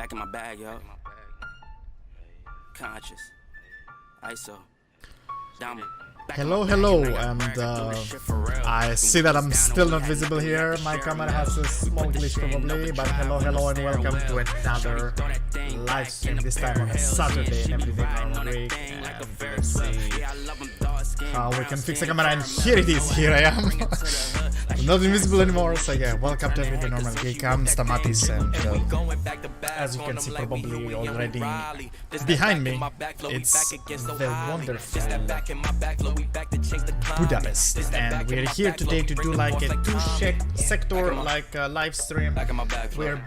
Packing my bag, yo. Conscious. ISO. Down. Hello, and I see that I'm still not visible here. My camera has a small glitch probably, but hello, and welcome to another live stream, this time on a Saturday in Everyday Normal Geek. And let's see how we can fix the camera, and here it is, here I am. I'm not invisible anymore, so yeah, welcome to Everyday Normal Geek. I'm Stamatis, and as you can see probably already behind me, it's the wonderful Budapest, and we're here today to do like a two-sector live stream. We're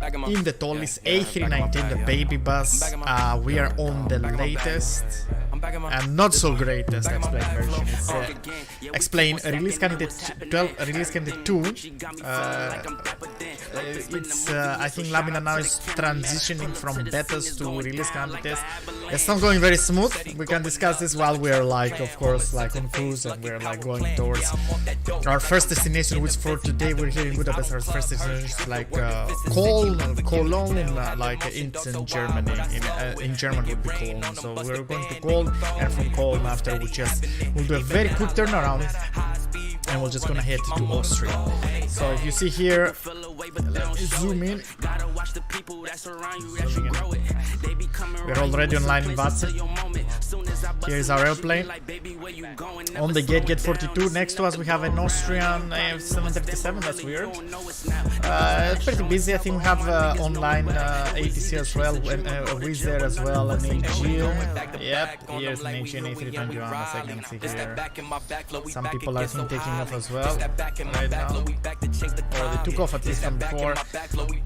in the ToLiss A319, the BabyBuss. We are on the latest and not so greatest explain version. It's explain release candidate 12, release candidate 2. It's I think Lamina now is transitioning from betas to release candidates. It's not going very smooth. We can discuss this while we're like, of course, like on cruise, and we're like going towards our first destination, which for today we're here in Budapest. Our first destination is like Cologne, like it's in Germany. In German would be Cologne. So we're going to Cologne, and from Cologne after we'll do a very quick turnaround, and we're just gonna head to Austria. So if you see here, zoom in. We're already online in Vaasa. Here is our airplane. On the gate 42. Next to us we have an Austrian 737. That's weird. It's pretty busy. I think we have online ATC as well, and Wizz there as well, and Aegean. Yep, here's an Aegean A321 as I can see here. Some people are taking off as well right now, or they took off at least from before.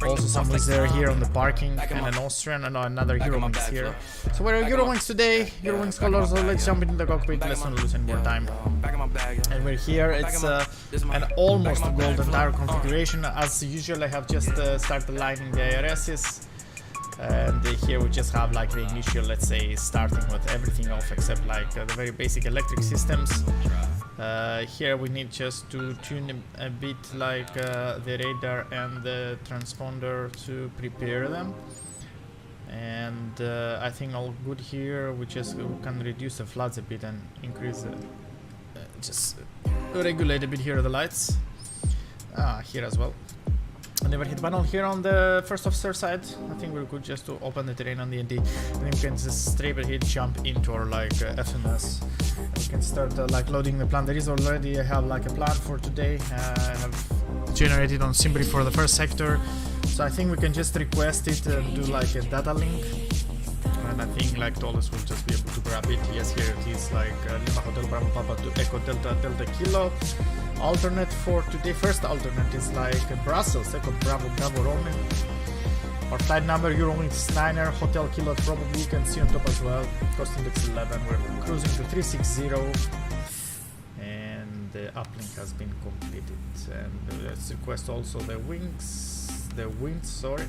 Also some Wizz there here on the parking, and an Austrian, and another EUROWINGS here. So we're EUROWINGS today, EUROWINGS colors, so let's jump into the cockpit, let's not lose any more time. And we're here, it's an almost golden tire configuration. As usual, I have just started aligning the IRSs. And here we just have like the initial, let's say, starting with everything off except like the very basic electric systems. Here we need just to tune a bit like the radar and the transponder to prepare them. And I think all good here. We can reduce the floods a bit and increase just regulate a bit here the lights. Here as well. Never hit panel here on the first officer side. I think we're good just to open the terrain on the ND, and then we can just straight ahead jump into our like FMS. We can start like loading the plan. There is already, I have like a plan for today. I have generated on Simbri for the first sector, so I think we can just request it and do like a data link, and I think like ToLiss will just be able to grab it. Yes, here it is, like Lima Hotel Bravo Papa to Echo Delta Kilo. Alternate for today, first alternate is like Brussels, Echo Bravo Roman. Our flight number EUROWINGS 9er, Hotel Kilo, probably you can see on top as well. Cost index 11, we're cruising to 360, and the uplink has been completed. And let's request also the wind, sorry.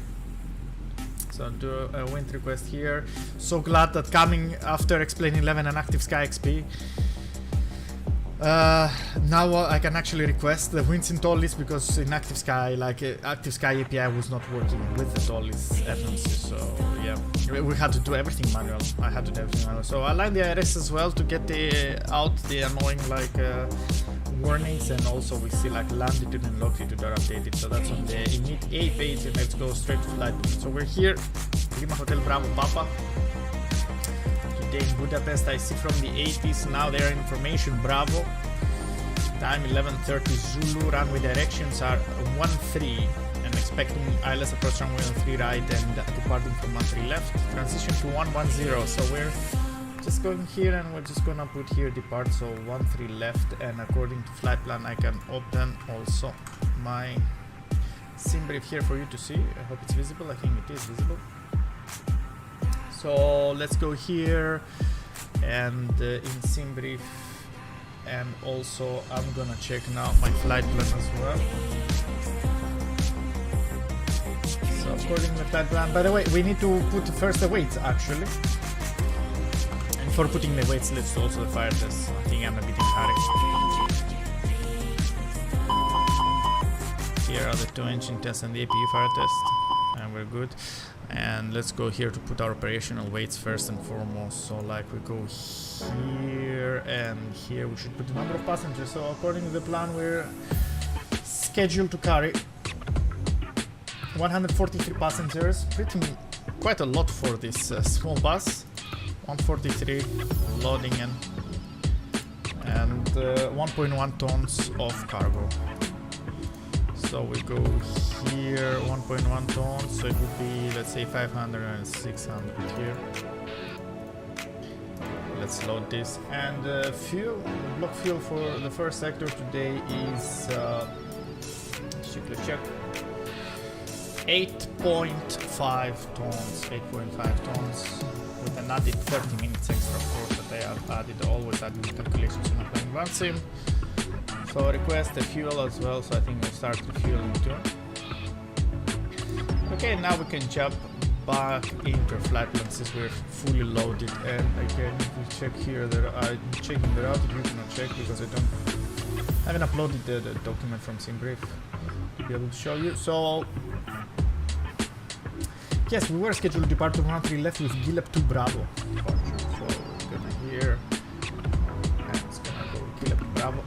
So do a wind request here. So glad that coming after explaining 11 and Active Sky XP. Now I can actually request the winds in ToLiss, because in Active Sky, like Active Sky API was not working with the ToLiss FMC, so yeah, we had to do everything manual. I had to do everything manual. So I align the IRS as well to get out the annoying like warnings, and also we see like longitude and longitude are updated. So that's on the init A page, and let's go straight to flight. So we're here, Lima Hotel Bravo Papa. In Budapest, I see from the 80s now there are information Bravo. Time 11:30 Zulu. Runway directions are 13, and expecting ILS approach runway 13 right and departing from 13 left. Transition to 110. So we're just going here, and we're just gonna put here depart. So 13 left, and according to flight plan, I can open also my sim brief here for you to see. I hope it's visible. I think it is visible. So let's go here, and in sim brief, and also I'm gonna check now my flight plan as well. So according to the flight plan, by the way, we need to put first the weights actually. And for putting the weights, let's do also the fire test. I think I'm a bit in hurry. Here are the 2 engine tests and the APU fire test, and we're good. And let's go here to put our operational weights first and foremost. So like we go here and here, we should put the number of passengers. So according to the plan, we're scheduled to carry 143 passengers, quite a lot for this small bus. 143 loading in, and 1.1 tons of cargo. So we go here, 1.1 tons, so it would be, let's say, 500 and 600 here. Let's load this. And fuel, block fuel for the first sector today is, let's check, 8.5 tons, 8.5 tons, with an added 30 minutes extra, of course, that I have added, always adding calculations when I'm playing one sim. So request the fuel as well, so I think we'll start refueling too. Okay, now we can jump back into flight plan since we're fully loaded. And again, if we check here, I'm checking the route, you cannot check because I haven't uploaded the document from SimBrief to be able to show you. So yes, we were scheduled to depart to 1-3 left with Gillep 2 Bravo. So it's gonna here, and it's gonna go Gillep 2 Bravo.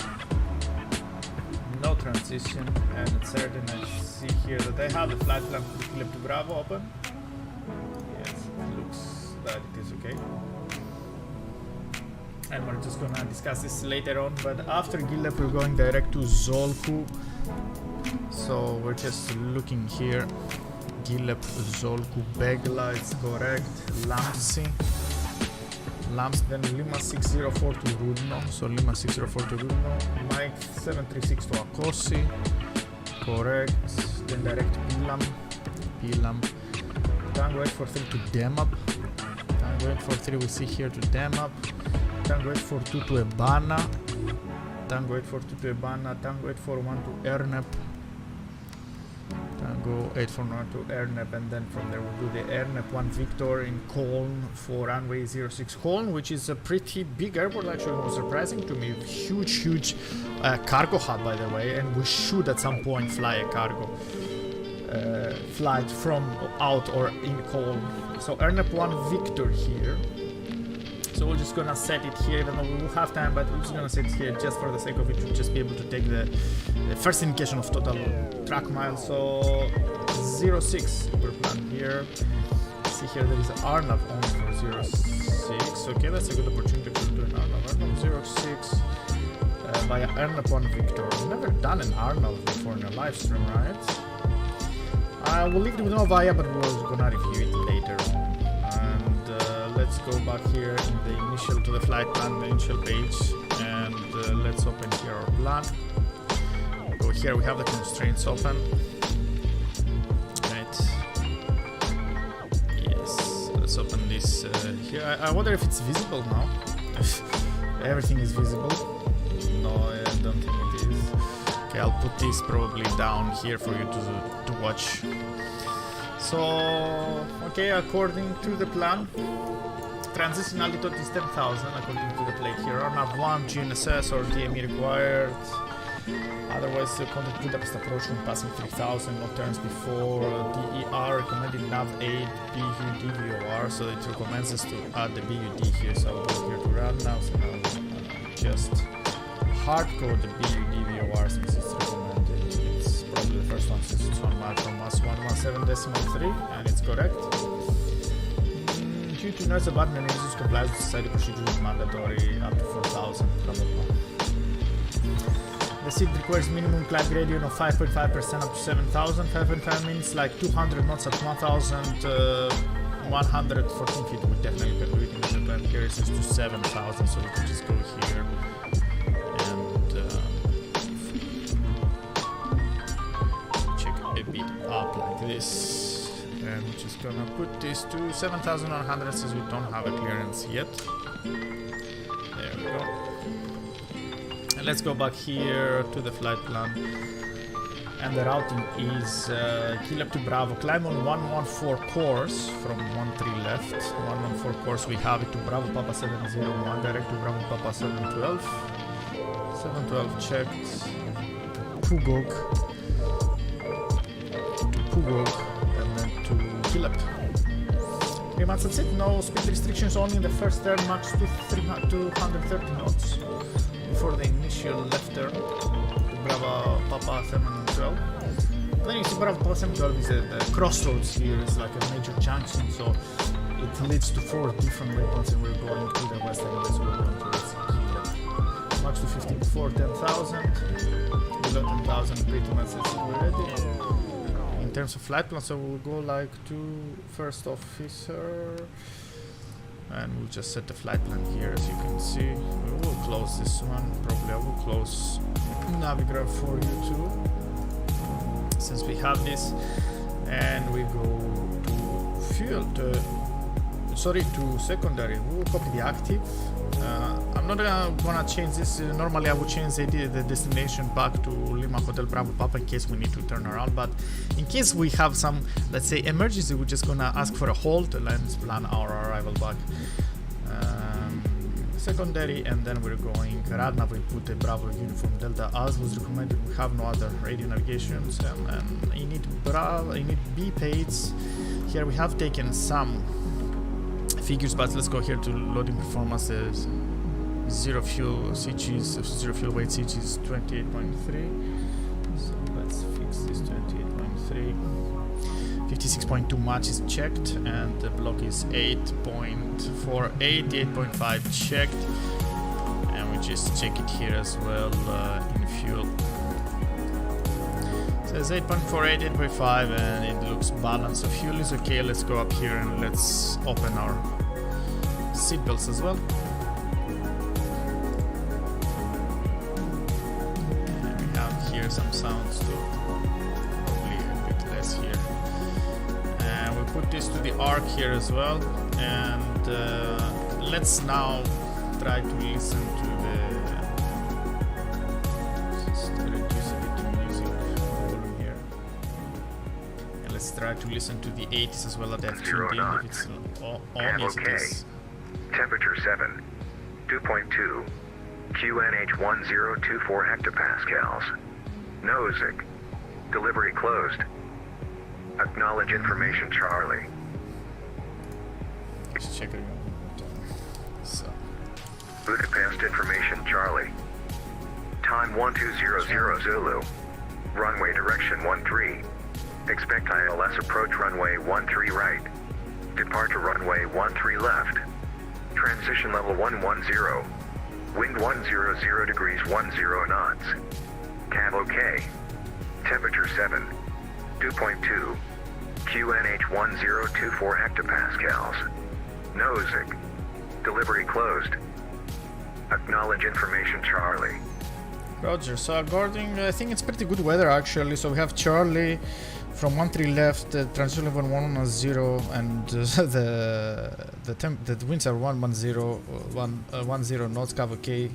No transition, and it's certain I see here that I have the flight plan for Gillep 2 Bravo open. Yes, it looks that it is okay. And we're just gonna discuss this later on, but after Gillep we're going direct to Zolku. So we're just looking here. Gillep, Zolku, Begla, it's correct. Lamsi, then Lima 604 to Rudno, so Lima 604 to Rudno. Mike 736 to Akosi, correct. Then direct Pilam, Tango 843 to Demap, Tango 843 we see here to Demap, Tango 842 to Ebana, Tango 842 to Ebana, Tango 841 to Ernep, Tango 841 to Ernep, and then from there we'll do the Ernep 1 Victor in Cologne for runway 06 Cologne, which is a pretty big airport, actually. It was surprising to me. Huge cargo hub, by the way, and we should at some point fly a cargo flight from out or in Cologne. So Ernep 1 Victor here. So we're just gonna set it here, even though we will have time, but we're just gonna set it here just for the sake of it, to just be able to take the first indication of total track miles. So 06 we're planned here. See here there is Arnav only for 06. Okay, that's a good opportunity to do an Arnav 06 via Arnav 1 Victor. I've never done an Arnav before in a live stream, right? We'll leave it with no via, but we're gonna review it later on. Let's go back here in the initial to the flight plan, the initial page, and let's open here our plan. Go here, we have the constraints open. Right. Yes, let's open this here. I wonder if it's visible now. Everything is visible. No, I don't think it is. Okay, I'll put this probably down here for you to watch. So, okay, according to the plan, transition altitude is 10,000 according to the plate here. Nav 1 GNSS or DME required. Otherwise, contact Budapest approach when passing 3,000. No turns before. DER recommended Nav 8 BUD VOR, so it recommends us to add the BUD here. So I'll go here to run now. So now just hard code the BUD VOR since it's recommended. It's probably the first one since it's on mark from us 117.3, and it's correct. Due to noise about analysis complies with society procedures mandatory up to 4,000. The seat requires minimum climb gradient of 5.5% up to 7,000. 5.5 means like 200 knots at 1,114 feet. We definitely can do it in the climb here. It's to 7,000, so we can just go here and check a bit up like this. And we're just gonna put this to 7,100 since we don't have a clearance yet. There we go. And let's go back here to the flight plan. And the routing is Gillep to Bravo. Climb on 114 course from 13 left. 114 course, we have it to Bravo Papa 701. Direct to Bravo Papa 712. 712 checked. Pugog. To Gillep. Pretty much that's it. No speed restrictions, only in the first turn, max to 230 knots before the initial left turn. Bravo Papa 712. Then you see Bravo Papa 712 is a crossroads here, it's like a major junction, so it leads to 4 different waypoints, and we're going to the west anyway, so we're going towards Geek. Max to 15 before 10,000. Below 10,000 pretty much it's ready. In terms of flight plan, so we'll go like to first officer, and we'll just set the flight plan here. As you can see, we will close this one. Probably I will close Navigraph for you too, since we have this, and we go to fuel to secondary. We will copy the active. I'm not gonna change this. Normally I would change the destination back to Lima Hotel Bravo Papa in case we need to turn around, but in case we have some, let's say, emergency, we're just gonna ask for a hold and let's plan our arrival back. Secondary, and then we're going Radna. We put a Bravo uniform Delta as was recommended. We have no other radio navigations, and you need B paids. Here we have taken some figures, but let's go here to loading performances. Zero fuel CGs, zero fuel weight CGs 28.3. So let's fix this 28.3. 56.2 match is checked, and the block is 8.48, 8.5 checked, and we just check it here as well in fuel. It says 8.48, 8.5, and it looks balanced. So fuel is okay. Let's go up here and let's open our seatbelts as well. And we have here some sounds too, probably a bit less here. And we put this to the arc here as well, and let's now try to listen to the, just reduce a bit the music volume here, and let's try to listen to the 80s as well that I've tuned in. If it's on, yes it is. Temperature 7, 2.2, QNH 1024 hectopascals. Nozick. Delivery closed. Acknowledge information, Charlie. Let's check it out. So. Budapest information, Charlie. Time 1200 Zulu. Runway direction 13. Expect ILS approach runway 13 right. Departure runway 13 left. Transition level 110. Wind 100 degrees 10 knots. Cab OK. Temperature 7. 2.2. QNH 1024 hectopascals. Nozick. Delivery closed. Acknowledge information, Charlie. Roger. So according, I think it's pretty good weather actually. So we have Charlie from 13 left, transition level 110, and the winds are 110 knots, cav OK,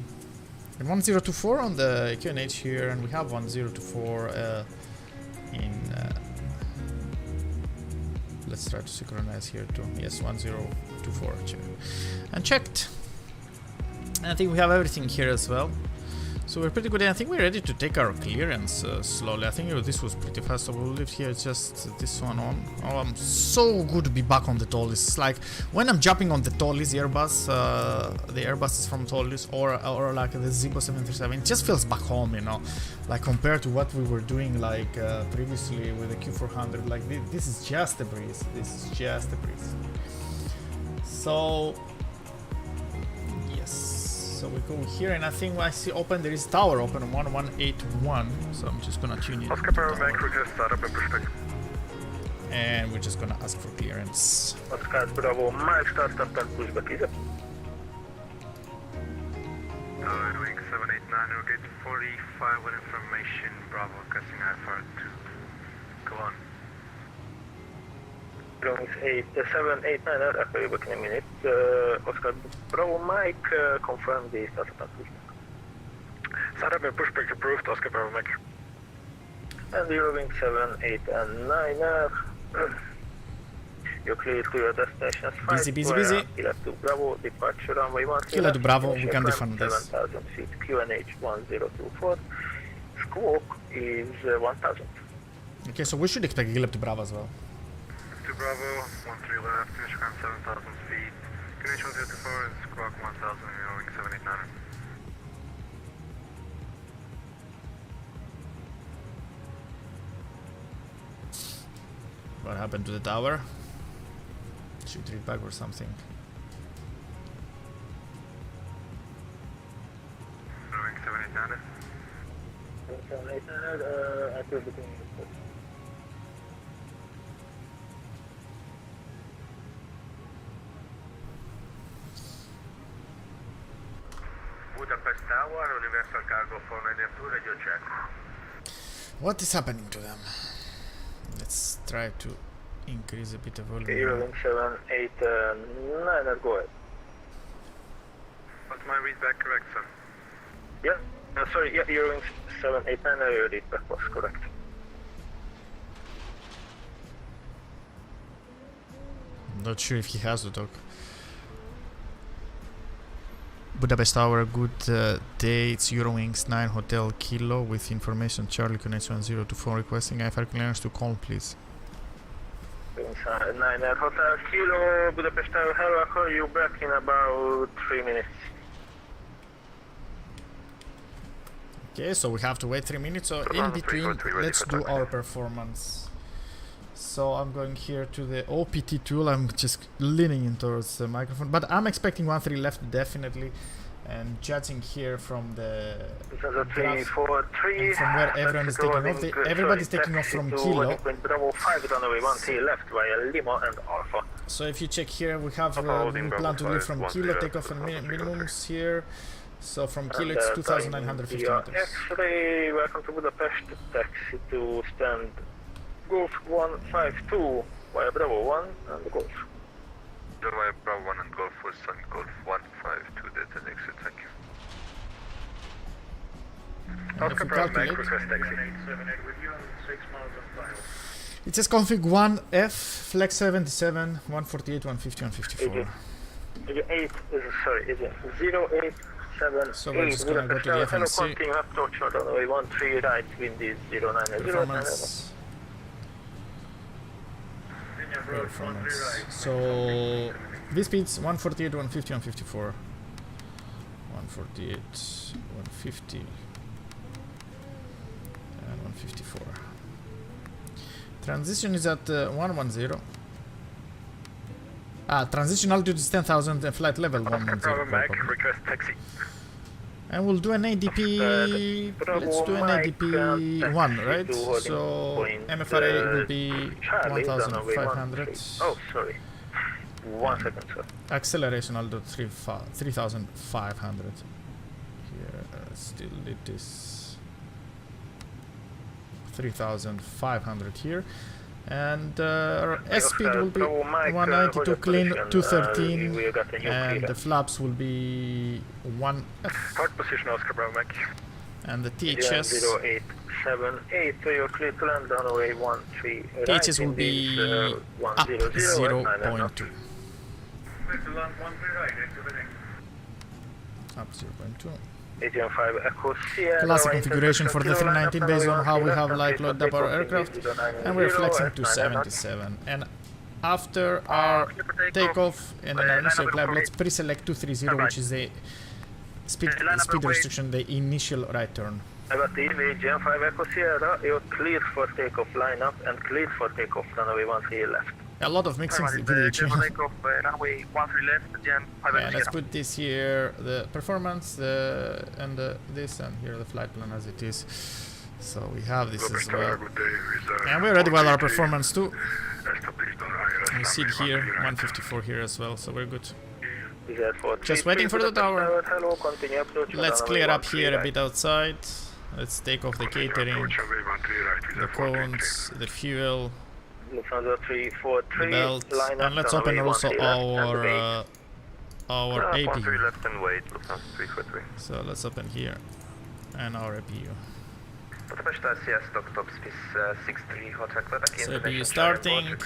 and 1024 on the QNH here, and we have 1024 in. Let's try to synchronize here too. Yes, 1024 and checked. And I think we have everything here as well. So we're pretty good, and I think we're ready to take our clearance slowly. I think this was pretty fast, so we'll leave here just this one on. Oh, I'm so good to be back on the ToLiss. It's like when I'm jumping on the ToLiss Airbus, the Airbus is from ToLiss, or like the Zibo 737, it just feels back home, you know, like compared to what we were doing like previously with the Q400. Like this is just a breeze. This is just a breeze. So yes. So we go here, and I think I see open, there is tower open, 1181, so I'm just gonna tune in. Oscar Bravo Mike, just start up in perspective. And we're just gonna ask for clearance. Oscar Bravo Mike, start up and push back, is it? Wing 789, we'll get 45 with information, Bravo, casting IFR to Cologne. Wings 789, I'll be back in a minute. Oscar Bravo Mike, confirm the startup and pushback. Startup and pushback approved, Oscar Bravo Mike. And EUROWINGS 7, 8 and 9, you're clear to your destination. Busy. Kilo to Bravo, departure runway 13. Kilo to Bravo, we can defend this. 7,000 feet, QNH 1024. Squawk is 1,000. Okay, so we should expect Kilo to Bravo as well. to Bravo, 13 left, finish around 7,000 feet. QH 154 is squawk 1000, EUROWINGS 789. What happened to the tower? Should read back or something. EUROWINGS 789. 789, active between Budapest Tower, Universal Cargo 492, radio check. What is happening to them? Let's try to increase a bit of volume. EUROWINGS 789, go ahead. Was my readback correct, sir? Yeah, sorry, yeah, EUROWINGS 789, your readback was correct. Not sure if he has to talk. Budapest Tower, good day. It's EUROWINGS 9 Hotel Kilo with information Charlie connection 1024 requesting IFR clearance to call, please. 9 Hotel Kilo, Budapest Tower, hello, I'll call you back in about 3 minutes. Okay, so we have to wait 3 minutes. So in between, let's do our performance. So I'm going here to the OPT tool. I'm just leaning in towards the microphone, but I'm expecting 1-3 left definitely. And judging here from the graph, and from where everyone is taking off, everybody's taking off from Kilo. So if you check here, we have we plan to leave from Kilo, take off and minimums here. So from Kilo it's 2,950 meters. X-ray, welcome to Budapest, taxi to stand Golf 152 via Bravo 1 and Golf. Via Bravo 1 and Golf for Sun Golf 152, that's an exit, thank you. And if we calculate, request taxi. it says config 1F, flex 77, 148, 150, 154. 8 is, sorry, is it 0878. So we're just gonna go to the FNC. Continue approach on runway 13 right, wind is 090. Performance. Performance. So this speeds 148, 150, 154. 148, 150 and 154. Transition is at 110. Transition altitude is 10,000 and flight level 110. Request taxi. And we'll do an ADP, let's do an ADP 1, right? So MFRA will be 1,500. Oh, sorry. 1 second, sir. Acceleration I'll do 3,500. Here, still it is 3,500 here. And our S speed will be 192 clean, 213, and the flaps will be 1F. Port position Oscar Bravo Mike. And the THS 0878, so you're clear to land on runway 13 right. THS will be up 0.2. Up 0.2. 85 Echo Sierra. Classic configuration for the 319 based on how we have like loaded up our aircraft, and we're flexing to 77. And after our takeoff and an initial climb, let's pre-select 230, which is the speed restriction, the initial right turn. About the Gen 5 Echo Sierra, you're clear for takeoff line up and clear for takeoff runway 13 left. A lot of mixing video chain. Runway 13 left, Gen 5 And let's put this here, the performance, and this, and here the flight plan as it is. So we have this as well. And we're ready with our performance too. We see it here, 154 here as well, so we're good. Just waiting for the tower. Let's clear up here a bit outside. Let's take off the catering, the cones, the fuel, the belt, and let's open also our APU. So let's open here and our APU. So APU starting.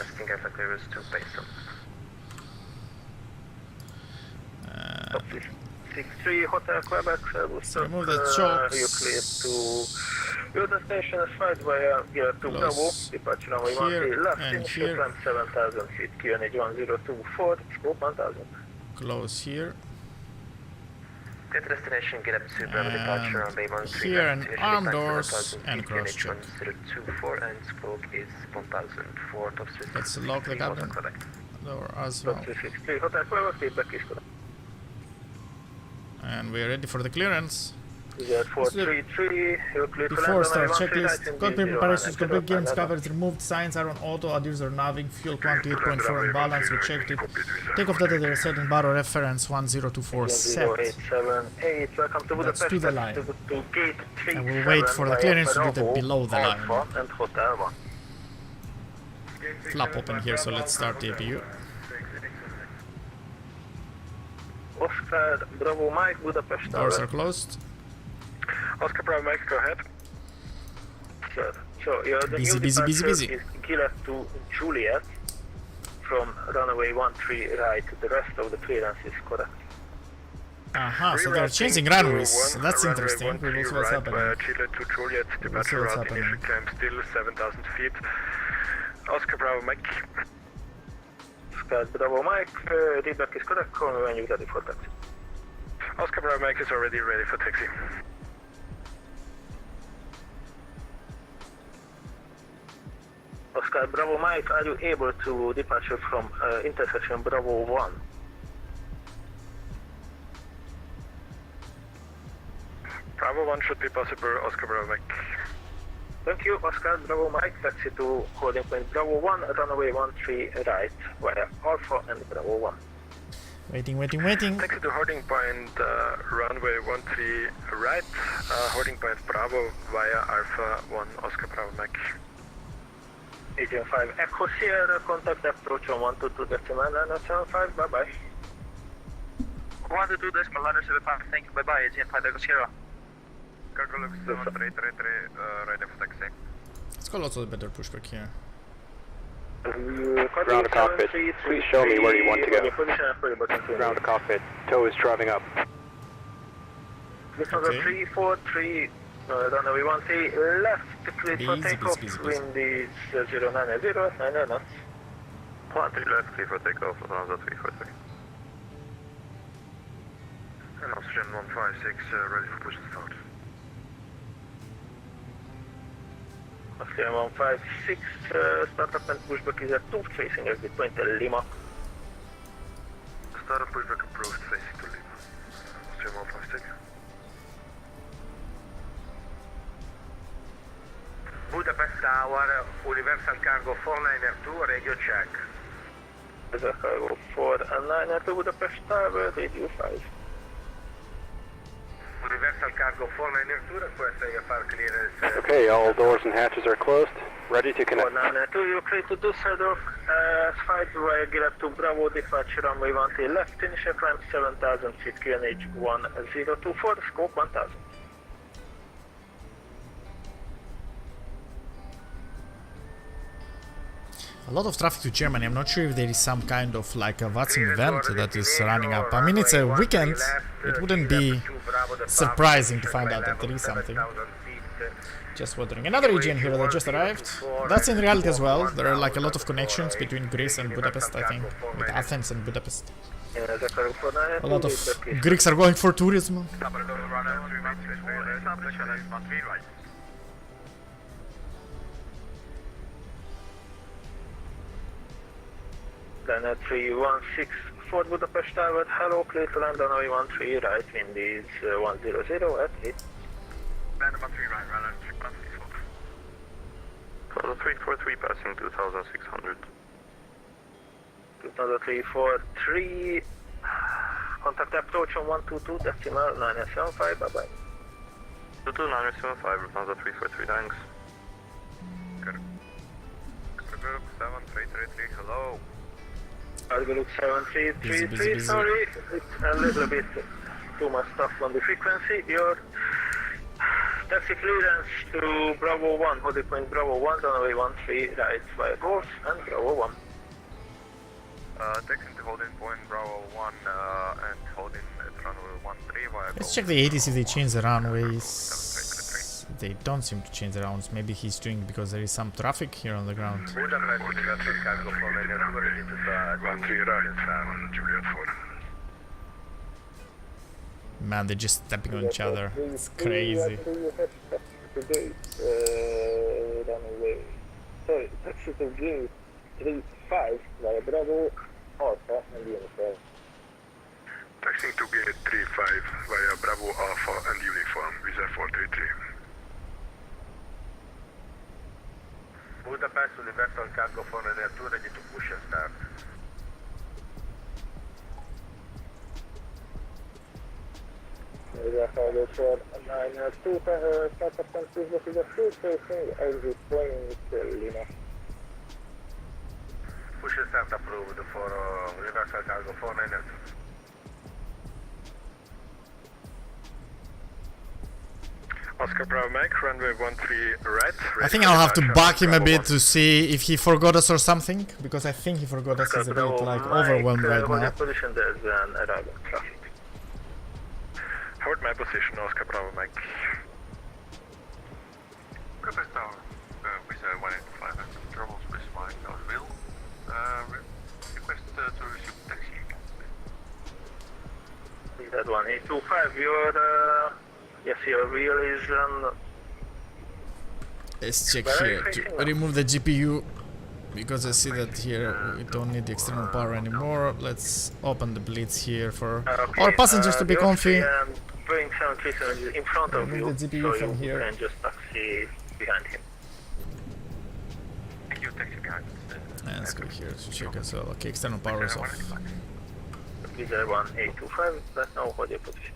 Hotel Quebec, remove the chokes. you're clear to Your destination is flight via Gear 2 Bravo, Close departure runway here 13 left, and initial here. climb 7,000 feet, QNH 1024, scope 1000. Close here. Get to destination, get up to Bravo departure on Bay 13 here left, and initial arm climb doors 7,000 and feet, cross QNH check. 1024 and scope is 1000 for top Swiss. Let's lock the cabin Correct. door as well. 363, Hotel Bravo, feedback is correct. And we're ready for the clearance. Jet 433, you're clear to land Before on start runway 13 right checklist, in cockpit D09 preparations complete, and gears covered, removed, signs are on auto, adios are naviging, fuel quantity 8.4 on balance, we checked it. Takeoff data they are setting, bar reference 1024 set. 0878, welcome to Let's Budapest, do the line. to gate 3. And we'll wait for the clearance to do the below the line. And Hotel 1. Flap open here, so let's start the APU. Oscar Bravo Mike, Budapest Doors Tower. are closed. Oscar Bravo Mike, go ahead. Sir, so the Busy, new busy, busy, departure busy. is Gila to Juliet from runway 13 right. The rest of the clearance is correct. Aha, so they're changing runways. That's interesting. We will see what's happening. Chile to Juliet, We'll see what's happening. climb still 7,000 feet. Oscar Bravo Mike. Oscar Bravo Mike, feedback is correct. Call me when you're ready for taxi. Oscar Bravo Mike is already ready for taxi. Oscar Bravo Mike, are you able to departure from intersection Bravo 1? Bravo 1 should be possible, Oscar Bravo Mike. Thank you, Oscar Bravo Mike, taxi to holding point Bravo 1, runway 13 right, via Alpha and Bravo 1. Waiting, waiting, waiting. Taxi to holding point runway 13 right, holding point Bravo via Alpha 1, Oscar Bravo Mike. Agent 5 Echo Sierra, contact approach on 122.975, bye bye. 122.975, thank you, bye bye, Agent 5 Echo Sierra. Cargo looks 7333, ready for taxi. Let's call also the better pushback here. Ground cockpit, please show me where you want to go. Ground cockpit, tow is driving up. This was a 343, runway 13 left, clear for Busy, takeoff, busy, busy. wind is 090, 9 knots. 13 left, clear for takeoff, Volanta 343. And Austrian 156, ready for push to start. Austrian 156, startup and pushback is at 2, facing exit point Lima. Startup pushback approved, facing to Lima. Austrian 156. Budapest Tower, Universal Cargo 492, radio check. Universal Cargo 492 to Budapest Tower, radio 5. Universal Cargo 492, request AFR clearance. Okay, all doors and hatches are closed. Ready to connect. 492, you're clear to Düsseldorf, flight via Gila to Bravo, departure runway 13 left, initial climb 7,000 feet, QNH 1024, scope 1000. A lot of traffic to Germany. I'm not sure if there is some kind of like a what's event that is running up. I mean, it's a weekend. It wouldn't be surprising to find out that there is something. Just wondering. Another region here that just arrived. That's in reality as well. There are like a lot of connections between Greece and Budapest, I think. With Athens and Budapest. A lot of Greeks are going for tourism. Then 316 Fort Budapest Tower, hello, clear to land on runway 13 right, wind is 100 at 8. Land 13 right, runner 343 passing 2600. 343, contact approach on 122.975, bye bye. 22975, Lufthansa 343, thanks. Group 7333, hello. Outlook 7333, sorry, it's a little bit too much stuff on the frequency. Your taxi clearance to Bravo 1, holding point Bravo 1, runway 13 right via Golf and Bravo 1. Taxi to holding point Bravo 1 and holding at runway 13 via Let's check the 80s if they change the runways. they don't seem to change the rounds. Maybe he's doing because there is some traffic here on the ground. Budapest, Universal Cargo for London, ready to start. 13 right, 7, Juliet 4. Man, they're just stepping on each other. It's crazy. Sorry, taxi to Geek 35 via Bravo, Alpha and Uniform. Taxing to gate 35 via Bravo Alpha and Uniform, Visa 433. Budapest, Universal Cargo for London, ready to push and start. Cargo for 92, Pakistan, please facing exit point Lima. Push and start approved for Universal Cargo 492. Oscar Bravo Mike, runway 13 right. I think I'll have to back him a bit to see if he forgot us or something, because I think he forgot us. He's a bit like overwhelmed right now. Position, there's an arrival traffic. Hold my position, Oscar Bravo Mike. Budapest Tower, with 185 and troubles with my wheel. Request to resume taxi. That 1825, your yes, your wheel is on. Let's check here to remove the GPU, because I see that here we don't need the external power anymore. Let's open the blitz here for our passengers to be comfy. Boeing 737 is in front of you, the GPU so from you here. can just taxi behind him. And you taxi behind. Let's go here to check as well. Okay, external power is off. Visa 1825, let's know what your position.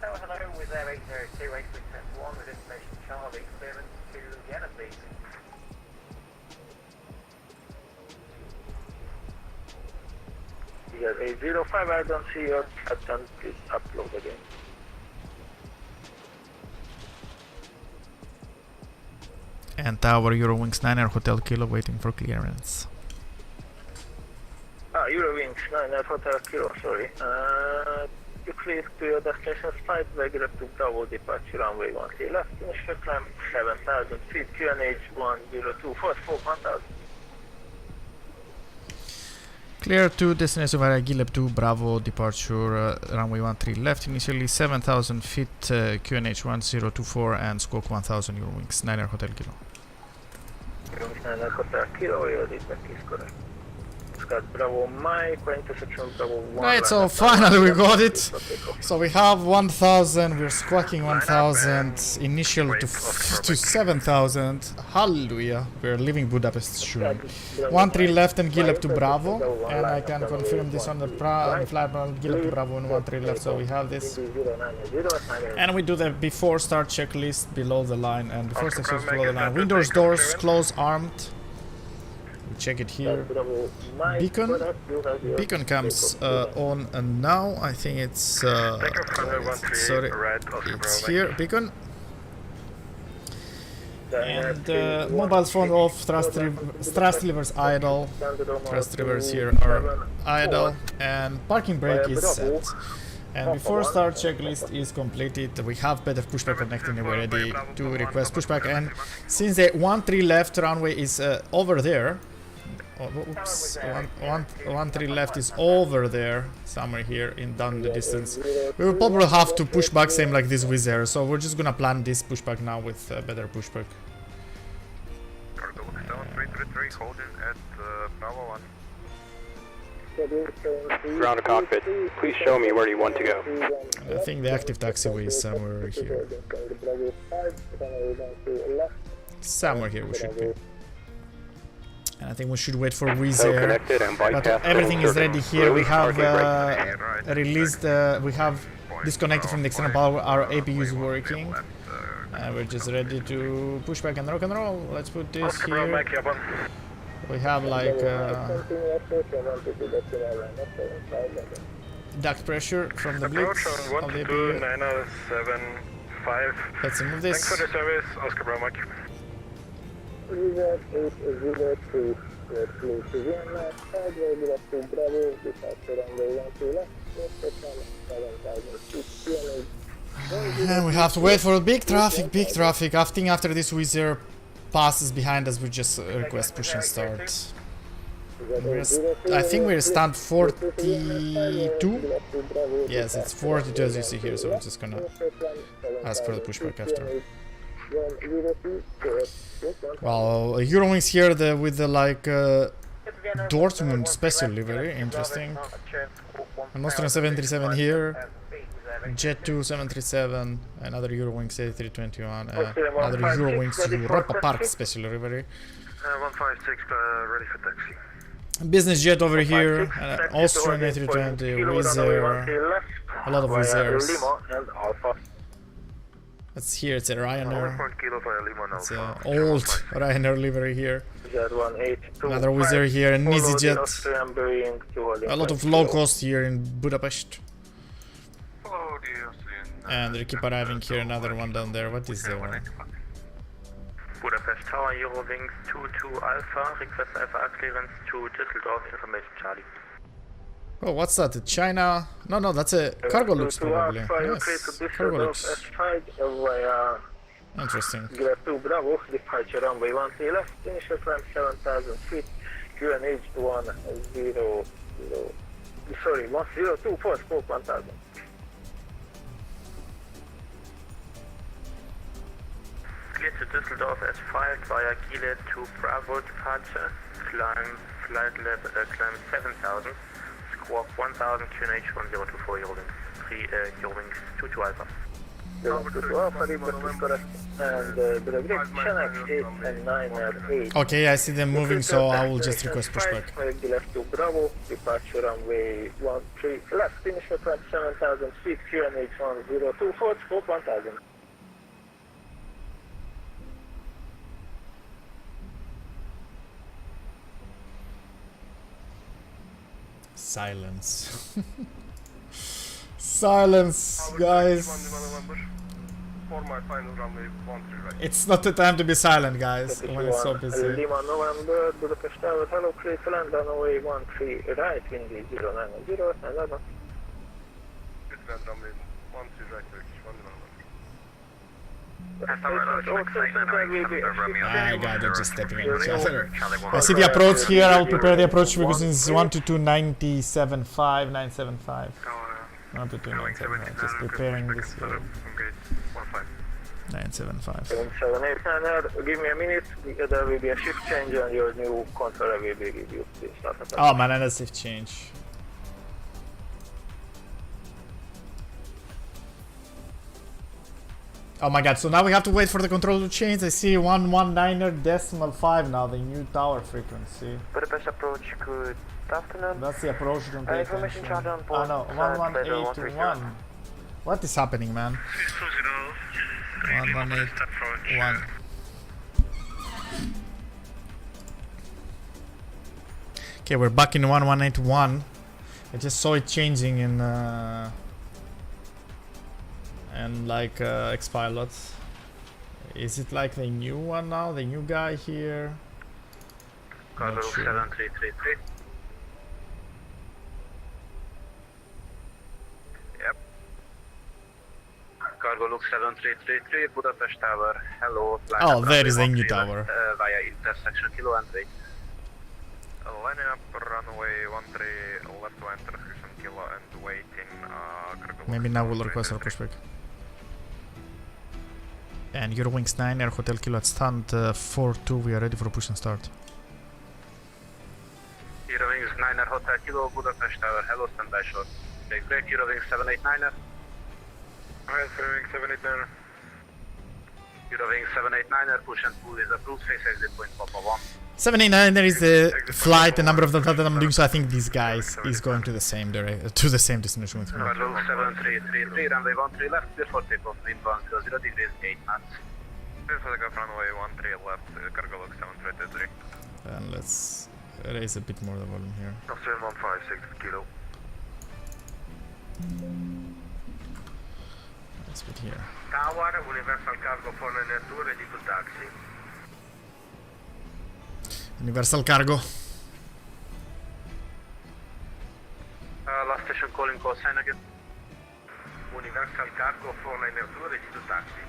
Hello, with Air 802, 8371, with information Charlie, clearance to Vienna, please. Visa 805, I don't see your pattern, please upload again. And Tower EUROWINGS 9 Air Hotel Kilo waiting for clearance. EUROWINGS 9 Air Hotel Kilo, sorry. You clear to your destination flight, regular to Bravo departure runway 13 left, initial climb 7,000 feet, QNH 1024, 4,000. Clear to destination via Gilep 2 Bravo departure runway 13 left, initially 7,000 feet, QNH 1024 and squawk 1,000 EUROWINGS 9 Air Hotel Kilo. EUROWINGS 9 Air Hotel Kilo, your feedback is correct. Bravo Mike, intersection Bravo 1. Right, so finally we got it. So we have 1,000, we're squawking 1,000, initial to 7,000. Hallelujah, we're leaving Budapest soon. 13 left and Gilep to Bravo, and I can confirm this on the flight plan, Gilep to Bravo and 13 left, so we have this. And we do the before start checklist below the line, and before sections below the line. Windows, doors, close, armed. Check it here. Beacon comes on now. I think it's sorry, it's here. Beacon. And mobile phone off. Thrust levers idle. Thrust levers here are idle, and parking brake is set. And before start checklist is completed, we have better pushback connecting and we're ready to request pushback. And since the 13 left runway is over there. Oops, 13 left is over there, somewhere here in down the distance. We will probably have to push back same like this with there, so we're just gonna plan this pushback now with better pushback. Cargo 333, holding at Bravo 1. Ground to cockpit. Please show me where you want to go. I think the active taxiway is somewhere here. Somewhere here we should be. And I think we should wait for Wizz Air. But everything is ready here. We have released, we have disconnected from the external power. Our APU is working. And we're just ready to push back and rock and roll. Let's put this here. We have like duct pressure from the blitz of the APU. Let's remove this. Thanks for the service, Oscar Bravo Mike. Visa 802, close to Vienna, Bravo, departure runway 12 left. And we have to wait for big traffic, big traffic. I think after this Wizz Air passes behind us, we just request push and start. I think we're stand 42. Yes, it's 42 as you see here, so we're just gonna ask for the pushback after. Well, Eurowings here with the like Dortmund special livery, interesting. An Austrian 737 here, Jet 2 737, another Eurowings A321, another Eurowings Europa Park special livery. 156, ready for taxi. Business jet over here, Austrian A320, Wizz Air, a lot of Wizz Airs. That's here, it's a Ryanair. It's an old Ryanair livery here. Another Wizz Air here, an EasyJet. A lot of low cost here in Budapest. And they keep arriving here, another one down there. What is the one? Budapest Tower, EUROWINGS 22 Alpha, request Alpha clearance to Düsseldorf, information Charlie. Oh, what's that? A China? No, that's a cargo looks probably. Yes, cargo looks. Interesting. Bravo, departure runway 13 left, initial climb 7,000 feet, QNH 1024, scope 1000. Clear to Düsseldorf as filed via Kiel to Bravo departure, climb 7,000, squawk 1000, QNH 1024 Eurowings, 3 Eurowings 22 Alpha. Okay, I see them moving, so I will just request pushback. Left to Bravo, departure runway 13 left, initial climb 7,000 feet, QNH 1024, scope 1000. Silence. Silence, guys. It's not the time to be silent, guys, when it's so busy. Lima November, Budapest Tower, hello, clear to land on runway 13 right, wind is 090, and other. My god, they're just stepping in each other. I see the approach here, I'll prepare the approach because it's 122.975, 975. 122.975, just preparing this here. 975. 778, give me a minute, there will be a shift change and your new controller will be reviewed. Oh man, and a shift change. Oh my god, so now we have to wait for the controller to change. I see 119.5 now, the new tower frequency. Budapest approach, good afternoon. That's the approach, don't pay attention. Oh no, 118.1. What is happening, man? 118.1. Okay, we're back in 1181. I just saw it changing in and like X-Pilots. Is it like the new one now? The new guy here? Cargo Not sure. 7333. Yep. Cargo look 7333, Budapest Tower. Hello. Oh, there is the new tower. Via intersection Kilo and 3. Lining up runway 13 left to intersection Kilo and waiting. Maybe now we'll request our pushback. And Eurowings 9, Air Hotel Kilo at stand 42, we are ready for push and start. Eurowings 9 Air Hotel Kilo, Budapest Tower, hello, standby short. Take break, Eurowings 789er. Alright, Eurowings 789er. Eurowings 789er, push and pull is approved, face exit point Papa 1. 789, there is the flight, the number of the that I'm doing, so I think this guy is going to the same destination with me. Cargo 7333, runway 13 left, clear for takeoff, wind 100 degrees, 8 knots. Clear for takeoff, runway 13 left, cargo log 7333. And let's raise a bit more the volume here. Austrian 156 kilo. Let's put here. Tower, Universal Cargo for tour, ready to taxi. Universal Cargo. Last station calling call sign again. Universal Cargo 492, ready to taxi.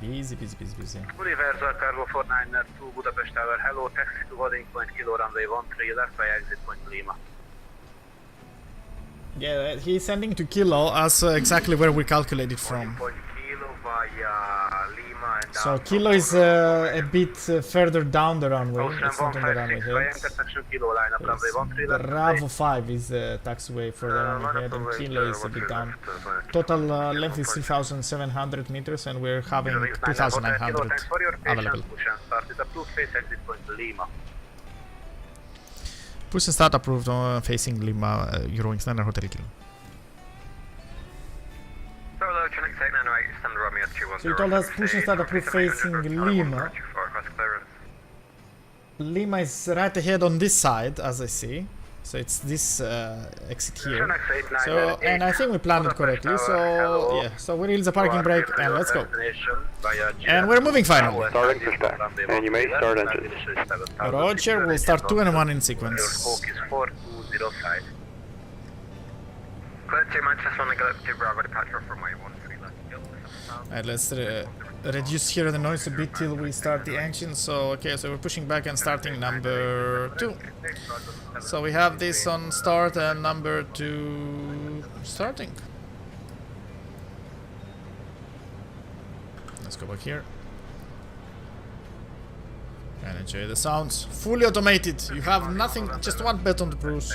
Busy, busy, busy, busy. Universal Cargo 492, Budapest Tower, hello, taxi to holding point Kilo runway 13, left by exit point Lima. Yeah, he's sending to Kilo as exactly where we calculated from. Point Kilo via Lima and So Kilo is a bit further down the runway. It's not on the runway head. intersection Kilo line up runway 13, The Bravo 5 is the taxiway for the runway head, and Kilo is a bit down. Total length is 3,700 meters, and we're having 2,900 available. Push and start approved facing Lima, EUROWINGS 9 Hotel Kilo. So you told us push and start approved facing Lima. Lima is right ahead on this side, as I see. So it's this exit here. So, and I think we planned it correctly. So yeah, so we release the parking brake and let's go. And we're moving finally. Starting pushback. And you may start engines. Roger, we'll start 2 and 1 in sequence. Alright, let's reduce here the noise a bit till we start the engine. So okay, so we're pushing back and starting number 2. So we have this on start and number 2 starting. Let's go back here and enjoy the sounds. Fully automated. You have nothing, just one button to push.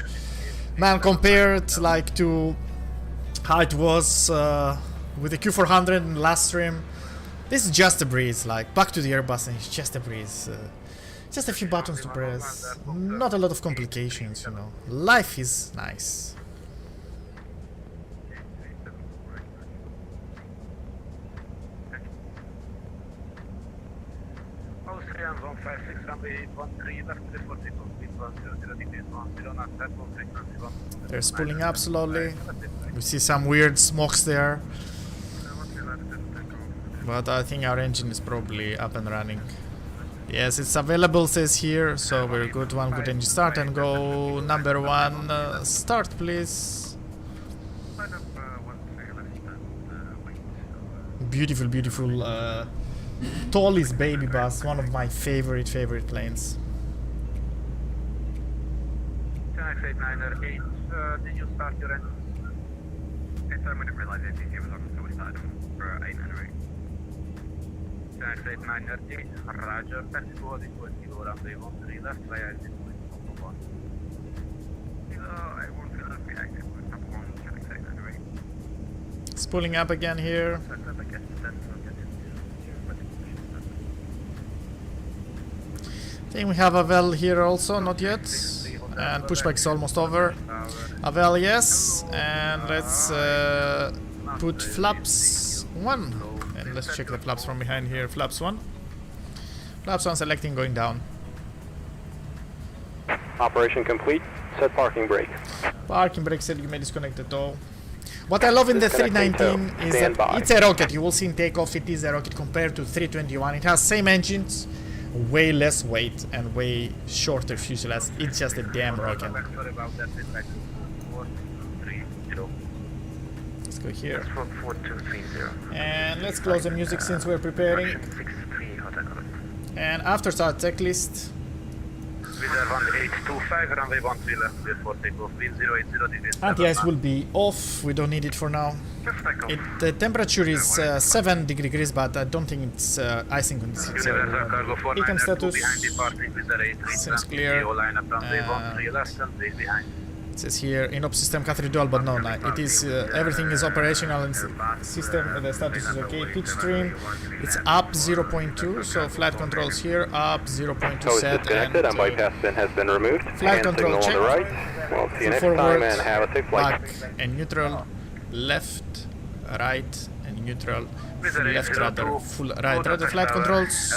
Man, compared like to how it was with the Q400 in last stream, this is just a breeze. Like back to the Airbus, and it's just a breeze. Just a few buttons to press. Not a lot of complications, you know. Life is nice. They're spooling up slowly. We see some weird smokes there. But I think our engine is probably up and running. Yes, it's available, says here, so we're good. One good engine start and go. Number 1, start please. Beautiful, beautiful ToLiss BabyBuss, one of my favorite planes. 10X898, did you start your engine? Yes, I didn't realize ATC was on suicide for 898. 10X898, Roger, taxi to holding point Kilo runway 13, left by exit point 1. I won't feel that we active with number 1, 10X898. Spooling up again here. I think we have Avel here also, not yet. And pushback is almost over. Avel, yes. And let's put flaps 1. And let's check the flaps from behind here. Flaps 1. Flaps 1 selecting, going down. Operation complete. Set parking brake. Parking brake said you may disconnect the tow. What I love in the 319 is that it's a rocket. You will see in takeoff it is a rocket compared to 321. It has same engines, way less weight and way shorter fuselage. It's just a damn rocket. Let's go here. And let's close the music since we're preparing. And after start checklist. Anti-ice will be off, we don't need it for now. The temperature is 7 degrees, but I don't think it's icing conditions. So beacon status seems clear. It says here in op system Cat3 dual, but no, it is everything is operational and system. The status is okay. Pitch stream, it's up 0.2, so flight controls here up 0.2 set, and and bypass bin has been removed. flight control check. On the right. We'll see you next time and have a safe flight. Back and neutral, left, right and neutral, full left rudder, full right rudder. Flight controls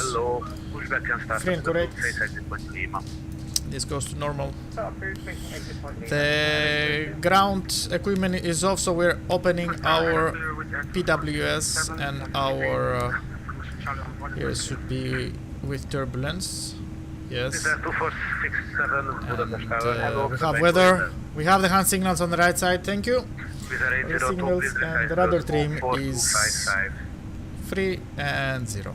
free and correct. This goes to normal. The ground equipment is off, so we're opening our PWS and our here should be with turbulence. Yes. Is that 2467 Budapest Tower? And, Hello, we have weather. We have the hand signals on the right side. Thank you. Wizard 802, Signals, please and decide the radar to trim 4255. is 3 and 0.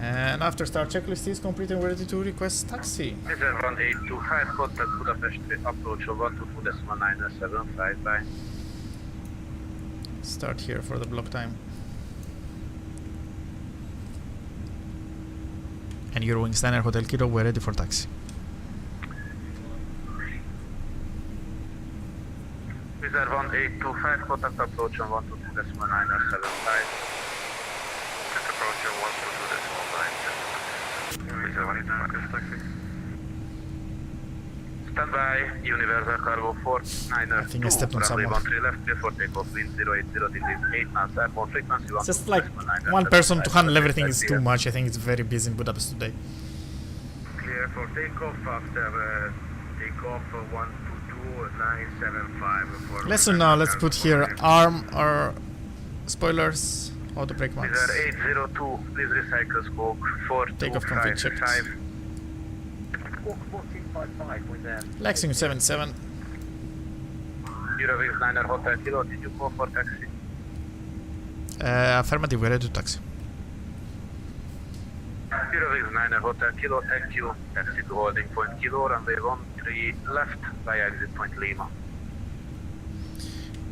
And after start checklist is complete and we're ready to request taxi. Wizard 1825, contact Budapest approach of 122.975, bye. Start here for the block time. And EUROWINGS Niner Hotel Kilo, we're ready for taxi. Wizard 1825, contact approach on 122.975. Just approach on 122.975. Wizard 1825, taxi. Stand by, Universal Cargo 49er. I think I stepped on someone. Left, clear for takeoff, wind 080, degrees 8 knots, airborne frequency. Just like one person to handle everything is too much. I think it's very busy in Budapest today. Clear for takeoff after takeoff 122.975. Lesson now, let's put here arm or spoilers, auto brake ones. Wizard 802, please recycle scope 4255. Takeoff complete checked. Lexington 77. EUROWINGS Niner Hotel Kilo, did you call for taxi? Affirmative, we're ready to taxi. EUROWINGS Niner Hotel Kilo, thank you. Taxi to holding point Kilo, runway 13 left by exit point Lima.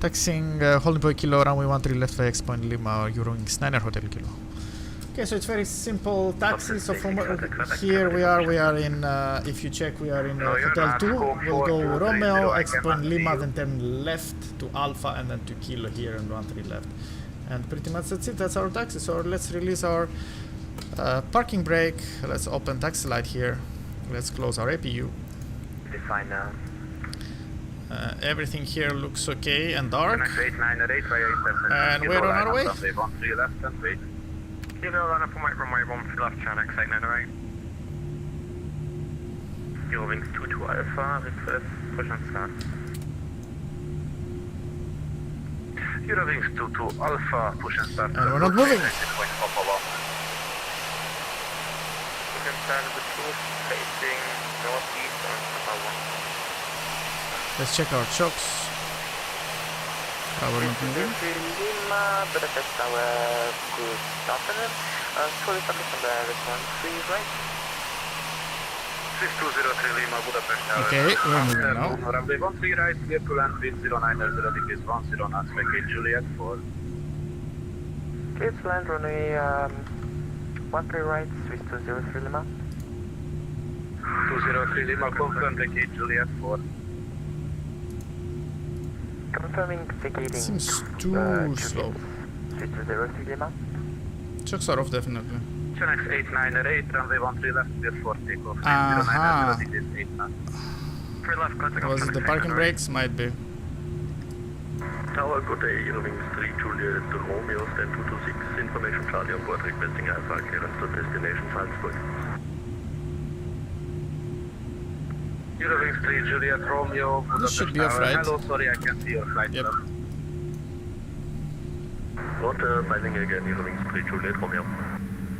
Taxiing holding point Kilo, runway 13 left by exit point Lima, EUROWINGS Niner Hotel Kilo. Okay, so it's very simple taxi. So from here we are in, if you check, we are in Hotel 2. We'll go Romeo, exit point Lima, then turn left to Alpha and then to Kilo here and 13 left. And pretty much that's it, that's our taxi. So let's release our parking brake. Let's open taxi light here. Let's close our APU. Define now. Everything here looks okay and dark. And we're on our way. Left and wait. Kilo, line up on runway 13 left, channel exit 908. EUROWINGS 22 Alpha, request, push and start. EUROWINGS 22 Alpha, push and start. And we're not moving. Push and start with cruise, facing northeast on Papa 1. Let's check our chocks. We're not moving. Lima, Budapest Tower, good afternoon. Fully focused on the response 3 right. 6203 Lima, Budapest Tower. Okay, we're moving now. Runway 13 right, clear to land, wind 090 degrees 10 knots, make Juliet 4. Clear to land, runway 13 right, Swiss 203 Lima. 203 Lima, confirm, make Juliet 4. Confirming vacating. Seems too slow. 203 Lima. Chocks are off definitely. Channel 898, runway 13 left, clear for takeoff. Aha. 090 degrees 8 knots. Free left, contact. Was it the parking brakes? Might be. Tower, good day, EUROWINGS 3 Juliet to Romeo, stand 226, information Charlie on board, requesting Alpha, clearance to destination Salzburg. EUROWINGS 3 Juliet Romeo, This should be Budapest off, Tower. right? Hello, sorry, I can't see your flight. Yep. Roger, finding again, EUROWINGS 3 Juliet Romeo.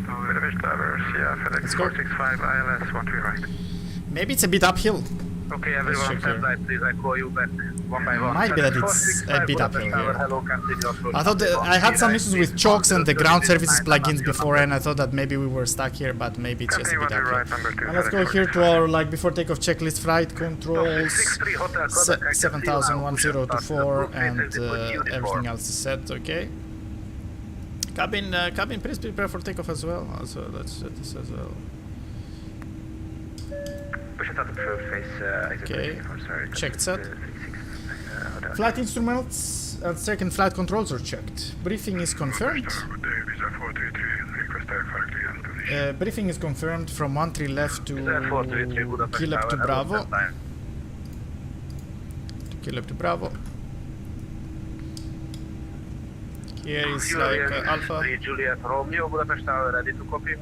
Budapest Tower, yeah, FedEx Let's go. 465 ILS 13 right. Maybe it's a bit uphill. Okay, everyone, check stand by, please. I call you back one by one. Might be that FedEx it's 465 a bit uphill Budapest Tower, here. hello, continue approach. I thought that I had some issues with chocks and the ground services plugins before, and I thought that maybe we were stuck here, but maybe it's just a bit uphill. And let's go here to our before takeoff checklist, flight controls 701024, and everything else is set. Okay. Cabin, please prepare for takeoff as well. Also, let's set this as well. Push it out approved, face Okay. Checked set. Flight instruments and second flight controls are checked. Briefing is confirmed. Briefing is confirmed from 13 left to Kilo to Bravo. Kilo to Bravo. Here is like Alpha. Juliet Romeo, Budapest Tower, ready to copy.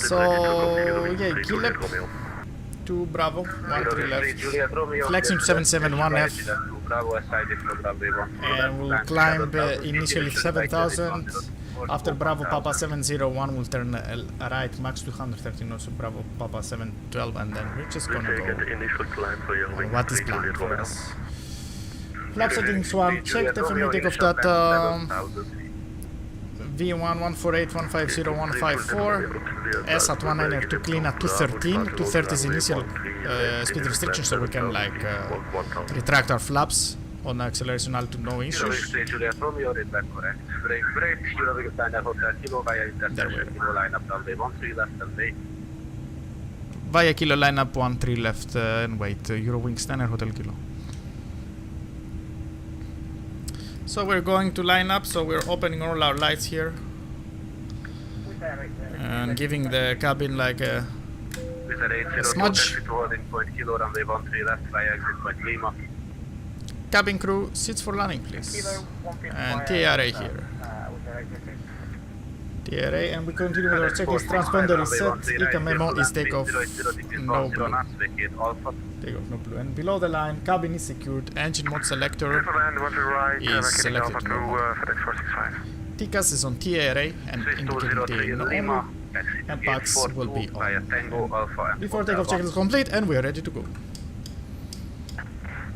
So yeah, Kilo to Bravo, 13 left. Flexing to 771F. And we'll climb initially 7000 After Bravo Papa 701, we'll turn right max 230 knots to Bravo Papa 712, and then we're just gonna go on what is planned for us. Flap settings 1, check definitely take off that V1 148 150 154, S at 192 clean at 213, 230 is initial speed restriction, so we can like retract our flaps on acceleration altitude, no issues. There we go. Via Kilo line up 13 left and wait, EUROWINGS Niner Hotel Kilo. So we're going to line up, so we're opening all our lights here and giving the cabin like a smudge. Cabin crew, seats for landing please. And TRA here. TRA, and we continue with our checklist. Transponder is set, ICA memo is takeoff, no blue. Takeoff, no blue. And below the line, cabin is secured, engine mode selector is selected to normal. TCAS is on TRA and indicating the normal, and PAX will be on. Before takeoff checklist complete, and we are ready to go.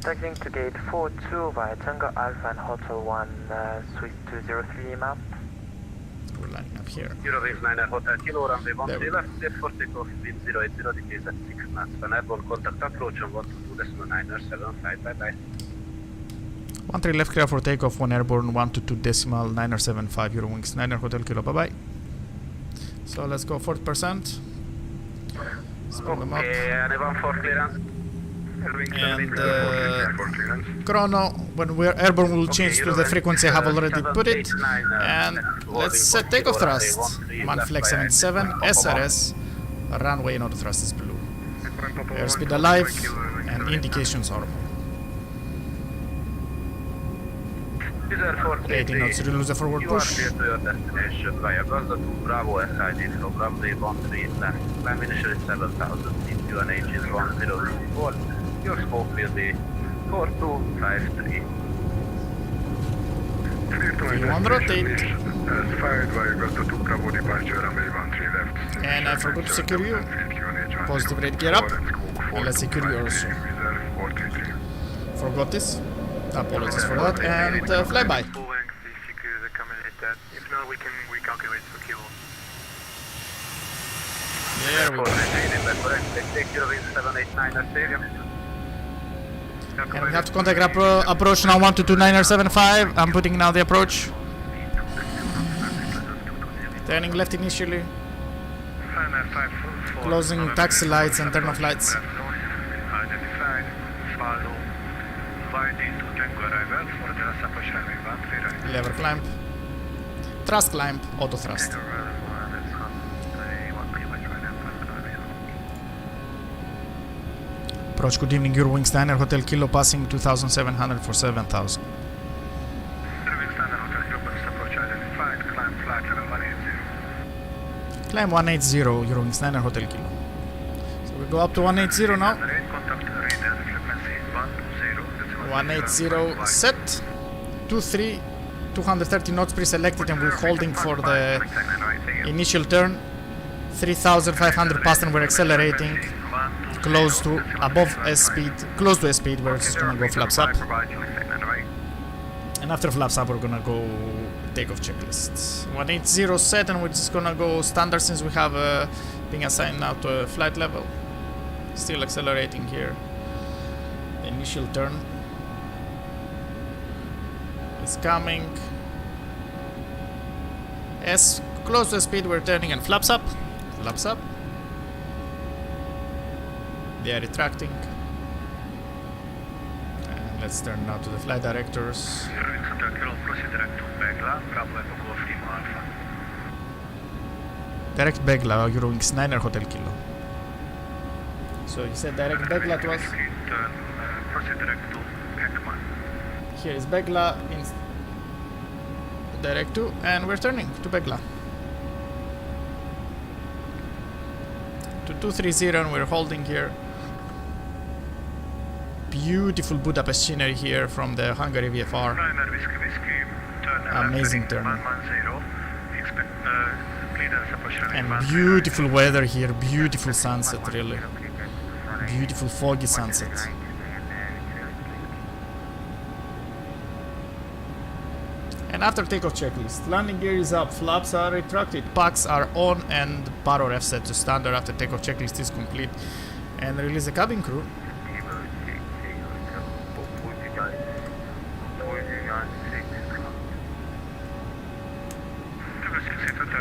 Taxiing to gate 42 via Tango Alpha and Hotel 1, Swiss 203 map. We're lining up here. EUROWINGS Niner Hotel Kilo, runway 13 left, clear for takeoff, wind 080 degrees at 6 knots. When airborne contact approach on 122.975, bye-bye. 13 left, clear for takeoff, 1 airborne, 122.975, EUROWINGS Niner Hotel Kilo, bye-bye. So let's go 40%. Spin them up. Anyone for clearance? And chrono, when we're airborne, we'll change to the frequency I have already put it. And let's set takeoff thrust. Manflex 77, SRS, runway and auto thrust is blue. Airspeed alive, and indications are 18 knots to lose the forward push. You are clear to your destination via Gaza 2 Bravo SID from runway 13 left. Climb initially 7,000 feet, UNH is 1024. Your scope will be 4253. You want to rotate. And I forgot to secure you. Positive rate gear up. And let's secure you also. Forgot this. Apologies for that. And fly by. If not, we calculate for fuel. There we go. And we have to contact approach now 122.975. I'm putting now the approach. Turning left initially. Closing taxi lights and turn off lights. Lever climb. Thrust climb, auto thrust. Approach, good evening, EUROWINGS Niner Hotel Kilo, passing 2,700 for 7,000. Climb 180, EUROWINGS Niner Hotel Kilo. So we go up to 180 now. 180 set. 230 knots pre-selected, and we're holding for the initial turn. 3,500 past, and we're accelerating. Close to above S speed, close to S speed, we're just gonna go flaps up. And after flaps up, we're gonna go takeoff checklists. 180 set, and we're just gonna go standard since we have being assigned now to a flight level. Still accelerating here. The initial turn is coming. S close to speed, we're turning and flaps up. Flaps up. They are retracting. And let's turn now to the flight directors. Direct Begla, EUROWINGS Niner Hotel Kilo. So you said direct Begla to us? Here is Begla, means direct to, and we're turning to Begla. To 230, and we're holding here. Beautiful Budapest scenery here from the Hungary VFR. Amazing turn. And beautiful weather here, beautiful sunset, really. Beautiful foggy sunset. And after takeoff checklist, landing gear is up, flaps are retracted, packs are on, and power ref set to standard after takeoff checklist is complete. And release the cabin crew.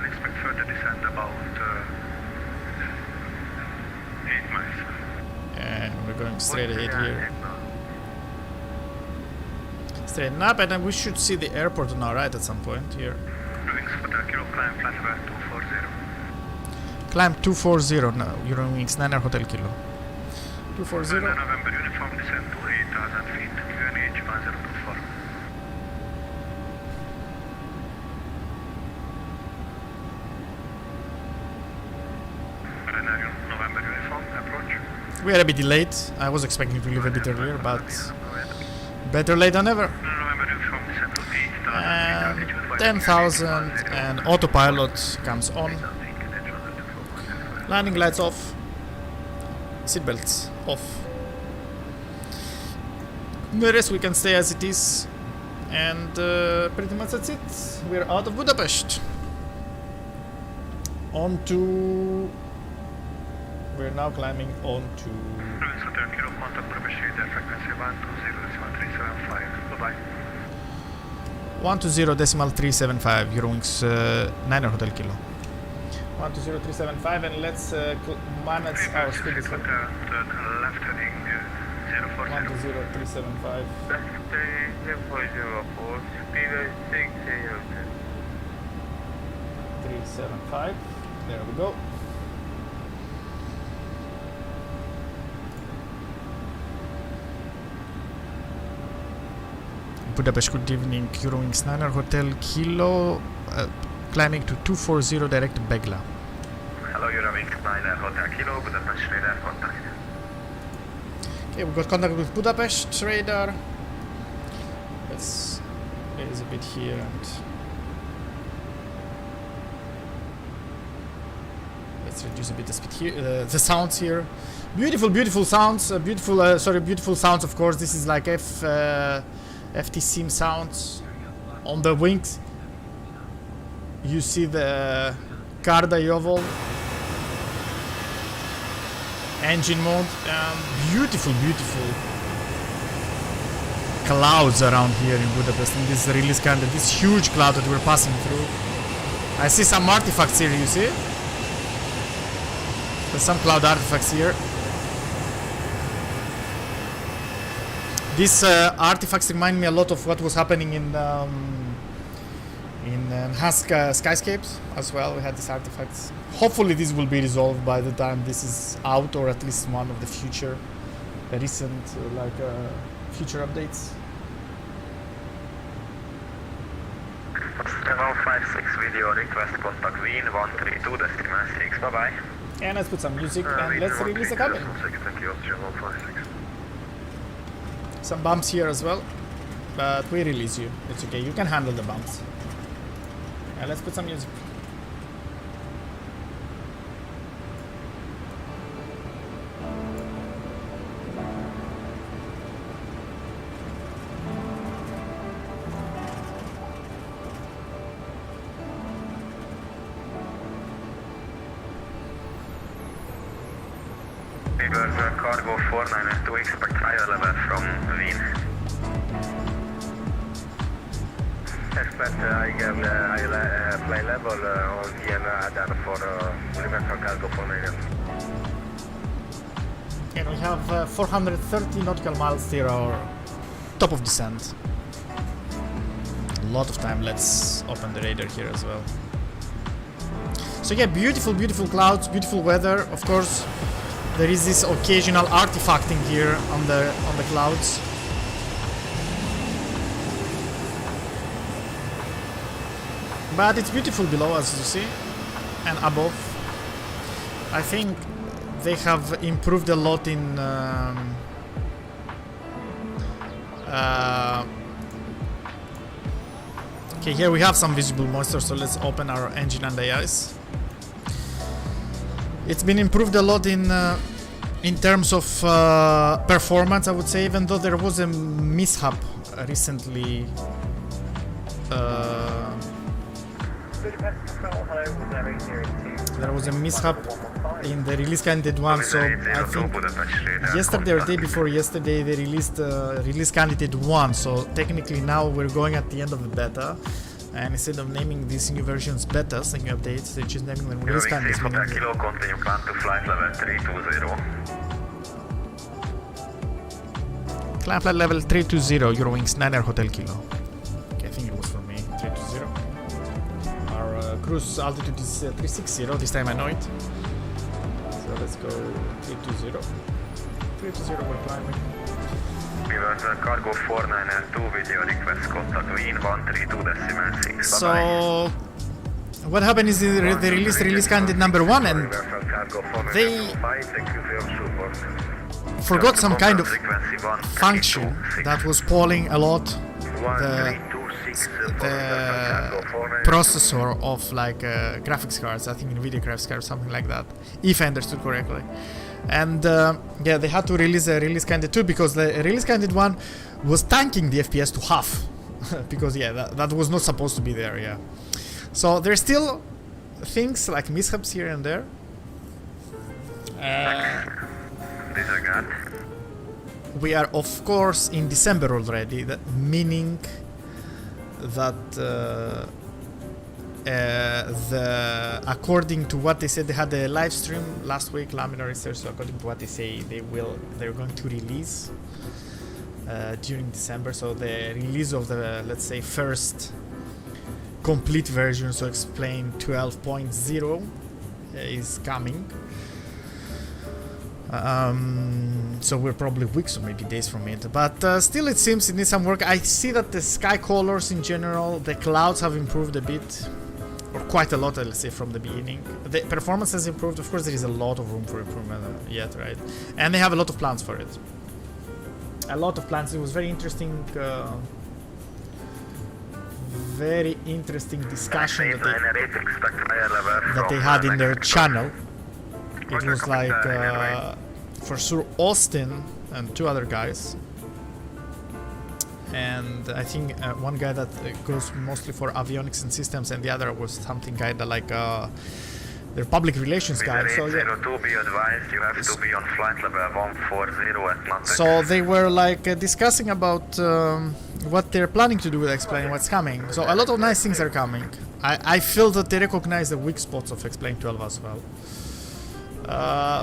Expect further descent about 8 miles. And we're going straight ahead here. Straighten up, and then we should see the airport on our right at some point here. Wings for the kilo, climb flight level 240. Climb 240 now, EUROWINGS 9 Hotel Kilo. 240. November uniform descent to 8,000 feet, QNH 1024. November uniform approach. We are a bit delayed. I was expecting to leave a bit earlier, but better late than never. And 10,000 and autopilot comes on. Landing lights off. Seatbelts off. The rest we can stay as it is. And pretty much that's it. We're out of Budapest. We're now climbing on to 120.375 EUROWINGS 9 Hotel Kilo. 120.375, and let's manage our speed as well. Left heading 120.375. 375. There we go. Budapest, good evening. EUROWINGS 9 Hotel Kilo, climbing to 240 direct to Begla. Hello, EUROWINGS 9 Hotel Kilo, Budapest radar contact. Okay, we got contact with Budapest radar. Let's raise a bit here and let's reduce a bit the speed here. The sounds here, beautiful sounds. Beautiful sounds. Of course, this is like FT-SIM sounds. On the wings you see the Karda Yovel engine mode, and beautiful clouds around here in Budapest in this release kind of this huge cloud that we're passing through. I see some artifacts here, you see? There's some cloud artifacts here. These artifacts remind me a lot of what was happening in enhanced skyscapes as well. We had these artifacts. Hopefully this will be resolved by the time this is out, or at least one of the future recent future updates. 156 video request contact Wien 132.6. Bye bye. And let's put some music and let's release the cabin. Some bumps here as well, but we release you. It's okay, you can handle the bumps. And let's put some music. Cargo 492, expect higher level from Wien. Expect high flight level on Vienna then for Universal Cargo 492. And we have 430 nautical miles till our top of descent. A lot of time. Let's open the radar here as well. So yeah, beautiful clouds, beautiful weather. Of course, there is this occasional artifacting here on the clouds. But it's beautiful below, as you see, and above. I think they have improved a lot in Okay, here we have some visible moisture, so let's open our engine on the ice. It's been improved a lot in terms of performance, I would say, even though there was a mishap recently. There was a mishap in the release candidate 1, so I think yesterday or day before yesterday they released release candidate 1, so technically now we're going at the end of the beta, and instead of naming these new versions betas and new updates, they're just naming them release candidates. Kilo, continue plan to flight level 320. Climb flight level 320, EUROWINGS 9 Hotel Kilo. Okay, I think it was for me, 320. Our cruise altitude is 360, this time I know it. So let's go 320. 320, we're climbing. Cargo 492 video request contact to in 132.6. So what happened is they released release candidate number 1 and they forgot some kind of function that was polling a lot the processor of like graphics cards, I think NVIDIA graphics cards, something like that, if I understood correctly. And yeah, they had to release a release candidate 2 because the release candidate 1 was tanking the FPS to half because yeah, that was not supposed to be there. Yeah, so there's still things like mishaps here and there. We are of course in December already, meaning that according to what they said, they had a live stream last week, Laminar Research, so according to what they say, they're going to release during December, so the release of the, let's say, first complete version, so explain 12.0 is coming. So we're probably weeks or maybe days from it, but still it seems it needs some work. I see that the sky colors in general, the clouds have improved a bit, or quite a lot, let's say, from the beginning. The performance has improved. Of course, there is a lot of room for improvement yet, right? And they have a lot of plans for it. A lot of plans. It was very interesting discussion that they had in their channel. It was like for sure Austin and 2 other guys, and I think one guy that goes mostly for avionics and systems, and the other was something kind of like their public relations guy. So yeah. Be advised, you have to be on flight level 140 at London. So they were like discussing about what they're planning to do with Explain what's coming. So a lot of nice things are coming. I feel that they recognize the weak spots of Explain 12 as well.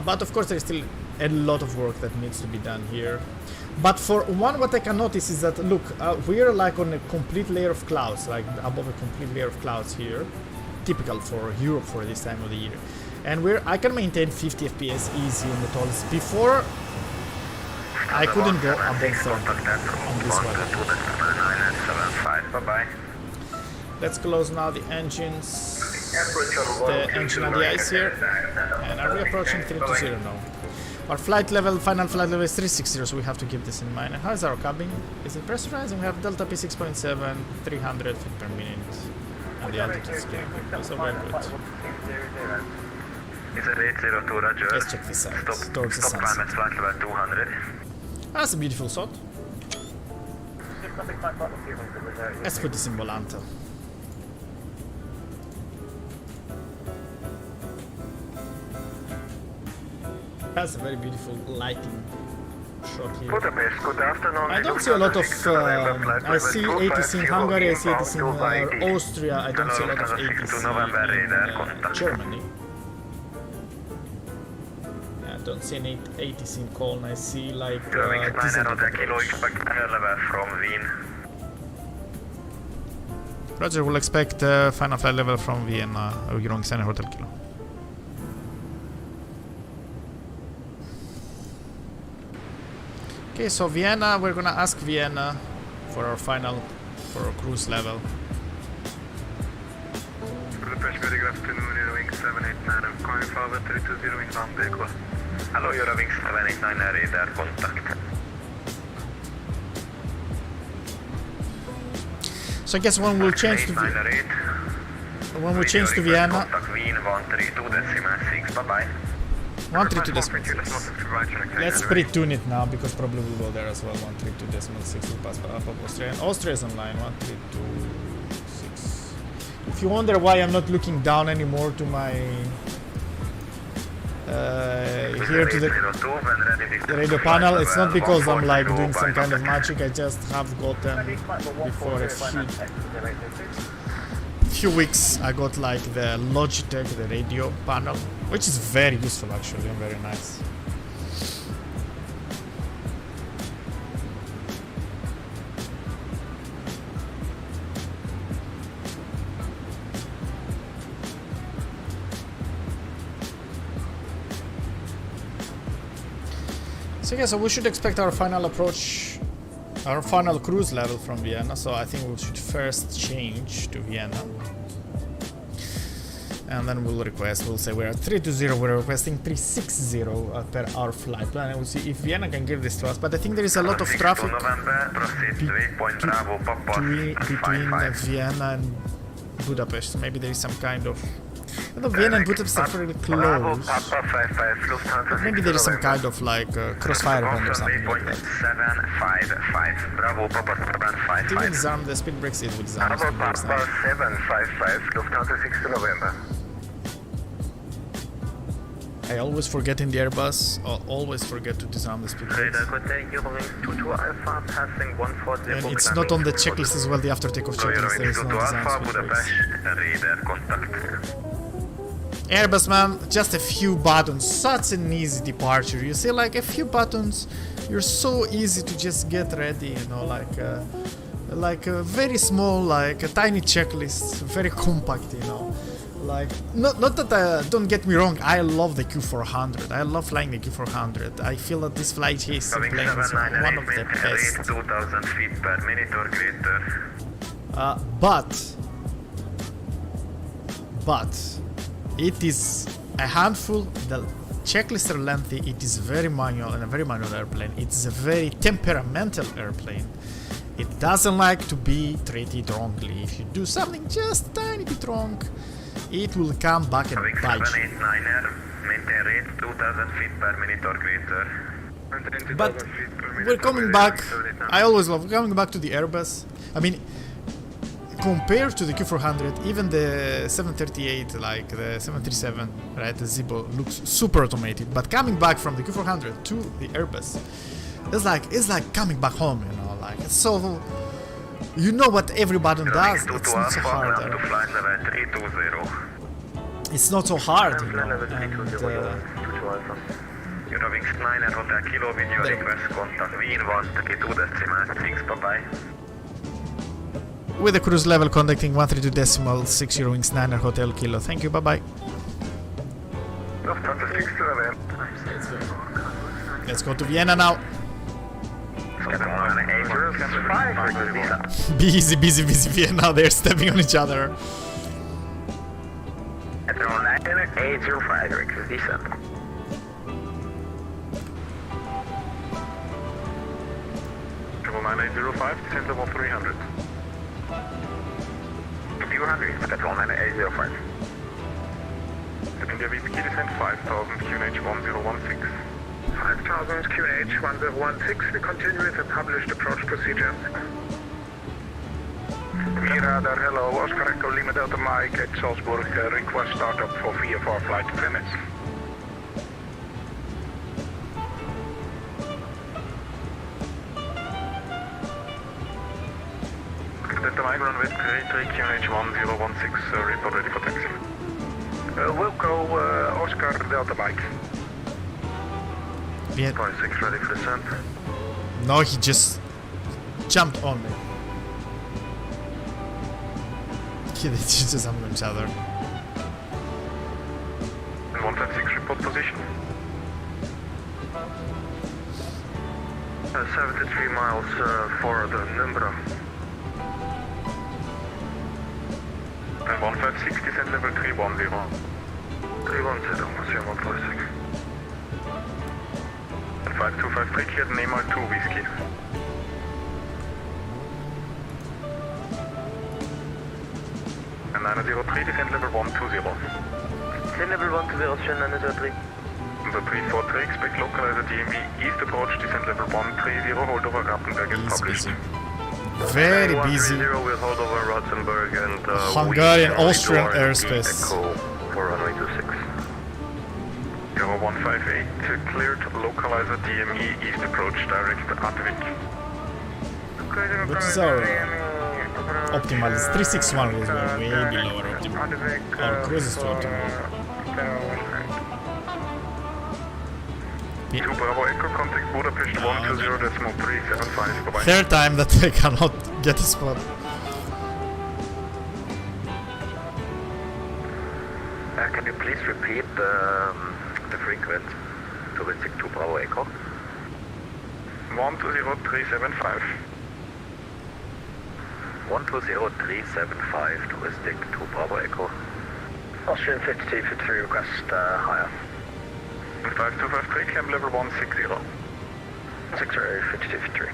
But of course there's still a lot of work that needs to be done here. But for one, what I can notice is that, look, we're like on a complete layer of clouds, like above a complete layer of clouds here, typical for Europe for this time of the year. And I can maintain 50 FPS easy on the ToLiss. Before, I couldn't go above 30 on this one. Bye-bye. Let's close now the engines. The engine on the ice here, and are we approaching 320 now? Our flight level, final flight level is 360, so we have to keep this in mind. And how is our cabin? Is it pressurizing? We have delta P 6.7, 300 feet per minute, and the altitude is clear. So very good. Is it 802, Roger? Let's check this out. Towards the stop climb at flight level 200. That's a beautiful shot. Let's put this in Volanta. That's a very beautiful lighting shot here. Budapest, good afternoon. I don't see a lot of. I see ATC in Hungary, I see ATC in Austria, I don't see a lot of ATC in Germany. I don't see an ATC in Cologne, I see like Roger, we'll expect final flight level from Vienna, EUROWINGS Hotel Kilo. Okay, so Vienna, we're gonna ask Vienna for our cruise level. Budapest, very good afternoon, EUROWINGS 789, I'm calling forward 320 in London. Hello, EUROWINGS 789, radar contact. So I guess when we'll change to Vienna. Contact Wien 132.6, bye-bye. 132.6. Let's pre-tune it now because probably we'll go there as well. 132.6 will pass up Austria. And Austria is online. 132.6. If you wonder why I'm not looking down anymore to my here to the radio panel, it's not because I'm like doing some kind of magic. I just have gotten before a few weeks I got like the Logitech, the radio panel, which is very useful actually and very nice. So yeah, so we should expect our final approach, our final cruise level from Vienna. So I think we should first change to Vienna. And then we'll say we're at 320, we're requesting 360 per hour flight plan, and we'll see if Vienna can give this to us. But I think there is a lot of traffic between Vienna and Budapest. So maybe there is some kind of... Although Vienna and Budapest are fairly close, but maybe there is some kind of like crossfire event or something like that. It will disarm the speed brakes, it will disarm the speed brakes now. 755, Lufthansa 6 November. I always forget in the Airbus, I always forget to disarm the speed brakes. And it's not on the checklist as well, the after takeoff checklist, there is no disarm speed brakes. Airbus, man, just a few buttons, such an easy departure. You see, like a few buttons, you're so easy to just get ready, you know, like a very small, like a tiny checklist, very compact, you know. Like, not that, don't get me wrong, I love the Q400, I love flying the Q400. I feel that this flight here is plane is one of the best. 2000 feet per minute or greater. But it is a handful, the checklists are lengthy, it is very manual and a very manual airplane. It's a very temperamental airplane. It doesn't like to be treated wrongly. If you do something just a tiny bit wrong, it will come back and bite you. 789er, maintain rate 2000 feet per minute or greater. But we're coming back, I always love coming back to the Airbus. I mean, compared to the Q400, even the 738, like the 737, right, the Zibo, looks super automated. But coming back from the Q400 to the Airbus, it's like coming back home, you know, like it's so... You know what every button does, it's not so hard. It's not so hard, you know, and... EUROWINGS 9 Hotel Kilo video request contact Wien 132.6, bye-bye. With the cruise level contacting 132.6 EUROWINGS 9 Hotel Kilo. Thank you, bye-bye. Let's go to Vienna now. Busy Vienna, they're stepping on each other. 805, request descent. Triple 9805, descent level 300. 200, Petrol 9805. India VPK descent 5000 QNH 1016. 5000 QNH 1016, we continue with the published approach procedure. Radar, hello, Oscar Echo Lima Delta Mike at Salzburg, request startup for VFR flight to Venice. Delta Mike, runway 33 QNH 1016, report ready for taxi. Wilco, Oscar Delta Mike. Yeah. 56 ready for descent. No, he just jumped on me. They just jumped on each other. 156 report position. 73 miles for the Numbra. And 156 descent level 310. 310, 156. 5253 cleared Nemo 2 Whiskey. 903, descend level 120. Descend level 120, Austrian 903. The 343, expect localizer DMV east approach, descend level 130, hold over Rappenberg and published. Very busy. 130 will hold over Ratzenberg and Hungarian Austrian airspace. Echo for runway 26. 0158, cleared localizer DME east approach, direct Atwick. What is our optimal? It's 361 is way below our optimal. Our cruise is to optimal. 2 Bravo Echo, contact Budapest 120.375, bye-bye. Third time that I cannot get a spot. Can you please repeat the frequency to the 2 Bravo Echo? 120.375. 120.375 to Stick 2 Bravo Echo. Austrian 5253 request higher. 5253, climb level 160. 5253.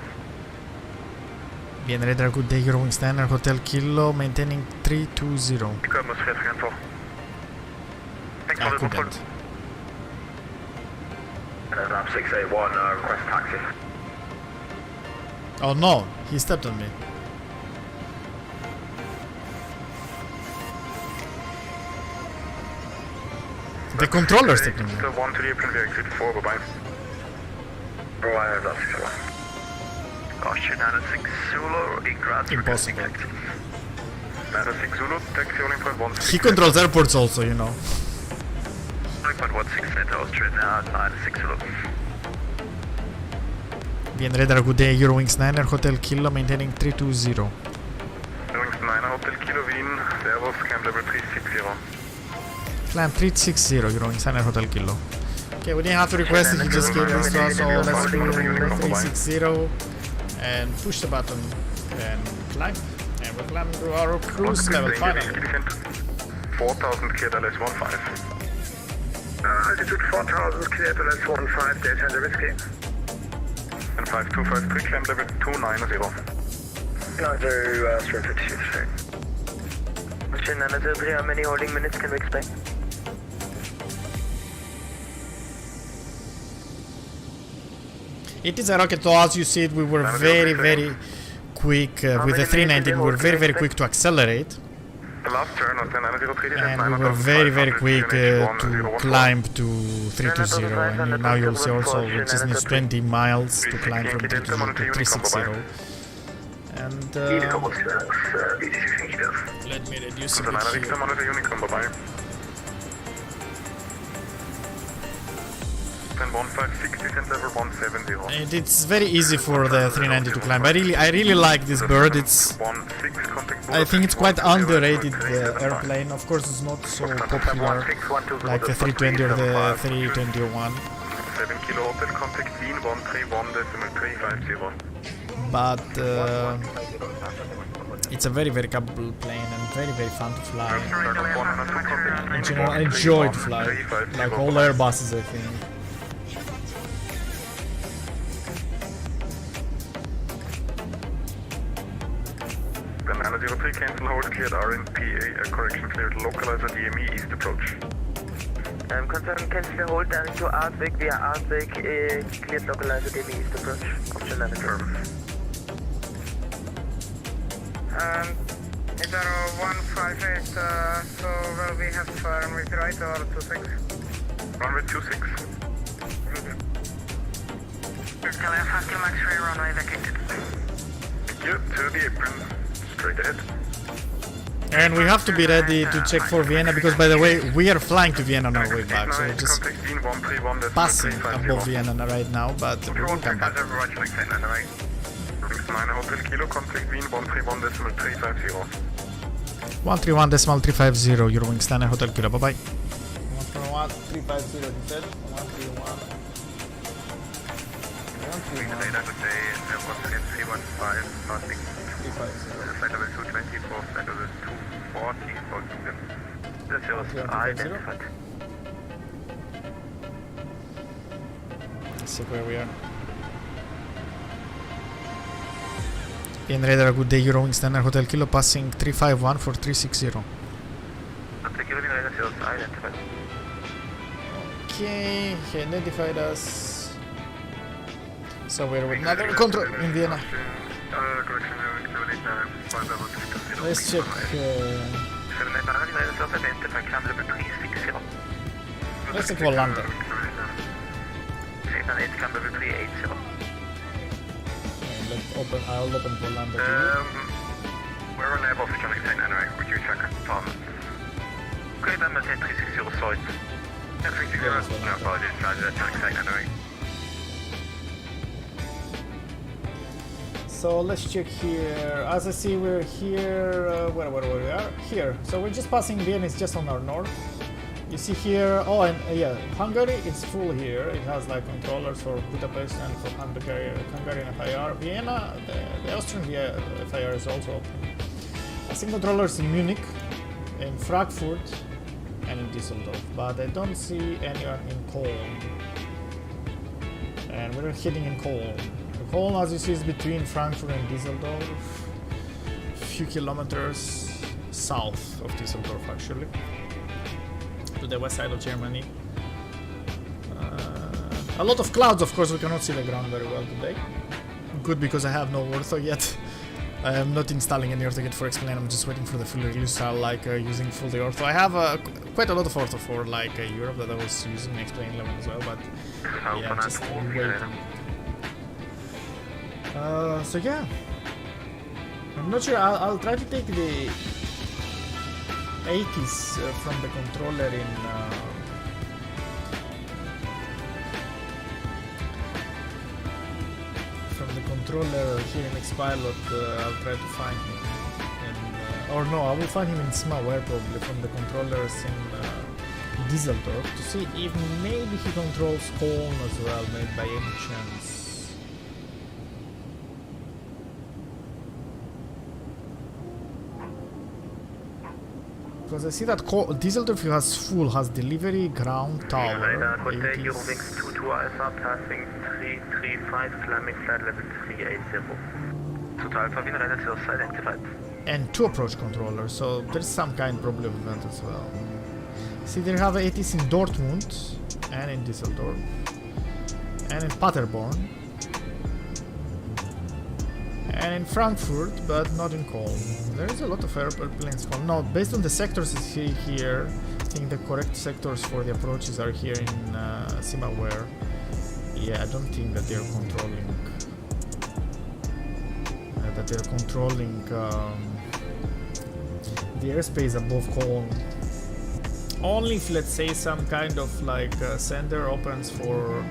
Vienna radar, good day, EUROWINGS 9 Hotel Kilo, maintaining 320. Atmosphere 314. I couldn't. Lab 681, request taxi. Oh no, he stepped on me. The controller stepped on me. The 1 to the apron, exit 4, bye-bye. Bro, I have that 61. Austrian 96 Zulu, egress. Impossible. 96 Zulu, taxi only point 16. He controls airports also, you know. 0.16 net Austrian 96 Zulu. Vienna radar, good day, EUROWINGS 9 Hotel Kilo, maintaining 320. EUROWINGS 9 Hotel Kilo Wien, Servus, climb level 360. Climb 360, EUROWINGS 9 Hotel Kilo. Okay, we didn't have to request it, he just gave this to us, so let's do 360 and push the button and climb. And we're climbing to our cruise level finally. 4000 cleared LS 15. Altitude 4000 cleared LS 15, dead hand whiskey. And 5253, climb level 290. 90, Austrian 52. Austrian 903, how many holding minutes can we expect? It is a rocket, so as you said, we were very quick with the 319. We were very quick to accelerate, The last turn of the 903 and we were very quick to climb to 320. And now you'll see also we just need 20 miles to climb from 320 to 360. And let me reduce a bit here. bye-bye. 1560 and level 170. And it's very easy for the 390 to climb. I really like this bird. I think it's quite underrated, the airplane. Of course, it's not so popular like the 320 or the 321. 7 kilo hotel, contact Wien 131.350. But it's a very capable plane and very fun to fly. In general, I enjoy to fly, like all Airbuses, I think. The 903 cancel hold, cleared RNPA, correction cleared localizer DME east approach. Confirm cancel the hold down to Artwig via Artwig, cleared localizer DME east approach. Option 903. 0158, so will we have runway right or 26? Runway 26. Can I have 50 max free runway vacated? Yeah, to the apron. Straight ahead. And we have to be ready to check for Vienna, because by the way, we are flying to Vienna on our way back, so we're just passing above Vienna right now, but we will come back. 9 Hotel Kilo, contact Wien 131.350. 131.350, EUROWINGS 9 Hotel Kilo, bye bye. 131.350, he said. 131. Good day, Airbus 315, passing. 350. Flight level 220 for flight level 240 for Kingdom. This is identified. Let's see where we are. In radar, good day, EUROWINGS 9 Hotel Kilo, passing 351 for 360. identified. Okay, he identified us. So we're with another control in Vienna. Let's check. Let's check Volanta. I'll open Volanta to you. We're unable to connect anyway. Would you check performance? Okay, then maintain 360 side. 360, no apologies, try to connect anyway. So let's check here. As I see, we're here. Where we are? Here. So we're just passing Vienna. It's just on our north. You see here. Oh, and yeah, Hungary is full here. It has like controllers for Budapest and for Hungarian FIR. Vienna, the Austrian FIR is also open. I see controllers in Munich, in Frankfurt, and in Düsseldorf, but I don't see anyone in Cologne. And we're heading in Cologne. Cologne, as you see, is between Frankfurt and Düsseldorf, a few kilometers south of Düsseldorf, actually, to the west side of Germany. A lot of clouds, of course. We cannot see the ground very well today. Good, because I have no ortho yet. I am not installing any ortho yet for explain. I'm just waiting for the full release. I like using fully ortho. I have quite a lot of ortho for like Europe that I was using explain 11 as well, but yeah, just waiting. So yeah, I'm not sure. I'll try to take the 80s from the controller in here in Xpilot. I'll try to find him, or no, I will find him in Smaware probably from the controllers in Düsseldorf to see if maybe he controls Cologne as well, maybe by any chance. Because I see that Düsseldorf has delivery, ground, tower. Hotel EUROWINGS 22 Alpha passing 335, climbing flight level 380. Total Alpha Wien Radar Sales identified. And 2 approach controllers, so there's some kind probably of event as well. See, they have ATs in Dortmund, and in Düsseldorf, and in Paderborn, and in Frankfurt, but not in Cologne. There is a lot of airplanes. No, based on the sectors I see here, I think the correct sectors for the approaches are here in Simaware. Yeah, I don't think that they're controlling. The airspace above Cologne. Only if, let's say, some kind of like sender opens for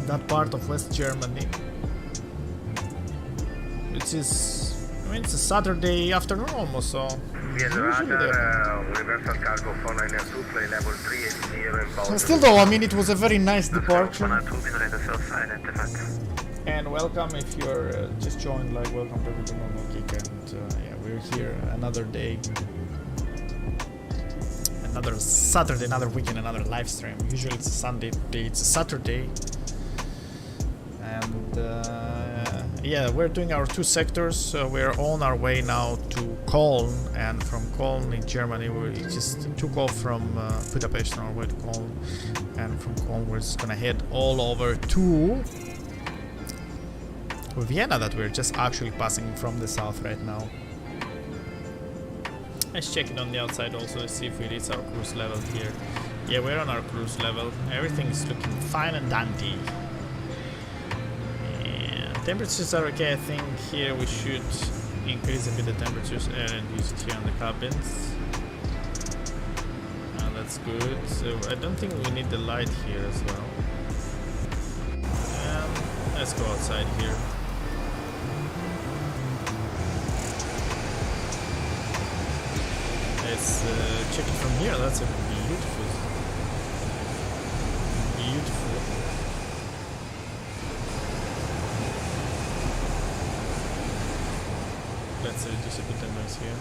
that part of West Germany, which is, I mean, it's a Saturday afternoon almost, so usually still though, I mean, it was a very nice departure. And welcome if you're just joined, like, welcome to everydaynormalgeek, and yeah, we're here another day, another Saturday, another weekend, another live stream. Usually it's a Sunday, today it's a Saturday, and yeah, we're doing our 2 sectors. So we're on our way now to Cologne, and from Cologne in Germany we just took off from Budapest on our way to Cologne, and from Cologne we're just gonna head all over to Vienna, that we're just actually passing from the south right now. Let's check it on the outside also to see if we reach our cruise level here. Yeah, we're on our cruise level. Everything is looking fine and dandy. Temperatures are okay. I think here we should increase a bit the temperatures and use it here on the cabins. That's good. So I don't think we need the light here as well. Let's go outside here. Let's check it from here. That's a beautiful. Let's reduce a bit the noise here.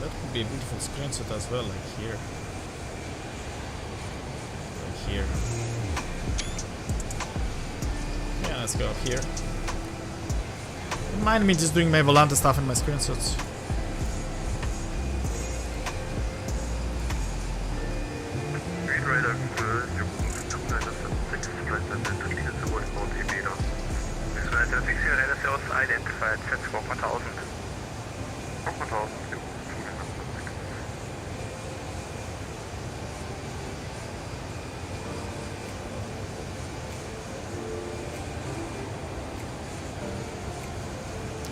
That could be a beautiful screenshot as well, like here. Like here. Yeah, let's go up here. Don't mind me just doing my Volanta stuff in my screenshots.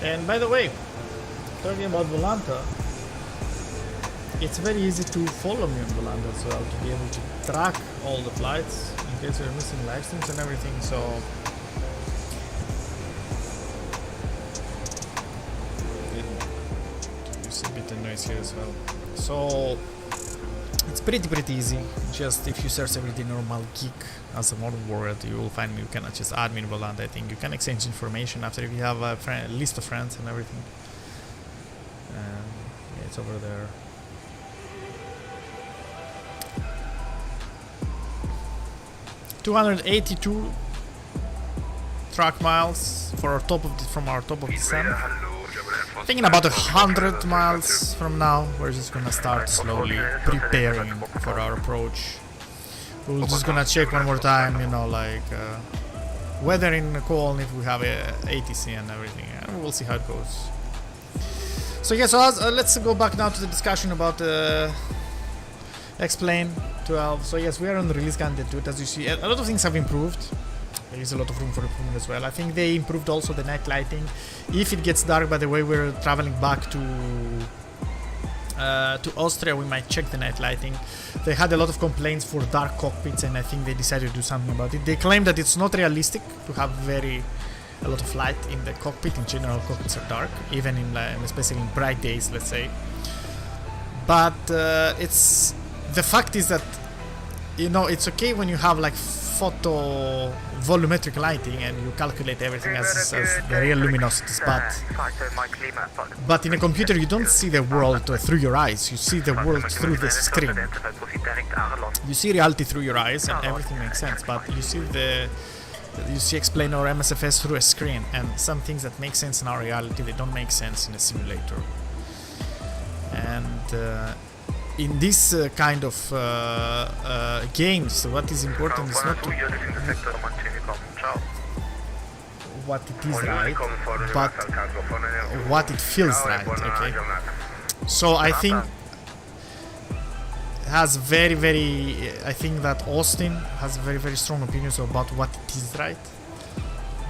And by the way, talking about Volanta, it's very easy to follow me on Volanta as well, to be able to track all the flights in case you're missing live streams and everything. So use a bit of noise here as well. So it's pretty easy. Just if you search Everyday Normal Geek as a modern word, you will find me. You can just add me in Volanta. I think you can exchange information after if you have a list of friends and everything. Yeah, it's over there. $282 track miles for our top of from our top of descent. Thinking about 100 miles from now, we're just gonna start slowly preparing for our approach. We're just gonna check one more time, you know, like weather in Cologne, if we have a ATC and everything, and we'll see how it goes. So yeah, so let's go back now to the discussion about Explain 12. So yes, we are on the release candidate. As you see, a lot of things have improved. There is a lot of room for improvement as well. I think they improved also the night lighting. If it gets dark, by the way, we're traveling back to Austria, we might check the night lighting. They had a lot of complaints for dark cockpits, and I think they decided to do something about it. They claim that it's not realistic to have a lot of light in the cockpit. In general, cockpits are dark, even in especially in bright days, let's say. But it's the fact is that, you know, it's okay when you have like photo volumetric lighting and you calculate everything as the real luminosities, but in a computer you don't see the world through your eyes, you see the world through the screen. You see reality through your eyes and everything makes sense, but you see Explain or MSFS through a screen, and some things that make sense in our reality, they don't make sense in a simulator. And in this kind of games, what is important is not what it is right, but what it feels right. Okay, so I think has I think that Austin has very strong opinions about what it is right,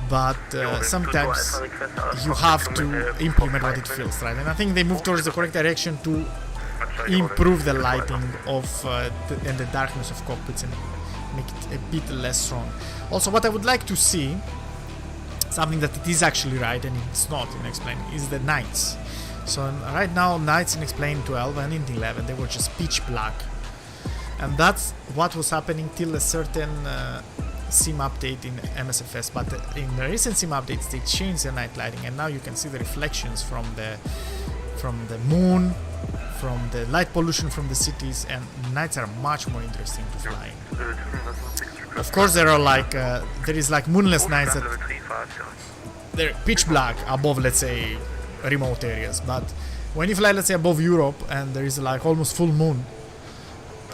but sometimes you have to implement what it feels right, and I think they move towards the correct direction to improve the lighting of and the darkness of cockpits and make it a bit less strong. Also, what I would like to see, something that it is actually right and it's not in Explain, is the nights. So right now, nights in Explain 12 and in 11, they were just pitch black, and that's what was happening till a certain sim update in MSFS. But in the recent sim updates, they changed the night lighting, and now you can see the reflections from the moon, from the light pollution from the cities, and nights are much more interesting to fly. Of course, there are like there is like moonless nights that they're pitch black above, let's say, remote areas. But when you fly, let's say, above Europe and there is like almost full moon,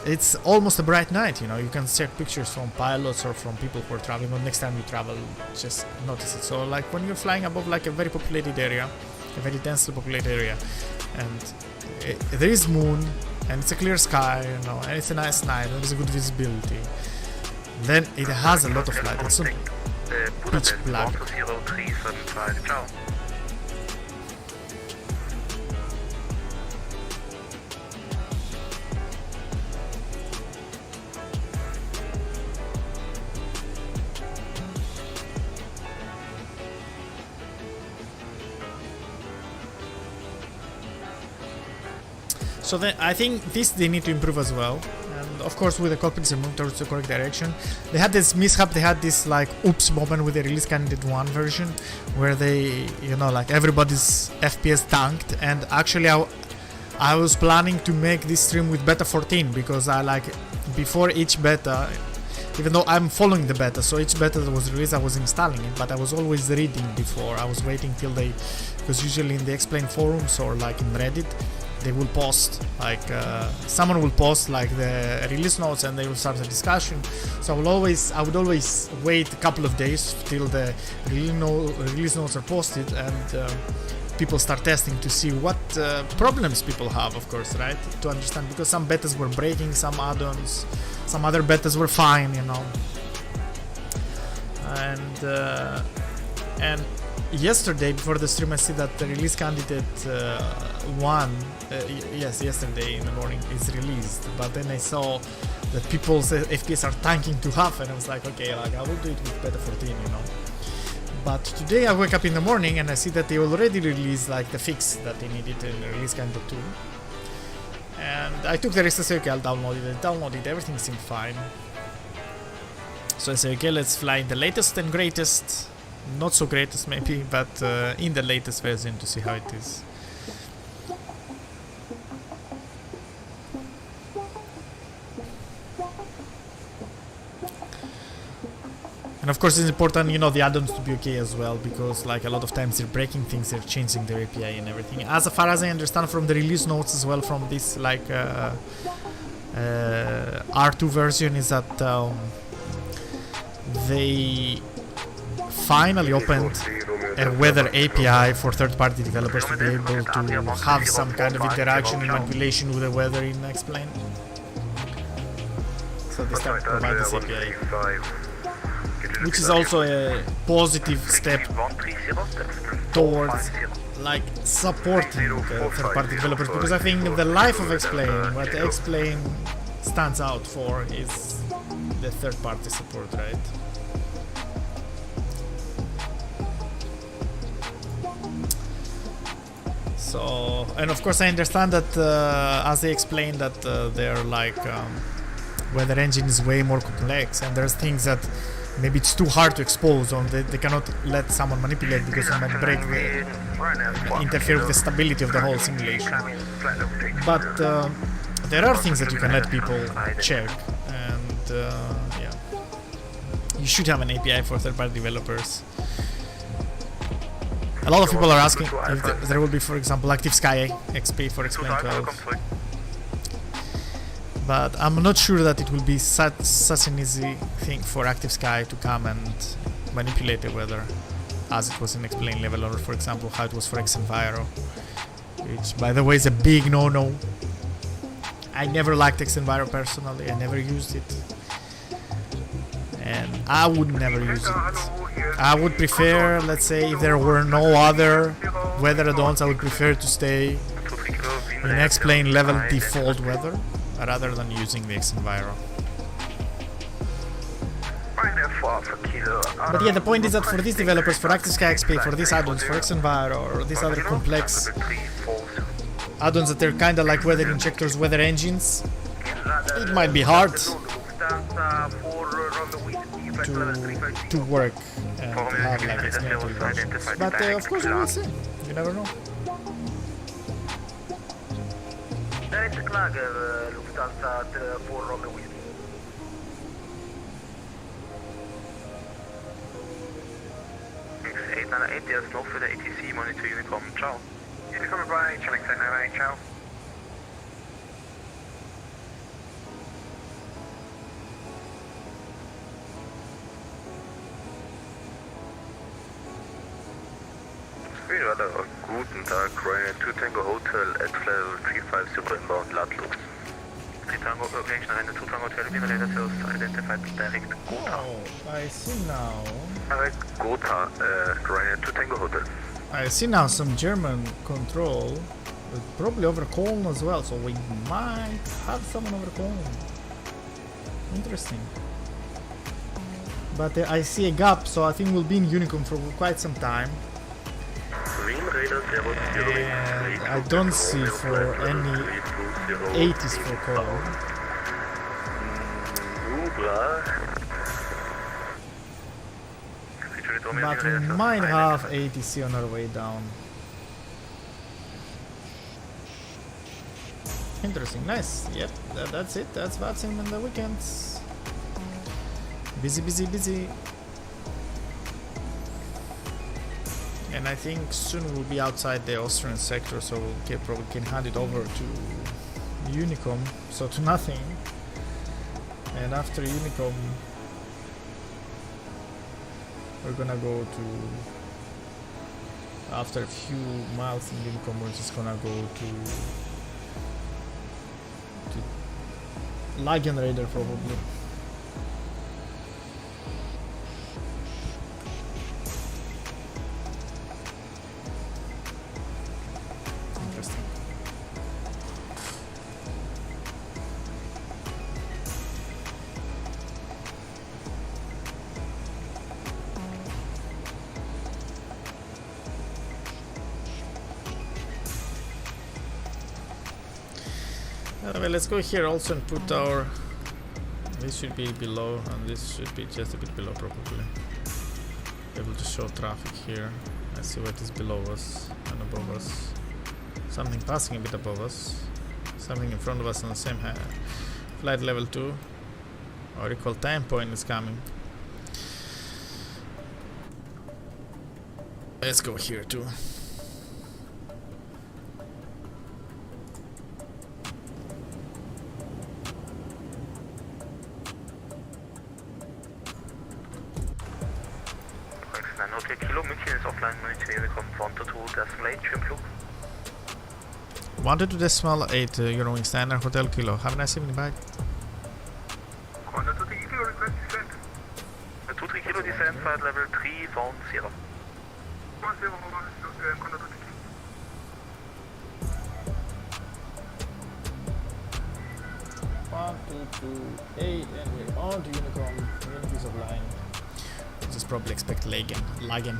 it's almost a bright night. You know, you can check pictures from pilots or from people who are traveling. Or next time you travel, just notice it. So like when you're flying above like a very populated area, a very densely populated area, and there is moon and it's a clear sky, you know, and it's a nice night and there's a good visibility, then it has a lot of light. It's not pitch black. So then I think this they need to improve as well, and of course with the cockpits they move towards the correct direction. They had this mishap, they had this like oops moment with the release candidate 1 version, where they, you know, like everybody's FPS tanked, and actually I was planning to make this stream with beta 14, because I like before each beta, even though I'm following the beta, so each beta that was released I was installing it, but I was always reading before. I was waiting till they, because usually in the Explain forums or like in Reddit, they will post like someone will post like the release notes and they will start the discussion. So I would always wait a couple of days till the release notes are posted, and people start testing to see what problems people have, of course, right? To understand, because some betas were breaking, some add-ons, some other betas were fine, you know. And yesterday before the stream I see that the release candidate 1 yes, yesterday in the morning is released, but then I saw that people's FPS are tanking to half, and I was like, okay, like I will do it with beta 14, you know. But today I wake up in the morning and I see that they already released like the fix that they needed in release candidate 2, and I took the risk to say, okay, I'll download it, everything seemed fine. So I say, okay, let's fly in the latest and greatest, not so greatest maybe, but in the latest version to see how it is. And of course it's important, you know, the add-ons to be okay as well, because like a lot of times they're breaking things, they're changing their API and everything. As far as I understand from the release notes as well, from this like R2 version, is that they finally opened a weather API for third-party developers to be able to have some kind of interaction and manipulation with the weather in Explain. So they start providing this API, which is also a positive step towards like supporting third-party developers, because I think the life of Explain, what Explain stands out for is the third-party support, right? So, and of course I understand that as they explained that their like weather engine is way more complex, and there's things that maybe it's too hard to expose, or they cannot let someone manipulate because it might break interfere with the stability of the whole simulation. But there are things that you can let people check, and yeah, you should have an API for third-party developers. A lot of people are asking if there will be, for example, Active Sky XP for Explain 12. But I'm not sure that it will be such an easy thing for Active Sky to come and manipulate the weather as it was in Explain level, or for example how it was for Xenviro, which by the way is a big no-no. I never liked Xenviro personally, I never used it, and I would never use it. I would prefer, let's say, if there were no other weather add-ons, I would prefer to stay in Explain level default weather rather than using the Xenviro. But yeah, the point is that for these developers, for Active Sky XP, for these add-ons, for Xenviro, or these other complex add-ons that are kinda like weather injectors, weather engines, it might be hard to work and to have like experimental versions. But of course we will see, you never know. X898, der ist noch für der ATC, Monitor Unicom, ciao. Unicom by Channel X898, ciao. Guten Tag, Ryanair 2 Tango Hotel at level 350 inbound Ludlow. 3 Tango Aviation, Ryanair 2 Tango Hotel, Vienna later sales identified direct Gotha. Oh, I see now. Direct Gotha, Ryanair 2 Tango Hotel. I see now some German control, but probably over Cologne as well, so we might have someone over Cologne. Interesting. But I see a gap, so I think we'll be in Unicom for quite some time. And I don't see for any 80s for Cologne. But we might have ATC on our way down. Interesting, nice. Yep, that's it. That's Vatsing in the weekends. Busy, busy, busy. And I think soon we'll be outside the Austrian sector, so we'll probably can hand it over to Unicom, so to nothing. And after Unicom, we're gonna go to After a few miles in Lincoln, we're just gonna go to Lagen Raider probably. Interesting. Well, let's go here also and put our... This should be below and this should be just a bit below probably. Able to show traffic here. Let's see what is below us and above us. Something passing a bit above us. Something in front of us on the same flight level 2. Or equal time point is coming. Let's go here too. Wanted to decimal 8 Eurowings Standard Hotel Kilo. Have a nice evening, bye. 23 kilo descent, flight level 3 from 0. 1, 2, 2, 8, and we're on to Unicorn. Piece of line. Just probably expect Lagen.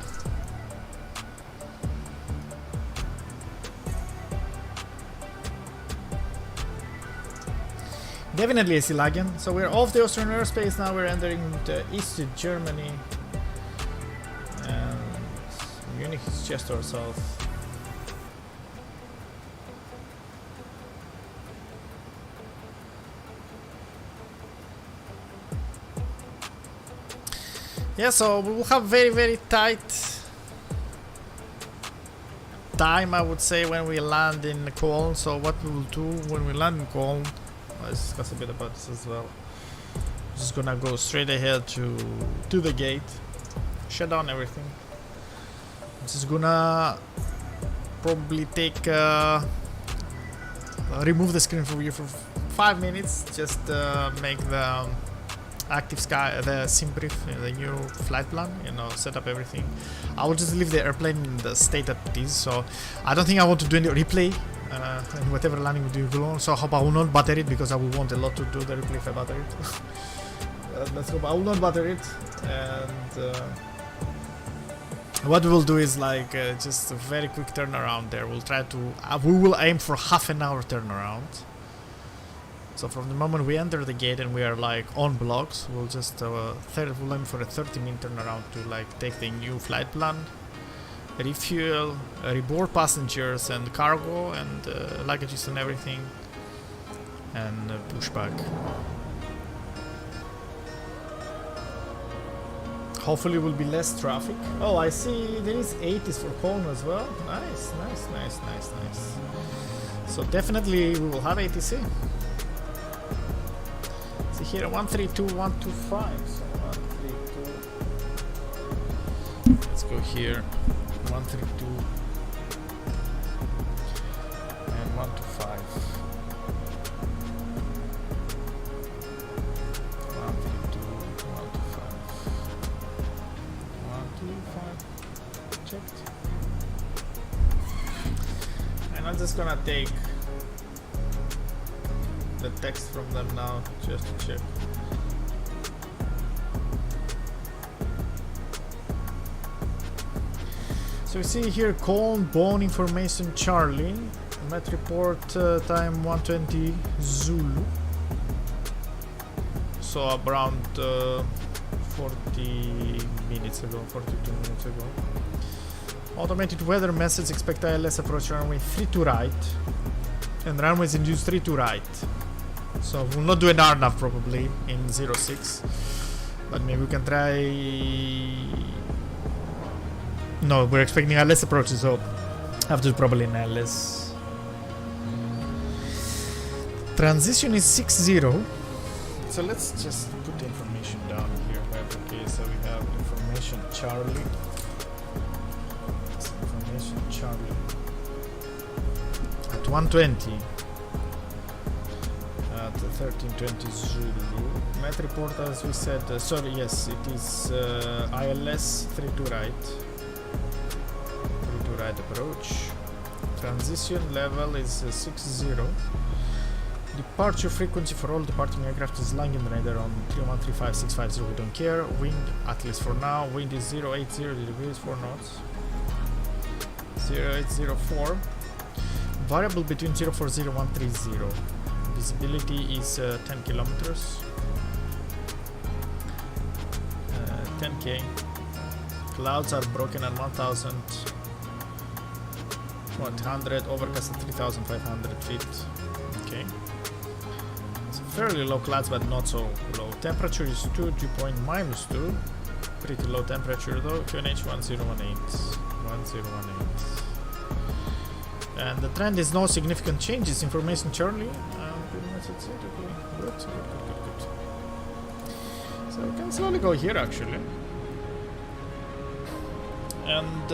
Definitely I see Lagen. So we're off the Austrian airspace now. We're entering the East Germany, and Munich is just to our south. Yeah, so we will have very tight time, I would say, when we land in Cologne. So what we will do when we land in Cologne, let's discuss a bit about this as well. Just gonna go straight ahead to the gate, shut down everything. Just gonna probably take remove the screen for you for 5 minutes, just make the active sky, the sim brief, the new flight plan, you know, set up everything. I will just leave the airplane in the state that it is, so I don't think I want to do any replay and whatever landing we do Cologne, so I hope I will not butter it, because I will want a lot to do the replay if I butter it. Let's hope I will not butter it. And what we will do is like just a very quick turnaround there. We'll try to we will aim for half an hour turnaround. So from the moment we enter the gate and we are like on blocks, we'll just we'll aim for a 30-minute turnaround to like take the new flight plan, refuel, reboard passengers and cargo and luggages and everything, and push back. Hopefully will be less traffic. Oh, I see there is 80s for Cologne as well. Nice. So definitely we will have ATC. See here 132, 125. So 132. Let's go here. 132 and 125. 132, 125. 125. Checked. And I'm just gonna take the text from them now just to check. So we see here Cologne, Bonn information Charlie, Met report time 120 Zulu. So around 40 minutes ago, 42 minutes ago. Automated weather message, expect ILS approach runway 3 to right and runways induced 3 to right. So we'll not do an RNAV probably in 06, but maybe we can try. No, we're expecting ILS approaches, so have to do probably an ILS. Transition is 60. So let's just put the information down here. Okay, so we have information Charlie. destination Charlie. At 120. At 1320 Zulu. Met report, as we said, sorry, yes, it is ILS 32 right. 32 right approach. Transition level is 60. Departure frequency for all departing aircraft is Langen radar on 3135650. We don't care. Wind, at least for now, wind is 080 degrees, 4 knots. 0804. Variable between 040130. Visibility is 10 kilometers. 10k. Clouds are broken at 1100, overcast at 3500 feet. Okay. It's fairly low clouds, but not so low. Temperature is 2, dew point -2. Pretty low temperature though. QNH 1018. 1018. And the trend is no significant changes. Information Charlie. Pretty much that's it. Okay. Good. So we can slowly go here actually. And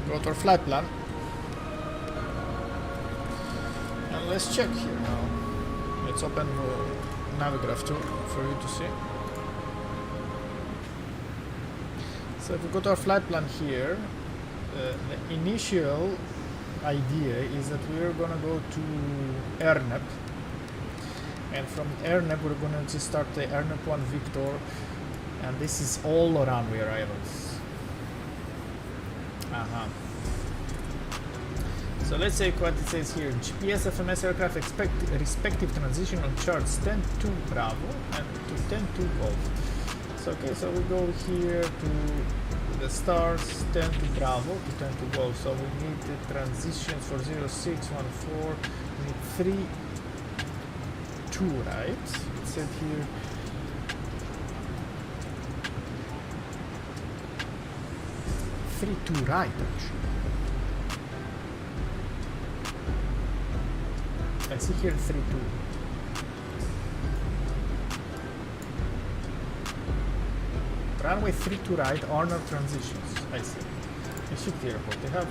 go to our flight plan. And let's check here now. Let's open Navigraph too for you to see. So if we go to our flight plan here, the initial idea is that we're gonna go to Ernep, and from Ernep we're gonna just start the Ernep 1 Victor, and this is all runway arrivals. So let's say what it says here. GPS FMS aircraft expect respective transition on charts 10-2 Bravo and to 10-2 Golf. So okay, so we go here to the stars 10 to Bravo to 10 to Golf. So we need the transitions for 0614. We need 3-2, right? It said here. To right actually. I see here 3-2. Runway 3 to right, Arnold transitions. I see. I see the airport. They have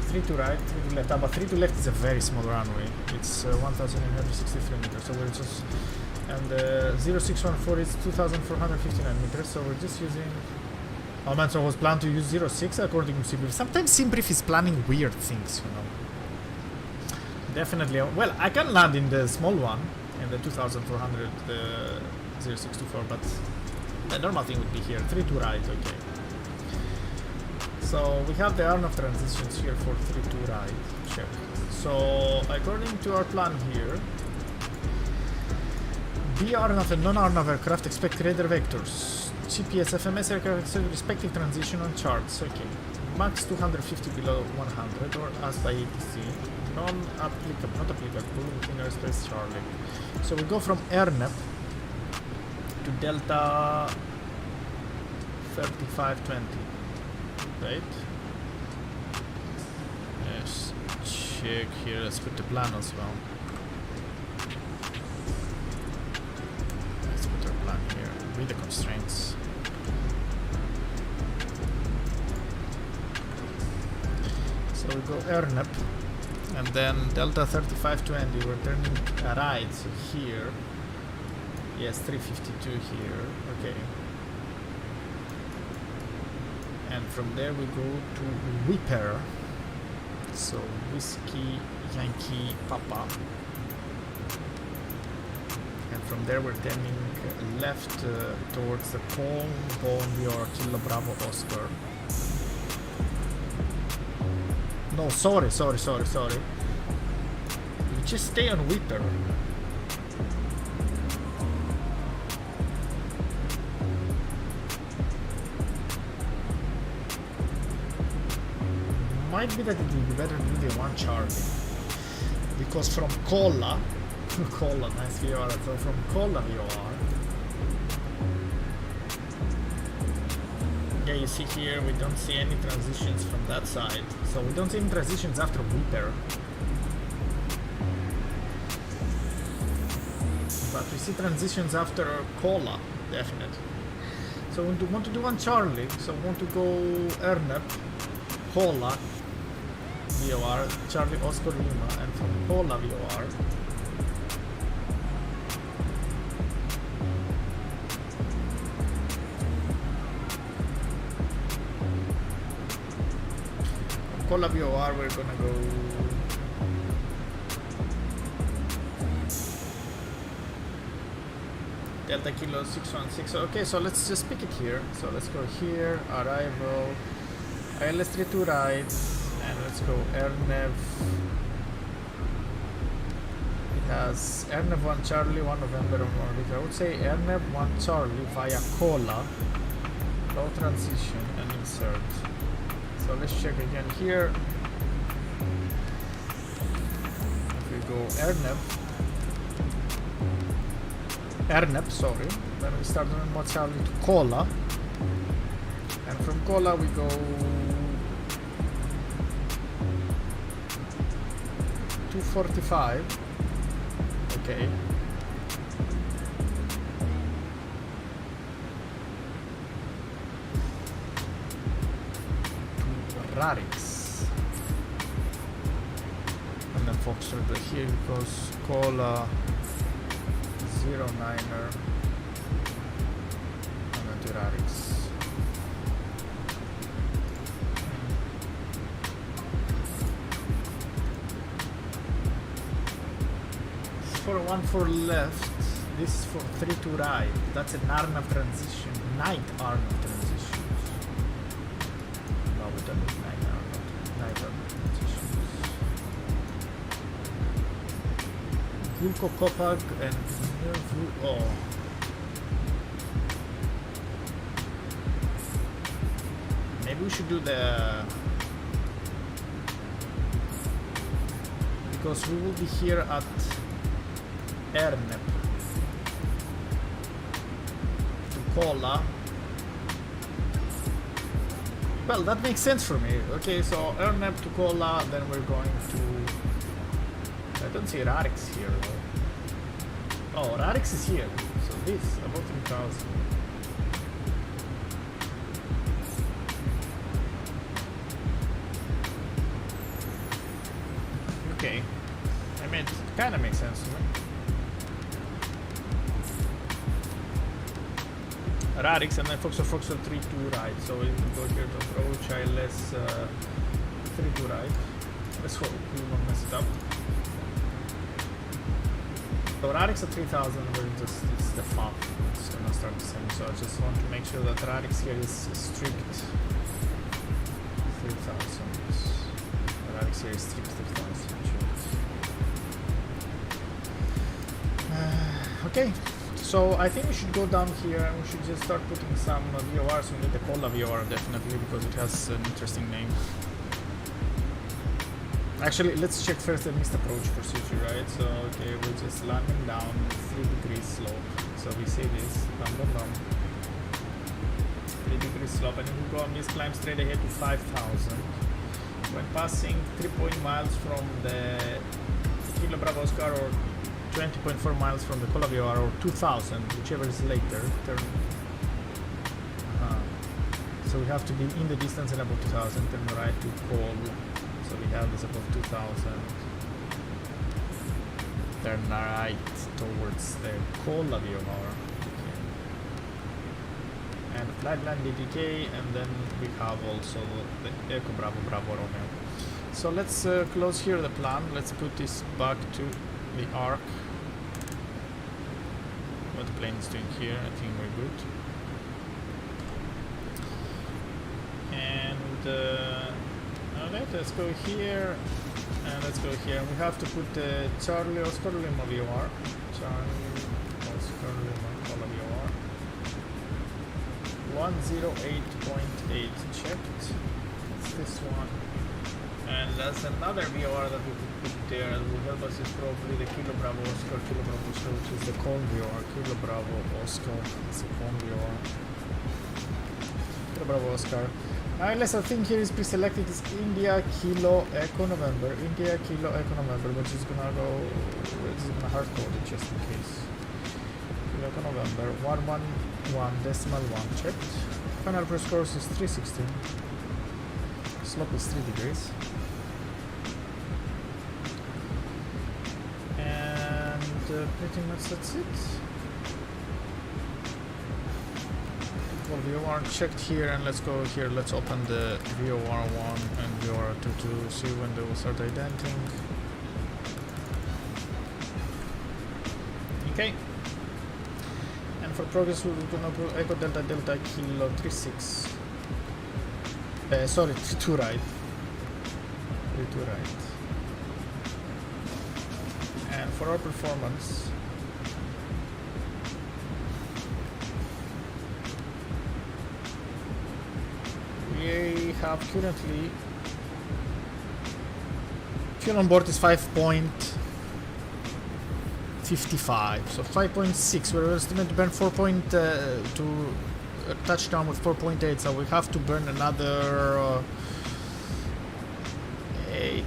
3 to right, 3 to left. But 3 to left is a very small runway. It's 1,863 meters. So we're just, and 0614 is 2,459 meters. So we're just using. Oh man, so I was planned to use 06 according to SimBrief. Sometimes SimBrief is planning weird things, you know. Definitely. Well, I can land in the small one, in the 2,400, 0624, but the normal thing would be here. 3 to right, okay. So we have the Arnav transitions here for 3 to right. Check. So according to our plan here, B Arnav and non-Arnav aircraft expect radar vectors. GPS FMS aircraft expect respective transition on charts. Okay. Max 250 below 100 or as by ATC. Non-applicable, not applicable within airspace Charlie. So we go from Ernep to Delta 3520. Right? Let's check here. Let's put the plan as well. Let's put our plan here with the constraints. So we go Ernep and then Delta 3520. We're turning right. So here. Yes, 352 here. Okay. And from there we go to Whipper. So Whiskey Yankee Papa. And from there we're turning left towards the Palm York Kilo Bravo Oscar. No, sorry. We just stay on Whipper. Might be that it will be better to do the one Charlie, because from Kola, nice VOR. So from Kola VOR, yeah, you see here we don't see any transitions from that side, so we don't see any transitions after Whipper, but we see transitions after Kola, definitely. So So we want to do one Charlie. So we want to go Ernep, Hola, VOR, Charlie Oscar Lima, and from Hola VOR. From Hola VOR we're gonna go Delta Kilo 616. Okay, so let's just pick it here. So let's go here, arrival, ILS32 right, and let's go Airnev. It has Airnev 1 Charlie, 1 November, 1 November. I would say Airnev 1 Charlie via Cola, low transition, and insert. So let's check again here. If we go Ernep, sorry. Then we start on more Charlie to Cola. And from Cola we go 245. Okay. To Rarix. And then Foxtrot here goes Cola 09er and then to Rarix. For 1 for left, this is for 3 to right. That's an Arnav transition, night Arnav transition. No, we don't need night Arnav transitions. Gulko Kopag and oh. Maybe we should do the, because we will be here at Ernep to Cola. Well, that makes sense for me. Okay, so Ernep to Cola, then we're going to, I don't see Rarix here though. Oh, Rarix is here. So this, about 3,000. Okay. I mean, it kind of makes sense to me. Rarix and then Foxtrot 3 to right. So we can go here to approach ILS 3 to right. Let's hope we won't mess it up. So Rarix at 3,000, we're just, it's the FOB, it's gonna start the same. So I just want to make sure that Rarix here is strict 3,000. Rarix here is strict 3,000. Okay, so I think we should go down here and we should just start putting some VORs. We need the Cola VOR definitely because it has an interesting name. Actually, let's check first the missed approach procedure, right? So, okay, we're just landing down 3 degrees slope. So we see this, dum dum dum. 3 degrees slope, and if we go on this climb straight ahead to 5,000. When passing 3 miles from the Kilo Bravo Oscar or 20.4 miles from the Cola VOR or 2,000, whichever is later, turn. So we have to be in the distance and above 2,000, turn right to Col. So we have this above 2,000. Turn right towards the Cola VOR. Okay. And flight line DDK, and then we have also the Echo Bravo Bravo Romeo. So let's close here the plan. Let's put this back to the arc. What the plane is doing here, I think we're good. And alright, let's go here and let's go here. We have to put Charlie Oscar Lima VOR. Charlie Oscar Lima Cola VOR. 108.8 checked. It's this one. And that's another VOR that we could put there that will help us is probably the Kilo Bravo Oscar, which is the Con VOR. Kilo Bravo Oscar, it's a Con VOR. Kilo Bravo Oscar. Unless I think here is pre-selected is India Kilo Echo November. India Kilo Echo November, but it's gonna go, it's gonna hard code it just in case. Juliet November 111.1 checked. Final press course is 316. Slope is 3 degrees. And pretty much that's it. Well, VOR checked here, and let's go here. Let's open the VOR1 and VOR2 to see when they will start identing. Okay. And for progress, we're gonna put Echo Delta Delta Kilo 36. Sorry, 2 right. 2 right. And for our performance, we have currently fuel on board is 5.55, so 5.6. We're estimated to burn 4.2 touchdown with 4.8, so we have to burn another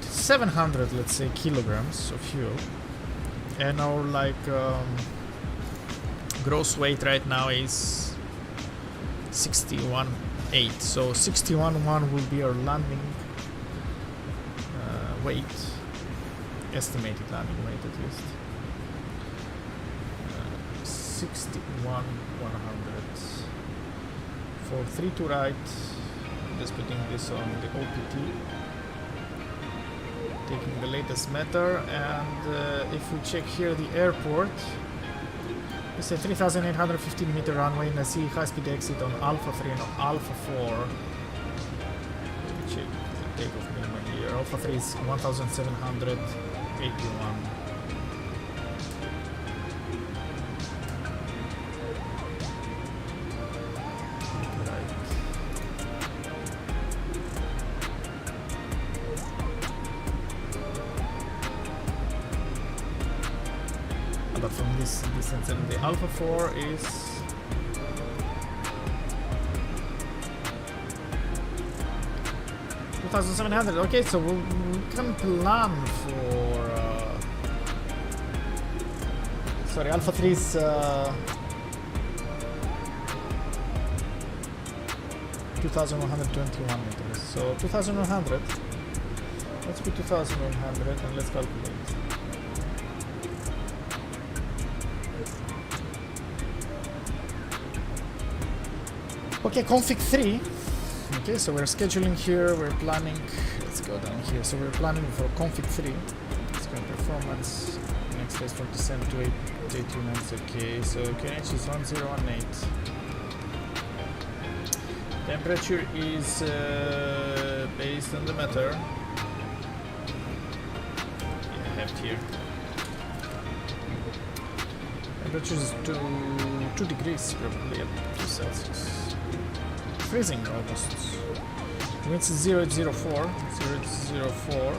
700, let's say, kilograms of fuel. And our gross weight right now is 61.8, so 61.1 will be our landing weight, estimated landing weight at least. 61.100 for 3 to right. I'm just putting this on the OPT, taking the latest meter, and if we check here the airport, it's a 3,815 meter runway and a sea high-speed exit on Alpha 3 and Alpha 4. Let me check the takeoff minimum here. Alpha 3 is 1,781. But from this distance, and the Alpha 4 is 2,700. Okay, so we can plan for sorry, Alpha 3 is 2,121 meters, so 2,100. Let's put 2,100 and let's calculate. Okay, config 3. Okay, so we're scheduling here, we're planning, let's go down here. So we're planning for config 3. Let's go performance, next phase from descent to 829, okay. So KNH is 1018. Temperature is based on the meter. Yeah, I have it here. Temperature is 2 degrees probably at 2 Celsius. Freezing almost. Winds is 0.04. 0.04.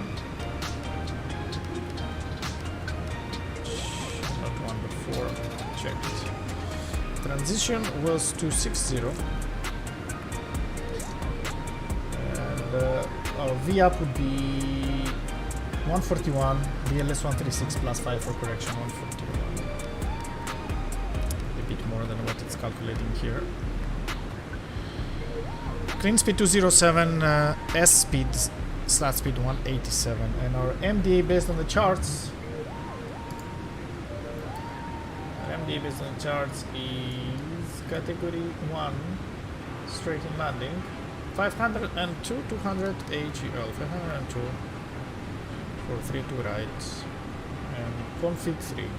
Not 1 but 4. Checked. Transition was 260. And our V up would be 141. BLS 136 plus 5 for correction. 141. A bit more than what it's calculating here. Clean speed 207, S speed, slat speed 187, and our MDA based on the charts. Our MDA based on the charts is category 1, straight in landing, 502, 200 AGL, 502 for 3 to right, and config 3.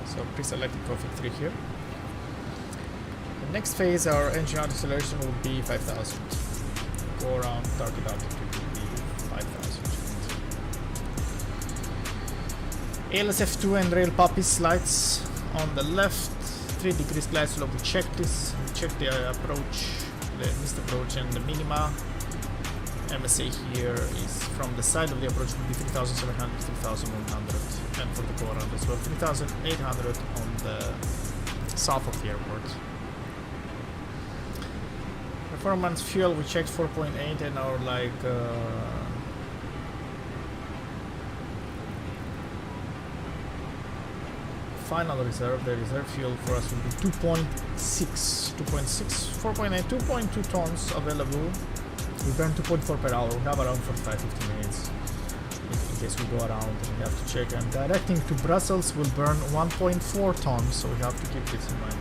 So pre-selected config 3 here. Next phase, our engine out acceleration will be 5,000. Go around, target altitude will be 5,000. ALSF2 and rail puppies lights on the left. 3 degrees glide slope. We check this. We check the approach, the missed approach, and the minima. MSA here is from the side of the approach will be 3,700, 3,100, and for the go around as well 3,800 on the south of the airport. Performance fuel, we checked 4.8 and our final reserve. The reserve fuel for us will be 4.8, 2.2 tons available. We burn 2.4 per hour. We have around 45-50 minutes in case we go around and we have to check. And directing to Brussels will burn 1.4 tons, so we have to keep this in mind.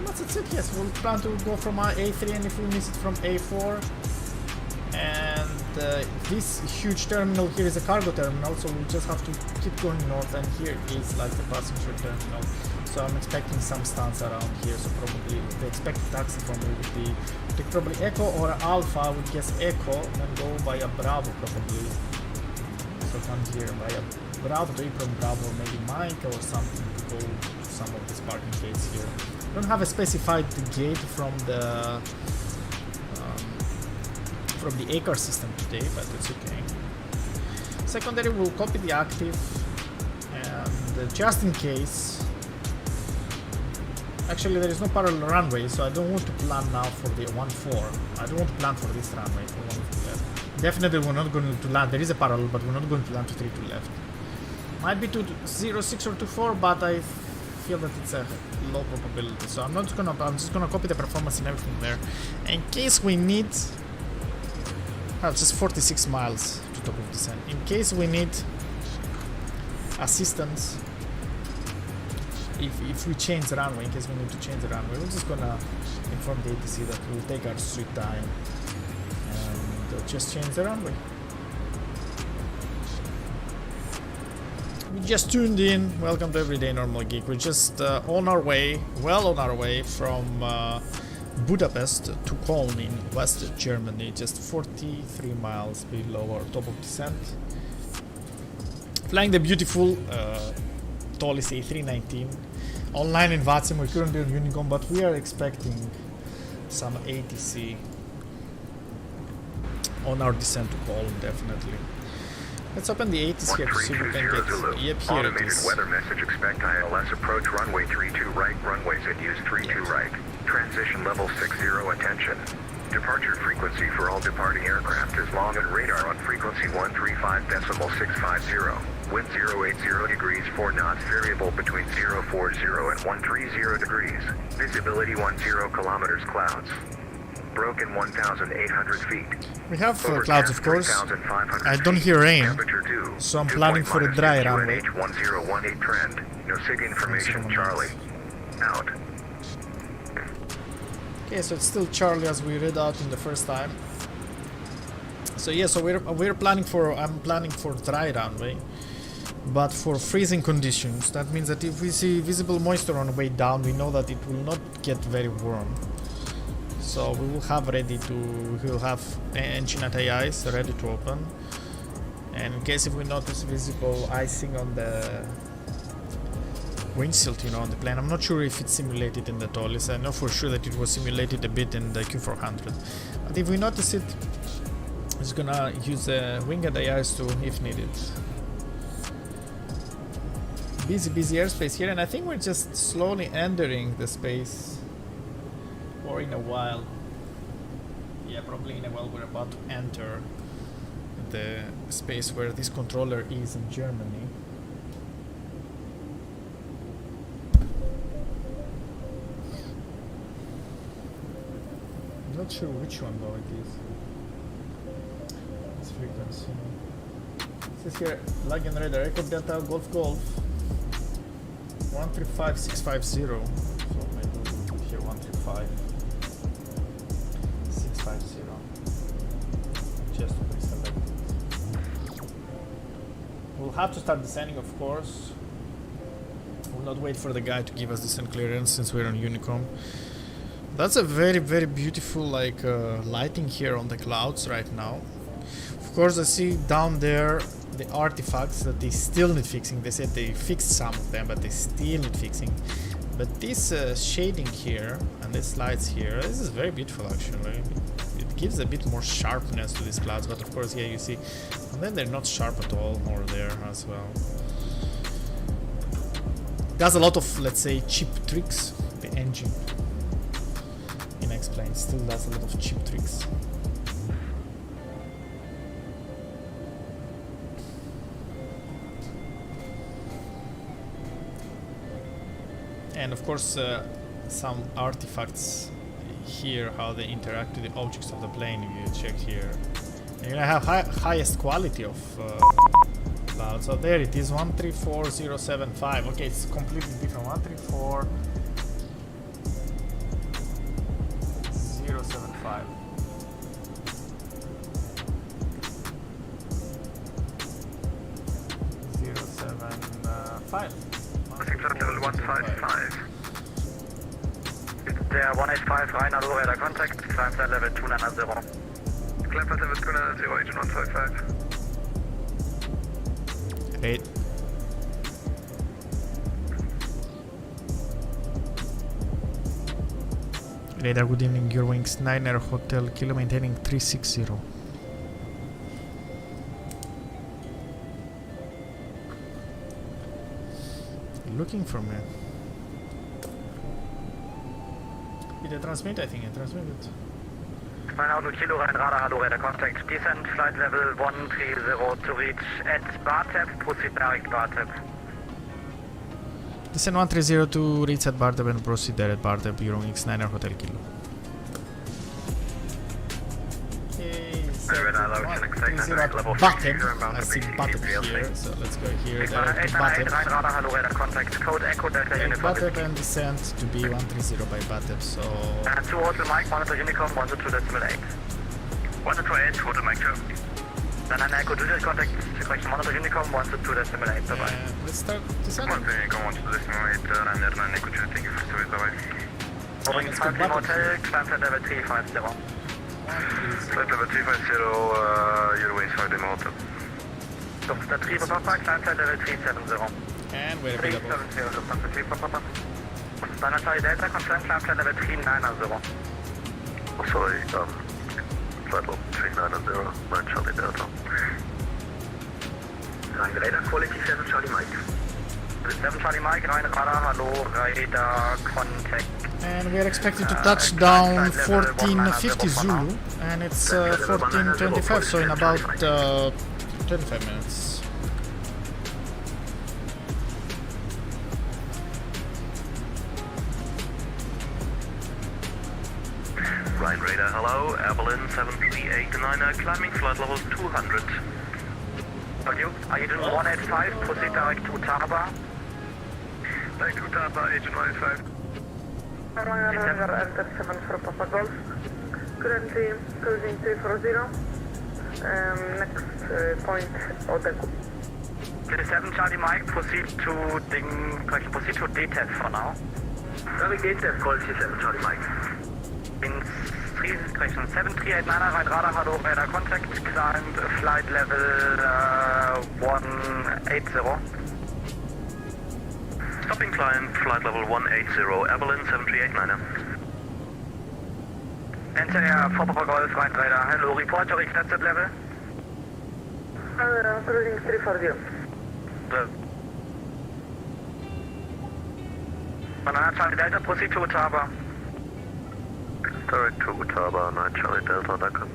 That's it, yes. We'll plan to go from A3, and if we miss it from A4. And this huge terminal here is a cargo terminal, so we just have to keep going north, and here is like the passenger terminal. So I'm expecting some stunts around here, so probably the expected taxi from me would be take probably Echo or Alpha. I would guess Echo, and go via Bravo probably. So come here via Bravo to from Bravo, maybe Mike or something to go to some of these parking gates here. I don't have a specified gate from the ACAR system today, but it's okay. Secondary will copy the active, and just in case, actually there is no parallel runway, so I don't want to plan now for the 1-4. I don't want to plan for this runway for 1 left. Definitely we're not going to land. There is a parallel, but we're not going to land to 3 to left. Might be 206 or 24, but I feel that it's a low probability. So I'm just gonna copy the performance and everything there. In case we need just 46 miles to top of descent. In case we need assistance, if we change the runway, in case we need to change the runway, we're just gonna inform the ATC that we'll take our sweet time and just change the runway. We just tuned in. Welcome to Everyday Normal Geek. We're just on our way from Budapest to Cologne in West Germany, just 43 miles below our top of descent. Flying the beautiful ToLiss A319. Online in Vatsum, we're currently on Unicom, but we are expecting some ATC on our descent to Cologne, definitely. Let's open the ATC here to see if we can get... Yep, here Automated it is. weather message, expect ILS approach runway 32 right, runways at use 32 right. Transition level 60, attention. Departure frequency for all departing aircraft is long and radar on frequency 135.650. Wind 080 degrees 4 knots, variable between 040 and 130 degrees. Visibility 10 kilometers, clouds. Broken 1,800 feet. We have clouds, of course. I don't hear rain, so I'm planning for a dry runway. 1018 trend. No SIG information, Charlie. Out. Okay, so it's still Charlie as we read out in the first time. So yeah, so we're planning for I'm planning for dry runway, but for freezing conditions. That means that if we see visible moisture on the way down, we know that it will not get very warm. So we will have engine anti-ice ready to open, and in case if we notice visible icing on the windshield, on the plane. I'm not sure if it's simulated in the ToLiss. I know for sure that it was simulated a bit in the Q400, but if we notice it, it's gonna use a wing anti-ice too if needed. Busy airspace here, and I think we're just slowly entering the space. Or in a while, yeah, probably in a while we're about to enter the space where this controller is in Germany. I'm not sure which one though it is. This frequency. It says here, login radar, Echo Delta Golf Golf 135650. So maybe we'll put here 135. 650, just to pre-select it. We'll have to start descending, of course. We'll not wait for the guy to give us descent clearance since we're on Unicom. That's a very beautiful lighting here on the clouds right now. Of course, I see down there the artifacts that they still need fixing. They said they fixed some of them, but they still need fixing. But this shading here and these lights here, this is very beautiful actually. It gives a bit more sharpness to these clouds, but of course, yeah, you see, and then they're not sharp at all over there as well. It does a lot of, let's say, cheap tricks. The engine in X-Plane still does a lot of cheap tricks. And of course some artifacts here, how they interact with the objects of the plane. If you check here, you're gonna have highest quality of cloud. So there it is, 134075. Okay, it's completely different. 134075. Level 155. Der 185 rein, hallo, radar contact, climb flight level 290. Climb flight level 290, agent 155. Great. Radar, good evening, EUROWINGS 9 Hotel Kilo, maintaining 360. Looking for me. Did I transmit? I think I transmitted. 9 Kilo rein, radar, hallo, radar contact, descent flight level 130 to reach at Bartep, proceed direct Bartep. Descent 130 to reach at Bartep and proceed direct Bartep, EUROWINGS 9 Hotel Kilo. Bartep. I see Bartep here, so let's go here, direct to Bartep. Bartep and descent to be 130 by Bartep, so... 2 Hotel Mike, monitor Unicom, 122.8. 128, Hotel Mike 2. Then an Echo Juliet contact, correction, monitor Unicom, 122.8, bye-bye. Let's start descending. Unicom, 122.8, 9 Echo Juliet, thank you for service, bye-bye. Moving 5 Hotel, climb flight level 350. Flight level 350, EUROWINGS 5 Demo Hotel. Lufthansa 3 Papa, climb flight level 370. And we're available. 370, Lufthansa 3 Papa. Then Charlie Delta, confirm climb flight level 390. Sorry, flight level 390, 9 Charlie Delta. Rhein radar, quality 7 Charlie Mike. 7 Charlie Mike, Rhein radar, hello, radar, contact. And we are expected to touch down 1450 Zulu, and it's 1425, so in about 25 minutes. Rhein radar, hello, Evelyn 7389, climbing flight level 200. Are you doing 185, proceed direct to Taba? Direct to Taba, agent 185. Enter 7 for Papa Golf. Currently cruising 340. Next point, Odeku. 7 Charlie Mike, proceed to proceed to DTEF for now. Navigate DTEF, quality 7 Charlie Mike. In 7389, Rhein radar, hello, radar contact, climbed flight level 180. Stopping climb, flight level 180, Evelyn 7389. Enter Air, Papa Golf, Rhein radar, hello, report your extended level. Cruising 340. Banana Charlie Delta, proceed to Ottawa. Direct to Ottawa, 9 Charlie Delta, danke.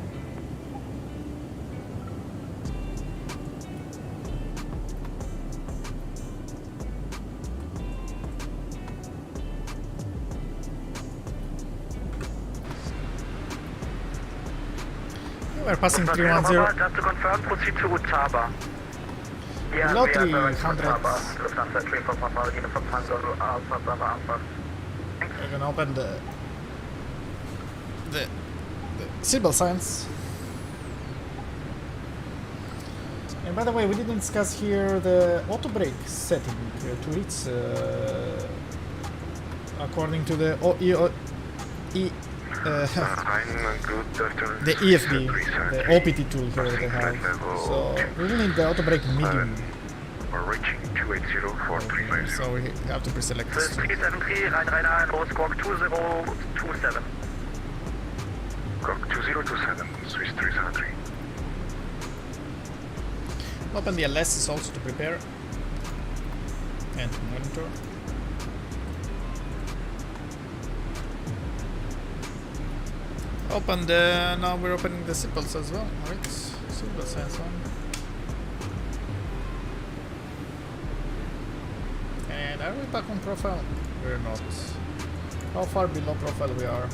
We're passing 310. Just to confirm, proceed to Ottawa. Below 300. We're gonna open the symbol signs. And by the way, we didn't discuss here the auto brake setting to reach according to the the EFB, the OPT tool here that they have. So we will need the auto brake medium. We're reaching 280-4350. So we have to pre-select this. 373, Rhein radar, hello, squawk 2027. Squawk 2027, Swiss 373. Open the LS is also to prepare and to monitor. Open the, now we're opening the symbols as well, right? Symbol signs on. And are we back on profile? we're not. How far below profile we are?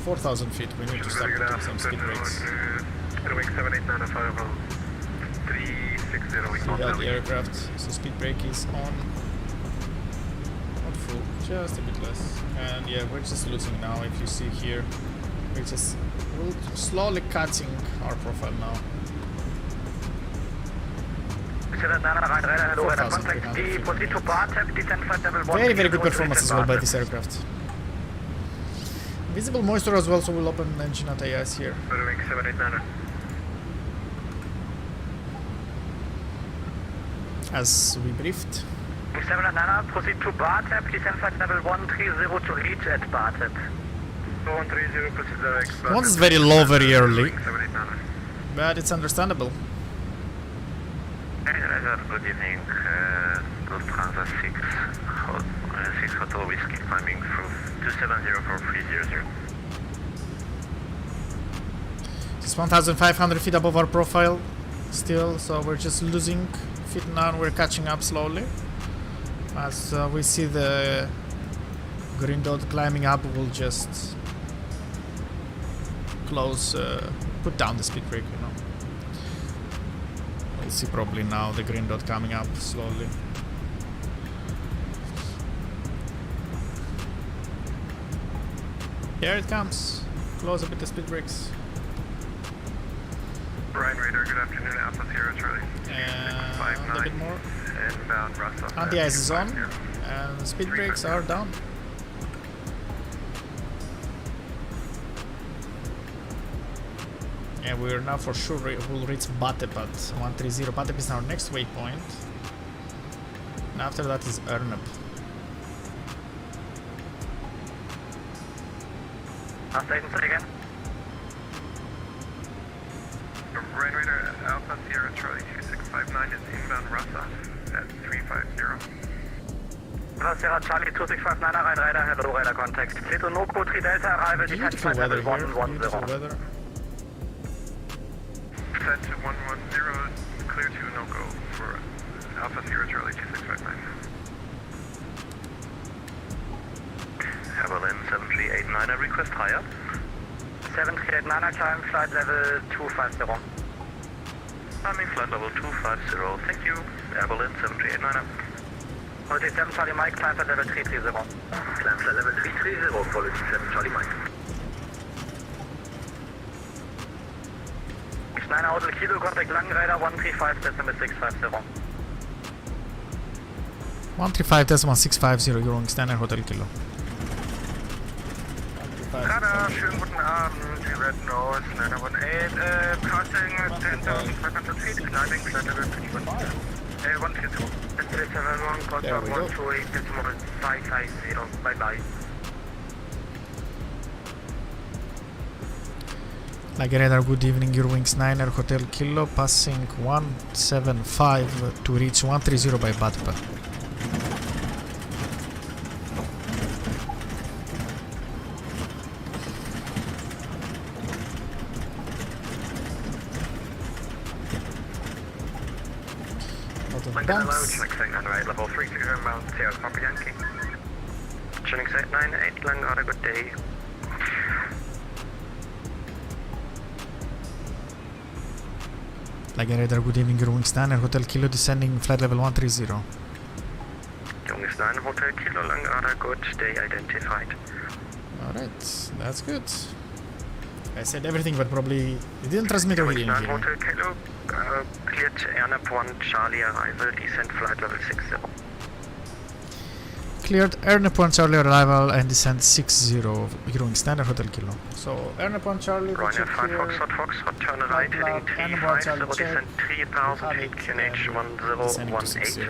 4,000 feet. We need to start putting some speed brakes. EUROWINGS 789 360. Yeah, the aircraft. So speed brake is on. Not full, just a bit less. And yeah, we're just losing now. If you see here, we're slowly cutting our profile now. 4,300 feet. Very good performance as well by this aircraft. Visible moisture as well, so we'll open engine at AIS here. EUROWINGS 789. As we briefed. 789, proceed to BARTEP, descend flight level 130 to reach at BARTEP. 130, proceed direct. One is very low very early, but it's understandable. Good evening, Lufthansa 6 Hotel Whiskey climbing through 2704300. It's 1,500 feet above our profile still, so we're just losing feet now and we're catching up slowly. As we see the green dot climbing up, we'll just put down the speed brake, you know. We'll see probably now the green dot coming up slowly. Here it comes. Close a bit the speed brakes. Ryan Radar, good afternoon, Alpha Sierra Charlie. And a bit more. Inbound Russell. Anti-ice is on, and the speed brakes are down. And we're now for sure we'll reach Batep at 130. Batep is our next waypoint. And after that is Ernep. Station again. Ryan Radar, Alpha Sierra Charlie 2659 is inbound Russell at 350. Sierra Charlie 2659, radar, hello, radar contact. Pluto Noco 3 Delta, arrival, descend flight level 110. Set to 110, clear to no-go for Alpha Sierra Charlie 2659. Berlin 7389, I request higher. 7389, climb flight level 250. Climbing flight level 250, thank you. Air Berlin 7389. Quality 7 Charlie Mike, climb flight level 330. Climb flight level 330, quality 7 Charlie Mike. 9 Hotel Kilo, contact Lang Radar 135, decimal 650. 135.650, EUROWINGS 9 Hotel Kilo. Radar, schönen guten Abend, Sie werden aus 918, passing 10,500 feet, climbing flight level 130. There we go. 550, bye bye. Radar, good evening, EUROWINGS 9 Hotel Kilo, passing 175 to reach 130 by Batpa. Bumps. Right, level 30 Mount Sierra Papa Yankee. Tuning site 98 Lang, had a good day. Radar, good evening, EUROWINGS 9 Hotel Kilo, descending flight level 130. EUROWINGS 9 Hotel Kilo, Lang, had a good day identified. Alright, that's good. I said everything, but probably it didn't transmit everything. EUROWINGS 9 Hotel Kilo, cleared Ernep 1 Charlie arrival, descent flight level 60. Cleared Ernep 1 Charlie arrival and descent 60, EUROWINGS 9 Hotel Kilo. So Ernep 1 Charlie, Ryanair 5 Foxtrot, turn right, heading 350, descent 3000 feet, QNH 1018.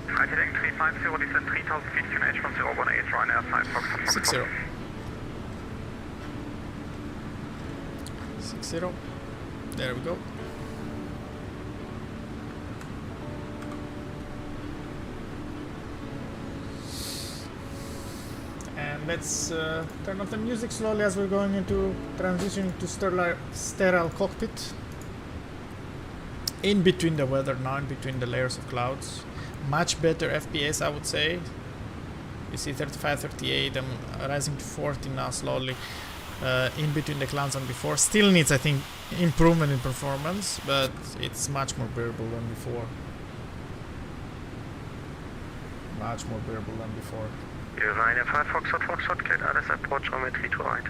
Right, heading 350, descent 3000 feet, QNH 1018, Ryanair 5 Foxtrot. 60. 60. There we go. And let's turn off the music slowly as we're going into transition to sterile cockpit. In between the weather now, in between the layers of clouds. Much better FPS, I would say. You see 35, 38, I'm rising to 40 now slowly. In between the clowns and before. Still needs, I think, improvement in performance, but it's much more bearable than before. Much more bearable than before. Ryanair 5 Foxtrot, cleared alles, approach runway 32 right.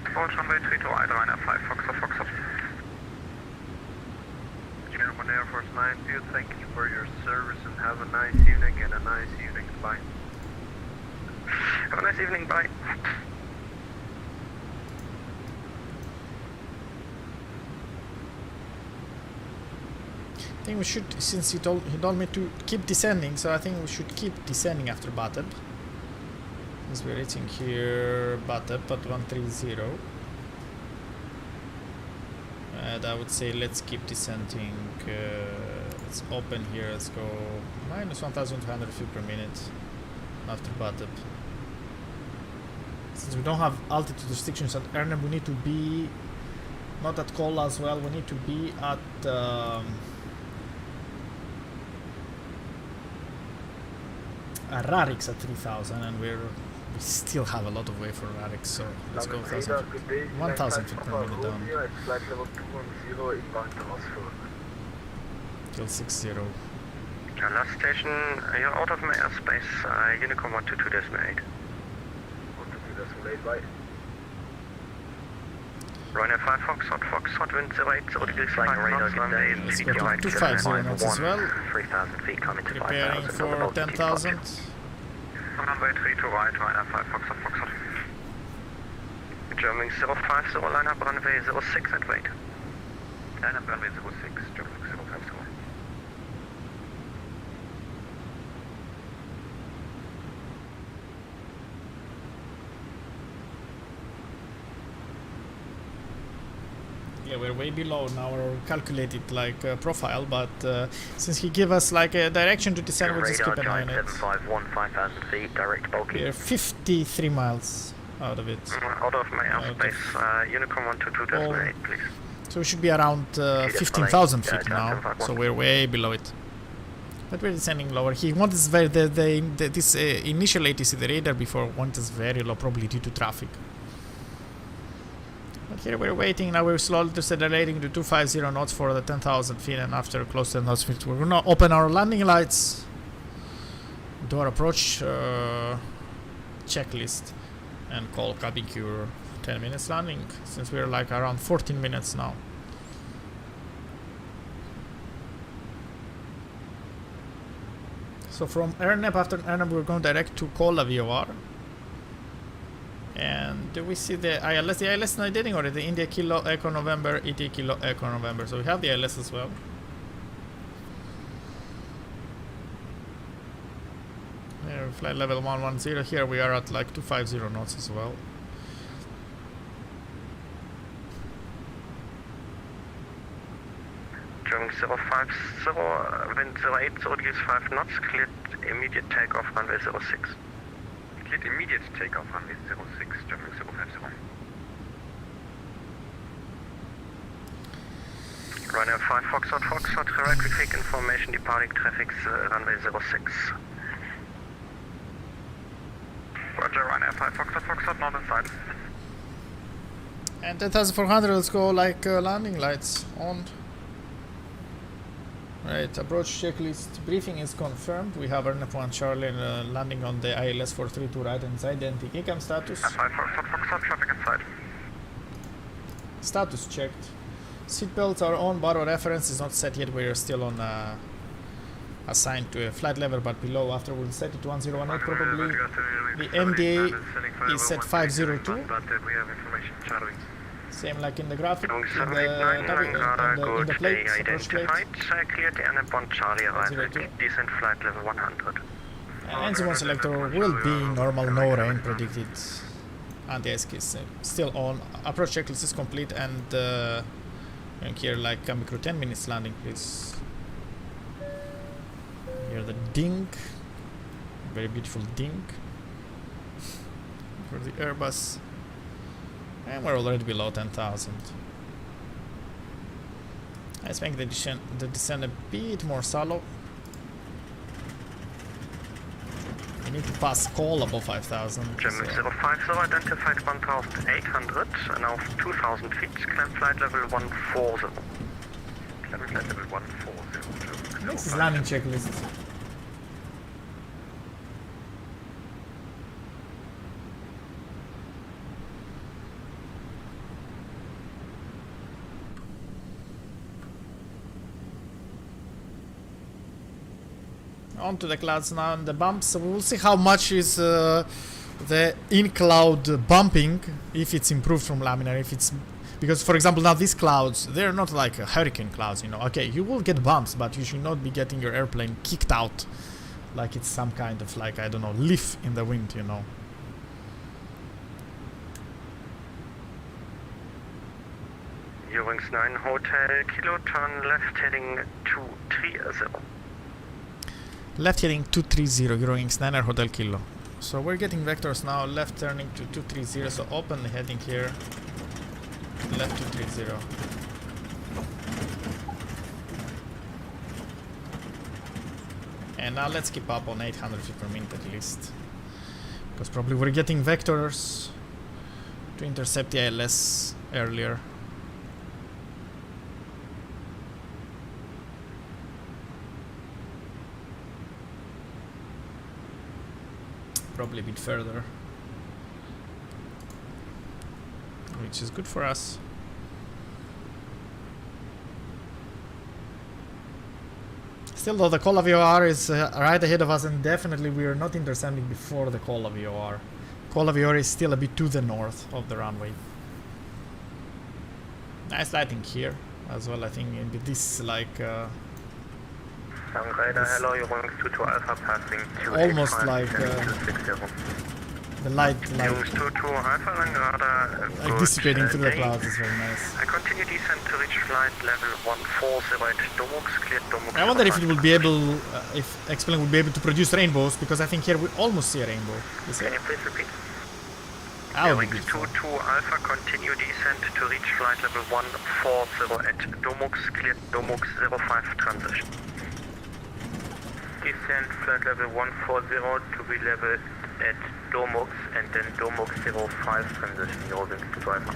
Approach runway 32 right, Ryanair 5 Foxtrot. Gentlemen, Air Force 9 Field, thank you for your service and have a nice evening and a nice evening. Bye. Have a nice evening, bye. I think we should, since he told me to keep descending, so I think we should keep descending after Bateb. As we're reaching here, Bateb at 130. And I would say let's keep descending. Let's open here, let's go minus 1,200 feet per minute after Bateb. Since we don't have altitude restrictions at Erneb, we need to be not at Kola as well, we need to be at Rarix at 3,000, and we still have a lot of way for Rarix, so let's go 1,000 feet per minute down. Till 60. Last station, you're out of my airspace, Unicom 122.8. 122.8, bye. Ryanair 5 Foxtrot, wind 080 degrees, flying radar, runway Let's go to 250 knots as well. 3,000 feet, coming to Preparing 5,000. for 10,000. Runway 32 right, Ryanair 5 Foxtrot. German 050, lineup runway 06 at wait. Lineup runway 06, German 050. Yeah, we're way below now our calculated profile, but since he gave us like a direction to descend, we'll just keep an eye on it. 751, 5,000 feet, direct bulky. We're 53 miles out of it. Out of my airspace, Unicom 122.8, please. So we should be around 15,000 feet now, so we're way below it. But we're descending lower. He wants us very, this initial ATC, the radar before, wants us very low, probably due to traffic. But here we're waiting, now we're slowly decelerating to 250 knots for the 10,000 feet, and after close to 10,000 feet we're gonna open our landing lights, do our approach checklist, and call cabin crew 10 minutes landing, since we're like around 14 minutes now. So from Erneb, after Erneb we're going direct to Kola VOR. And do we see the ILS? The ILS is not dating already. India Kilo Echo November, ET Kilo Echo November. So we have the ILS as well. Yeah, flight level 110. Here we are at like 250 knots as well. German 050, wind 080 degrees 5 knots, cleared immediate takeoff runway 06. Cleared immediate takeoff runway 06, German 050. Ryanair 5 Foxtrot, correct, we take information departing traffic runway 06. Roger, Ryanair 5 Foxtrot, northern side. And 10,400, let's go like landing lights on. Right, approach checklist briefing is confirmed. We have Ernep 1 Charlie landing on the ILS 432 right hand side. And the ECAM status. 5 Foxtrot, traffic inside. Status checked. Seatbelts are on, baro reference is not set yet. We're still on assigned to a flight level but below. After we'll set it to 1018 probably. The MDA is set 502. But we have information shadowing. Same like in the graphic, in the plate, approach plate. Cleared the Ernep Charlie arrival, decent flight level 100. And NC1 selector will be normal, no rain predicted. And the SK is still on. Approach checklist is complete, and here like cabin crew 10 minutes landing please. Here the ding, very beautiful ding for the Airbus. And we're already below 10,000. Let's make the descent a bit more shallow. We need to pass call above 5,000. German 050 identified 1,800 and auf 2,000 feet, climb flight level 140. Climb flight level 140. Next is landing checklist. Onto the clouds now and the bumps. So we will see how much is the in-cloud bumping, if it's improved from laminar, if it's... Because, for example, now these clouds, they're not like hurricane clouds, you know. Okay, you will get bumps, but you should not be getting your airplane kicked out like it's some kind of, like, I don't know, leaf in the wind, you know. EUROWINGS 9 Hotel Kilo, turn left heading 230. Left heading 230, EUROWINGS 9 Hotel Kilo. So we're getting vectors now, left turning to 230, so open the heading here. Left 230. And now let's keep up on 800 feet per minute at least. Because probably we're getting vectors to intercept the ILS earlier. Probably a bit further, which is good for us. Still though, the call of VOR is right ahead of us, and definitely we are not intercepting before the call of VOR. Call of VOR is still a bit to the north of the runway. Nice lighting here as well, I think, in this like hello, EUROWINGS 22 Alpha passing 285, almost like the light EUROWINGS 22 Alpha radar, like dissipating through the clouds is very nice. I continue descent to reach flight level 140 at Domux, cleared Domux. I wonder if it will be able, if X-Plane will be able to produce rainbows, because I think here we almost see a rainbow. Can you please repeat? EUROWINGS 22 Alpha, continue descent to reach flight level 140 at Domux, cleared Domux 05 transition. Descent flight level 140 to be level at Domux and then Domux 05 transition, EUROWINGS 2 Alpha.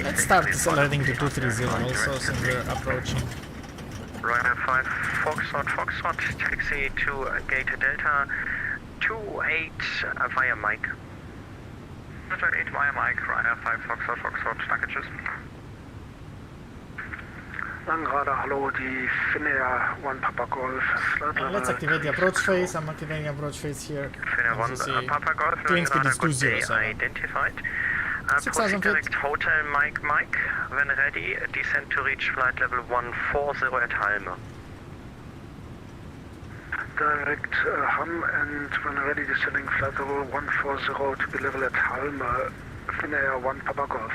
Let's start accelerating to 230 also, since we're approaching. Ryanair 5 Foxtrot, taxi to gate Delta 28 via Mike. 28 via Mike, Ryanair 5 Foxtrot, danke, tschüss. Langradar, hallo, die Finnair 1 Papa Golf. Let's activate the approach phase. I'm activating approach phase here. Finnair 1 Papa Golf, clean speed is good day 207. identified. 6,000 feet. Direct Hotel Mike, when ready, descend to reach flight level 140 at Halme. Direct Ham and when ready descending flight level 140 to be level at Halme, Finnair 1 Papa Golf.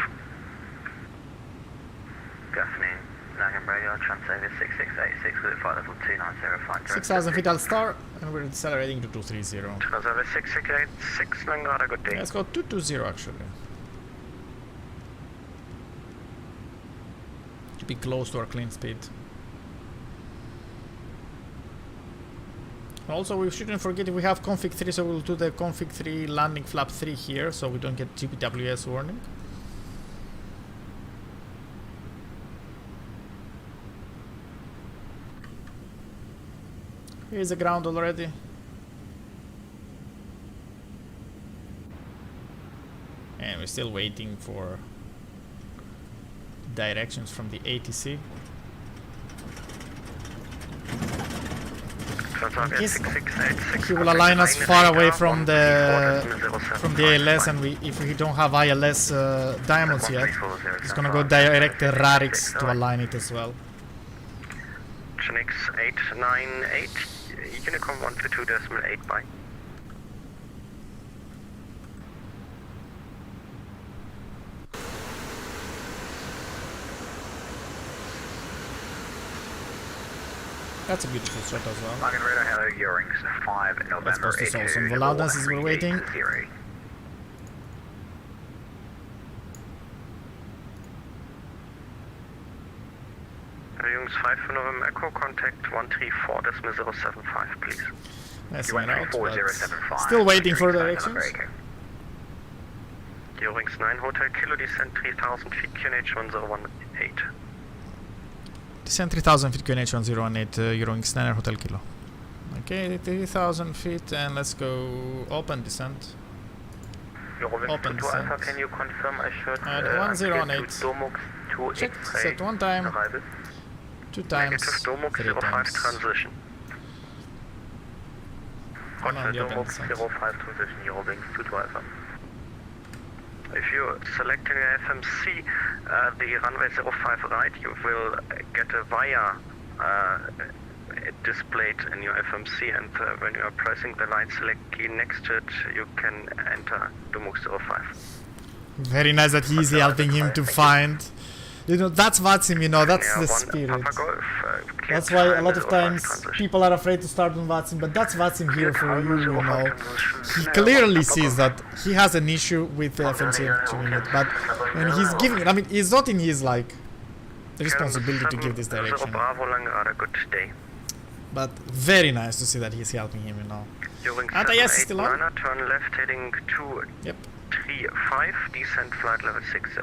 Good afternoon. Langham Radio, translator 6686 with flight level 2905. 6,000 feet I'll start, and we're accelerating to 230. Translator 6686, Langham, good day. Let's go 220 actually. To be close to our clean speed. Also, we shouldn't forget we have config 3, so we'll do the config 3 landing flap 3 here, so we don't get GPWS warning. Here's the ground already. And we're still waiting for directions from the ATC. He will align us far away from the ALS, and if we don't have ILS diamonds yet, it's gonna go direct to Rarix to align it as well. Chinix 898, Unicom 122.8 by. That's a beautiful shot as well. Langham Radio, hello, EUROWINGS 5 November. Let's post this also in Volanta as we're waiting. Eurowings 5 for November Echo, contact 134.075, please. Nice one out, but still waiting for directions. Eurowings 9 Hotel Kilo, descent 3000 feet, QNH 1018. Descent 3000 feet, QNH 1018, Eurowings 9 Hotel Kilo. Okay, 3000 feet, and let's go open descent. Open descent. Can you confirm I should and 1018. Check, set one time, two times, three times. Transition. On the open descent. 05 transition, Eurowings 2 Alpha. If you're selecting an FMC, the runway 05 right, you will get a via displayed in your FMC, and when you are pressing the line select key next to it, you can enter Dumux 05. Very nice that he's helping him to find. You know, that's Vatsim, you know, that's the spirit. That's why a lot of times people are afraid to start on Vatsim, but that's Vatsim here for you, you know. He clearly sees that he has an issue with the FMC unit, but when he's giving it, I mean, it's not in his, like, responsibility to give this direction. But very nice to see that he's helping him, you know. Anti-yes is still on. Turn left heading 235, descent flight level 60.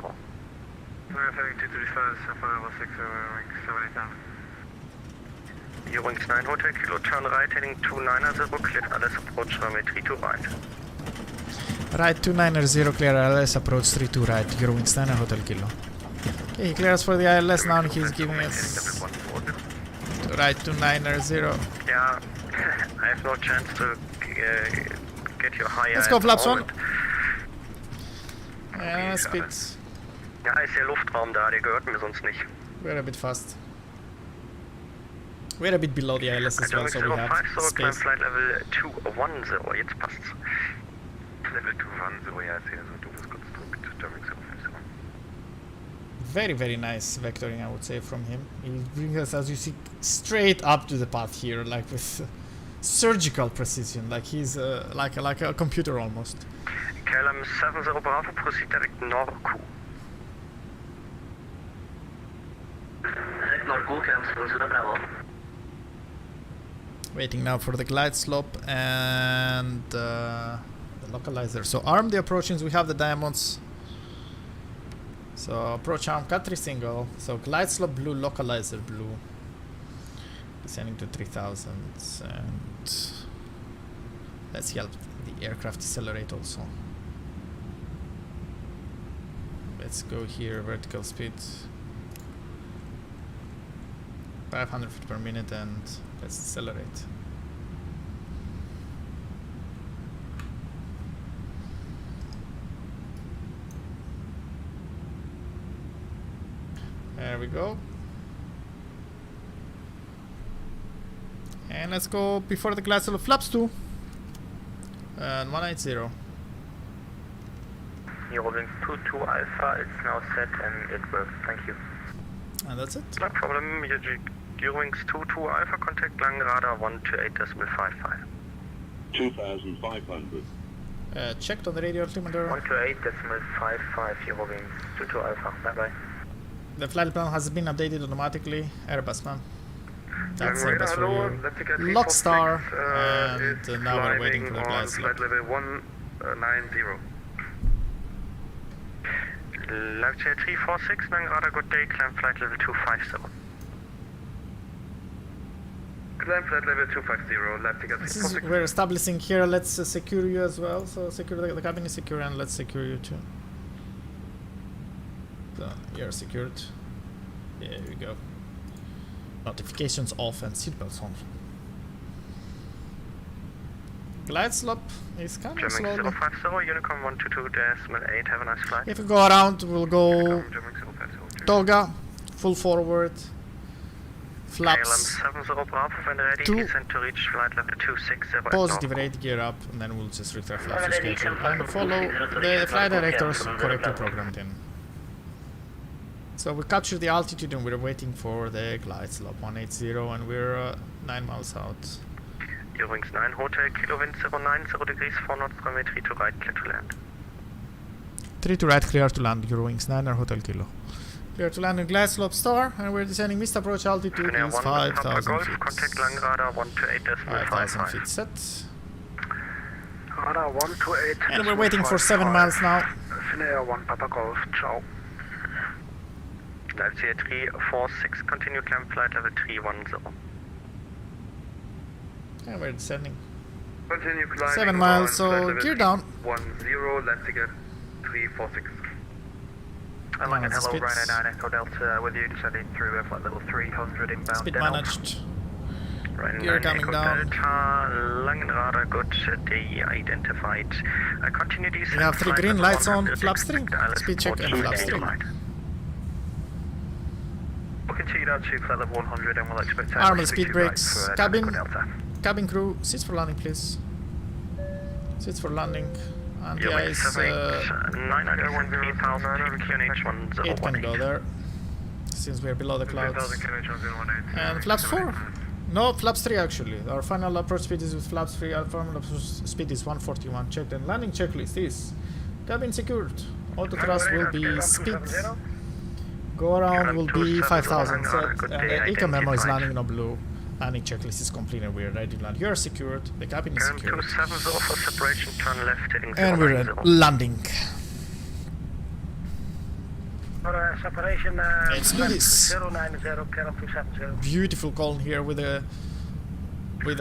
Heading 235, flight level 60, Eurowings 9 Hotel Kilo, turn right heading 290, cleared LS approach runway 32 right. Right 290, clear ILS approach 32 right, Eurowings 9 Hotel Kilo. Okay, he clears for the ILS now and he's giving us right 290. Yeah, I have no chance to get you higher. Let's go flaps 1. Yeah, speeds. Ja, ist der Luftraum da, der gehört mir sonst nicht. We're a bit fast. We're a bit below the ILS as well, so we have space. Flight level 210, jetzt passt's. Level 210, ja, ist hier so ein doofes Konstrukt. Very, very nice vectoring, I would say, from him. He brings us, as you see, straight up to the path here, like with surgical precision, like he's like a computer almost. KLM 70 Bravo, proceed direct Norku. Waiting now for the glide slope and the localizer. So arm the approachings, we have the diamonds. So approach arm, cut 3 single. So glide slope blue, localizer blue. Descending to 3000 and let's help the aircraft decelerate also. Let's go here, vertical speed 500 feet per minute and let's accelerate. There we go. And let's go before the glass of flaps 2 and 180. Eurowings 22 Alpha, it's now set and it works. Thank you. And that's it. No problem. Eurowings 22 Alpha, contact Lang radar 128.55. 2,500. Checked on the radio altimeter. 128.55 Eurowings 22 Alpha. Bye bye. The flight plan has been updated automatically. Airbus man. That's Airbus for you. Lockstar. And now we're waiting for the glide slope. Flight level 190. Leipzig 346, Lang radar, good day, climb flight level 250. Climb flight level 250, Leipzig 346. We're establishing here, let's secure you as well. So secure the cabin is secure and let's secure you too. So you're secured. There we go. Notifications off and seatbelts on. Glide slope is coming slowly. 050, Unicorn 122.8, have a nice flight. If we go around, we'll go Toga, full forward, flaps 70 Bravo, when ready, 2, descend to reach flight level 260. positive rate, gear up, and then we'll just retract flaps to schedule and follow the flight directors correctly programmed in. So we captured the altitude and we're waiting for the glide slope 180 and we're 9 miles out. Eurowings 9 Hotel, Kilo wind 090 degrees, 4 knots, runway 3 to right, clear to land. 3 to right, clear to land, Eurowings 9 or Hotel Kilo. Clear to land in Glass Slope Star, and we're descending. Missed approach altitude is 5,000 feet. Contact land radar 128.55. 5,000 feet set. Radar 128. And we're waiting for 7 miles now. Finnair 1 Papa Golf, ciao. Dive CA 346, continue climb flight level 310. And we're descending. Continue climbing. 7 miles, so gear down. 10, land ticket 346. I'm like Managed hello, speed. Ryanair 9 Echo Delta with you, descending through flight level 300 inbound. Speed Denmark. managed. Ryanair Gear 9 coming Echo down. Delta, Langenradar, good, day identified. Continue descent. We have 3 flight green level lights on, 100, flap string, expect ILS speed check and 14 flap string. flight. We'll continue down to flight level 100 and we'll expect Armored speed brakes, for cabin, Delta. cabin crew, seats for landing please. Seats for landing. And the Eurowings ice 8 can go there, since we're below the clouds. And flaps 4. No, flaps 3 actually. Our final approach speed is with flaps 3. Our final approach speed is 141. Checked and landing checklist is cabin secured. Auto thrust will be speed. Go around will be 5,000 set. And the eco memo is landing in a blue. Landing checklist is complete and we're ready to land. You're secured. The cabin is secured. 270 for separation, turn left heading And we're 090. landing. For separation, Let's do this. 090, Karen 270. Beautiful column here with the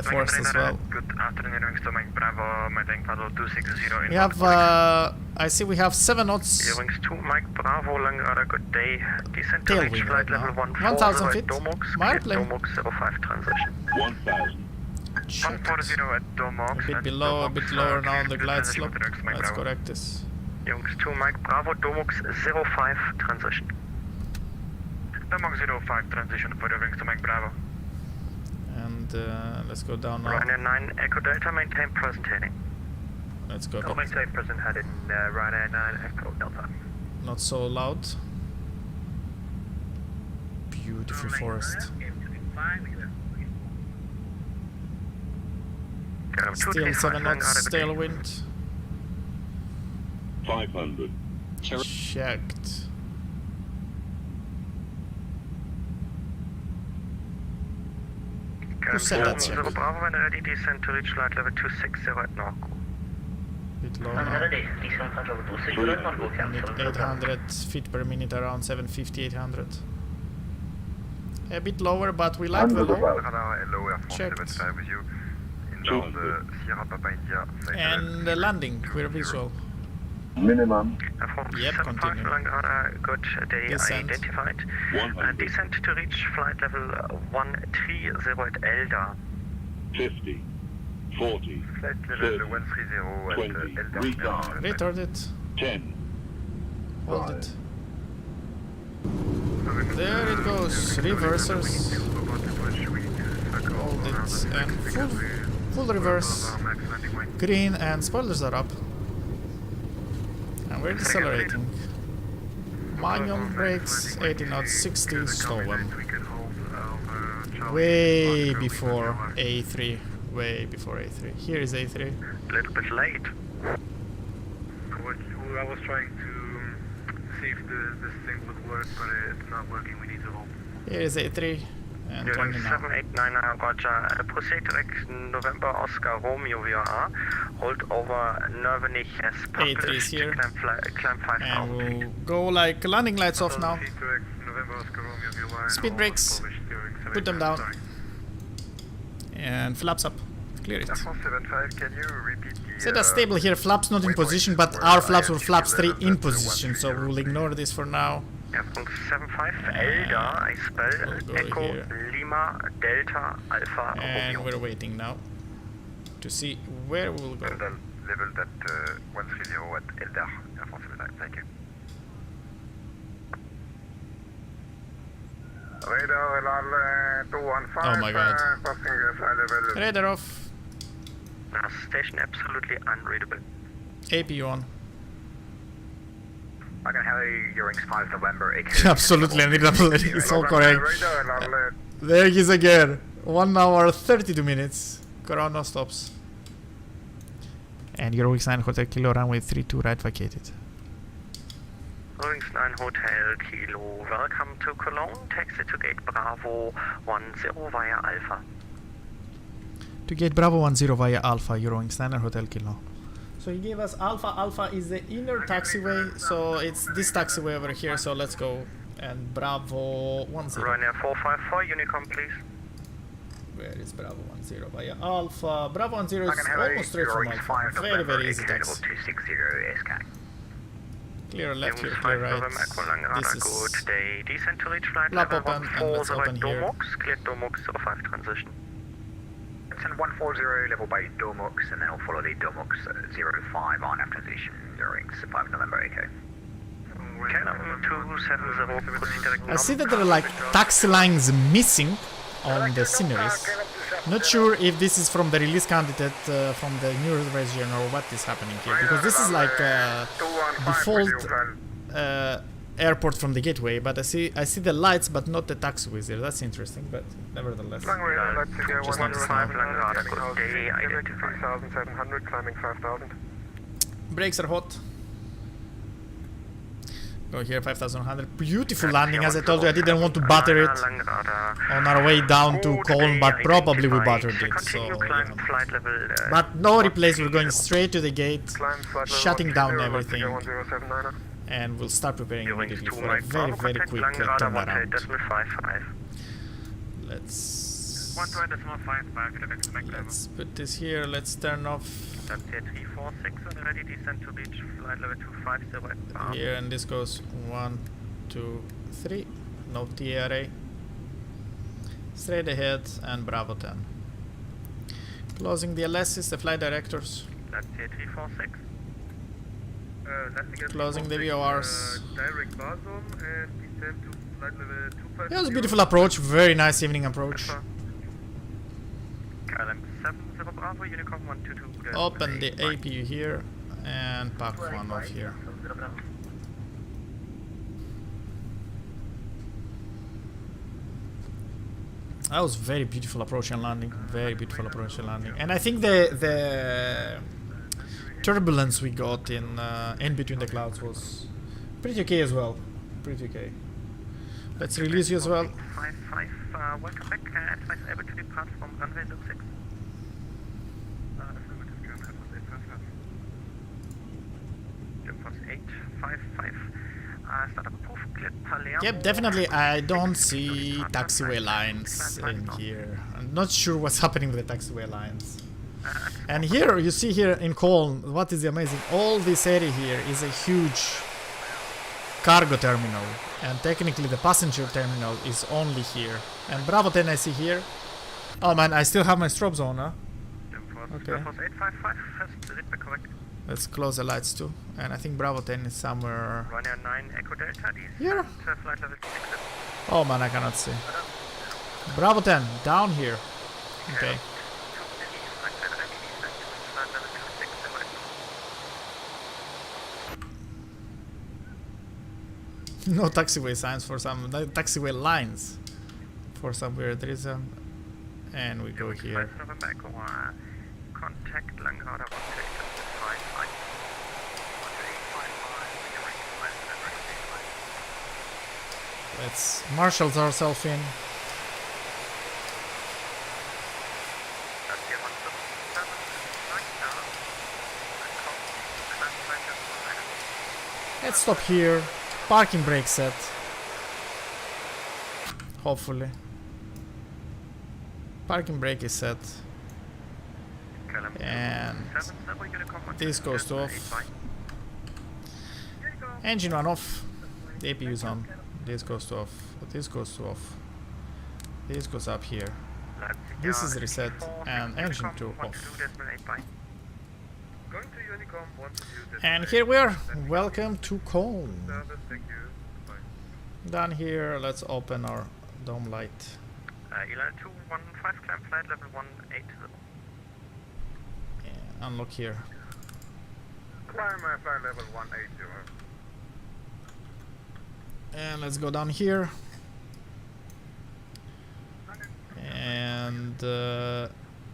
forest as well. Good afternoon, Eurowings to Mike Bravo, maintaining paddle 260. We have, I see we have 7 knots. Eurowings to Mike Bravo, Langrada, good day. Descent to reach Tailwind flight right level now. 1,000 140 feet. at Domox, Mile at plane. Domox 05 transition. 1,000. Checked. 140 at Domox. A bit at below, a Domox, bit lower now on the clear glide transition slope. with Eurowings Mike Let's Bravo. correct this. Eurowings to Mike Bravo, Domox 05 transition. Domox 05 transition for Eurowings to Mike Bravo. And let's go down now. Ryanair 9 Echo Delta, maintain present heading. Let's go I'll back. maintain present heading, Ryanair 9 Echo Delta. Not so loud. Beautiful forest. Still 7 knots, tailwind. 500. Checked. Who said that check? Bravo and ready, descent to reach flight level 260 at Norco. Bit low now. Need 800 feet per minute, around 750, 800. A bit lower, but we like the low. Radar LO Air France Checked. 75 with you. Inbound Sierra Papa India. And the landing, we're visual. Minimum. Yep, continue. Good day Descent. identified. 100. Descent to reach flight level 130 at Elda. 50. 40. Flight level 130 20. at Elda. Retard. Retard it. 10. Hold it. There it goes. Reversers. Hold it. And full reverse. Green and spoilers are up. And we're decelerating. Manual brakes, 80 knots, 60, slow one. Way before A3. Way before A3. Here is A3. A little bit late. I was trying to see if this thing would work, but it's not working. We need to hold. Here is A3. And 20 now. 789 Roger. Proceed direct November Oscar Romeo VRA. Hold over Nervenich as A3 is published. here. Climb 5,000 And feet. we'll go like landing lights off now. Speed brakes. Put them down. And flaps up. Clear it. Air France 75, can you repeat the... Set us stable here, flaps not in position, but our flaps were flaps 3 in position, so we'll ignore this for now. Air France 75 Elda, I spell We'll go Echo here. Lima Delta Alpha And Romeo. we're waiting now to see where we'll go. Level at 130 at Elda, Air France 75, thank you. Radar 215, Oh my god. passing flight level... Radar off. Now station absolutely unreadable. AP on. I can have Eurowings 5 November. Absolutely unreadable, it's all correct. There he is again. 1 hour 32 minutes. Corona stops. And Eurowings 9 Hotel Kilo runway 32 right vacated. EUROWINGS 9 Hotel Kilo, welcome to Cologne, taxi to gate Bravo 10 via Alpha. To gate Bravo 10 via Alpha, EUROWINGS 9 Hotel Kilo. So he gave us Alpha. Alpha is the inner taxiway, so it's this taxiway over here, so let's go. And Bravo 10. Ryanair 454, Unicom please. Where is Bravo 10 via Alpha? Bravo 10 is almost straight from Alpha. Very, very easy taxi. 260 SK. Clear left here, clear right. This is good day. Descent to reach flight lap level open, and let's open here. Dormox, clear Dormox 05 transition. Descent 140 level by Dormox, and then I'll follow the Dormox 05 on after transition during 5 November AK. I see that there are like taxi lines missing on the sceneries. Not sure if this is from the release candidate from the new region or what is happening here, because this is like default airport from the gateway, but I see the lights but not the taxiways here. That's interesting, but nevertheless. Just not to know. Climbing 5,000. Brakes are hot. Go here, 5,100. Beautiful landing, as I told you. I didn't want to butter it on our way down to Cologne, but probably we buttered it. So, you know. But no replays. We're going straight to the gate, shutting down everything, and we'll start preparing immediately for a very, very quick turnaround. Let's put this here. Let's turn off here, and this goes 1, 2, 3. No TRA. Straight ahead and Bravo 10. Closing the LSs, the flight directors. Closing the VORs. Yeah, it was a beautiful approach. Very nice evening approach. Open the APU here and park one off here. That was very beautiful approach and landing. Very beautiful approach and landing. And I think the turbulence we got in between the clouds was pretty okay as well. Pretty okay. Let's release you as well. Welcome back. Advice able to depart from runway 06. Yep, definitely I don't see taxiway lines in here. I'm not sure what's happening with the taxiway lines. And here, you see here in Cologne, what is amazing, all this area here is a huge cargo terminal. And technically the passenger terminal is only here. And Bravo 10 I see here. Oh man, I still have my strobes on, huh? Okay. Let's close the lights too. And I think Bravo 10 is somewhere here. Oh man, I cannot see. Bravo 10, down here. Okay. No taxiway signs for some, no taxiway lines for some weird reason. And we go here. Let's marshal ourselves in. Let's stop here. Parking brake set. Hopefully. Parking brake is set. And this goes to off. Engine on off. The APU is on. This goes to off. This goes to off. This goes up here. This is reset and engine 2 off. And here we are. Welcome to Cologne. Down here, let's open our dome light. Elan 215, climb flight level 180. Yeah, unlock here. Climb flight level 180. And let's go down here. And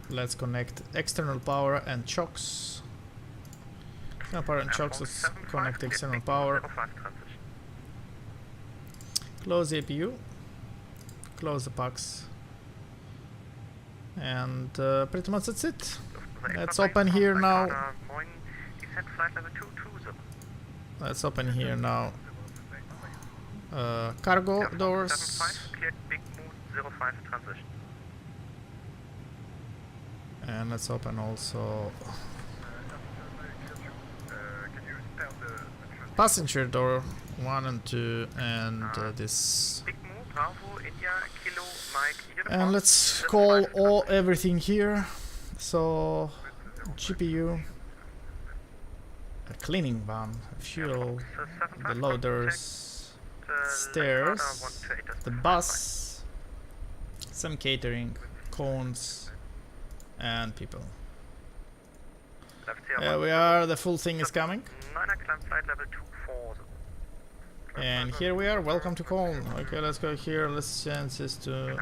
let's connect external power and chocks. External power and chocks, let's connect external power. Close the APU. Close the pucks. And pretty much that's it. Let's open here now. Let's open here now. Cargo doors. And let's open also passenger door 1 and 2 and this. And let's call everything here. So GPU, a cleaning van, fuel, the loaders, stairs, the bus, some catering, cones, and people. There we are, the full thing is coming. And here we are, welcome to Cologne. Okay, let's go here, let's change this to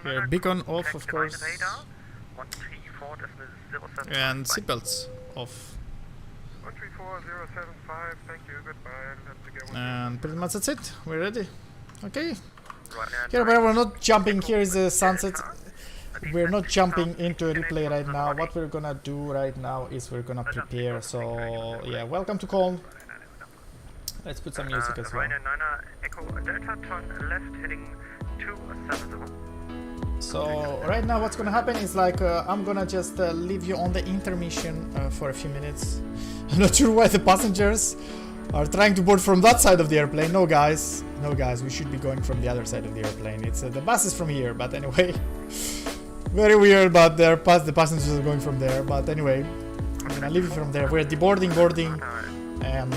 here, beacon off, of course. And seatbelts off. 134075, thank you, goodbye. And pretty much that's it, we're ready. Okay. Here we're not jumping, here is the sunset. We're not jumping into a replay right now. What we're gonna do right now is we're gonna prepare. So yeah, welcome to Cologne. Let's put some music as well. So right now what's gonna happen is like I'm gonna just leave you on the intermission for a few minutes. I'm not sure why the passengers are trying to board from that side of the airplane. No guys, we should be going from the other side of the airplane. It's the bus is from here, but anyway. Very weird, but the passengers are going from there. But anyway, I'm gonna leave you from there. We're deboarding, boarding, and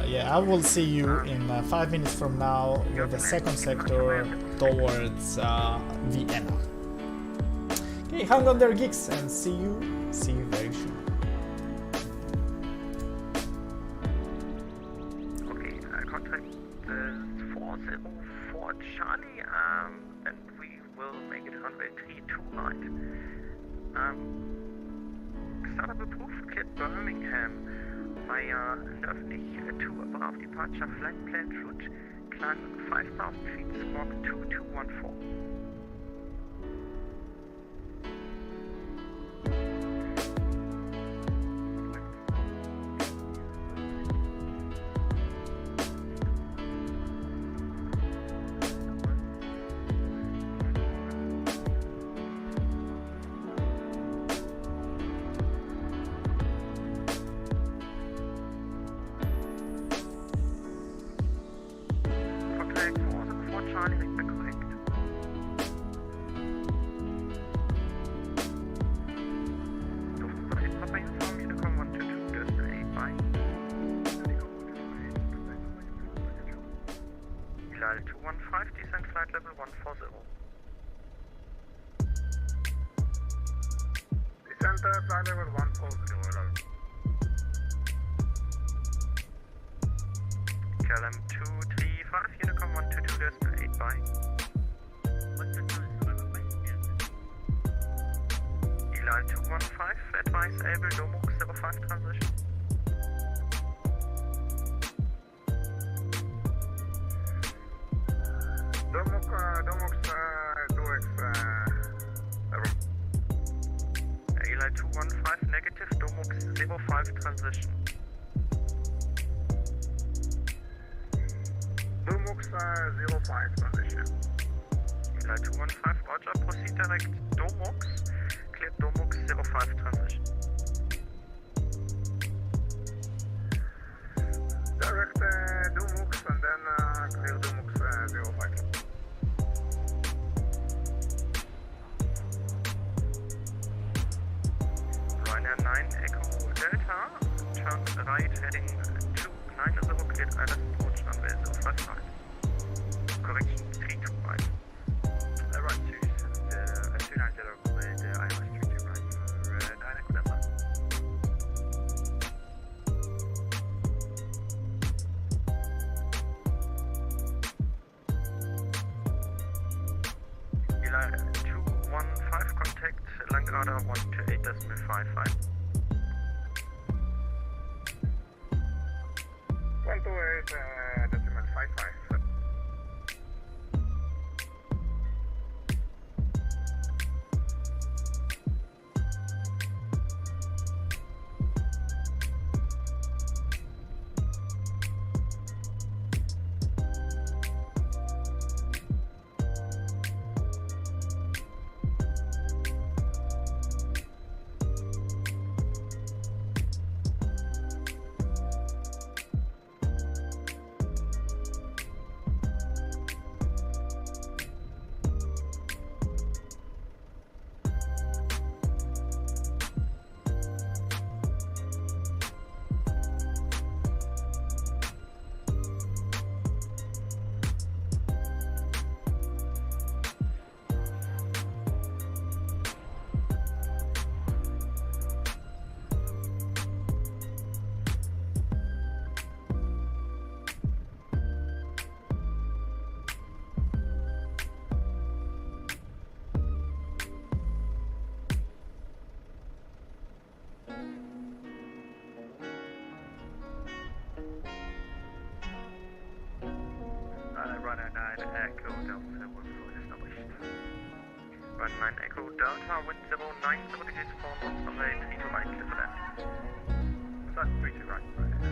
yeah, I will see you in 5 minutes from now with the second sector towards Vienna. Okay, hang on there, geeks, and see you very soon. Okay, contact 404 Charlie, and we will make it runway 32 right. Startup approved, cleared Birmingham via nördlich to above departure, flight plan should climb 5,000 feet, squawk 2214. 25 Echo Delta, was fully established. Run 9 Echo Delta, wind 090 degrees for knots, runway 32 right, clear for that. Start 32 right, Echo Delta.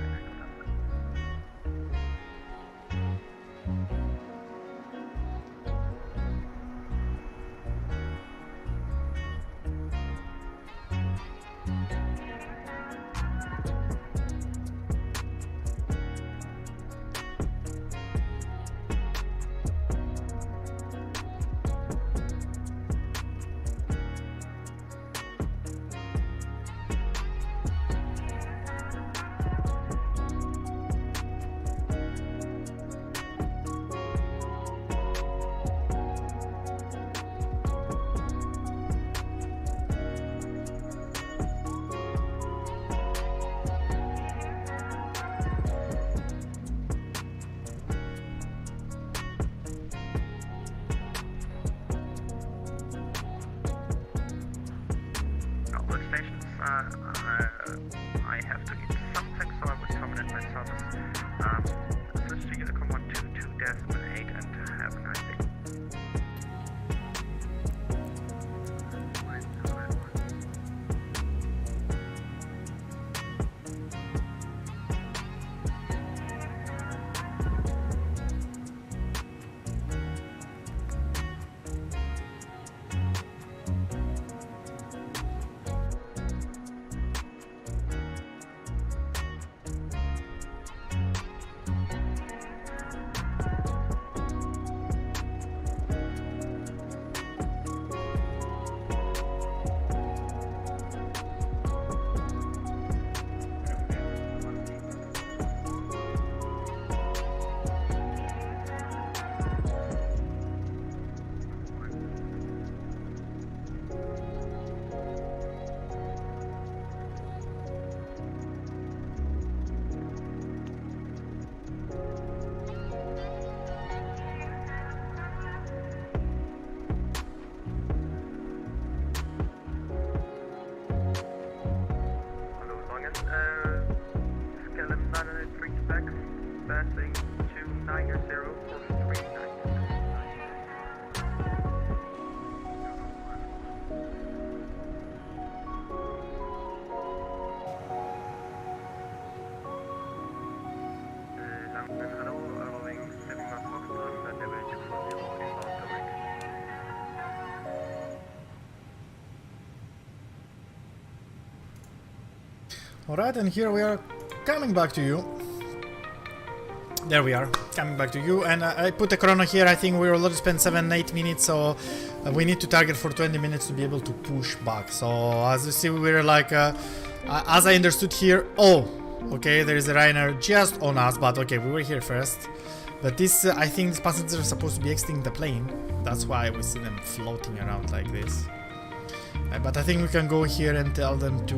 I have to eat something, so I will terminate my service. Switch to Unicom 122.8 and have a nice day. Alright, and here we are coming back to you. There we are, coming back to you, and I put a chrono here. I think we already spent 7-8 minutes, so we need to target for 20 minutes to be able to push back. So as you see, we're like, as I understood here, oh, okay, there is a Ryanair just on us, but okay, we were here first. But this, I think these passengers are supposed to be exiting the plane. That's why we see them floating around like this. But I think we can go here and tell them to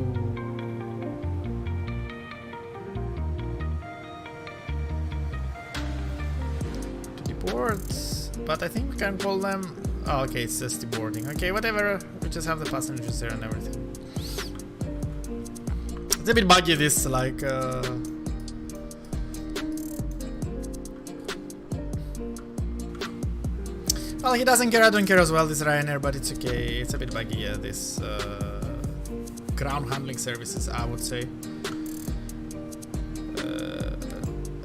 deboard. But I think we can call them. Oh, okay, it says deboarding. Okay, whatever. We just have the passengers there and everything. It's a bit buggy, this, like. Well, he doesn't care, I don't care as well, this Ryanair, but it's okay. It's a bit buggy, yeah, this ground handling services, I would say.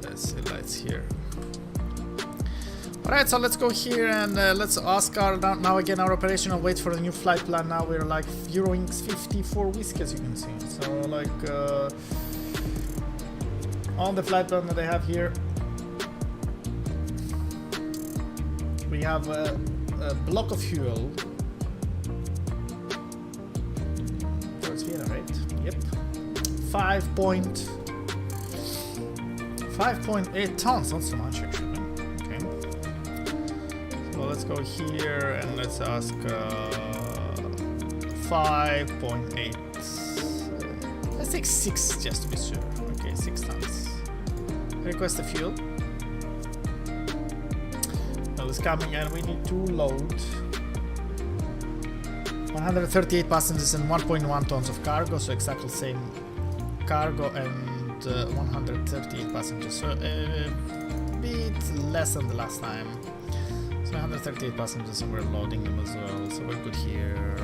Let's see lights here. Alright, so let's go here and let's ask our, now again, our operational wait for the new flight plan. Now we're like EUROWINGS 54 Whiskey, as you can see. So, like, on the flight plan that they have here, we have a block of fuel towards Vienna, right? Yep. 5.8 tons, not so much actually. Okay. So let's go here and let's ask 5.8. Let's take 6 just to be sure. Okay, 6 tons. Request the fuel. Is coming and we need to load 138 passengers and 1.1 tons of cargo, so exactly same cargo and 138 passengers. So bit less than the last time. So 138 passengers and we're loading them as well, so we're good here.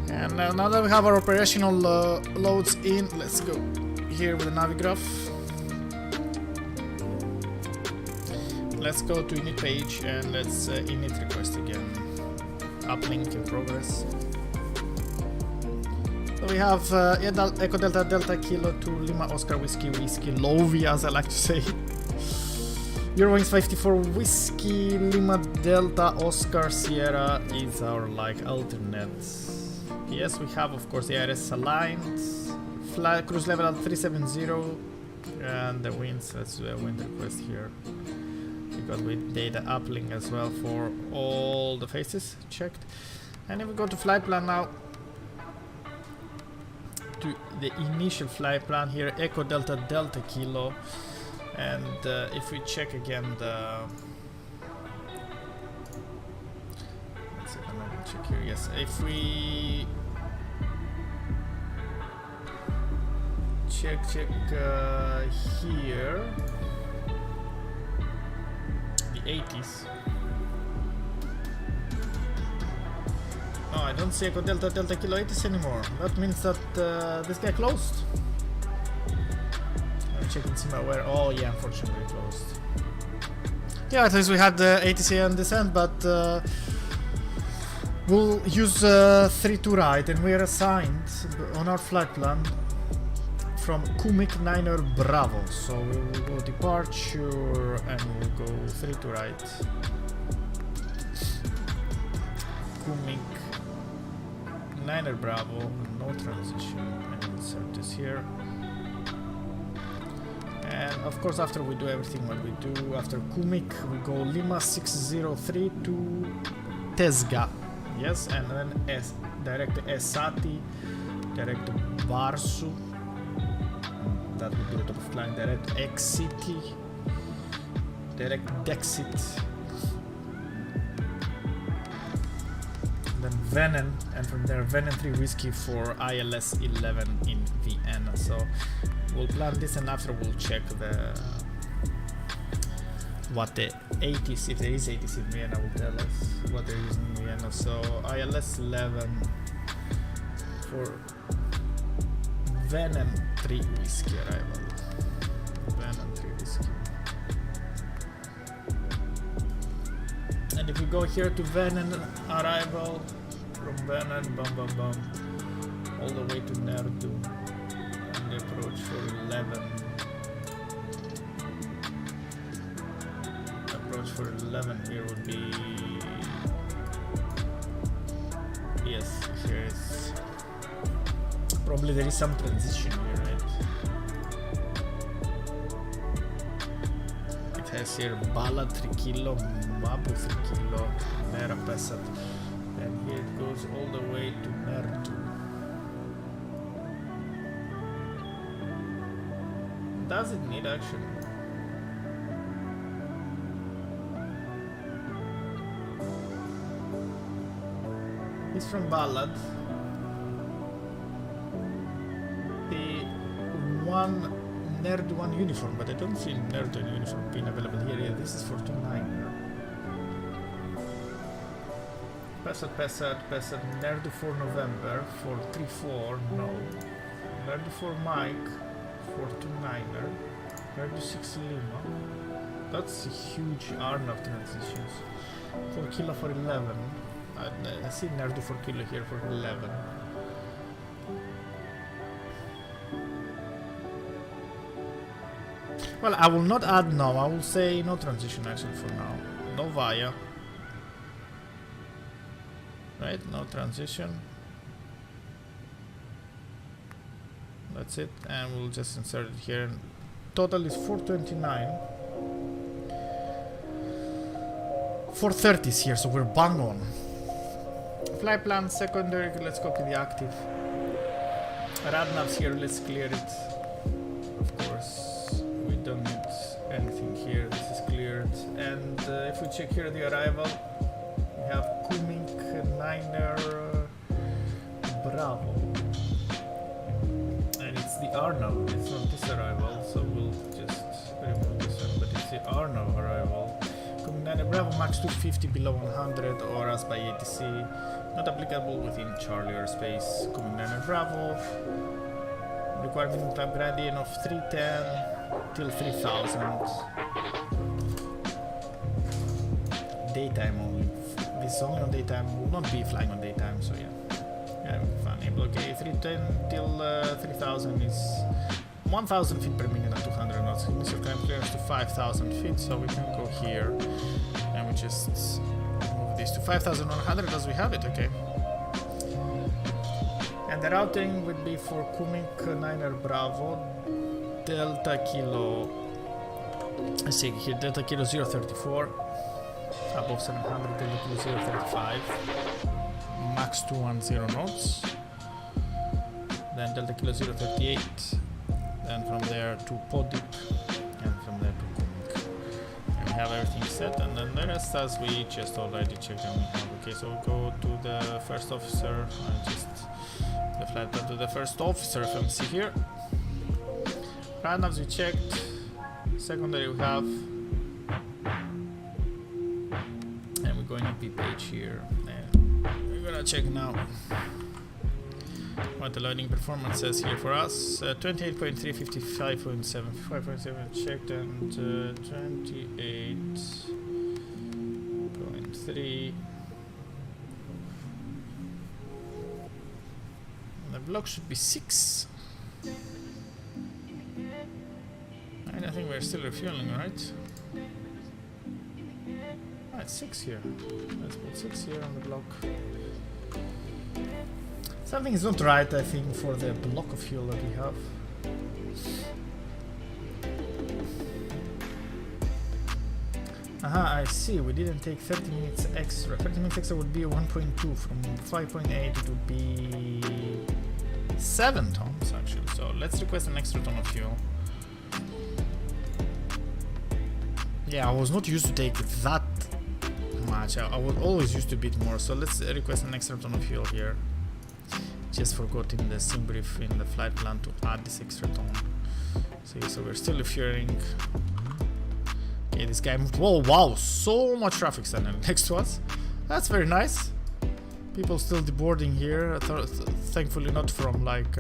And now that we have our operational loads in, let's go here with the Navigraph. Let's go to init page and let's init request again. Uplink in progress. So we have Echo Delta Delta Kilo to Lima Oscar Whiskey Whiskey Lovi, as I like to say. EUROWINGS 54 Whiskey Lima Delta Oscar Sierra is our like alternate. Yes, we have of course the IRS aligned. Flight cruise level at 370 and the winds. Let's do a wind request here. Because we did the uplink as well for all the faces checked. And if we go to flight plan now, to the initial flight plan here, Echo Delta Delta Kilo, and if we check again the let's check here. Yes, if we check here the 80s. No, I don't see Echo Delta Delta Kilo 80s anymore. That means that this guy closed. I'm checking see my where. Oh yeah, unfortunately closed. Yeah, at least we had the 80s on descent, but we'll use 3-2 right, and we are assigned on our flight plan from Kumik 9er Bravo. So we will go departure and we'll go 3-2 right. Kumik 9er Bravo, no transition, and insert this here. And of course after we do everything what we do, after Kumik we go Lima 603 to Tezga. Yes, and then direct to Esati, direct to Barsu. That would be the top of flying, direct to X-City, direct Dexit. Then Venom, and from there Venom 3 Whiskey for ILS 11 in Vienna. So we'll plan this, and after we'll check the what the 80s, if there is 80s in Vienna, will tell us what they're using in Vienna. So ILS 11 for Venom 3 Whiskey arrival. Venom 3 Whiskey. And if we go here to Venom arrival, from Venom, bum bum bum, all the way to Nerdu, and the approach for 11. Approach for 11 here would be, yes, here is, probably there is some transition here, right? It has here Bala 3 kilo, Mabu 3 kilo, Mera Pesat, and here it goes all the way to Mertu. Does it need action? He's from Ballad. The one Nerd 1 uniform, but I don't see Nerd 1 uniform being available here. Yeah, this is for 29er. Passat, Nerd 4 November for 3-4, no. Nerd 4 Mike for 29er. Nerd 6 Lima. That's a huge Arnav transitions. 4 kilo for 11. I see Nerd 4 kilo here for 11. Well, I will not add no, I will say no transition action for now. No via. Right, no transition. That's it, and we'll just insert it here. Total is 429. 430 is here, so we're bang on. Flight plan secondary, let's copy the active. Radnav's here, let's clear it. Of course, we don't need anything here, this is cleared. And if we check here the arrival, we have Kumik 9er Bravo. And it's the Arnav, it's not this arrival, so we'll just remove this one, but it's the Bravo Max 250 below 100 or as by ATC. Not applicable within Charlie airspace. Commander Bravo. Requirement climb gradient of 310 till 3000. Daytime only. This is only on daytime. Will not be flying on daytime, so yeah. Funny. Okay, 310 till 3000 is 1000 feet per minute at 200 knots. Initial climb clearance to 5000 feet, so we can go here and we just move this to 5100 as we have it, okay. And the routing would be for Kumik 9er Bravo, Delta Kilo, let's see here, Delta Kilo 034, above 700, Delta Kilo 035, max 210 knots, then Delta Kilo 038, then from there to Podip, and from there to Kumik. And we have everything set, and then the rest as we just already checked and we have. Okay, so we'll go to the first officer, and just the flight plan to the first officer FMC here. Radnavs we checked, secondary we have, and we're going to P page here, and we're gonna check now what the loading performance says here for us. 28.3, 55.7, 55.7 checked, and 28.3. The block should be 6. And I think we're still refueling, right? Ah, it's 6 here. Let's put 6 here on the block. Something is not right, I think, for the block of fuel that we have. Aha, I see. We didn't take 30 minutes extra. 30 minutes extra would be 1.2. From 5.8 it would be 7 tons actually. So let's request an extra ton of fuel. Yeah, I was not used to take that much. I was always used to a bit more. So let's request an extra ton of fuel here. Just forgot in the sim brief in the flight plan to add this extra ton. So we're still refueling. Okay, this guy moved. Whoa, wow, so much traffic standing next to us. That's very nice. People still deboarding here. Thankfully not from like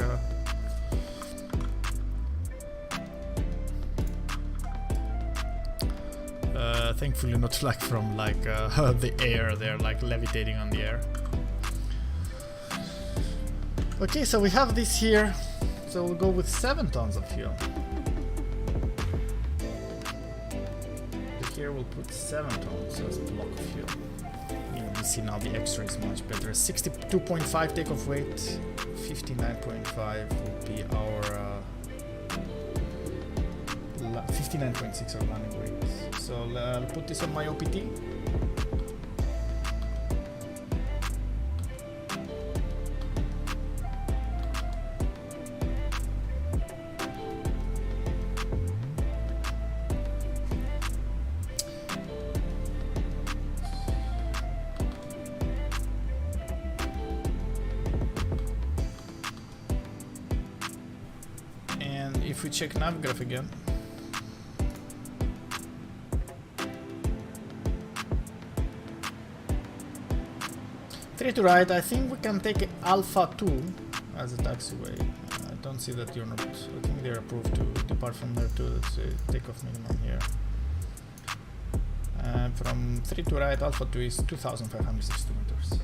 thankfully not like from like the air. They're like levitating on the air. Okay, so we have this here. So we'll go with 7 tons of fuel. Here we'll put 7 tons as a block of fuel. You see now the extra is much better. 62.5 takeoff weight, 59.5 will be our 59.6 our landing weight. So I'll put this on my OPT. If we check navgraph again, three to right, I think we can take Alpha 2 as a taxiway. I don't see that you're not. I think they're approved to depart from there too. That's a takeoff minimum here. From 3 to right, Alpha 2 is 2,560 meters.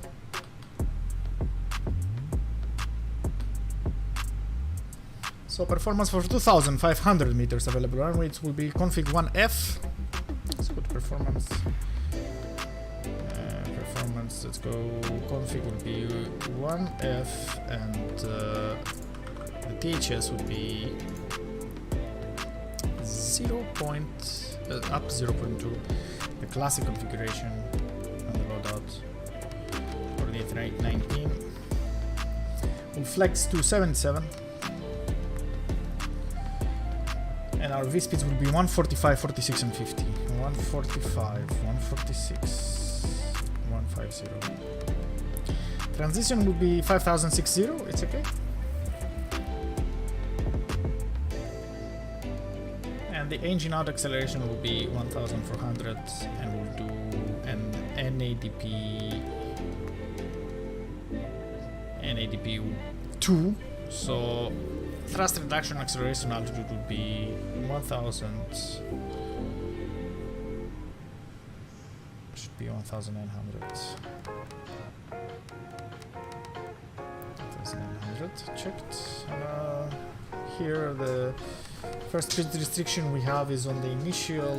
So performance for 2,500 meters available runways will be config 1F. Let's put performance. Let's go. Config will be 1F, and the THS would be 0.2. The classic configuration and the loadout for the A319. We'll flex to 77. And our V-speeds will be 145, 46 and 50. 145, 146, 150. Transition will be 5060, it's okay. And And the engine out acceleration will be 1400, and we'll do an NADP 2. So thrust reduction acceleration altitude would be 1000. Should be 1900. 1900 checked. Here the first speed restriction we have is on the initial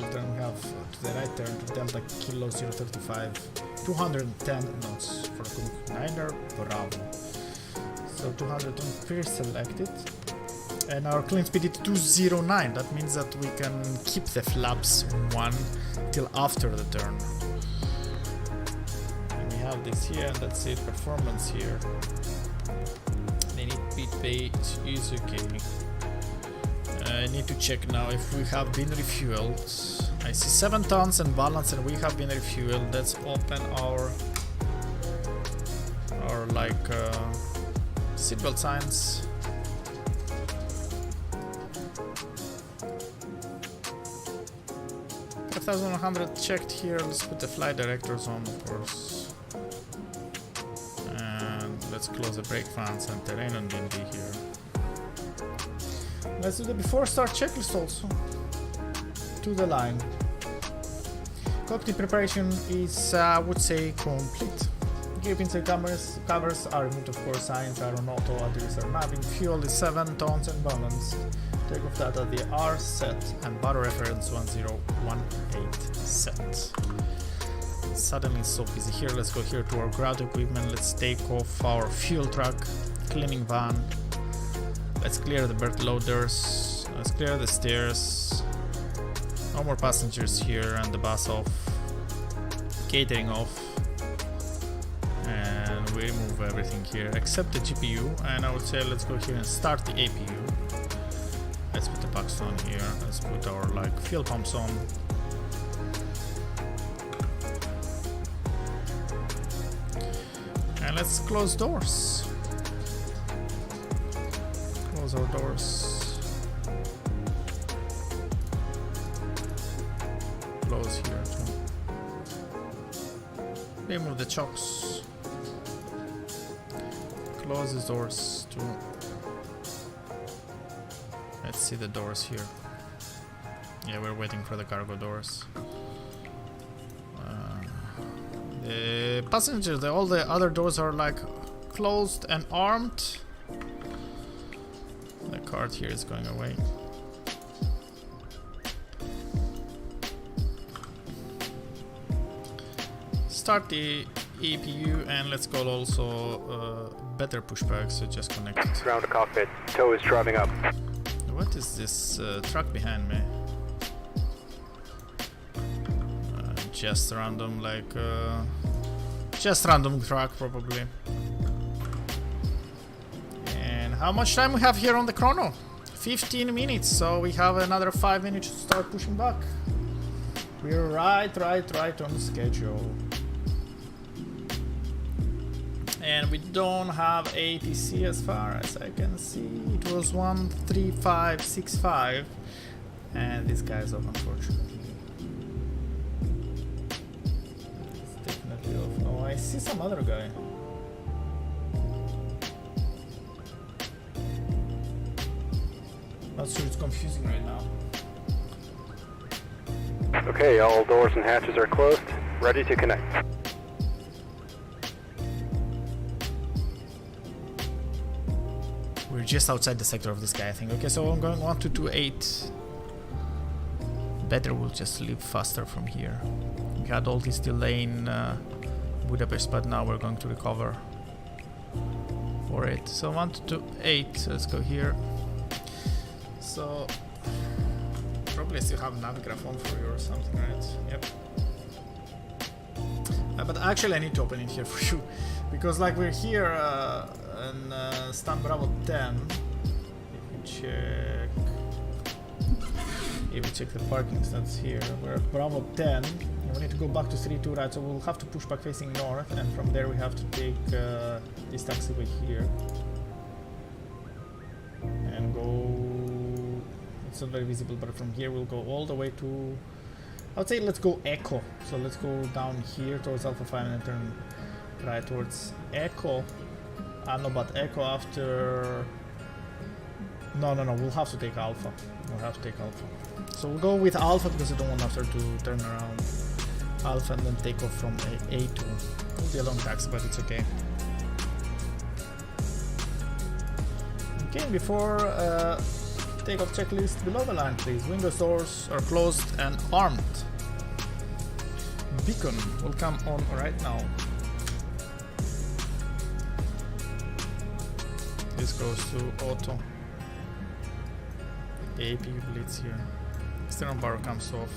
turn. We have to the right turn to Delta Kilo 035, 210 knots for Niner Bravo. So 210 pre-selected, and our clean speed is 209. That means that we can keep the flaps 1 till after the turn. And we have this here, and that's it. Performance here. They need beat page is okay. I need to check now if we have been refueled. I see 7 tons and balance, and we have been refueled. Let's open our like seatbelt signs. $5,100 checked here. Let's put the flight directors on, of course. And let's close the brake fans and terrain on DND here. Let's do the before start checklist also. To the line. Cockpit preparation is, I would say, complete. Gear pins and covers are removed, of course. Signs are on auto, others are mapping. Fuel is 7 tons and balanced. Takeoff data, they are set, and bar reference 1018 set. Suddenly so busy here. Let's go here to our ground equipment. Let's take off our fuel truck, cleaning van. Let's clear the bird loaders. Let's clear the stairs. No more passengers here, and the bus off. Catering off. And we remove everything here except the GPU. And I would say let's go here and start the APU. Let's put the packs on here. Let's put our like fuel pumps on. And let's close doors. Close our doors. Close here too. Remove the chocks. Close the doors too. Let's see the doors here. Yeah, we're waiting for the cargo doors. The passengers, all the other doors are like closed and armed. The cart here is going away. Start the APU, and let's call also better pushback, so just connect it. Ground to cockpit. Tow is driving up. What is this truck behind me? Just random, like just random truck probably. And how much time we have here on the chrono? 15 minutes, so we have another 5 minutes to start pushing back. We're right on the schedule. And we don't have ATC as far as I can see. It was 13565, and this guy's off, unfortunately. It's definitely off. No, I see some other guy. Not sure, it's confusing right now. Okay, all doors and hatches are closed. Ready to connect. We're just outside the sector of this guy, I think. Okay, so I'm going 1228. Better we'll just leave faster from here. We had all this delay in Budapest, but now we're going to recover for it. So 1228, let's go here. So probably still have Navigraph on for you or something, right? Yep. But actually I need to open it here for you, because like we're here in Stan Bravo 10. If we check the parking stats here, we're at Bravo 10. And we need to go back to 32 right, so we'll have to push back facing north, and from there we have to take this taxiway here and go. Let's it's not very visible, but from here we'll go all the way to, I would say let's go Echo. So let's go down here towards Alpha 5 and then turn right towards Echo. No, but Echo after... No, we'll have to take Alpha. So we'll go with Alpha because I don't want after to turn around Alpha and then take off from A2. It'll be a long taxi, but it's okay. Okay, before takeoff checklist below the line, please. Window doors are closed and armed. Beacon will come on right now. This goes to auto. The AP blitz here. External power comes off.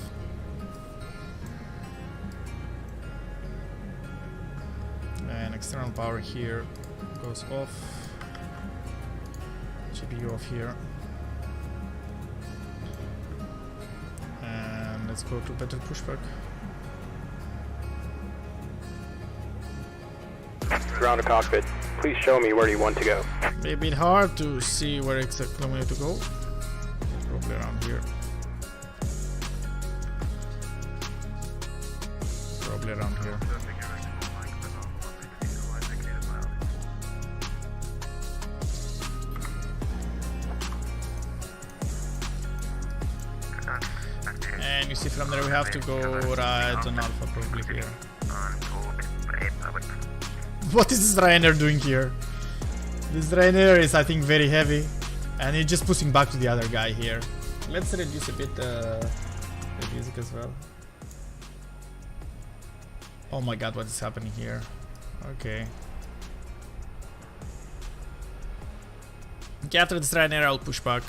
And external power here goes off. GPU off here. And let's go to better pushback. Ground to cockpit. Please show me where you want to go. Be a bit hard to see where exactly we need to go. Probably around here. Probably around here. And you see from there we have to go right on Alpha, probably here. What is this Ryanair doing here? This Ryanair is, I think, very heavy, and he's just pushing back to the other guy here. Let's reduce a bit the music as well. Oh my god, what is happening here? Okay. Okay, after this Ryanair, I'll push back.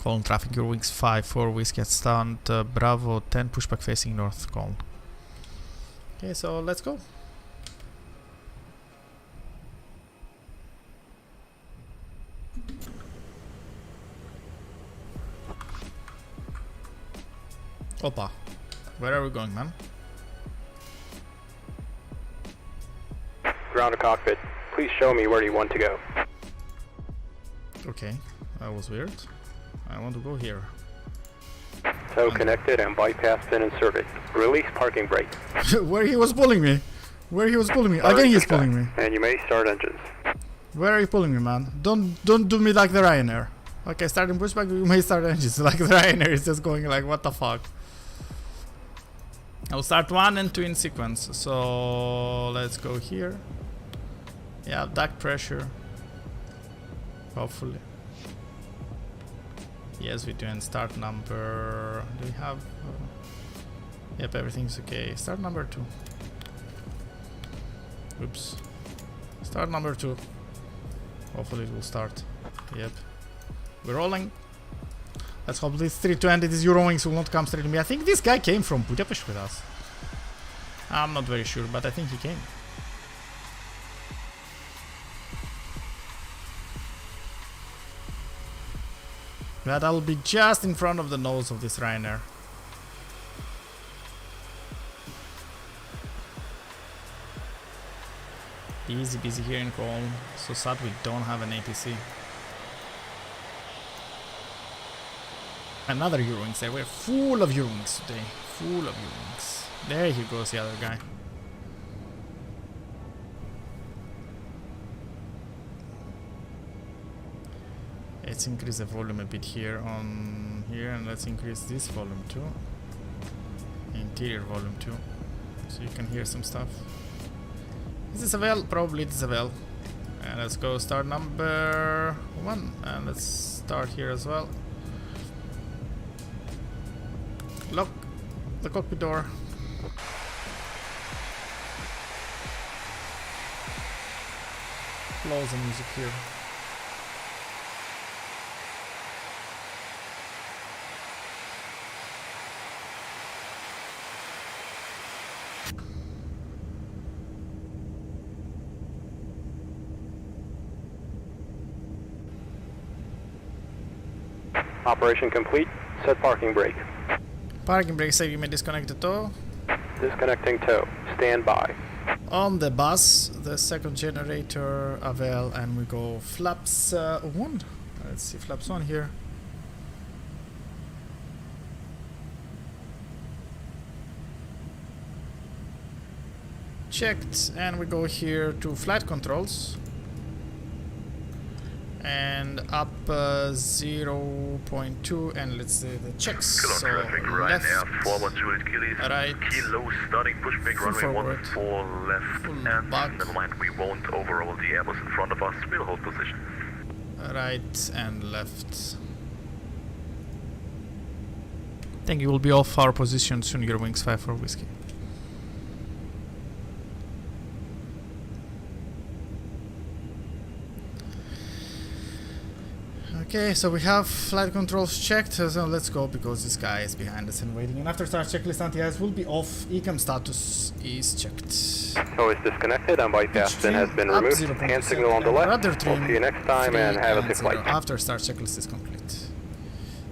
Cologne traffic, EUROWINGS 5-4, Whiskey at stand, Bravo 10, pushback facing north, Cologne. Okay, so let's go. Opa, where are we going, man? Ground to cockpit. Please show me where you want to go. Okay, that was weird. I want to go here. Tow connected and bypass pin inserted. Release parking brake. Where he was pulling me? Again he's pulling me. And you may start engines. Where are you pulling me, man? Don't do me like the Ryanair. Okay, starting pushback, you may start engines. Like the Ryanair is just going like, what the fuck? I'll start 1 and 2 in sequence. So let's go here. Yeah, duct pressure. Hopefully. Yes, we do. And start number. Do we have? Yep, everything's okay. Start number 2. Oops. Start number 2. Hopefully it will start. Yep. We're rolling. Let's hope this 320, this EUROWINGS will not come straight to me. I think this guy came from Budapest with us. I'm not very sure, but I think he came. But I'll be just in front of the nose of this Ryanair. Easy busy here in Cologne. So sad we don't have an APC. Another EUROWINGS there. We're full of EUROWINGS today. Full of EUROWINGS. There he goes, the other guy. Let's increase the volume a bit here on here, and let's increase this volume too. Interior volume too, so you can hear some stuff. Is this a well? Probably it is a well. And let's go start number 1, and let's start here as well. Lock the cockpit door. Close the music here. Operation complete. Set parking brake. Parking brake, say you may disconnect the tow. Disconnecting tow. Stand by. On the bus, the second generator, Avel, and we go flaps 1. Let's see flaps on here. Checked, and we go here to flight controls and up 0.2, and let's see the checks. So traffic right left, now, 41 Juliet right, kilo starting pushback runway forward, 14 left, and back, never mind, we won't overroll the Airbus in front of us, we'll hold position. right and left. I think you will be off our position soon, EUROWINGS 5 for whiskey. Okay, so we have flight controls checked, so let's go because this guy is behind us and waiting. And after start checklist, anti-ice will be off, ECAM status is checked. So it's disconnected and bypass pin has been removed. Hand signal on the left. We'll see you next time and have a safe flight. After start checklist is complete.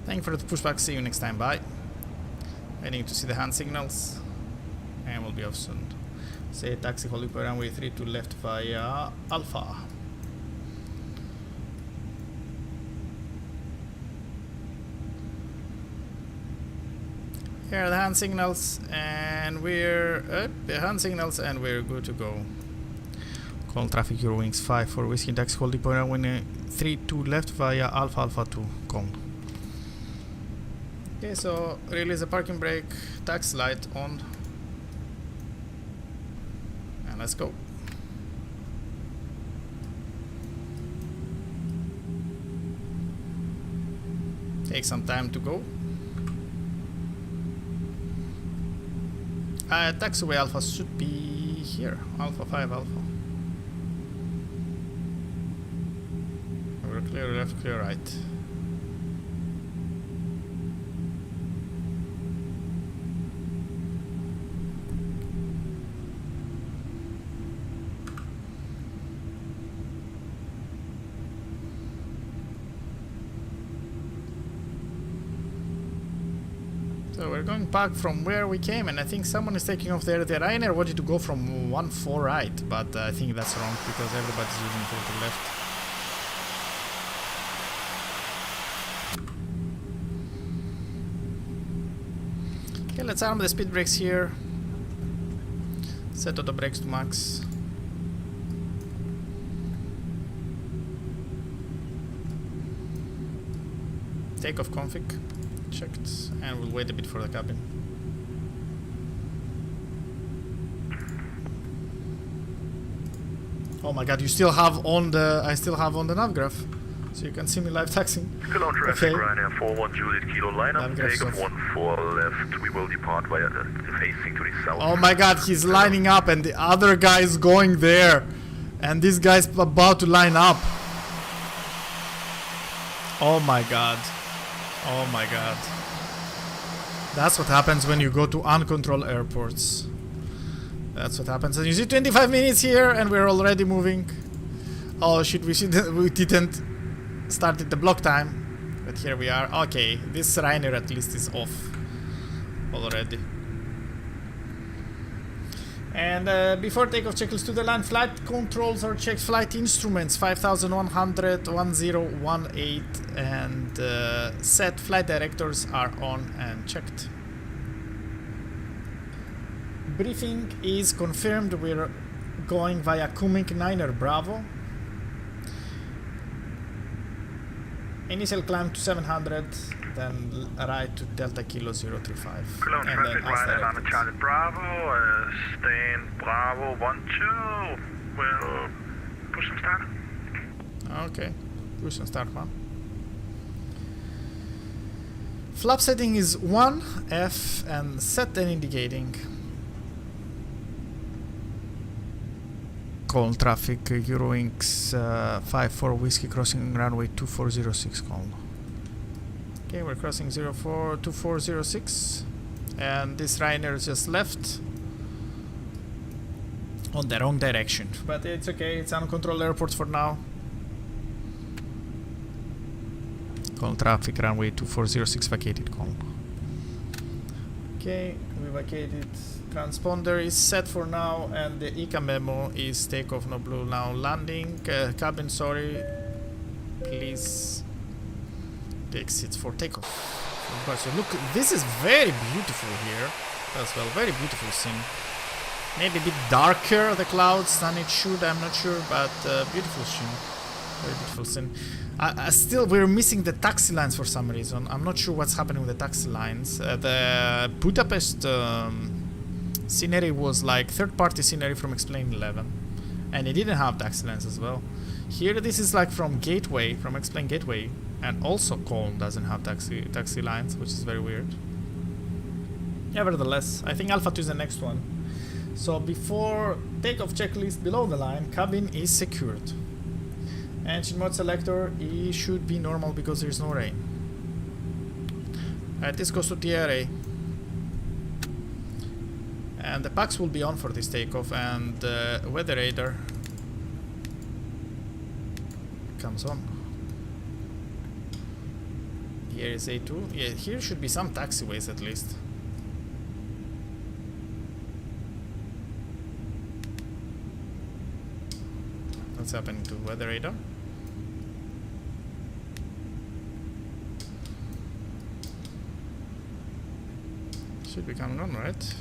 Thank you for the pushback, see you next time, bye. Waiting to see the hand signals. And we'll be off soon. Say taxi holding for runway 32 left via Alpha. Here are the hand signals, and we're good to go. Call traffic EUROWINGS 5 for whiskey taxi holding point runway 32 left via Alpha Alpha 2. Call. Okay, so release the parking brake, taxi light on, and let's go. Take some time to go. Taxiway Alpha should be here. Alpha 5 Alpha. We're clear left, clear right. So we're going back from where we came, and I think someone is taking off there. The Ryanair wanted to go from 1-4 right, but I think that's wrong because everybody's using 40 left. Okay, let's arm the speed brakes here. Set auto brakes to max. Takeoff config. Checked, and we'll wait a bit for the cabin. Oh my god, you still have on the I still have on the nav graph, so you can see me live taxing. Cologne traffic right now, 41 Juliet kilo lineup, takeoff 14 left, we will depart via facing to the south. Oh my god, he's lining up and the other guy is going there, and this guy's about to line up. Oh my god. Oh my god. That's what happens when you go to uncontrolled airports. That's what happens. And you see 25 minutes here and we're already moving. Oh shit, we didn't start at the block time. But here we are. Okay, this Ryanair at least is off already. And before takeoff, checklist to the line. Flight controls are checked. Flight instruments 5100 1018 and set flight directors are on and checked. Briefing is confirmed. We're going via Kuming 9er Bravo. Initial climb to 700, then right to Delta Kilo 035. Cologne traffic right on the Charlie Bravo, staying Bravo 12, we'll push and start. Okay, push and start, man. Flap setting is 1, F, and set and indicating. Call traffic, EUROWINGS 54 Whiskey crossing runway 2406 call. Okay, we're crossing 2406 and this Ryanair just left on the wrong direction, but it's okay, it's uncontrolled airport for now. Call traffic runway 2406 vacated call. Okay, we vacated. Transponder is set for now and the ECA memo is takeoff no blue now landing. Cabin sorry, please The exits for takeoff. So look, this is very beautiful here as well. Very beautiful scene. Maybe a bit darker the clouds than it should. I'm not sure, but beautiful scene. Very beautiful scene. Still, we're missing the taxi lines for some reason. I'm not sure what's happening with the taxi lines. The Budapest scenery was like third-party scenery from Explain 11, and it didn't have taxi lines as well. Here, this is like from Gateway, from Explain Gateway, and also Cologne doesn't have taxi lines, which is very weird. Nevertheless, I think Alpha 2 is the next one. So before takeoff checklist below the line, cabin is secured. Engine mode selector, it should be normal because there's no rain. Alright, this goes to TRA. And the packs will be on for this takeoff, and the weather radar comes on. Here is A2. Yeah, here should be some taxiways at least. What's happening to weather radar? Should be coming on, right?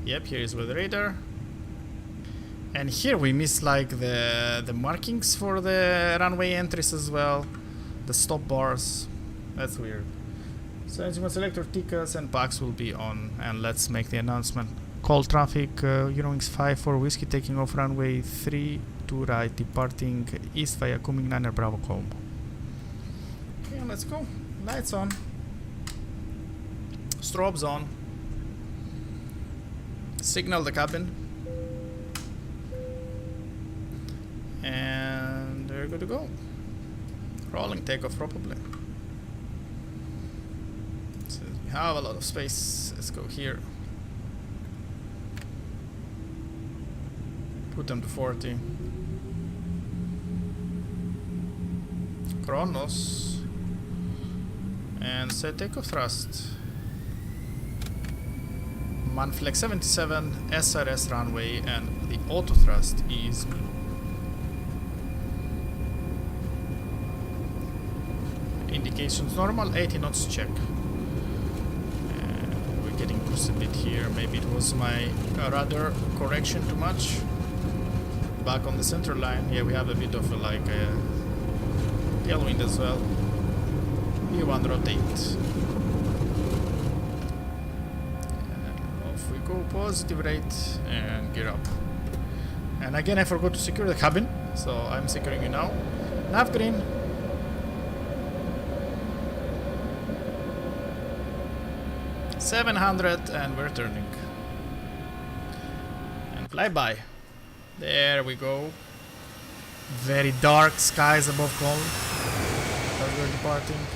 Yep, here is weather radar. And here we miss like the markings for the runway entries as well. The stop bars. That's weird. So engine selector, tickets and packs will be on. And let's make the announcement. Call traffic, EUROWINGS 5 for Whiskey taking off runway 3 to right, departing east via Cumming 9 Bravo Combo. Okay, let's go. Lights on. Strobes on. Signal the cabin. And we're good to go. Rolling takeoff probably. So we have a lot of space. Let's go here. Put them to 40. Kronos. And set takeoff thrust. Manflex 77, SRS runway, and the auto thrust is blue. Indications normal, 80 knots check. And we're getting pushed a bit here. Maybe it was my rudder correction too much. Back on the center line. Yeah, we have a bit of like a tailwind as well. V1 rotate. Go positive rate and gear up. And again, I forgot to secure the cabin, so I'm securing it now. Nav green. $700 and we're turning. And fly by. There we go. Very dark skies above Cologne as we're departing.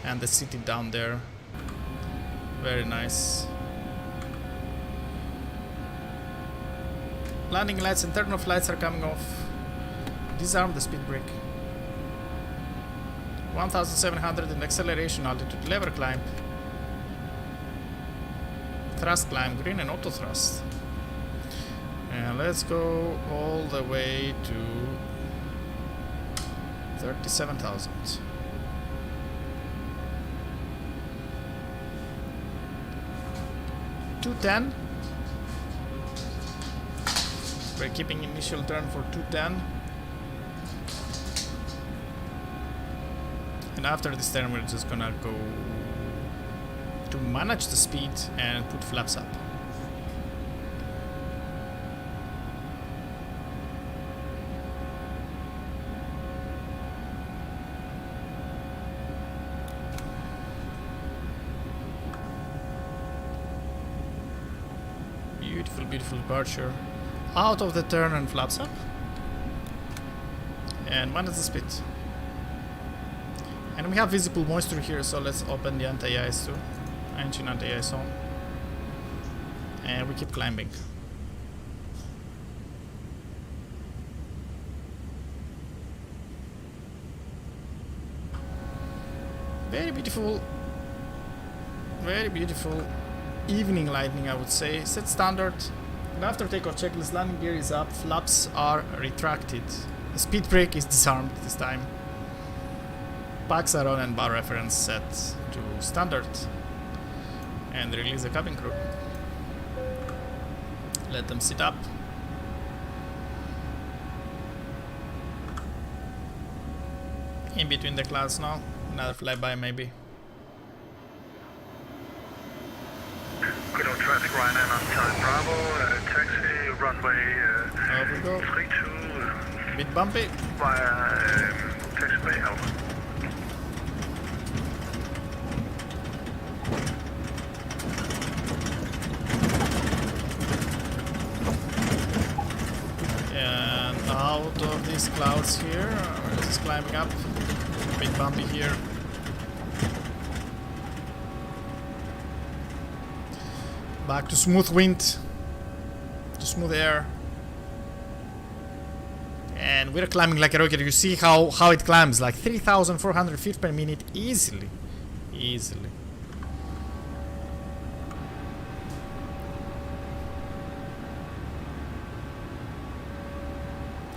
And the city down there. Very nice. Landing lights and turn-off lights are coming off. Disarm the speed brake. 1700 in acceleration altitude. Lever climb. Thrust climb. Green and auto thrust. And let's go all the way to 37,000. $210. We're keeping initial turn for 210. And after this turn, we're just gonna go to manage the speed and put flaps up. Beautiful, beautiful departure. Out of the turn and flaps up. And manage the speed. And we have visible moisture here, so let's open the anti-ice too. Engine anti-ice on. And we keep climbing. Very beautiful evening lighting, I would say. Set standard. And after takeoff checklist, landing gear is up, flaps are retracted. The speed brake is disarmed this time. Packs are on and bar reference set to standard. And release the cabin crew. Let them sit up. In between the clouds now. Another flyby maybe. Good on traffic right now on time Bravo, taxi, runway Over we go. 32 Bit bumpy. via taxiway Alpha. And out of these clouds here, this is climbing up. Bit bumpy here. Back to smooth wind, to smooth air. And we're climbing like a rocket. You see how it climbs, like 3,400 feet per minute easily. Easily.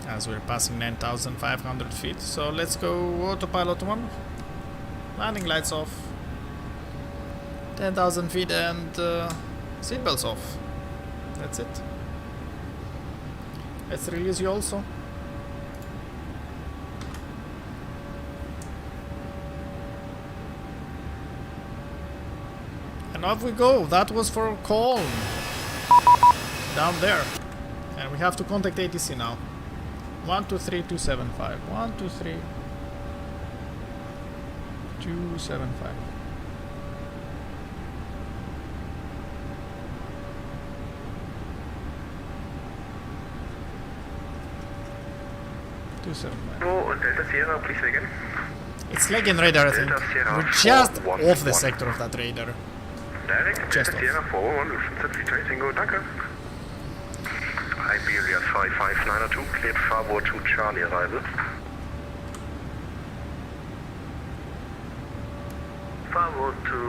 As we're passing 9,500 feet. So let's go autopilot 1. Landing lights off. 10,000 feet and seatbelts off. That's it. Let's release you also. And off we go. That was for Cologne. Down there. And we have to contact ATC now. 123-275. 123-275. Delta Sierra, please again. It's lagging radar, I think. We're just off the sector of that radar. Direct, Just Delta Sierra 411, Lufthansa 3 Tango, danke. Iberia 55902, cleared Farbour to Charlie arrival. Farbour to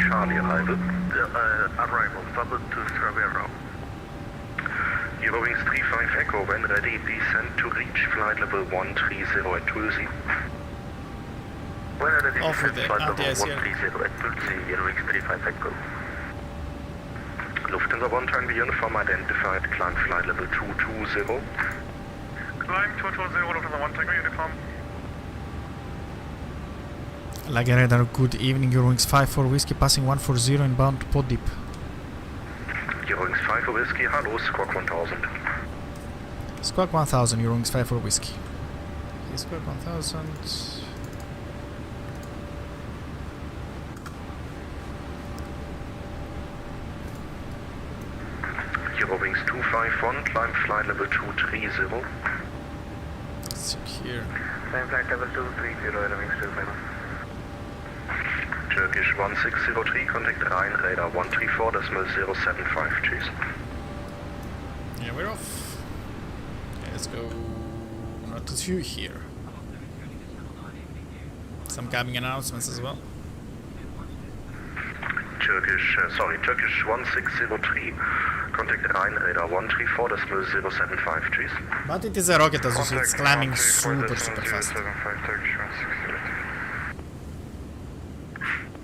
Charlie arrival. Arrival, Farbour to Cervero. Eurowings 35 Echo, when ready, descend to reach flight level 130 at Tulsi. When ready, Off with it, flight level yes, 130 at Tulsi, Eurowings 35 Echo. Lufthansa 1 Tango uniform identified, climb flight level 220. Climb 220, Lufthansa 1 Tango uniform. Like a radar, good evening, Eurowings 54 Whiskey passing 140 inbound to Pod Deep. Eurowings 5 Whiskey, hello, Squawk 1000. Squawk 1000, Eurowings 54 Whiskey. Okay, Squawk 1000. Eurowings 251, climb flight level 230. Secure. Climb flight level 230, Eurowings 251. Turkish 1603, contact Rhein radar 134.075, cheers. Yeah, we're off. Okay, let's go out to view here. Some cabin announcements as well. Turkish 1603, contact Rhein radar 134.075, cheers. But it is a rocket, as you see, it's climbing super fast.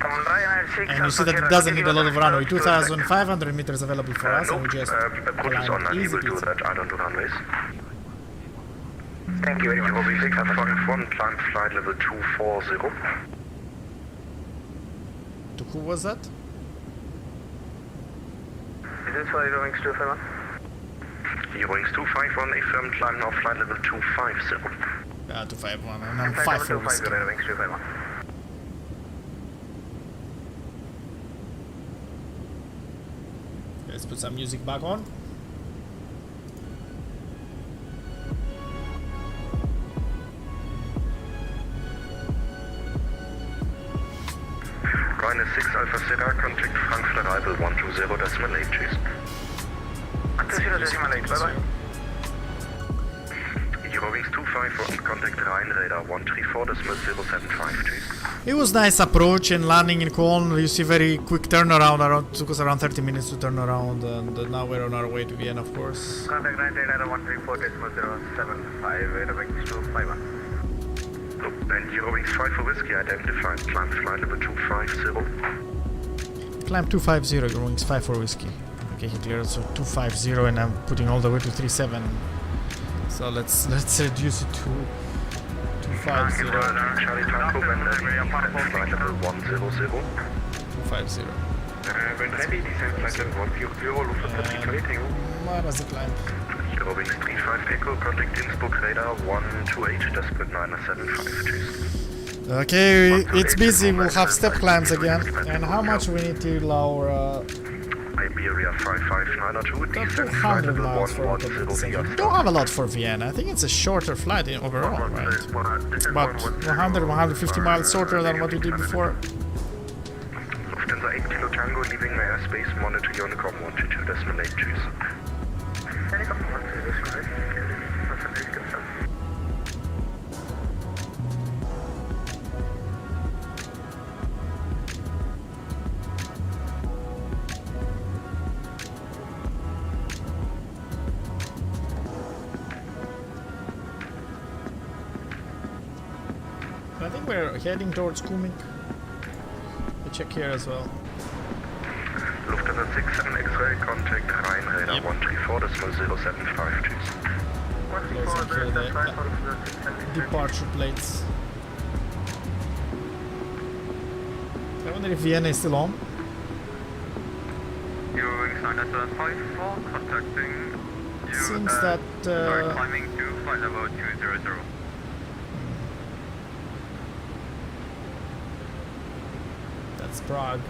And you see that it doesn't need a lot of runway. 2,500 meters available for us, and we just climb easy peasy. I don't do runways. Thank you very much. Eurowings 651, climb flight level 240. To who was that? Is this for Eurowings 251? Eurowings 251, affirm climb now flight level 250. 251, and I'm 5 for Whiskey. Eurowings 251. Let's put some music back on. Ryanair 6 Alpha Sierra, contact Frankfurt arrival 120.8, cheers. 120.8, bye bye. Eurowings 251, contact Rhine radar 134.075. It was nice approach and landing in Cologne. You see very quick turnaround. Took us around 30 minutes to turn around, and now we're on our way to Vienna, of course. Contact Rhine radar 134.075, Eurowings 251. And Eurowings 5 for whiskey identified, climb flight level 250. Climb 250, Eurowings 5 for whiskey. Okay, he cleared so 250, and I'm putting all the way to 37. So let's reduce it to 250. Charlie Tango, when ready, flight level 100. 250. When ready, descend flight level 140, Lufthansa Charlie Tango. Where does it climb? Eurowings 35 Echo, contact Innsbruck radar 128.975. Okay, it's busy. We'll have step climbs again. And how much we need to lower? Iberia 55902, descend flight 200 level miles for 110. Don't have a lot for Vienna. I think it's a shorter flight overall, right? About 100, 150 miles shorter than what we did before. Lufthansa 8 Kilo Tango, leaving my airspace, monitor Unicom 122.8. Tschüss. I think we're heading towards Kumik. We check here as well. Lufthansa 67 X-ray, contact Rhine radar 134.075. Tschüss. Closing here the departure plates. I wonder if Vienna is still on. Eurowings 954, contacting you. Seems that climbing to flight level 200. That's Prague.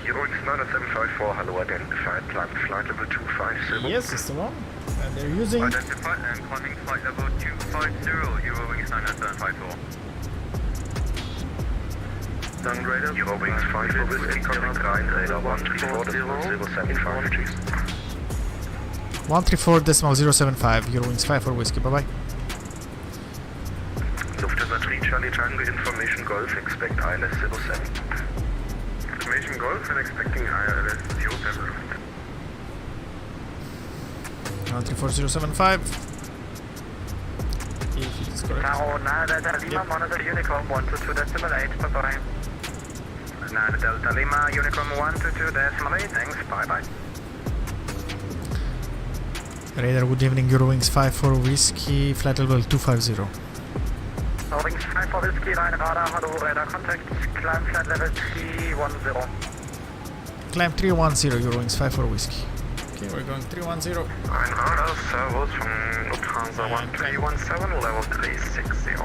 Eurowings 9754, hello, identified, climb flight level 250. Yes, it's still on. And they're using. Identified and climbing flight level 250, Eurowings 9754. Done radar. Eurowings 5 for whiskey, contact Rhine radar 134.075. Tschüss. 134.075, Eurowings 5 for whiskey, bye bye. Lufthansa 3 Charlie Tango, information Golf, expect ILS 07. Information Golf and expecting ILS 07. 134.075. If it is correct. Now, Delta Lima, monitor Unicom 122.8, bye-bye. Now, Delta Lima, Unicom 122.8, thanks, bye-bye. Radar, good evening, Eurowings 5 for whiskey, flight level 250. Eurowings 5 for whiskey, Rhine radar, hello, radar contact, climb flight level 310. Climb 310, Eurowings 5 for whiskey. Okay, we're going 310. Rhine radar, servos from Lufthansa 1317, level 360.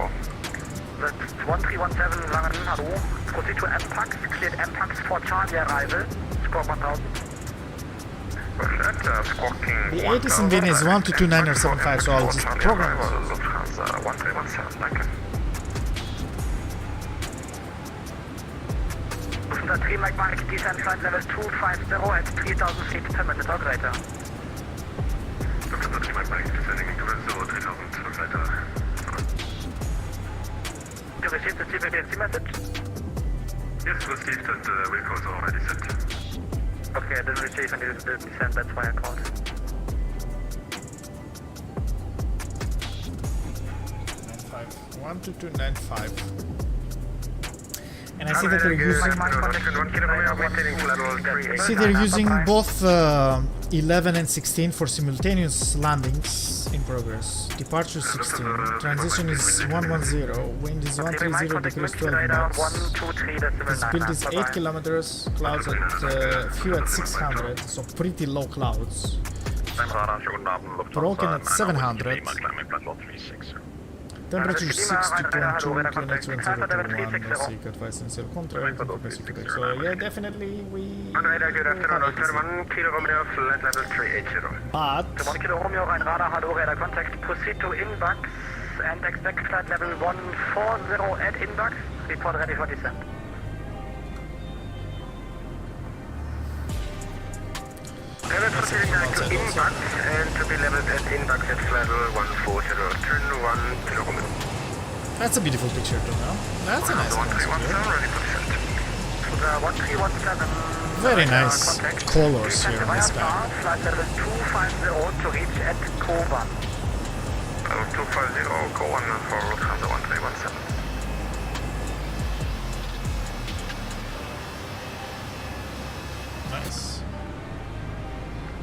That's 1317 Langen, hello. Proceed to MPAX, cleared MPAX for Charlie arrival, score 1000. The 80s in Vienna is 122975, so I'll just program it. Lufthansa 1317, danke. Lufthansa 3 Mike, descend flight level 250 at 3000 feet per minute, operator. Lufthansa 3 Mike, descending into level 3000 feet. You received the emergency message? Yes, received and vehicle is already set. Okay, I didn't receive any descent, that's why I called. One, 2295. And I see that they're using both 11 and 16 for simultaneous landings in progress. Departure 16. Transition is 110. Wind is 130 degrees 12 knots. Speed is 8 kilometers. Clouds at few at 600, so pretty low clouds. Broken at 700. Temperature 60.2, QNH 1021, seek advice and self contrary, so yeah, definitely we Good afternoon, Kilo Romeo, flight level 380. but 1 Kilo Romeo, Rhine radar, hello, radar contact, proceed to inbox and expect flight level 140 at inbox, report ready for descent. Pilot outside also. Inbox and to be leveled at inbox at level 140. Turn 1 km. That's a beautiful picture too now. That's a nice one. 1317, ready for descent. To the 1317. Very nice colors here on the sky. Flight level 250 to reach at Kovan. Level 250, go on forward from the 1317. Nice.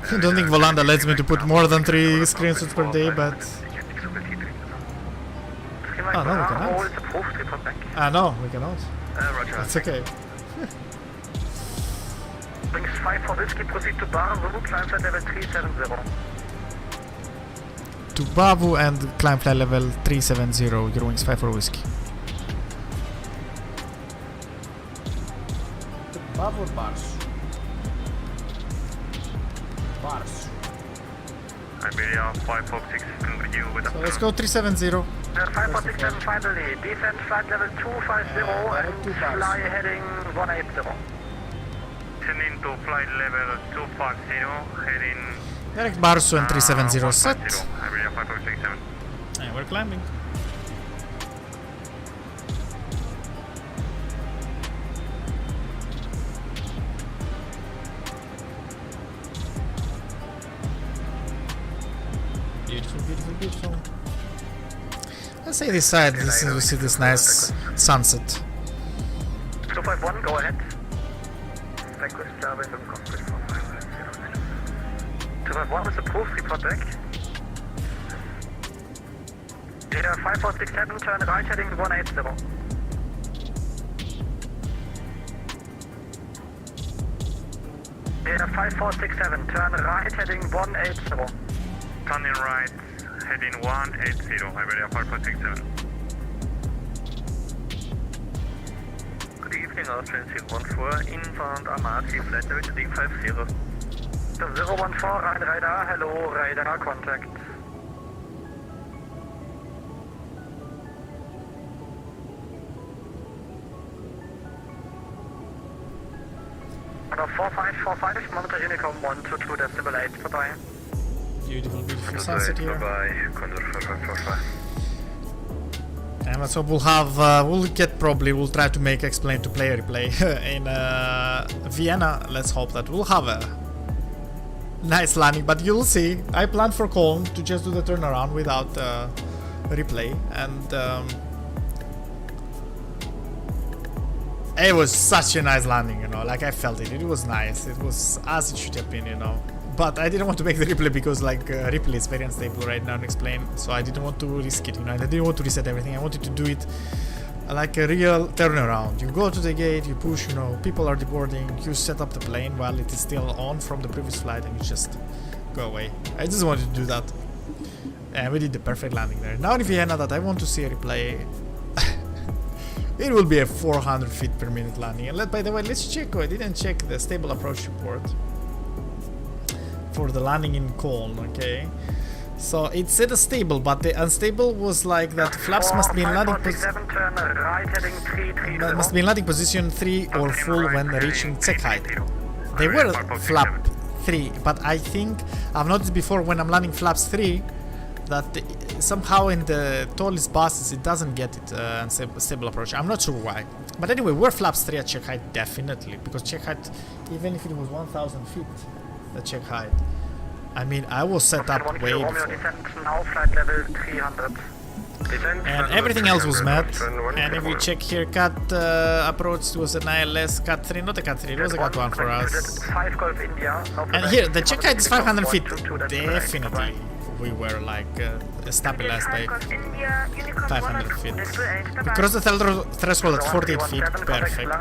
I don't think Volanta lets me to put more than 3 screenshots per day, but... Oh, no, we cannot. Ah, no, we cannot. Roger. It's okay. Wings 5 for Whiskey, proceed to Bavu, climb flight level 370. To Bavu and climb flight level 370, EUROWINGS 5 for Whiskey. To Bavu or Bars? Bars. Iberia 546, you with So let's go 370. 5467 finally, descend flight level 250 and fly heading 180. Descending to flight level 250, heading... Direct Barsu and 370 set. Iberia 5467. And we're climbing. Beautiful, beautiful, beautiful. Let's say this side, this is, we see this nice sunset. 251, go ahead. Request Java in the cockpit for 590. 251 is approved, report back. Data 5467, turn right heading 180. Data 5467, turn right heading 180. Turning right, heading 180, Iberia 5467. Good evening, Austrian 014, inbound Amati, flight level 350. 014, right radar, hello, radar contact. Order 4545, monitor Unicom 122.8, vorbei. Beautiful, beautiful sunset here. Vorbei, Condor 4545. And let's hope we'll have, we'll try to make explain to player replay in Vienna. Let's hope that we'll have a nice landing, but you'll see. I planned for Cologne to just do the turnaround without replay, and it was such a nice landing, you know, like I felt it. It was nice. It was as it should have been, you know. But I didn't want to make the replay because like replay is very unstable right now and explain, so I didn't want to risk it, you know. I didn't want to reset everything. I wanted to do it like a real turnaround. You go to the gate, you push, you know, people are deboarding, you set up the plane while it is still on from the previous flight, and you just go away. I just wanted to do that, and we did the perfect landing there. Now in Vienna that I want to see a replay, it will be a 400 feet per minute landing. And by the way, let's check. I didn't check the stable approach report for the landing in Cologne, okay? So it said a stable, but the unstable was like that flaps must be in landing position 3 or full when reaching check height. They were flap 3, but I think I've noticed before when I'm landing flaps 3 that somehow in the tallest buses it doesn't get it stable approach. I'm not sure why. But anyway, we're flaps 3 at check height definitely, because check height, even if it was 1000 feet, the check height, I mean, I was set up way before. And everything else was met. And if we check here, cat approach was an ILS cat 3, not a cat 3, it was a cat 1 for us. And here, the check height is 500 feet. Definitely, we were like stabilized by 500 feet. We crossed the threshold at 48 feet, perfect.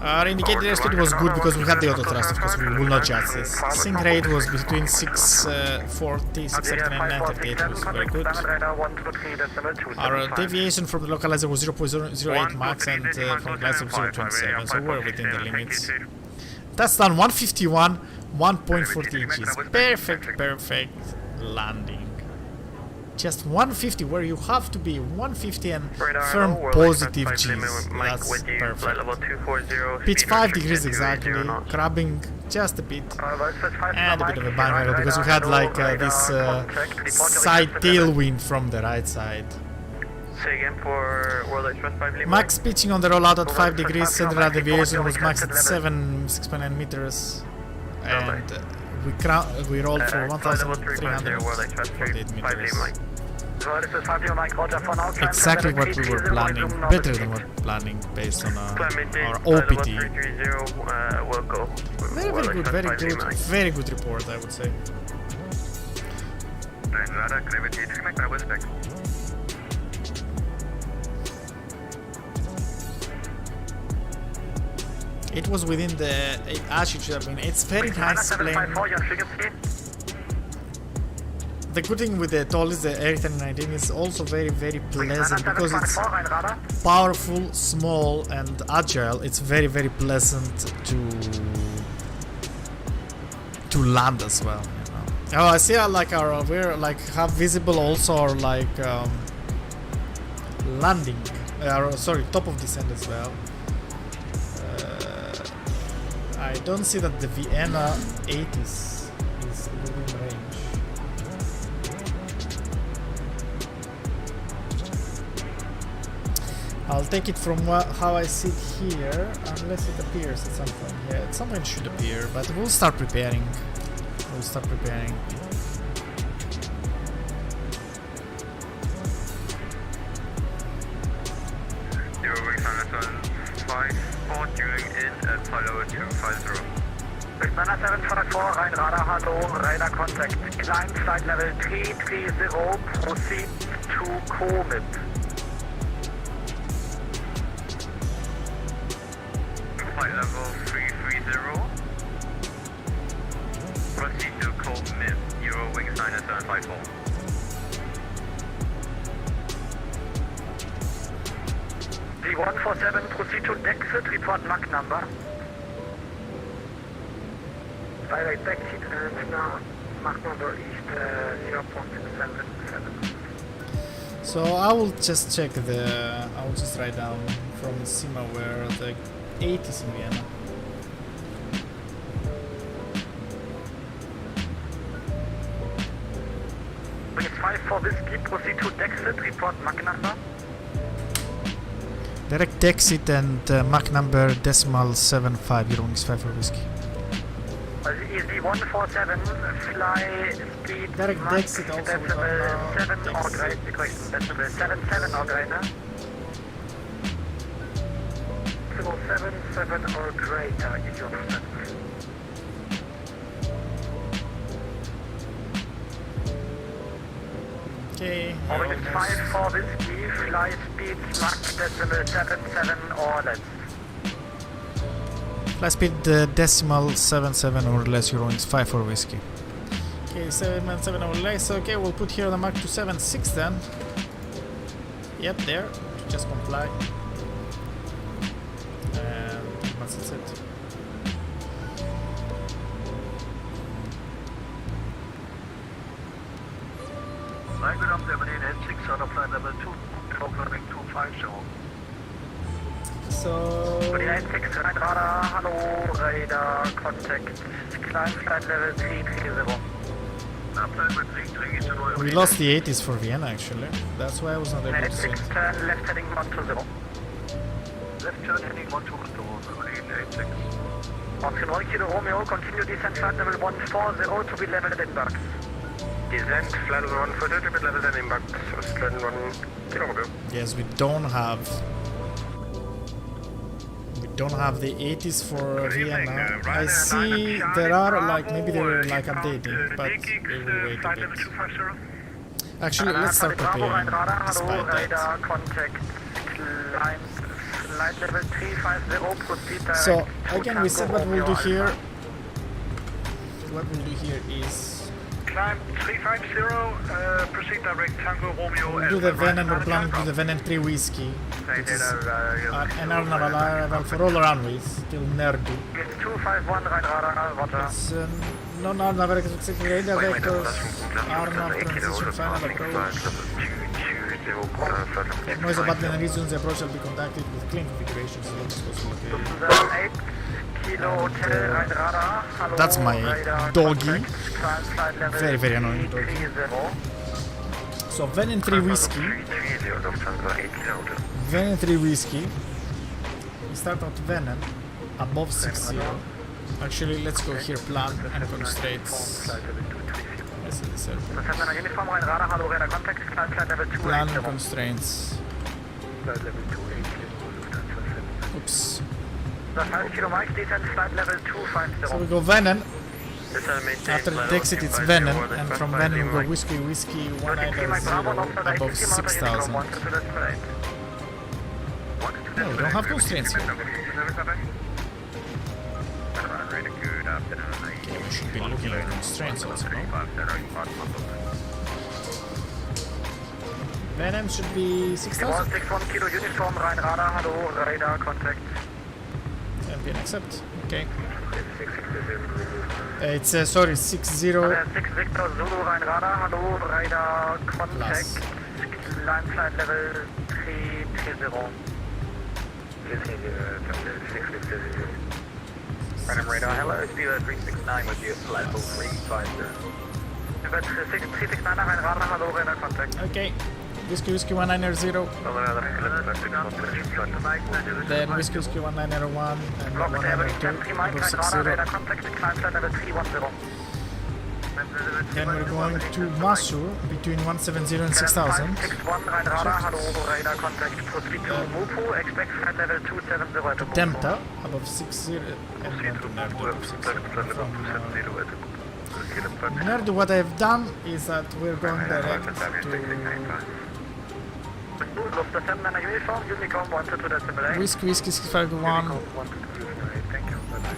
Our indicator airspeed was good because we had the auto thrust, of course we will not judge this. Sync rate was between 640, 639 and 938, was very good. Our deviation from the localizer was 0.008 max and from the glider 0.27, so we're within the limits. Touchdown 151, 1.40 inches. Perfect, perfect landing. just 150, where you have to be 150 and Radar, firm hello, positive World G's. Express 5 Lima, Mike That's with you, flight perfect. level 240, Pitch speed 5 restriction degrees 280 exactly, knots. crabbing just a bit. World Express 5 And a Lima, bit of a Mike, bang radar, because we had hello, like radar, this contact, report side your position. tailwind from the right side. Say again for World Express 5 Lima. Max pitching on the rollout at 5 World degrees, Express 5 central Lima, deviation report was your max at level. 6.9 meters. And we rolled for Flight level 350, World Express 1,348 5 meters. Lima, Mike. World Express 5 Lima, Mike, roger for now. Exactly what we were planning, better than what we were planning based on our OPT. We'll go. Very good, very good report, I would say. Radar, gravity 3 Mike, I will spec. It was within the altitude. I mean, it's very nice plane. The good thing with the ToLiss, the A319, is also very pleasant because it's powerful, small, and agile. It's very pleasant to land as well. You know? Oh, I see. Like we're like have visible also our like landing. Sorry, top of descent as well. I don't see that the Vienna 80s is within range. I'll take it from how I see it here, unless it appears at some point. Yeah, at some point it should appear, but we'll start preparing. EUROWINGS 5-4, tuning in at flight level 250. Nana 754, Rhein Radar, hello, radar contact, climb flight level 330, proceed to commit. Flight level 330. Proceed to commit. EUROWINGS 754. D147, proceed to exit, report Mach number. Direct exit and now Mach number is 0.77. So I will just check I will just write down from SIMA where the 80s in Vienna. Bring 5 for whiskey, proceed to exit, report Mach number. Direct exit and Mach number decimal 75, EUROWINGS 5 for whiskey. Easy 147, fly speed Direct Mach exit also with decimal 7 Dex. or greater, correction, decimal 77 or greater. Decimal 77 or greater is your percent. Okay. Orange 5 for whiskey, fly speed Mach decimal 77 or less. Fly speed decimal 77 or less, EUROWINGS 5 for whiskey. Okay, 77 or less. Okay, we'll put here the Mach 276 then. Yep, there. Just comply. And that's it. Good up there, Berlin 86 on flight level 2, programming 250. So Berlin 86, radar, hello, radar, contact, climb flight level 330. we lost the 80s for Vienna actually. That's why I was not able to see. 86, turn left heading 120. Left turn heading 120, Berlin 86. Option 1 Kilo Romeo, continue descent flight level 140 to be level at inbox. Descent, flight level 140 to be level at inbox. Flight 1 Kilo Romeo. Yes, we don't have the 80s for Vienna. I see there are like maybe they're like updating, but we will wait a bit. Actually, let's start preparing despite that. So again, we said what we'll do here. What we'll do here is climb 350, proceed direct Tango Romeo. We'll do the Venom, we're planning to do the Venom 3 Whiskey. Which is an naval arrival for all runways till Nerdu. 251 right radar, roger. It's non-Arnav executive radar vectors, Arnav transition final approach. Noise abandoned regions, the approach shall be conducted with clean configurations as long as possible. Okay. That's my doggy. Very, very annoying doggy. So Venom 3 Whiskey. Venom 3 Whiskey. We start out Venom above 60. Actually, let's go here, plan and constraints. This is this airport. Plan and constraints. Oops. So we go Venom. After the exit it's Venom, and from Venom we go Whiskey 190 above 6,000. No, we don't have constraints here. Okay, we should be looking at constraints also, no? Venom should be 6,000. 61 kilo uniform, Rhein radar, hello, radar contact. Champion accept, okay. It's sorry, 60. 6 Victor Zulu, Rhein radar, hello, radar contact. Line flight level 330. Random radar, hello, Speedbird 369 with you, level 350. Speedbird 369, Rhein radar, hello, radar contact. Okay. Whiskey 190. Then Whiskey 1901 and 192 above 60. Then we're going to Masu between 170 and 6,000. Demta above 60 and then to Nerdu above 60. Nerdu, what I've done is that we're going direct to Whiskey 651,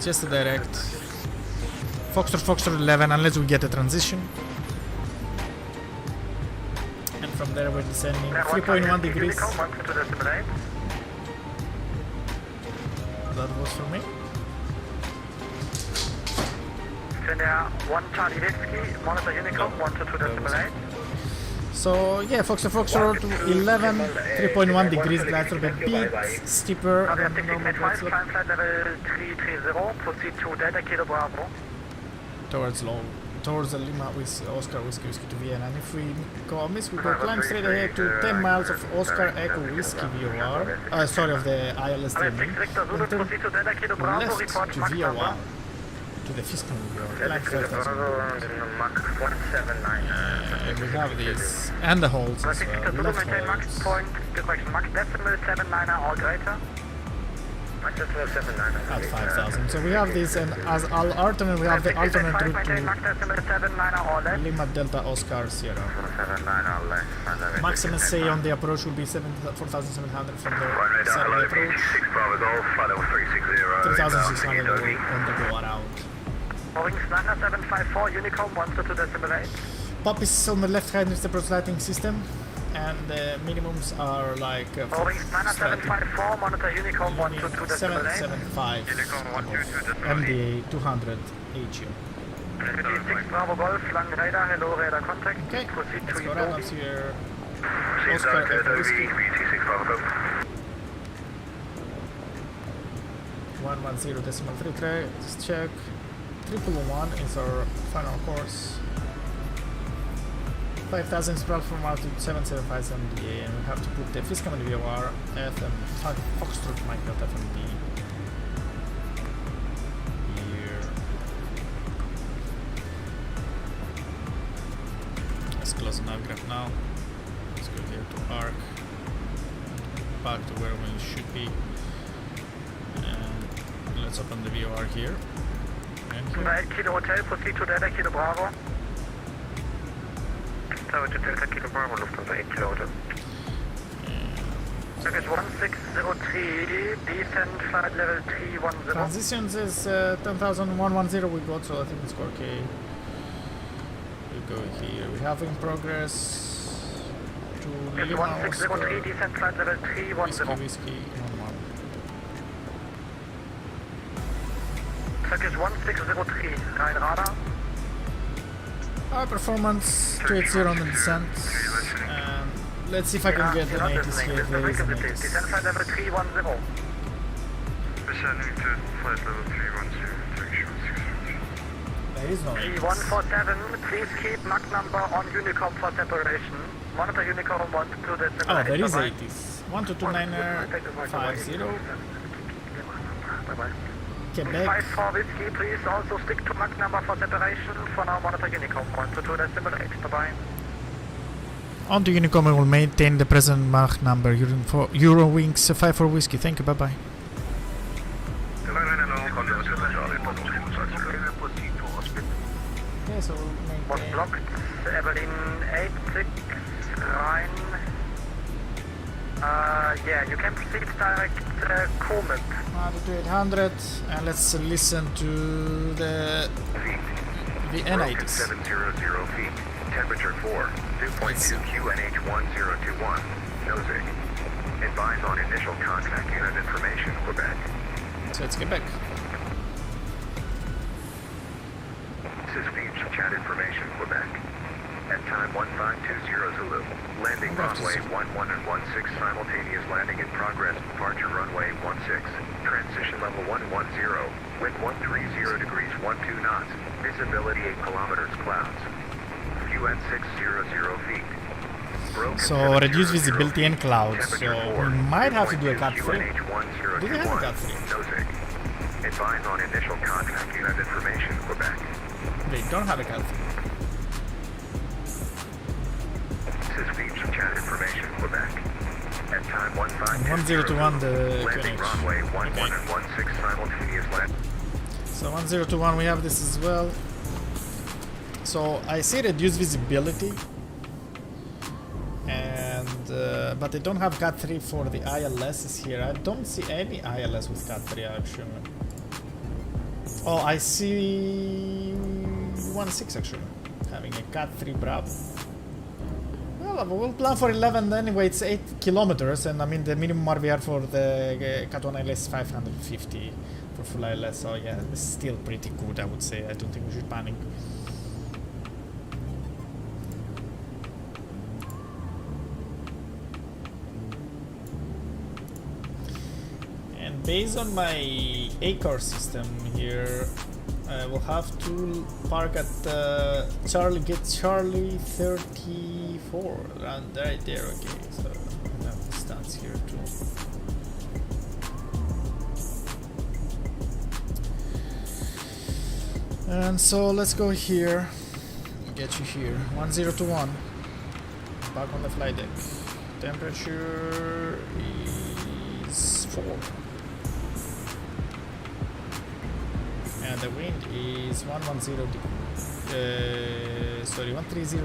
just a direct Foxtrot 11 unless we get a transition, and from there we're descending 3.1 degrees. That was for me. 1 Charlie Whiskey, monitor Unicom, 122.8. So yeah, Foxtrot 11, 3.1 degrees, that's a bit steeper than normal flight level 330, proceed to Delta Kilo Bravo. Towards the Lima with Oscar Whiskey to Vienna, and if we go on this, we go climb straight ahead to 10 miles of Oscar Echo Whiskey VOR, sorry, of the ILS training, and turn left to VOR. To the fiscal like 5,000. And we have these and the holds as well. Left holds. At 5,000. So we have these, and as alternate, we have the alternate route to Lima Delta Oscar Sierra. Maximum say on the approach will be 4,700 from the satellite approach. 3,600 on the go around. Wings 9754, Unicom 122.8. Pop is on the left hand with the approach lighting system, and the minimums are like Wings 9754, monitor Unicom 122.8. 775 MDA 200 HU. 56 Bravo Golf, Lang radar, hello radar contact. Okay, proceed let's to go around here. Oscar Echo Whiskey. 110.33, just check. 111 is our final course. 5,000 spiral from altitude 775 MDA, and we have to put the fiscal and VOR FM Foxtrot Mike Delta FMD here. Let's close the navgraph now. Let's go here to arc, back to where we should be, and let's open the VOR here. 8 Kilo Hotel, proceed to Delta Kilo Bravo. Tower to Delta Kilo Bravo, Lufthansa 8 Kilo Hotel. Package 1603, descent flight level 310. Transitions is 10,110 we got, so I think it's okay. We go here? We have in progress to Lima, 1603, descent flight level 310. Whiskey, normal. Turkish 1603, rein radar. Our performance 280 on the descent. And let's see if I can get an 80s here. There is an 80s. Descent flight level 310. Descending to flight level 310, Turkish 1603. There is no 80s. 147, please keep Mach number on Unicom for separation. Monitor Unicom 122 decimal. Oh, there is 80s. 1229er 50. Bye-bye. Quebec. 54 whiskey, please also stick to Mach number for separation. For now, monitor Unicom 122 decimal 8. Bye-bye. On to Unicom, we will maintain the present Mach number. EUROWINGS 54 whiskey. Thank you. Bye bye. Okay, so we'll Was maintain. blocked. Evelyn 86 Rhein. Yeah, you can proceed direct Comet. 800, and let's listen to the Vienna 80s. 700 feet. Temperature 4. 2.2 QNH 1021. Nosing. Advise on initial contact unit information, Quebec. So let's get back. This is Beach chat information, Quebec. At time 1520 Zulu. Landing runway 11 and 16 simultaneous landing in progress. Departure runway 16. Transition level 110. Wind 130 degrees 12 knots. Visibility 8 kilometers clouds. QN 600 feet. Broken So reduce visibility and clouds. So we might have to do a cut 3. QNH Do they have a cut 3? Nosing. Advise on initial contact unit information, Quebec. They don't have a cut 3. This is Beach chat information, Quebec. At time 1021 the landing QNH. runway 11 Okay. and 16 simultaneous land. So 1021 we have this as well. So I see reduced visibility, and but they don't have Cat 3 for the ILSs here. I don't see any ILS with Cat 3 actually. Oh, I see 16 actually having a Cat 3 Bravo. Well, we'll plan for 11 anyway. It's 8 kilometers, and I mean the minimum RVR for the Cat 1 ILS is 550 for full ILS. So yeah, it's still pretty good, I would say. I don't think we should panic. And based on my ACAR system here, we'll have to park at Charlie 34 around right there. Okay, so we have distance here too. And so let's go here. Get you here. 1021. Back on the flight deck. Temperature is 4. And the wind is 130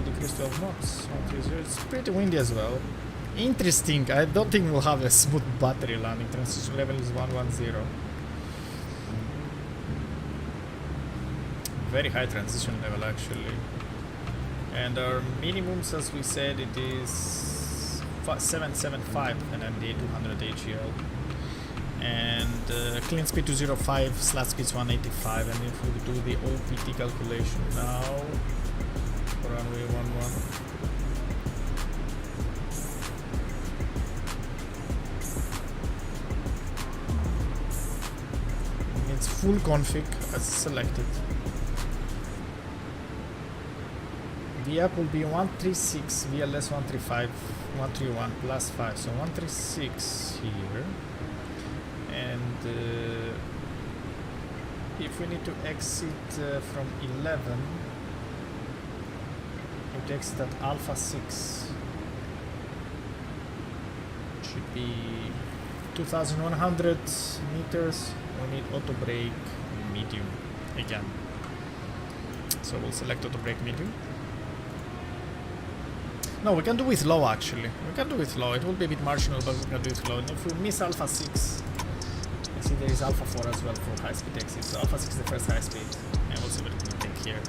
degrees 12 knots. 130. It's pretty windy as well. Interesting. I don't think we'll have a smooth battery landing. Transition level is 110. Very high transition level actually. And our minimums, as we said, it is 775 and MDA 200 AGL. And clean speed 205, slat speed 185, and if we do the OPT calculation now, runway 11. It's full config as selected. VAP will be 136, VLS 135, 131 plus 5, so 136 here. And if we need to exit from 11, we would exit at Alpha 6. It should be 2100 meters. We need auto brake medium again. So we'll select auto brake medium. No, we can do with low actually. We can do with low. It will be a bit marginal, but we can do with low. And if we miss Alpha 6, you see there is Alpha 4 as well for high speed exit. So Alpha 6 is the first high speed, and we'll see what it will take here.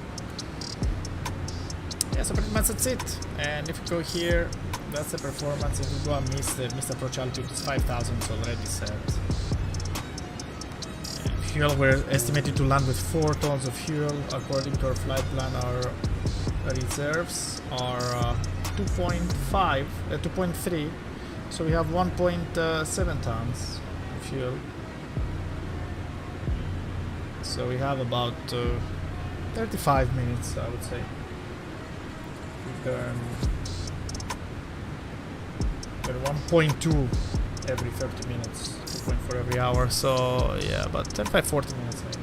Yeah, so pretty much that's it. And if we go here, that's the performance. If we go and miss, the missed approach altitude is 5,000, it's already set. And fuel, we're estimated to land with 4 tons of fuel. According to our flight plan, our reserves are 2.3. So we have 1.7 tons of fuel. So we have about 35 minutes, I would say. We burn 1.2 every 30 minutes, 2.4 every hour. So yeah, about 35-40 minutes maybe.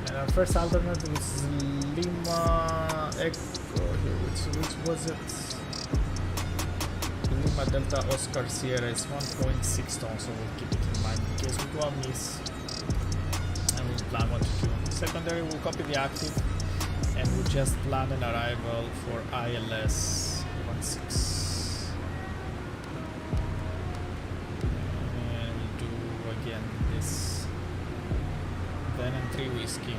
And our first alternative is Lima Echo. Which was it? Lima Delta Oscar Sierra is 1.6 tons, so we'll keep it in mind in case we go and miss. And we'll plan what to do. Secondary, we'll copy the active and we'll just plan an arrival for ILS 16. And we'll do again this. Then and 3 whiskey.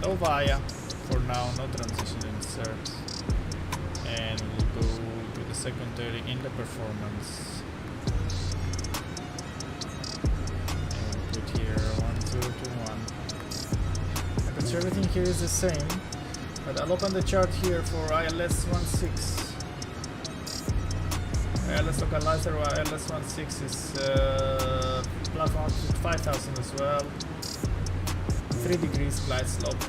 No via for now, no transition insert. And we'll go to the secondary in the performance. And we'll put here 1021. I can see everything here is the same, but I'll open the chart here for ILS 16. ILS localizer or ILS 16 is platform altitude 5000 as well. 3 degrees glide slope.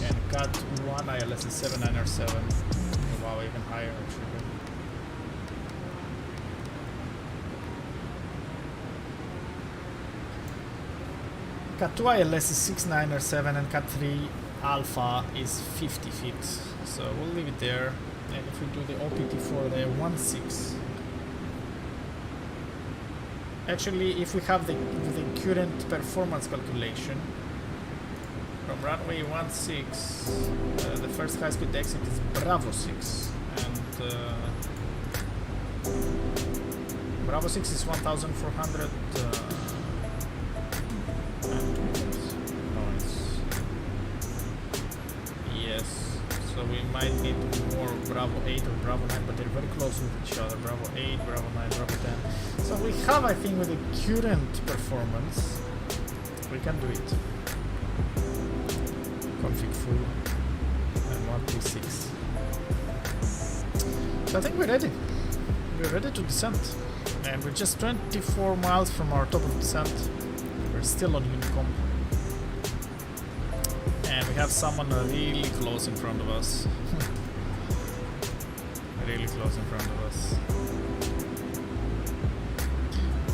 And cut 1 ILS is 7907. Wow, even higher actually. Cut 2 ILS is 6907 and cut 3 alpha is 50 feet. So we'll leave it there. And if we do the OPT for the 16. Actually, if we have the current performance calculation from runway 16, the first high-speed exit is Bravo 6, and Bravo 6 is 1,400 yes, so we might need more Bravo 8 or Bravo 9, but they're very close with each other. Bravo 8, Bravo 9, Bravo 10. So we have, I think, with the current performance, we can do it. Config full and 136. So I think we're ready. We're ready to descend. And we're just 24 miles from our top of descent. We're still on Unicom. And we have someone really close in front of us. Really close in front of us.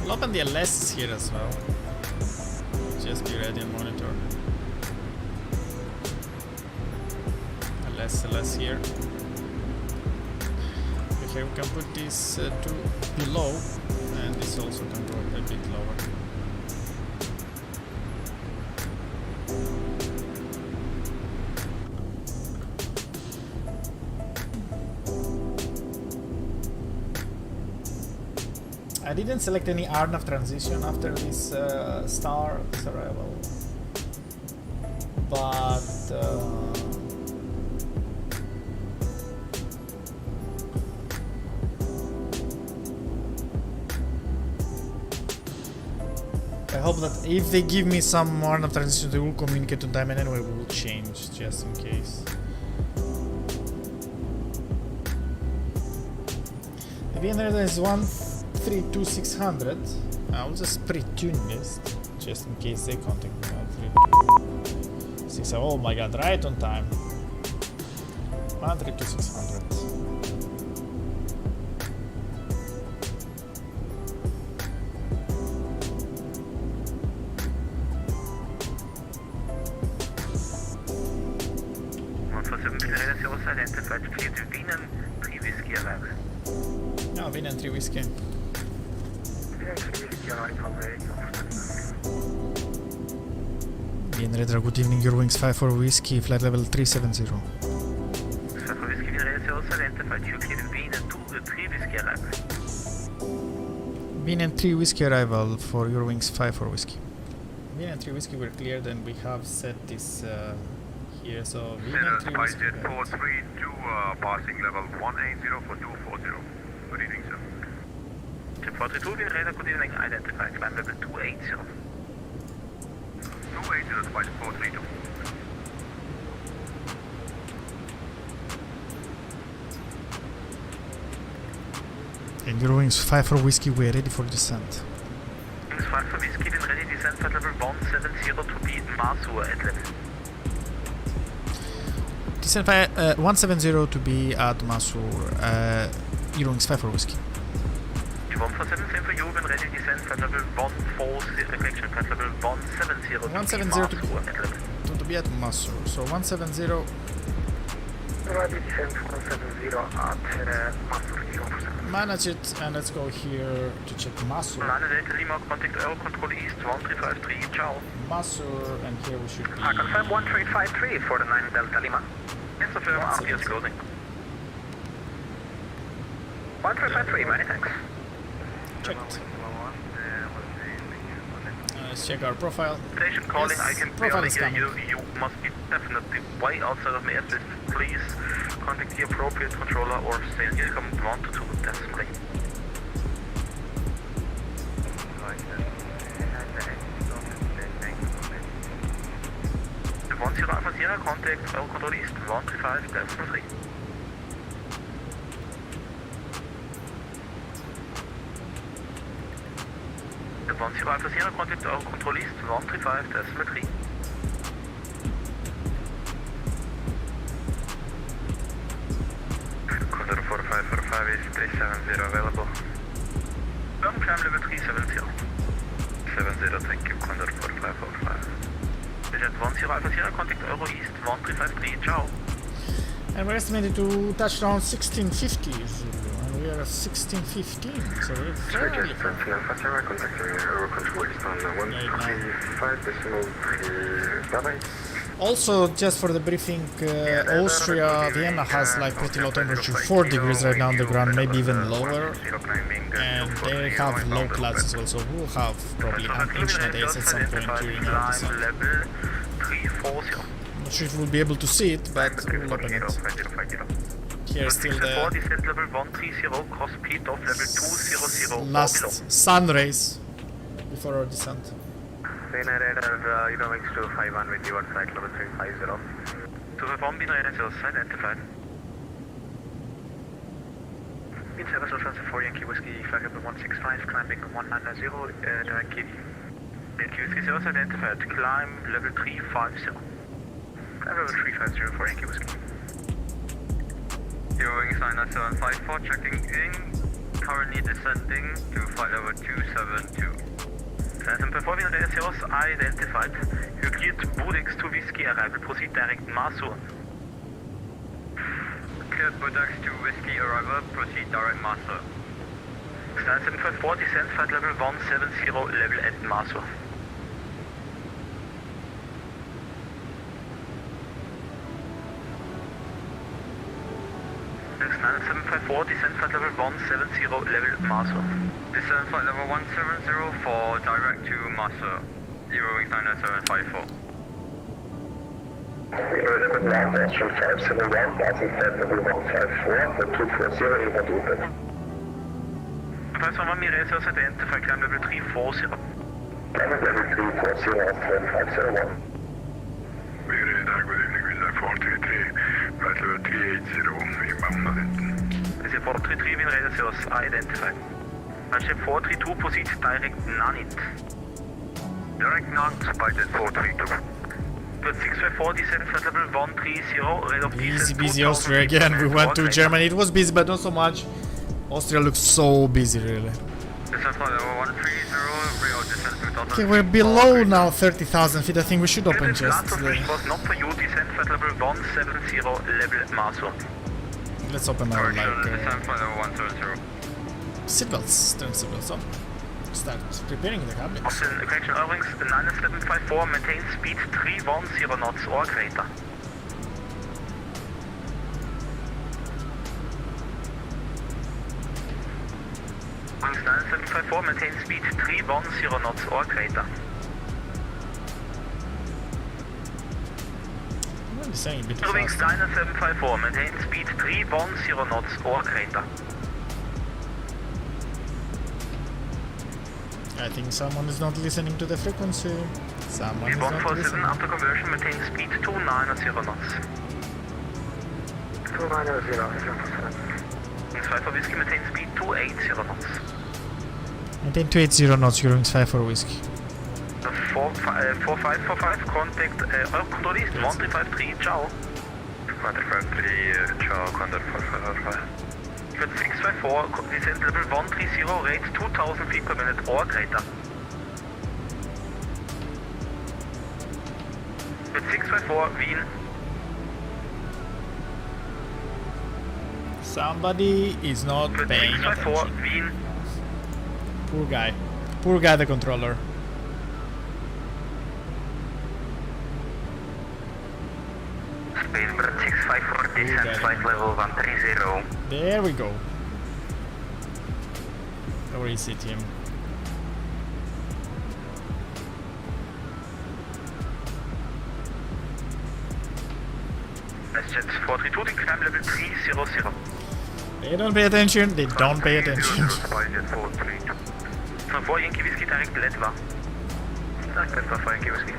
We'll open the LS here as well. Just be ready and monitor. LS here. Okay, we can put this to below, and this also can go a bit lower. I didn't select any RNAV transition after this star, this arrival, but I hope that if they give me some RNAV transition, they will communicate to them, and anyway we will change just in case. The Vienna is 132,600. I'll just pre-tune this just in case they contact me. 132,600. Oh my god, right on time. 132,600. Identified 3 Vienna 3 whiskey arrival. No, Vienna 3 whiskey. Vienna Radar, good evening, EUROWINGS 54 whiskey, flight level 370. 54 whiskey, Vienna also identified 2 Vienna 2 3 whiskey arrival. Vienna 3 whiskey arrival for Eurowings 54 whiskey. Vienna 3 whiskey were cleared and we have set this here, so Vienna 3 whiskey. 432 passing level 180 for 240. Good evening, sir. Chip 432, Wien radar, good evening, identified, climb level 280. 280 to 432. And Eurowings 54 whiskey, we're ready for descent. Wings 5 for whiskey, Wien ready, descent at level 170 to be Masur at level. Descent 170 to be at Masur, Eurowings 54 whiskey. 147, same for you, Wien ready, descent at level 140, correction, at level 170 to be at Masur, so 170. Ready descent 170 at Masur. Manage it, and let's go here to check Masur. Lana Delta Lima, contact Eurocontrol East 1353, ciao. Masur, and here we should be. I confirm 1353 for the 9 Delta Lima. Yes, affirm, RPS closing. 1353, many thanks. Checked. Let's check our profile. Station calling, Yes, I can profile barely is hear coming. you. You must be definitely way outside of my airspace. Please contact the appropriate controller or stay in Geek 122 decimal. 10 Alpha Sierra, contact Eurocontrol East 135 decimal 3. The 10 Alpha Sierra, contact Eurocontrol East 135 decimal 3. Condor 4545 is 370 available. Climb level 370. 70, thank you, Condor 4545. Agent 10 Alpha Sierra, contact Euro East 1353, ciao. And we're estimated to touch around 1650, and we are at 1615, so we're fairly far. Alpha Sierra, contacting Eurocontrol East on 135.3, bye-bye. Also, just for the briefing, Austria, Vienna has like pretty low temperature, 4 degrees right now on the ground, maybe even lower, and they have low clouds as well, so we'll have probably unancient days at some point during our descent. Not sure if we'll be able to see it, but we'll open it. Here's still the last sun rays before our descent. Vienna radar, Eurowings 251 with you on flight level 350. To perform Vienna radar, identified. In 7 transfer 4 Yankee Whiskey, flight level 165, climbing 190, direct Geek. Yankee Whiskey 0 identified, climb level 350. Climb level 350 for Yankee Whiskey. Eurowings 99754, checking in, currently descending to flight level 272. Before we radar zeros identified, you cleared Budex to Whiskey arrival, proceed direct Masur. Cleared Budex to Whiskey arrival, proceed direct Masur. 974, descent flight level 170, level at Masur. 974, descent flight level 170, level Masur. Descent flight level 170 for direct to Masur. Eurowings 99754. First one, Miresos identified, climb level 340. Climb level 340 at 1501. Radar, good evening, Visa 433, flight level 380, inbound Volanta. Visa 433, Wien radar zeros identified. Ship 432, proceed direct Nanit. Direct Nanit, Budapest 432. 654, descent flight level 130, rate of descent. Busy Austria again. We went to Germany. It was busy, but not so much. Austria looks so busy, really. Descent flight level 130, rate of descent 2000. Okay, we're below now 30,000 feet. I think we should open just. Was not for you, descent flight level 170, level Masur. Let's open our descent flight level 170. seatbelts. Turn seatbelts on. Start preparing the cabins. Austin, correction, Eurowings 9754, maintain speed 310 knots or greater. Wings 9754, maintain speed 310 knots or greater. What is saying? A bit Wings fast. 9754, maintain speed 310 knots or greater. I think someone is not listening to the frequency. Someone is not 147 listening. after conversion, maintain speed 290 knots. 290, Wings 5 for whiskey, maintain speed 280 knots. Maintain 280 knots, Eurowings 5 for whiskey. 4545, contact controlist 1353, ciao. 1353, ciao, contact 4545. 654, descent level 130, rate 2000 feet per minute or greater. 654, Wien. Somebody is not paying 654, attention. Wien. Poor guy. Poor guy, the controller. Speedbird 654, descent flight level 130. There we go. Where is it, Tim? Jets 432, the climb level 300. They don't pay attention. They don't pay attention. Von vor Yankee Whiskey direct Letva. Direct Letva for Yankee Whiskey.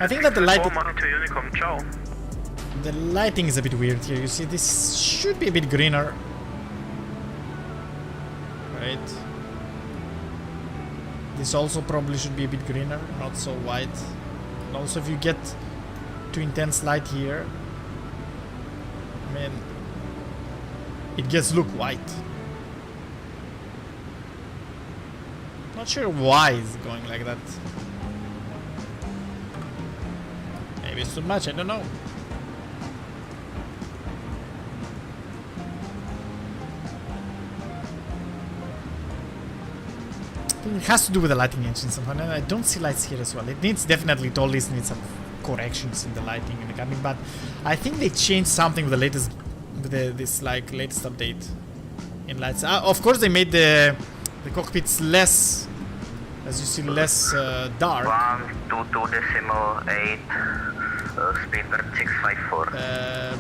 I think that the lighting, Monitor Unicom, ciao. the lighting is a bit weird here. You see, this should be a bit greener. Right. This also probably should be a bit greener, not so white. And also, if you get too intense light here, I mean, it gets look white. Not sure why it's going like that. Maybe it's too much, I don't know. I think it has to do with the lighting engine somehow, and I don't see lights here as well. It needs definitely ToLiss needs some corrections in the lighting in the cabin, but I think they changed something with the latest, with this like latest update in lights. Of course, they made the cockpits less, as you see, less dark. 122.8, Speedbird 654.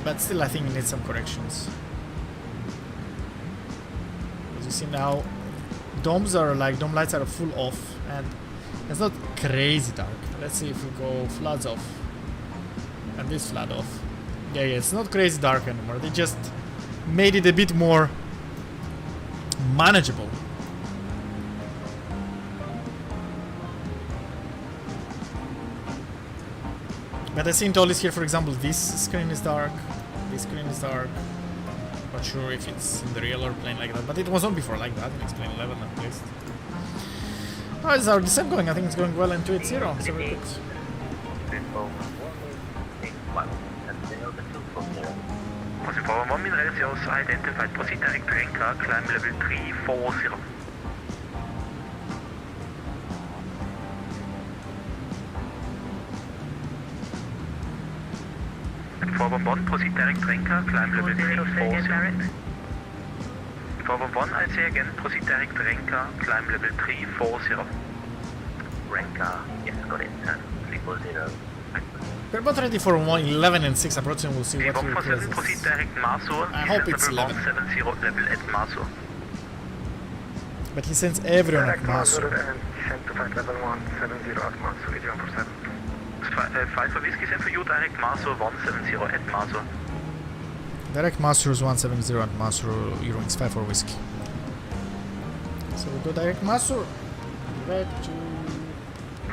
But still, I think it needs some corrections. As you see now, domes are like dome lights are full off, and it's not crazy dark. Let's see if we go floods off, and this flood off. Yeah, it's not crazy dark anymore. They just made it a bit more manageable. But I see in ToLiss here, for example, this screen is dark, this screen is dark. Not sure if it's in the real airplane like that, but it was on before like that in Explain 11 at least. How is our descent going? I think it's going well in 280, so we're good. Positive 1 min radius identified, proceed direct to anchor, climb level 340. Forward 1, proceed direct to anchor, climb level 340. Forward 1, I say again, proceed direct to anchor, climb level 340. Ranker, yes, got it, 340. We're about ready for 11 and 6 approach, and we'll see what we 147, proceed direct Marsur. I hope it's level 11. 170 level at Marsur. But he sends everyone at Marsur. And descent to flight level 170 at Marsur, 8147. 5 for whiskey, send for you, direct Marsur 170 at Marsur. Direct Marsur is 170 at Marsur, Eurowings 5 for whiskey. So we go direct Marsur. Back to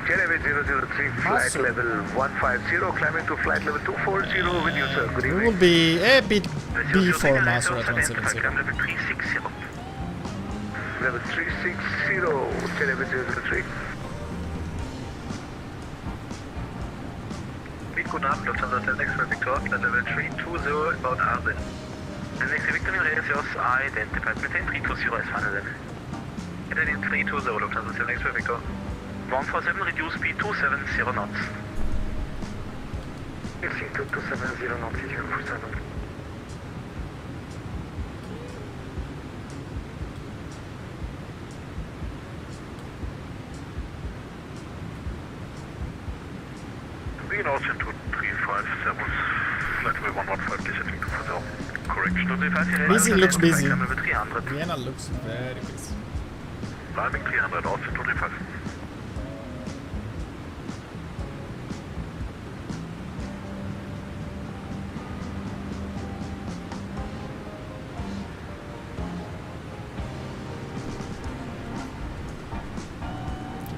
Jet 003, flight level 150, climbing to flight level 240 with you, sir. Good we evening. will be a bit before Marsur at 170. Climb level 360. Level 360, Jet 003. Guten Abend, Lufthansa Celtics for Victor, flight level 320 about Arden. The next Victor radius identified, maintain 320 as final level. Maintain 320, Lufthansa Celtics for Victor. 147, reduce speed 270 knots. 270 knots, 047. Busy looks busy. Vienna looks very busy. Climbing 300, also 235.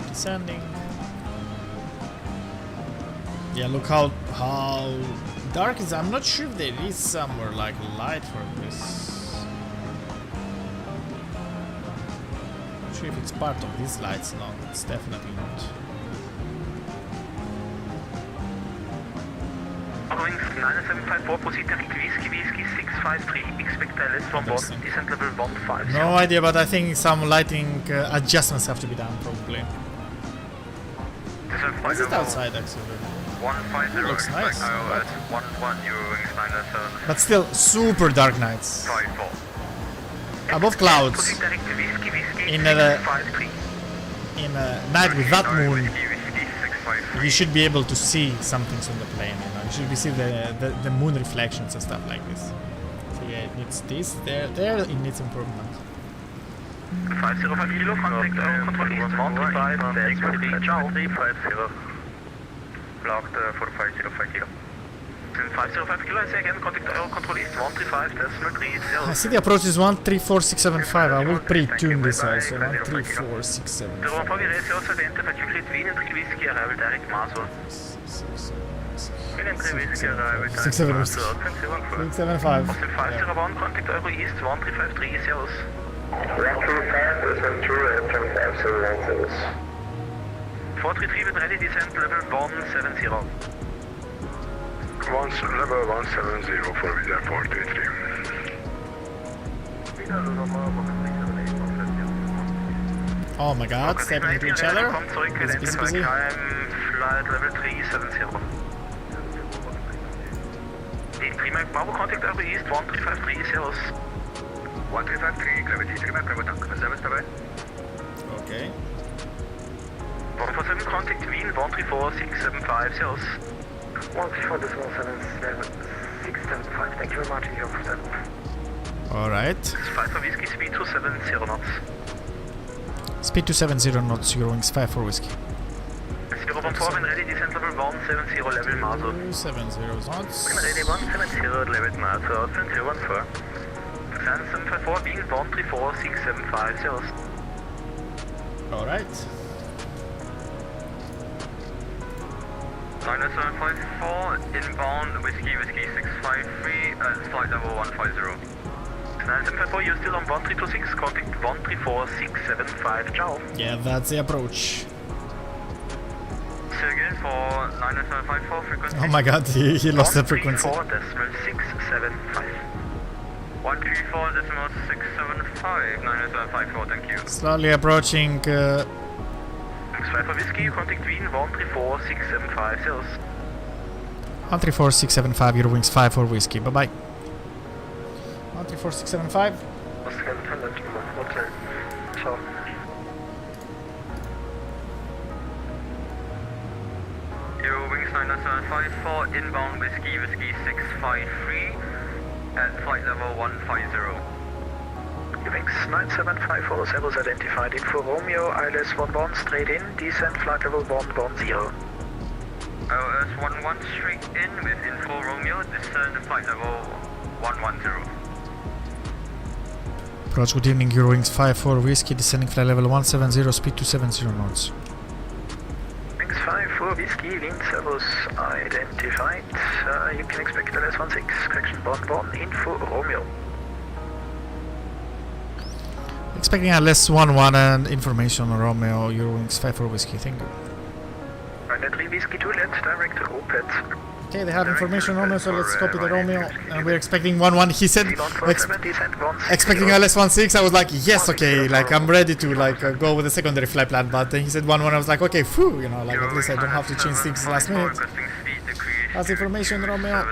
Descending. Yeah, look how dark is. I'm not sure if there is somewhere like light for this. Not sure if it's part of these lights. No, it's definitely not. EUROWINGS 9754, proceed direct whiskey 653, expect LS from board, descent level 150. No idea, but I think some lighting adjustments have to be done probably. Is it outside actually? 150 looks nice. at 11 EUROWINGS 997. But still, super dark nights. 54. Above clouds. Proceed direct whiskey In 653. a night with that moon, Whiskey 653. you should be able to see some things on the plane. You know, you should be see the moon reflections and stuff like this. So yeah, it needs this. There it needs improvement. 505 kilo, contact control east 135, that's 3, ciao. 350. Locked 4505 kilo. 505 kilo, I say again, contact control east 135, decimal 3, I see the approach is 134675. I will pre-tune this also. 134675. Zero for Viresi also identified, you create Wien and 3 whiskey arrival direct Maso. Wien and 3 whiskey arrival direct Maso. 675. Austin 501, contact Euro East 1353, Servus. 433 with ready descent level 170. Level 170 for Visa 433. Oh my god, stepping into each other. It's busy, busy. Flight level 370. Prima Bravo, contact Euro East 1353, Servus. 1353, gravity 3 map, Bravo Tank, service dabei. Okay. 447, contact Wien 134675, Servus. 134.675, thank you very much, Euro 7. Alright. 5 for whiskey, speed 270 knots. Speed 270 knots, EUROWINGS 5 for whiskey. 014, when ready, descent level 170, level Maso. 270 knots. When ready, 170, level Maso, 014. 9754, Wien 134675, Servus. Alright. 9754, inbound, whiskey 653, flight level 150. 9754, you're still on 1326, contact 134675, ciao. Yeah, that's the approach. Say again for 9754, frequency. Oh my god, he lost the frequency. 134.675. 134.675, 9754, thank you. Slowly approaching. 5 for whiskey, contact Wien 134675, Servus. 134675, EUROWINGS 5 for whiskey. Bye bye. 134675. Ciao. EUROWINGS 9754, inbound whiskey 653, at flight level 150. Wings 9754, Servus identified info Romeo, ILS 11 straight in, descent flight level 110. ILS 11 straight in with info Romeo, descend flight level 110. Approach, good evening, EUROWINGS 5 for whiskey, descending flight level 170, speed 270 knots. Wings 54, whiskey, wind Servus identified. You can expect LS 16, correction 11, info Romeo. Expecting LS 11 and information on Romeo, EUROWINGS 5 for whiskey, thank you. Runway 3 whiskey 2, let's direct to Opet. Okay, they have information on Romeo, so let's copy the Romeo. And we're expecting 11. He said expecting LS 16. I was like, yes, okay, like I'm ready to like go with the secondary flight plan. But then he said 11. I was like, okay, phew, you know, like at least I don't have to change things last minute. That's information, Romeo.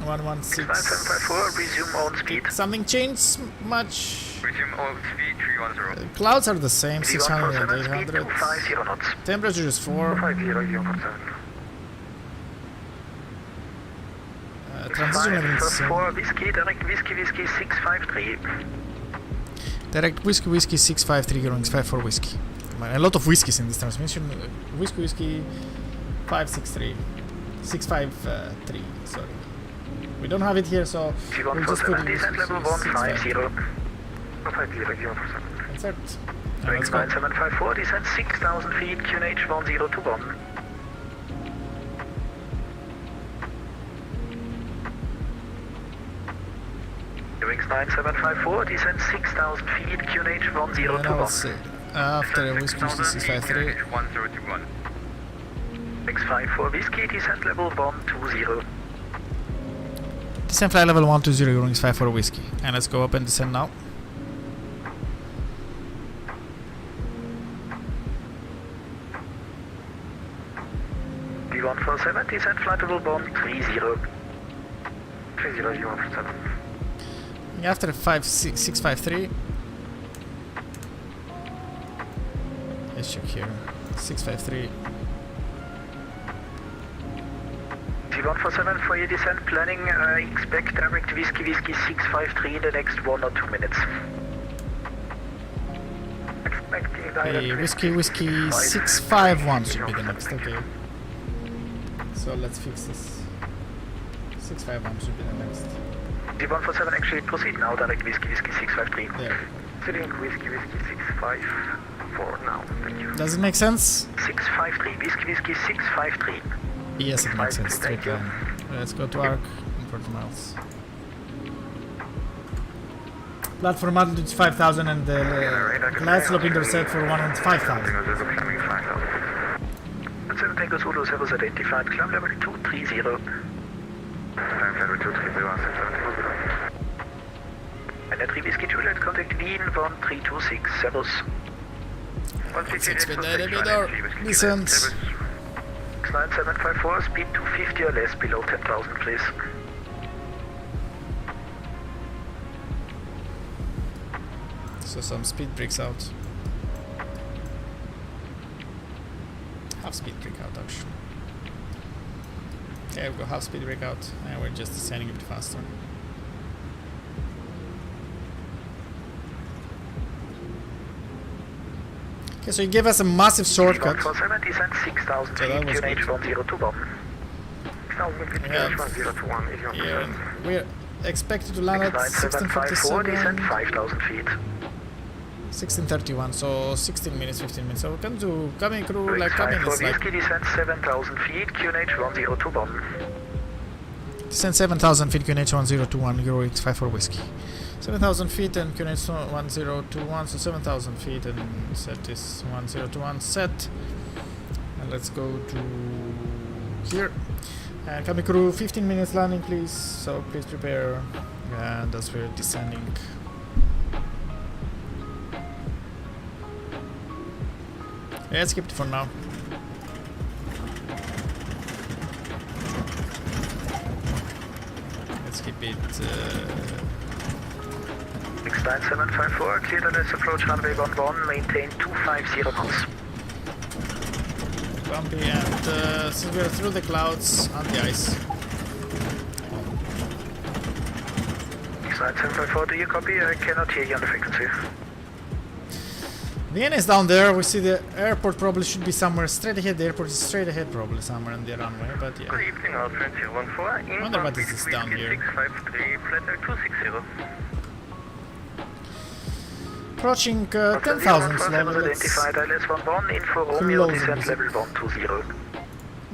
116. 5754, resume on speed. Something changed much? Resume all speed 310. Clouds are the same, 600 and speed 800. 250 knots. Temperature is 4. 250, transition level is the same. 4 whiskey, direct whiskey 653. Direct whiskey 653 Eurowings 54 whiskey. A lot of whiskeys in this transmission. Whiskey 563. 653, sorry. We don't have it here, so we'll just put it descent level 150. 150, insert. Wings 9754, descent 6,000 feet, QNH 1021. Wings 9754, descent 6,000 feet, QNH 1021. After whiskey 653. 1021. Wings 54 whiskey, descent level 120. Descent flight level 120, Eurowings 54 whiskey. And let's go up and descend now. V147, descent flight level 130. 30 V147. After 653. Let's check here. 653. V147 for your descent planning, expect direct whiskey 653 in the next 1 or 2 minutes. Expecting direct Whiskey 651 should be the next, okay. So let's fix this. 651 should be the next. V147 actually proceed now, direct whiskey 653. There. Sitting whiskey 654 now, thank you. Does it make sense? 653, whiskey 653. Yes, it makes sense. Straight line. Let's go to arc and 40 miles. Platform altitude 5,000 and the glide slope intercept for 105,000. Tango Zulu service identified, climb level 230. Climb level 230, And at whiskey Juliet, contact Wien 1326, servus. 6 with the elevator. Descent. 9754, speed 250 or less, below 10,000 please. So some speed breaks out. Half speed break out actually. Okay, we go half speed break out and we're just descending a bit faster. Okay, so he gave us a massive shortcut. For 70 cents, 6,000 feet, QNH 1021. 6,000 feet, QNH 1021, Yeah, we're expected to land at 1657. Descent 5,000 feet. 1631, so 16 minutes, 15 minutes. So we can do coming crew like coming is like whiskey, descent 7,000 feet, QNH 1021. descent 7,000 feet, QNH 1021, Eurowings 54 whiskey. 7,000 feet and QNH 1021, so 7,000 feet and set is 1021 set. And let's go to here. And coming crew, 15 minutes landing please, so please prepare. And as we're descending. Let's skip it for now. Let's keep it. 69754, clear the let's approach runway 11, maintain 250 knots. Bumpy and since we're through the clouds on the ice. 69754, do you copy? I cannot hear you on the frequency. Vienna is down there. We see the airport probably should be somewhere straight ahead. The airport is straight ahead probably somewhere on the runway, but yeah. Good evening, Alfred 014. I wonder what is this down here. 653, flight 260. Approaching 10,000 level. Let's identified ILS-11, info Romeo, descent level 120.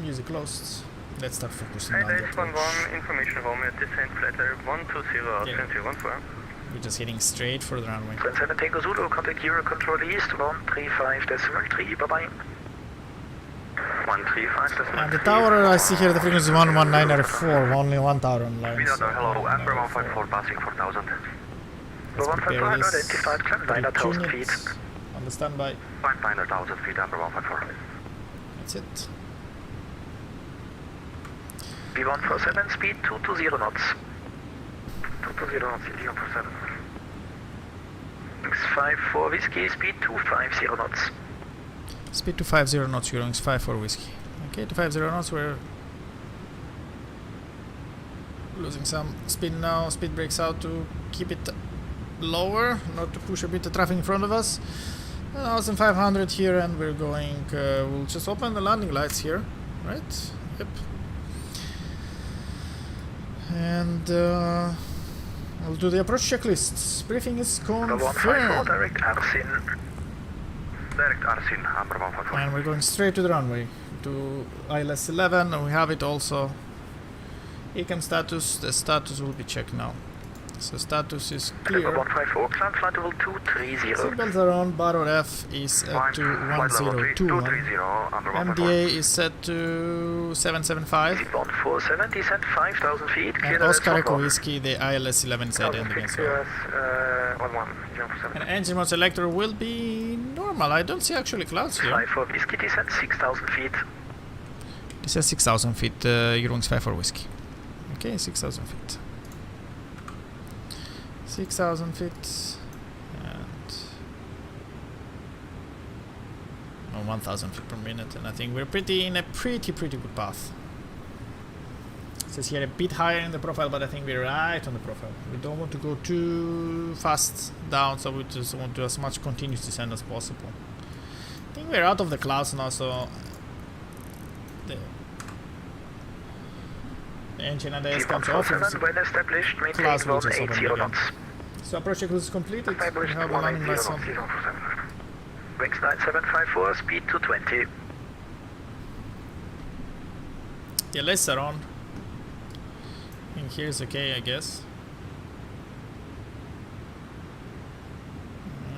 music closed. Let's start focusing on the approach. ILS-11, information Romeo, descent flight 120, Alfred 014. We're just heading straight for the runway. 27 Tango Zulu, contact Eurocontrol East, 135.3, bye-bye. 135.3. And the tower I see here, the frequency is 119.4, only one tower online. So hello, Amber 154 passing 4,000. let's prepare this. Identified, climb 9,000 feet. On the standby. Climb 9,000 feet, Amber 154. That's it. V147, speed 220 knots. 220 knots, V147. 654 whiskey, speed 250 knots. Speed 250 knots, Eurowings 54 whiskey. Okay, 250 knots, we're losing some speed now. Speed brakes out to keep it lower, not to push a bit the traffic in front of us. 1500 here, and we're going. We'll just open the landing lights here, right? Yep. And we'll do the approach checklists. Briefing is confirmed. Direct Arsin. Direct Arsin, Amber 154. And we're going straight to the runway to ILS 11, and we have it also. ECAM status. The status will be checked now. So status is clear. 154, climb flight level 230. Seatbelts are on. Bar F is at to 1021. MDA is set to 775. Seatbound 470 is at 5,000 feet. And Oscar Echo Whiskey, the ILS 11 is at ending as well. And engine mode selector will be normal. I don't see actually clouds here. 54 Whiskey, it is at 6,000 feet. This is 6,000 feet, EUROWINGS 54 Whiskey. Okay, 6,000 feet. 6,000 feet and 1,000 feet per minute, and I think we're in a pretty good path. It says here a bit higher in the profile, but I think we're right on the profile. We don't want to go too fast down, so we just want to do as much continuous descent as possible. I think we're out of the clouds now, so the engine and the AS comes off. When established, maintain Clouds will just open 180 again. knots. So approach checklist is completed. We have a landing lights on. Wings 9754, speed 220. The lights are on. And here's okay, I guess.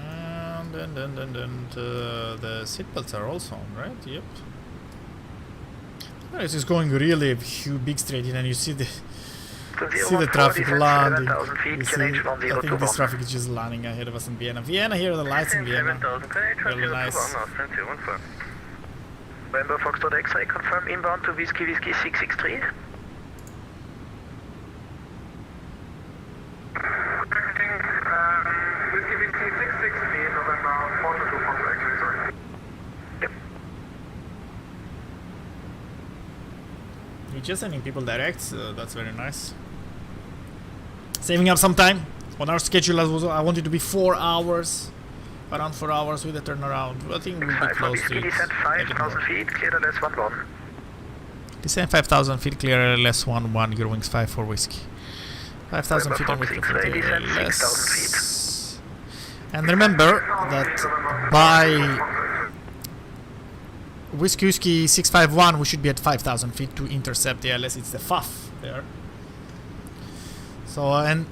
And then the seatbelts are also on, right? Yep. This is going really big straight in, and you see the traffic landing. I think this traffic is just landing ahead of us in Vienna. Vienna, here are the lights in Vienna. Really nice. November Foxtrot X-ray, confirm inbound to Whiskey 663. Whiskey 663, November 42 Foxtrot X-ray, sorry. Yep. You're just sending people direct, so that's very nice. Saving up some time. On our schedule, I wanted to be 4 hours. Around 4 hours with a turnaround. I think we'll be close to it. Descent 5,000 feet, clear LS 11. Descent 5,000 feet, clear LS 11, EUROWINGS 54 Whiskey. 5,000 feet and we're clear LS. And remember that by Whiskey 651 we should be at 5,000 feet to intercept the LS. It's the FAF there. So, and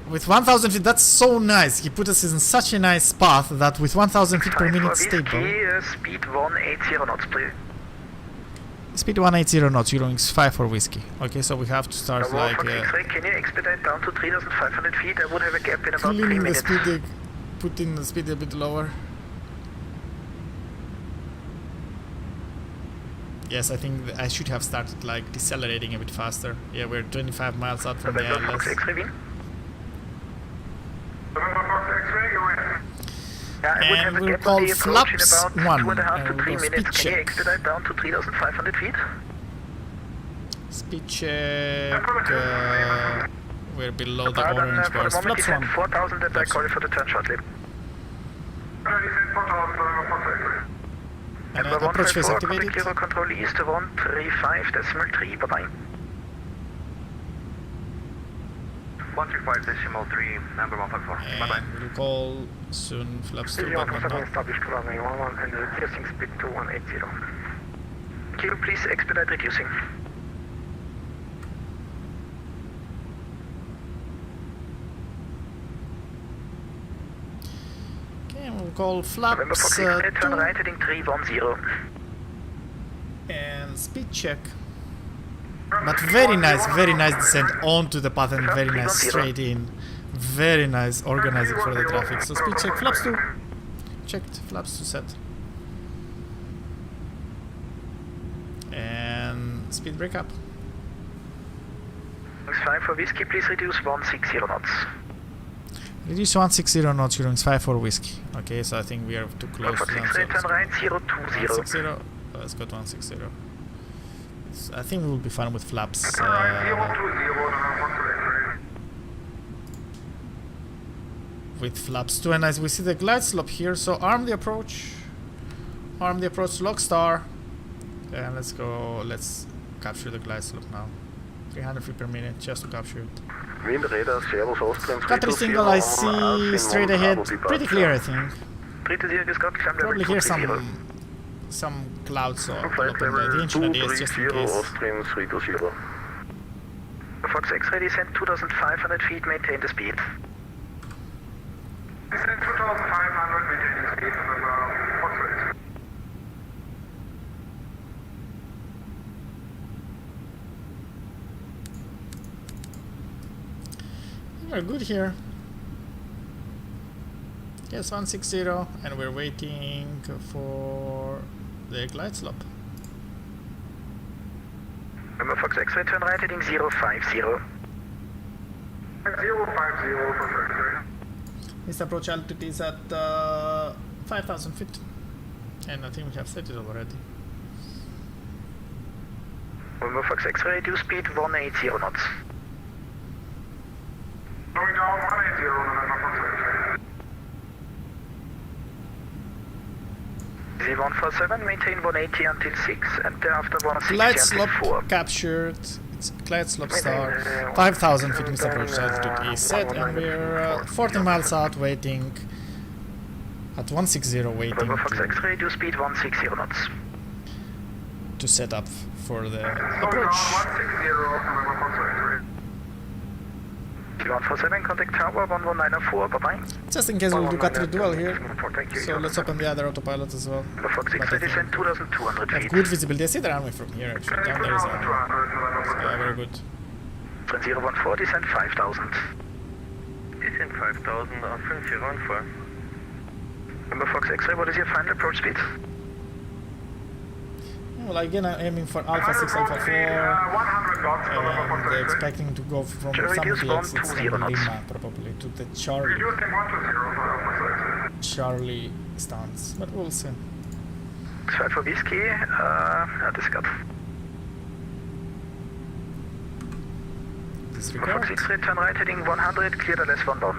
with 1,000 feet, that's so nice. He put us in such a nice path that with 1,000 feet per minute stable. Speed 180 knots, please. Speed 180 knots, EUROWINGS 54 Whiskey. Okay, so we have to start like... can you expedite down to 3,500 feet? I would have a gap in about 3 minutes. Put in the speed a bit lower. Yes, I think I should have started like decelerating a bit faster. Yeah, we're 25 miles out from the ILS. And we'll call flaps 1 and we'll go speed check. Can you expedite down to 3,500 feet? Speed check. We're below the orange bars. Flaps 1. 4,000 and I call you for the turn shortly. And approach phase activated. Control east 135.3, bye-bye. 135.3, number 154. Bye-bye. We'll call soon flaps 2, but not now. Established runway 11 and reducing speed to 180. Can you please expedite reducing? Okay, we'll call flaps 2 right heading 310. and speed check. But very nice descent onto the path and very nice straight in. Very nice organizing for the traffic. So speed check, flaps 2. Checked, flaps 2 set. And speed break up. 5 for Whiskey, please reduce 160 knots. Reduce 160 knots, EUROWINGS 54 Whiskey. Okay, so I think we are too close to that. Turn right 020. 160. Let's go to 160. I think we will be fine with flaps. with flaps 2, and as we see the glide slope here, so arm the approach log star, and let's go, let's capture the glide slope now. 300 feet per minute just to capture it. Country single I see straight ahead, pretty clear I think. Probably hear some clouds or open by the engine ideas just in case. Fox X-ray descent 2,500 feet, maintain the speed. Descent 2,500, maintain the speed. Fox X. We're good here. Yes, 160, and we're waiting for the glide slope. Number Fox X-ray, turn right heading 050. 050 Fox X-ray. This approach altitude is at 5,000 feet, and I think we have set it already. Number Fox X-ray, reduce speed 180 knots. Going down 180 November Fox X-ray. Z147, maintain 180 until 6, and thereafter 160 Glide until slope 4. captured. It's glide slope star. 5,000 feet missed approach altitude is set, and we're 14 miles out, waiting at 160, waiting Fox X-ray, reduce speed 160 knots. to set up for the approach. 160 November Fox X-ray. Z147, contact tower 11904, bye-bye. Just in case we'll do cut dual here, so let's open the other autopilot as well. Fox X-ray, descent 2,200 I have feet. good visibility. I see the runway from here actually. Down there is a runway. So, yeah, very good. 014, descent 5,000. Descent 5,000 on 5014. Number Fox X-ray, what is your final approach speed? Well, again, I'm aiming for Alpha 6, Alpha 4, 100 knots, and expecting to go from some of the exits from Lima, probably, to the Reducing 120 for Charlie stance, but we'll see. X5 for whiskey, discard. Disregard. Fox X-ray, turn right heading 100, clear the less 1 down.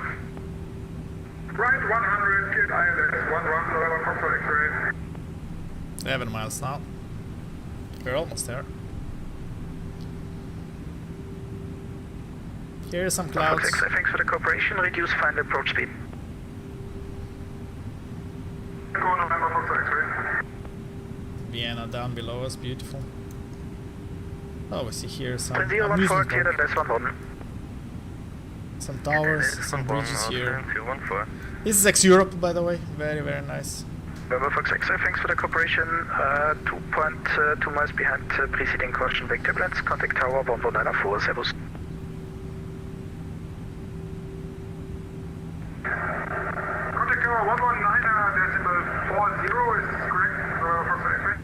Right 100, cleared ILS 11 November Fox X-ray. 11 miles now. We're almost there. Here are some clouds. Fox X-ray, thanks for the cooperation, reduce final approach speed. Go November Fox X-ray. Vienna down below us, beautiful. Oh, we see here some 014, amusement clear the park. less 1 down. Some towers, some bridges here. This is ex-Europe, by the way. Very, very nice. November Fox X-ray, thanks for the cooperation. 2.2 miles behind preceding caution brake turbulence. Contact tower 11904, servus. Contact tower 119.40 is correct, November Fox X-ray.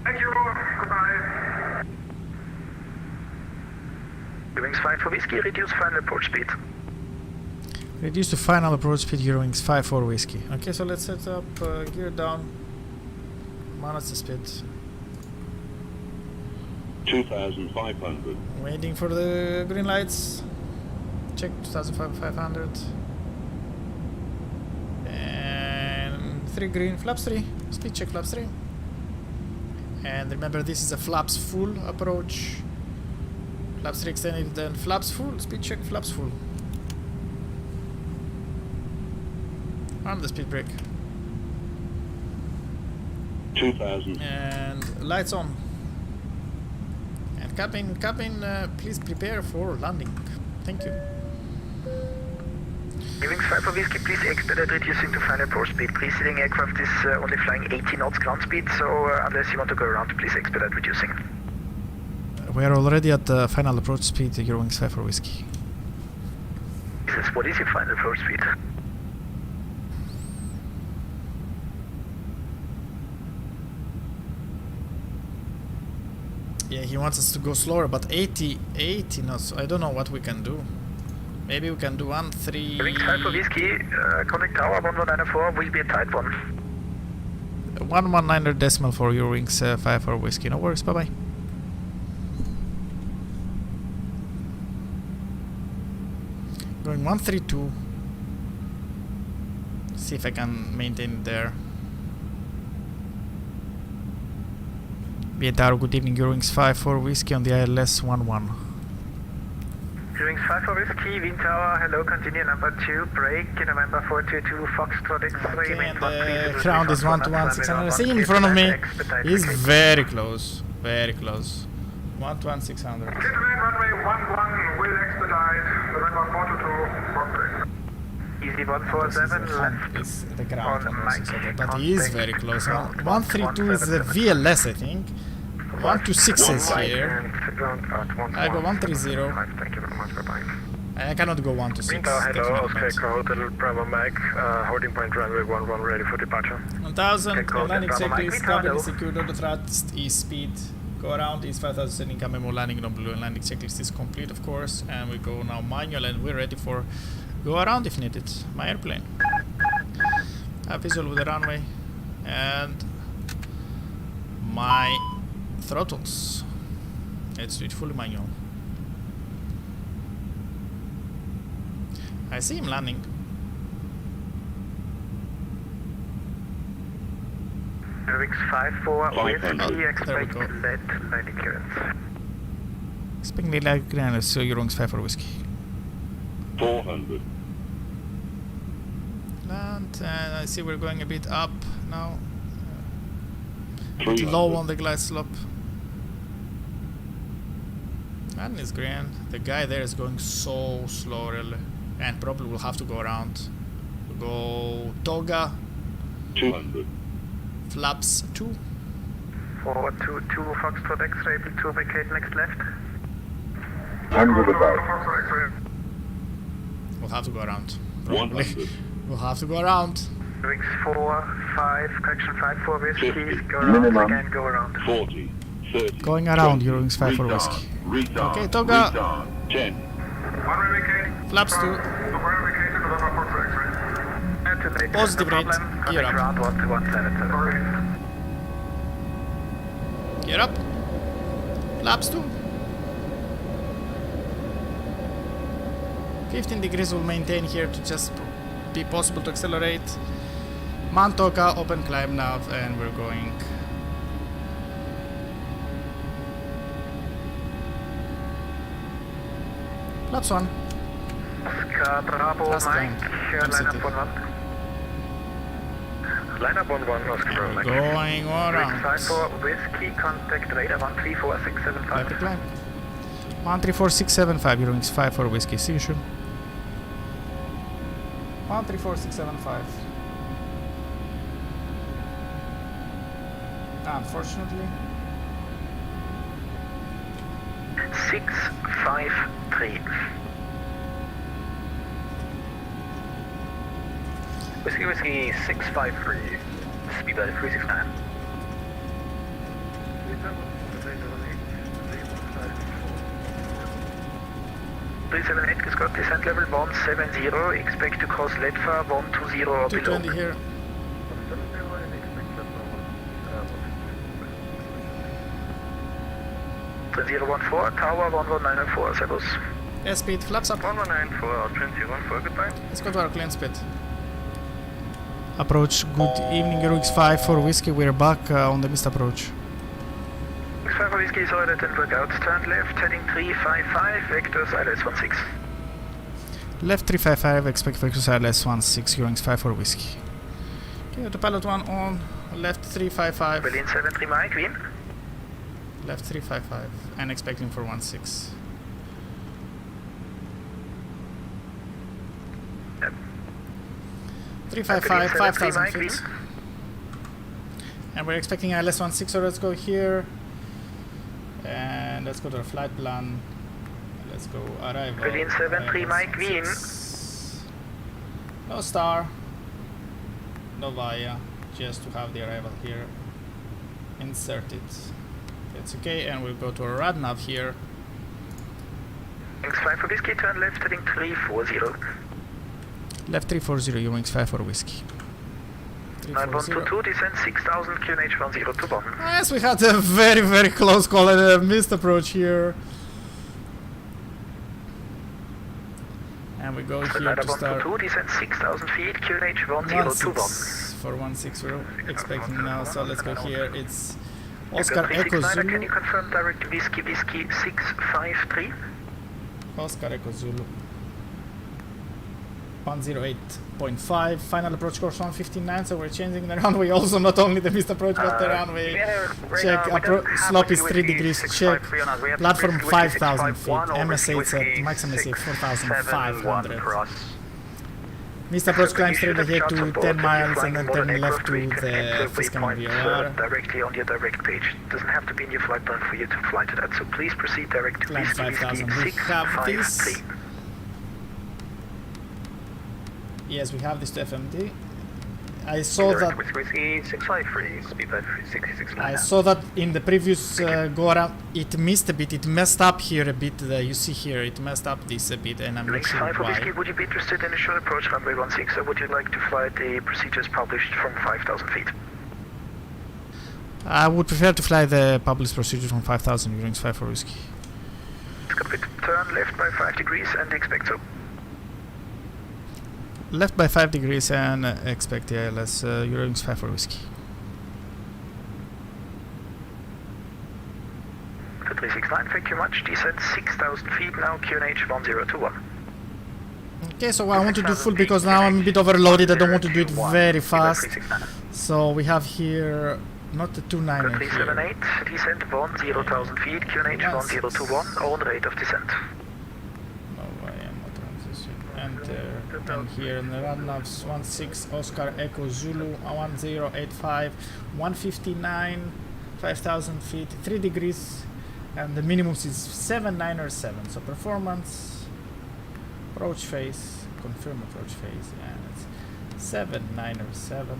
Thank you, goodbye. Wings 5 for whiskey, reduce final approach speed. Reduce to final approach speed, EUROWINGS 5 for whiskey. Okay, so let's set up gear down. Minus the speed. 2,500. Waiting for the green lights. Check 2,500. And 3 green, flaps 3. Speed check flaps 3. And remember, this is a flaps full approach. Flaps 3 extended, then flaps full. Speed check flaps full. Arm the speed brake. 2,000. And lights on. And cabin, please prepare for landing. Thank you. Wings 5 for whiskey, please expedite reducing to final approach speed. Preceding aircraft is only flying 80 knots ground speed, so unless you want to go around, please expedite reducing. We are already at the final approach speed, EUROWINGS 5 for whiskey. What is your final approach speed? Yeah, he wants us to go slower, but 80 knots. I don't know what we can do. Maybe we can do 1-3. Wings 5 for whiskey, contact tower 11904 will be a tight one. 119 decimal for EUROWINGS 5 for whiskey. No worries, bye bye. Going 132. See if I can maintain it there. Vietaro, good evening. EUROWINGS 5-4 whiskey on the ILS 11. EUROWINGS 5-4 whiskey, Wind Tower, hello, continue number 2, break, November 422, Foxtrot X3, Okay, and the ground is 121,600. See in front of me. He's very close. Very close. 121,600. Get runway 11 will expedite, November 422, Foxtrot. Easy 147, left. Is the ground almost, but he is very close. 132 is the VLS, I think. 126 is here. I go 130. Thank you very much, bye-bye. I cannot go 126. Hello, Oscar Hotel Bravo Mike, holding point runway 11 ready for departure. 1000, landing checklist, cabin is secured, auto thrust is speed. Go around, is 5000, incoming landing on blue, and landing checklist is complete, of course. And we go now manual, and we're ready for go around if needed. My airplane. Have visual with the runway and my throttles. Let's do it fully manual. I see him landing. EUROWINGS 5-4 whiskey, expect lead landing clearance. Expecting lead clearance, so EUROWINGS 5-4 whiskey. 400. Land, and I see we're going a bit up now. A bit low on the glide slope. Land is green. The guy there is going so slow, really. And probably will have to go around. We'll go Toga. 200. Flaps 2. 422, Foxtrot X-ray, able to vacate next left. 100 about. We'll have to go around. Probably. 100. We'll have to go around. EUROWINGS 4-5, correction 5-4 whiskey, go around again, go around. 40, 30. Going around, EUROWINGS 5-4 whiskey. Retard. Okay, Toga. Retard. 10. Flaps 2. Positive rate. Gear up. Gear up. Flaps 2. 15 degrees will maintain here to just be possible to accelerate. Mantoka, open climb nav, and we're going. Flaps 1. Oscar Bravo, Last Mike, line up 11. Line up 11, Oscar Bravo Mike. Going around. 5-4 whiskey, contact radar 134675. Left climb. 134675, EUROWINGS 5-4 whiskey. See you soon. 134675. Unfortunately. 653. Whiskey 653, speed level 369. It's got descent level 170, expect to cross LEDFA 120 or below. 220 here. 3014, tower 1194, Servus. Airspeed, flaps up. 1194, 2014, goodbye. Let's go to our clean speed. Approach, good evening, EUROWINGS 5-4 whiskey, we're back on the missed approach. 5 whiskey is ordered and work out. Turn left, heading 355, vectors ILS-16. Left 355, expect vectors ILS-16, EUROWINGS 5-4 whiskey. Okay, autopilot 1 on, left 355. Berlin 73 Mike, Wien. Left 355, and expecting for 16. Yep. 355, 5,000 Mike, feet. And we're expecting ILS-16, so let's go here. And let's go to our flight plan. Let's go arrival. Berlin 73 Mike, Wien. No star. No via. Just to have the arrival here. Insert it. It's okay, and we'll go to our rad nav here. Thanks 5 for whiskey, turn left, heading 340. Left 340, EUROWINGS 5-4 whiskey. 9122, descend 6000, QNH 10 to Bonn. Yes, we had a very, very close call and a missed approach here. And we go here to start 2, descend 6,000 feet, QNH 1021. 16 for 16 we're expecting now, so let's go here. It's Oscar Echo Zulu. Can you confirm direct Whiskey 653? Oscar Echo Zulu 108.5, final approach course 159, so we're changing the runway also, not only the missed approach but the runway check. Slope is 3 degrees check, platform 5,000 feet, MSA set, max MSA 4,500. Missed approach climb straight ahead to 10 miles and then turn left to the fiscal VOR. Directly on your direct page. Doesn't have to be in your flight plan for you to fly to that, so please proceed direct to climb 5,000. We have this. Yes, we have this to FMD. I saw that. I saw that in the previous go around. It missed a bit. It messed up here a bit. You see here, it messed up this a bit, and I'm not sure why. Would you be interested in a short approach runway 16, or would you like to fly the procedures published from 5,000 feet? I would prefer to fly the published procedure from 5,000 Eurowings 5 for Whiskey. Turn left by 5 degrees and expect so. Left by 5 degrees and expect ALS Eurowings 5 for Whiskey. 369, thank you much. Descend 6,000 feet now, QNH 1021. Okay, so I want to do full because now I'm a bit overloaded. I don't want to do it very fast. So we have here not the 298 378, descend 10,000 feet, QNH 1021, own rate of descent. And here in the run-ups 16 Oscar Echo Zulu 1085 159 5,000 feet 3 degrees, and the minimum is 797. So performance, approach phase, confirm approach phase, and it's 797.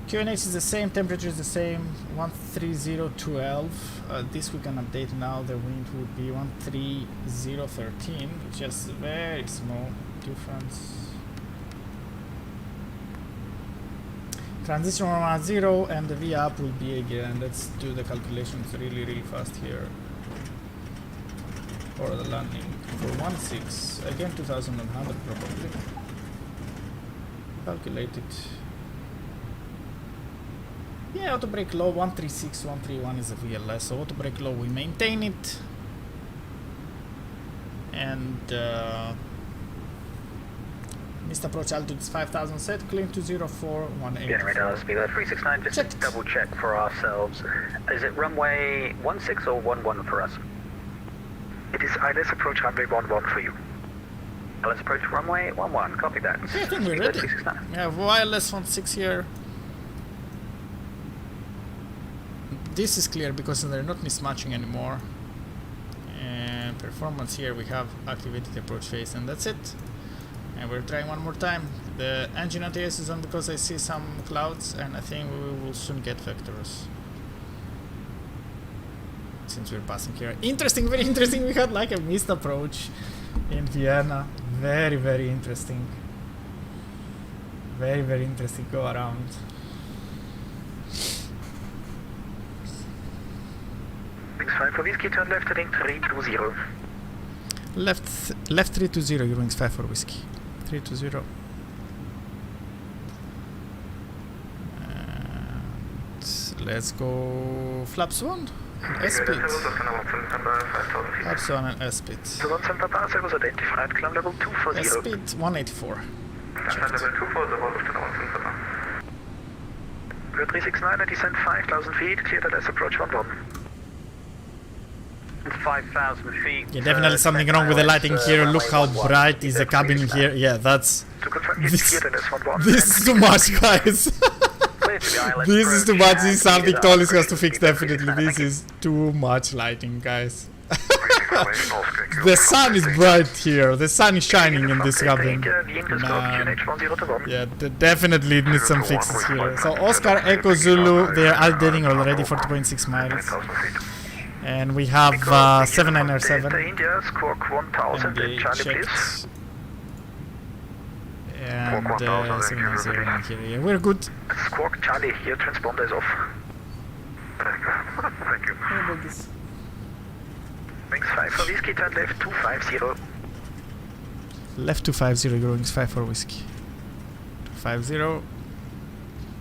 QNH is the same, temperature is the same, 13012. This we can update now. The wind would be 13013, which is very small difference. Transition on 0 and the V up will be again. Let's do the calculations really fast here for the landing. For 16, again 2100 probably. Calculate it. Yeah, auto brake low 136, 131 is a VLS, so auto brake low we maintain it. And missed approach altitude is 5,000 set, clean to 0418. Yeah, radar speed 369, just double check for ourselves. Is it runway 16 or 11 for us? It is ILS approach runway 11 for you. ILS approach runway 11, copy that. Okay, I think we're ready. We have wireless 16 here. This is clear because they're not mismatching anymore. And performance here, we have activated the approach phase, and that's it. And we're trying one more time. The engine ATS is on because I see some clouds, and I think we will soon get vectors. Since we're passing here. Interesting, very interesting. We had like a missed approach in Vienna. Very interesting. Very interesting go around. X5 for Whiskey, turn left heading 320. Left 320, Eurowings 5 for Whiskey. 320. And let's go flaps 1 and S-speed. Flaps 1 and S-speed. Volanta parcel was identified, climb level 240. S-speed 184. Level 240, 369 and descend 5,000 feet, cleared at S approach 11. 5,000 feet. Yeah, definitely something wrong with the lighting here. Look how bright is the cabin here. Yeah, that's... This is too much, guys. This is too much. This is something ToLiss has to fix, definitely. This is too much lighting, guys. The sun is bright here. The sun is shining in this cabin. Man. Yeah, definitely needs some fixes here. So Oscar Echo Zulu, they are updating already 40.6 miles. And we have 797. India, Squawk 1000 and Charlie, please. And 790 here. Yeah, we're good. Squawk Charlie, your transponder is off. Thank you. Wings 5 for Whiskey, turn left 250. Left 250, Eurowings 54 whiskey. 250.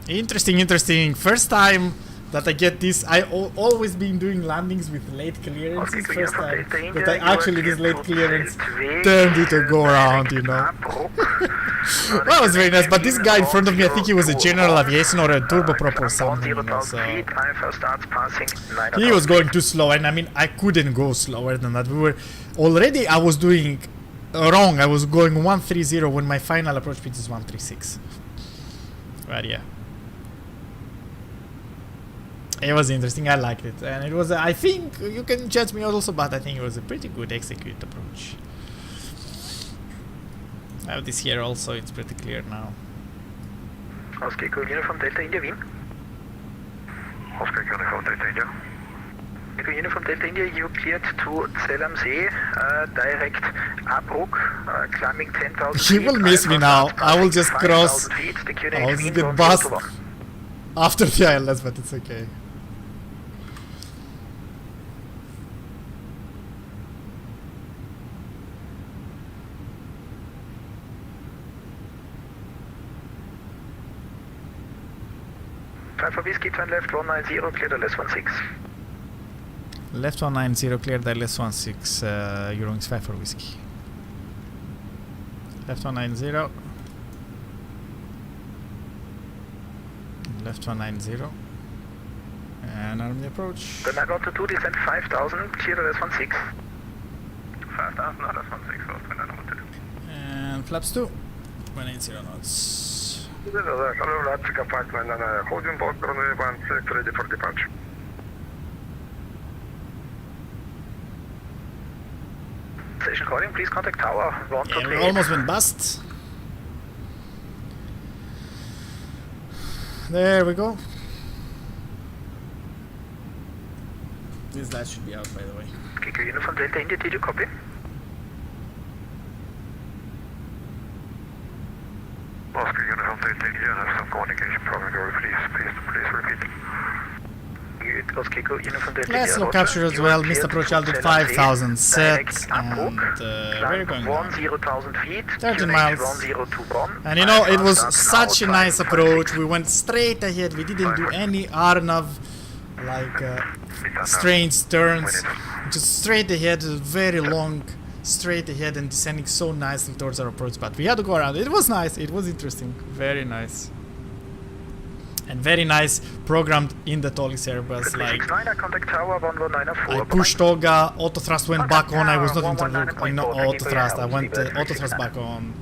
Interesting. First time that I get this. I always been doing landings with late clearances. First time that I actually this late clearance turned it to go around, you know. That was very nice, but this guy in front of me, I think he was a general aviation or a turboprop or something, you know, so he was going too slow, and I mean, I couldn't go slower than that. We were already, I was doing wrong. I was going 130 when my final approach speed is 136. But yeah. It was interesting, I liked it, and it was, I think, you can judge me also, but I think it was a pretty good execute approach. I have this here also, it's pretty clear now. Oscar Uniform Delta India, Wien. Oscar Uniform Delta India. Uniform Delta India, you cleared to Zell am See, direct Abruk, climbing 10,000 feet. He will miss me now, I will just cross, I will just get bust after the ILS, but it's okay. For whiskey, turn left 190, clear the less 16. Left 190, clear the less 16, Eurowings 5 for whiskey. Left 190. Left 190. And arm the approach. Then I got to 2, descent 5,000, clear the less 16. 5,000, no, less 16, and flaps 2, 180 knots. Holding both runway 16 ready for departure. Station calling, please contact tower 1 Yeah, we almost went bust. There we go. This light should be out, by the way. Geek Uniform Delta India, did you copy? Oscar Uniform Delta India, have some communication problem, please repeat. Let's look capture as well, missed approach altitude 5,000 set, and we're going 10,000 feet, 13 miles, and you know, it was such a nice approach. We went straight ahead, we didn't do any Arnav like strange turns, just straight ahead, very long straight ahead and descending so nicely towards our approach, but we had to go around. It was nice, it was interesting, very nice. And very nice, programmed in the ToLiss Airbus, like I pushed Toga, auto thrust went back on, I was not in auto thrust, I went auto thrust back on.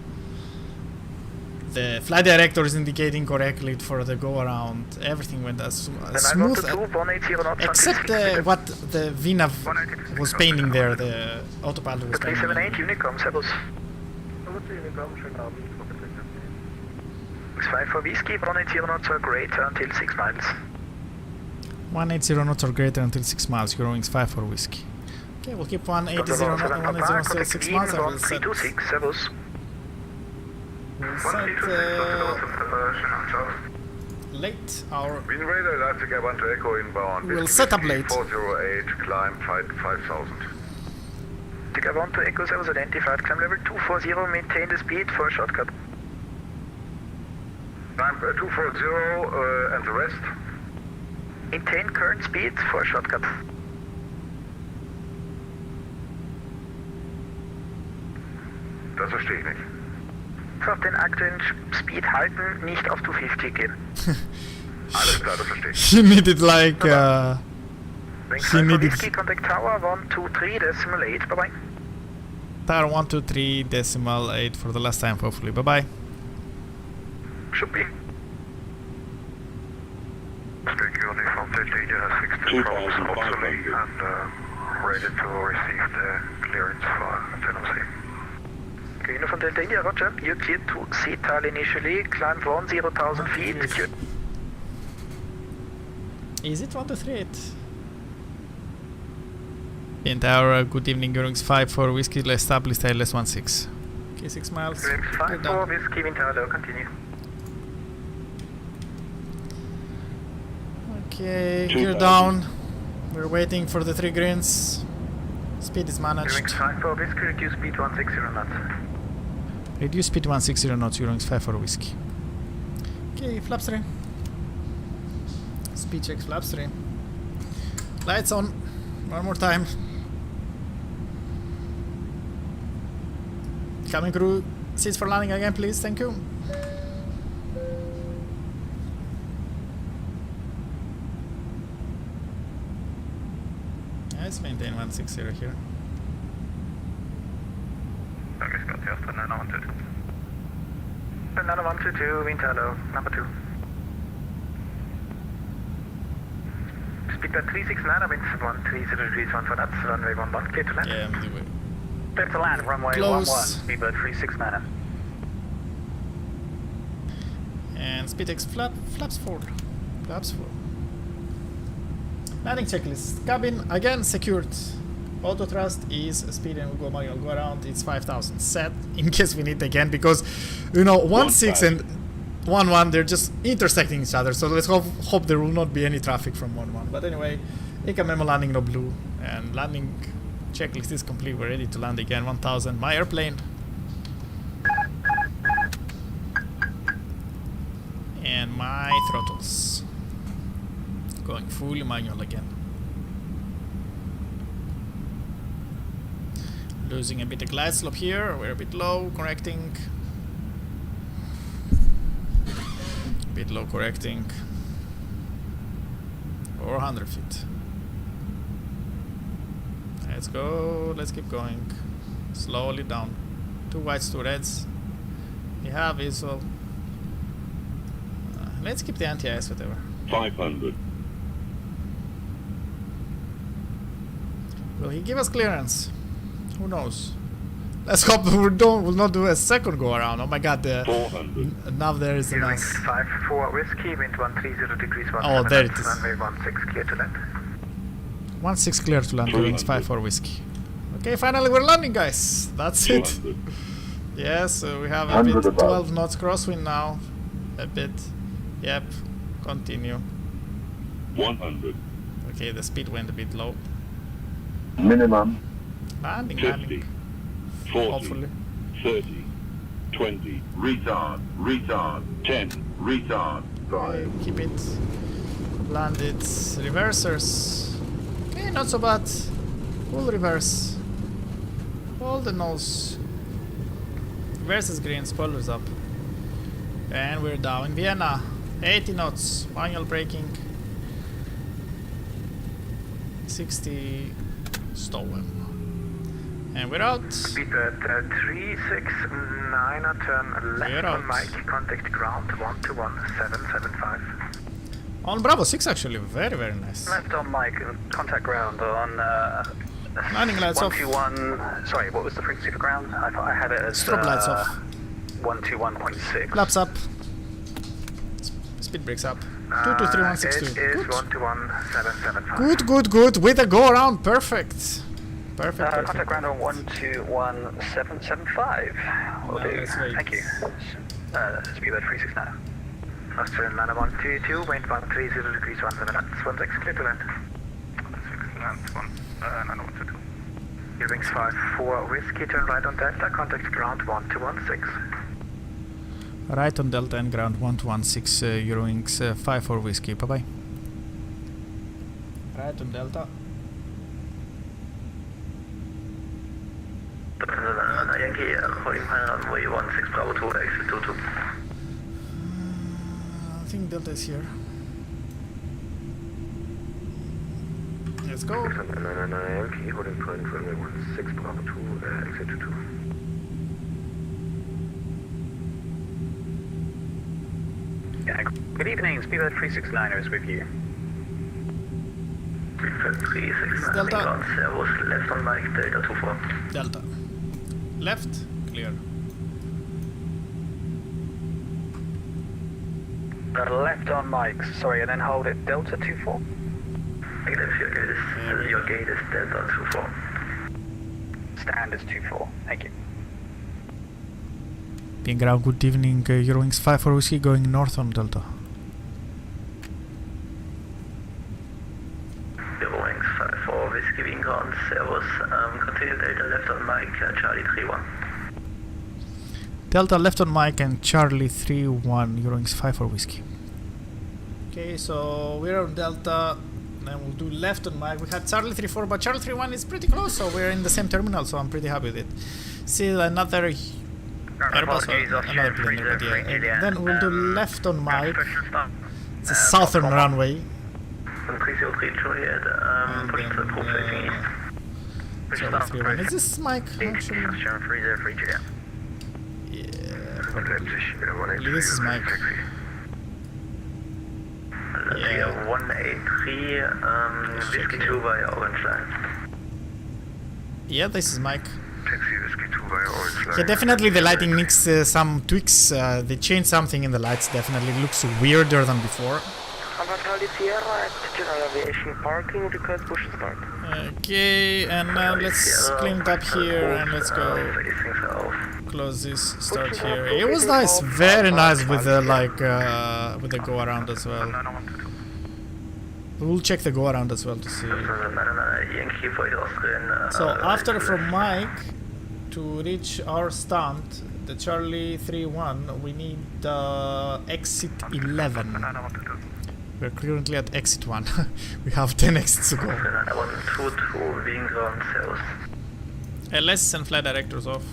The flight director is indicating correctly for the go around, everything went as smooth, except what the Vienna was painting there, the autopilot was painting there. 5 for whiskey, 180 knots or greater until 6 miles. 180 knots or greater until 6 miles, Eurowings 5 for whiskey. Okay, we'll keep 180 knots till 6 miles, I will set... We'll set late our... Wind radar, Atlantic, I want to echo inbound. We'll set up late. 408, climb 5,000. Take I want to echo 0 identified, climb level 240, maintain the speed for a shortcut. Climb 240 and the rest. Maintain current speed for a shortcut. Das verstehe ich nicht. Auf den aktuellen Speed halten, nicht auf 250 gehen. Alles klar, das verstehe ich. He needed like he needed contact tower 123.8, bye bye. Tower 123.8 for the last time, hopefully. Bye bye. Should be. State Uniform Delta India has 16 from Oxley and ready to receive the clearance for Tennessee. Uniform Delta India, roger. You cleared to Seatal initially, climb 10,000 feet. Is it 123.8? In tower, good evening, Eurowings 5 for whiskey, established ILS 16. Okay, 6 miles. Eurowings 5 for whiskey, wind tower, continue. Okay, gear down. We're waiting for the 3 greens. Speed is managed. Eurowings 5 for whiskey, reduce speed 160 knots. Reduce speed 160 knots, Eurowings 54 whiskey. Okay, flaps 3. Speed check, flaps 3. Lights on. One more time. Cabin crew, seats for landing again, please. Thank you. Let's maintain 160 here. Okay, Scott, just another 122. Another 122, wind hello, number 2. Speed 369, winds 130 degrees 1 for that, runway 11, clear to land. Yeah, anyway. Clear to land, runway Close. 11, speedbird 369. And speed X flaps 4. Flaps 4. Landing checklist. Cabin again secured. Auto thrust is speed and we'll go manual. Go around. It's 5,000 set in case we need again because you know 1.6 and 1.1 they're just intersecting each other. So let's hope there will not be any traffic from 1.1. But anyway, Ika memo landing no blue and landing checklist is complete. We're ready to land again. 1,000. My airplane. And my throttles. Going fully manual again. Losing a bit of glide slope here. We're a bit low, correcting. A bit low, correcting. 400 feet. Let's go. Let's keep going. Slowly down. 2 whites, 2 reds. We have visual. Let's keep the anti-ice, whatever. 500. Will he give us clearance? Who knows? Let's hope we'll not do a second go around. Oh my god, the 400. nav there is a mess. 54 whiskey, wind 130 degrees 1. Oh, there it is. Runway 16 clear to land. 1-6 clear to land, Eurowings 5-4 whiskey. Okay, finally we're landing, guys. That's it. 200. Yes, we have a bit 12 knots crosswind now. A bit. Yep. Continue. 100. Okay, the speed went a bit low. Minimum. Landing, 50. landing. 40. Hopefully. 30. 20. Retard. Retard. 10. Retard. 5. Keep it. Landed. Reversers. Okay, not so bad. Full reverse. Hold the nose. Reverses green, spoilers up. And we're down in Vienna. 80 knots. Manual braking. 60 stolen. And we're out. Speedbird 369, turn left on Mike, contact ground 121775. On Bravo 6 actually, very very nice. Left on Mike, contact ground on landing lights off. 121, sorry, what was the frequency for ground? I thought I had it as strobe lights off. 121.6. Laps up. Speed brakes up. 223.162. It is 121775. Good, good, good. With a go around, perfect. Perfect. Perfect. Contact ground on 121775. Will do. Thank you. Speedbird 369. Australian Lana 122, wind 130 degrees 17 knots, 16 clear to land. 16 land, 122. Eurowings 54 whiskey, turn right on Delta, contact ground 1216. Right on Delta and ground 1216, Eurowings 54 whiskey, bye bye. Right on Delta. Yankee, holding high runway 16 Bravo 2, exit 22. I think Delta is here. Let's go. Yankee, holding point runway 16 Bravo 2, exit 22. Yeah, good evening, Speedbird 369 is with you. Speedbird 369, Delta. ground servos, left on Mike, Delta 24. Delta. Left, clear. Left on Mike, sorry, and then hold it Delta 24. Negative, your gate is Delta 24. Stand is 24, thank you. Being ground, good evening, Eurowings 54 whiskey going north on Delta. Eurowings 54 whiskey, being ground, servos, continue Delta left on Mike, Charlie 31. Delta left on mic and Charlie 3-1, EUROWINGS 5 for whiskey. Okay, so we're on Delta, and we'll do left on mic. We had Charlie 3-4, but Charlie 3-1 is pretty close, so we're in the same terminal, so I'm pretty happy with it. See another Airbus or another plane, but yeah. And then we'll do left on mic. It's a southern runway. And then, Charlie 3-1. Is this mic actually? Yeah, this is mic. Yeah. 183, Whiskey 2 via Orange Line. Yeah, this is Mike. Yeah, definitely the lighting needs some tweaks. They changed something in the lights, definitely looks weirder than before. Okay, and now let's clean it up here and let's go close this, start here. It was nice, very nice with the with the go around as well. We'll check the go around as well to see. So after from Mike to reach our stand, the Charlie 3-1, we need exit 11. We're currently at exit 1. We have 10 exits to go. LS and flight directors off.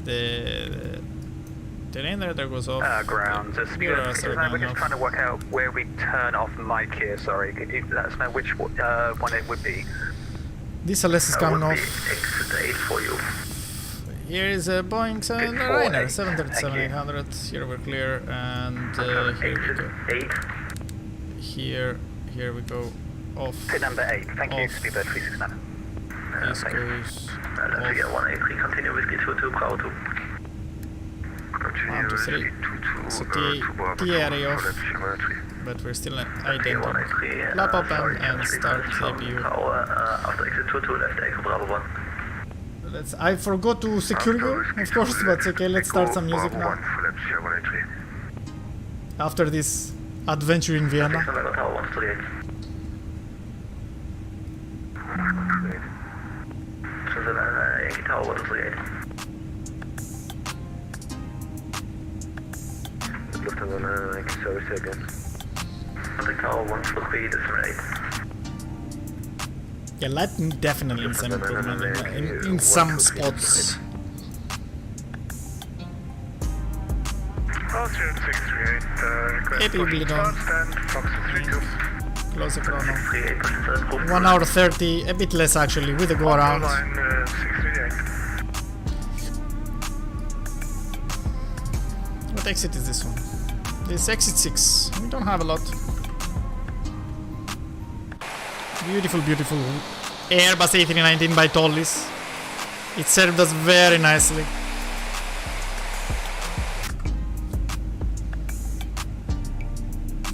The terrain director goes off. Ground. We're just trying to work out where we turn off mic here. Sorry, could you let us know which one it would be? This LS is coming off. Exit 8 for you. Here is a Boeing Ryanair 737-800. Here we're clear, and here we go. Here we go off. Pit number 8. Thank you. Speedbird 369. This goes off. 183. Continue Whiskey 22. Bravo 2. 1, 2, 3. So T area off, but we're still identical. Lap up and start CPU. After exit 22, left echo Bravo 1. I forgot to secure you, of course, but okay, let's start some music now. After this adventure in Vienna. Yeah, lighting definitely needs some improvement in some spots. Maybe don't. Close the chrono. 1 hour 30, a bit less actually with the go around. What exit is this one? This is exit 6. We don't have a lot. Beautiful, beautiful Airbus A319 by ToLiss. It served us very nicely.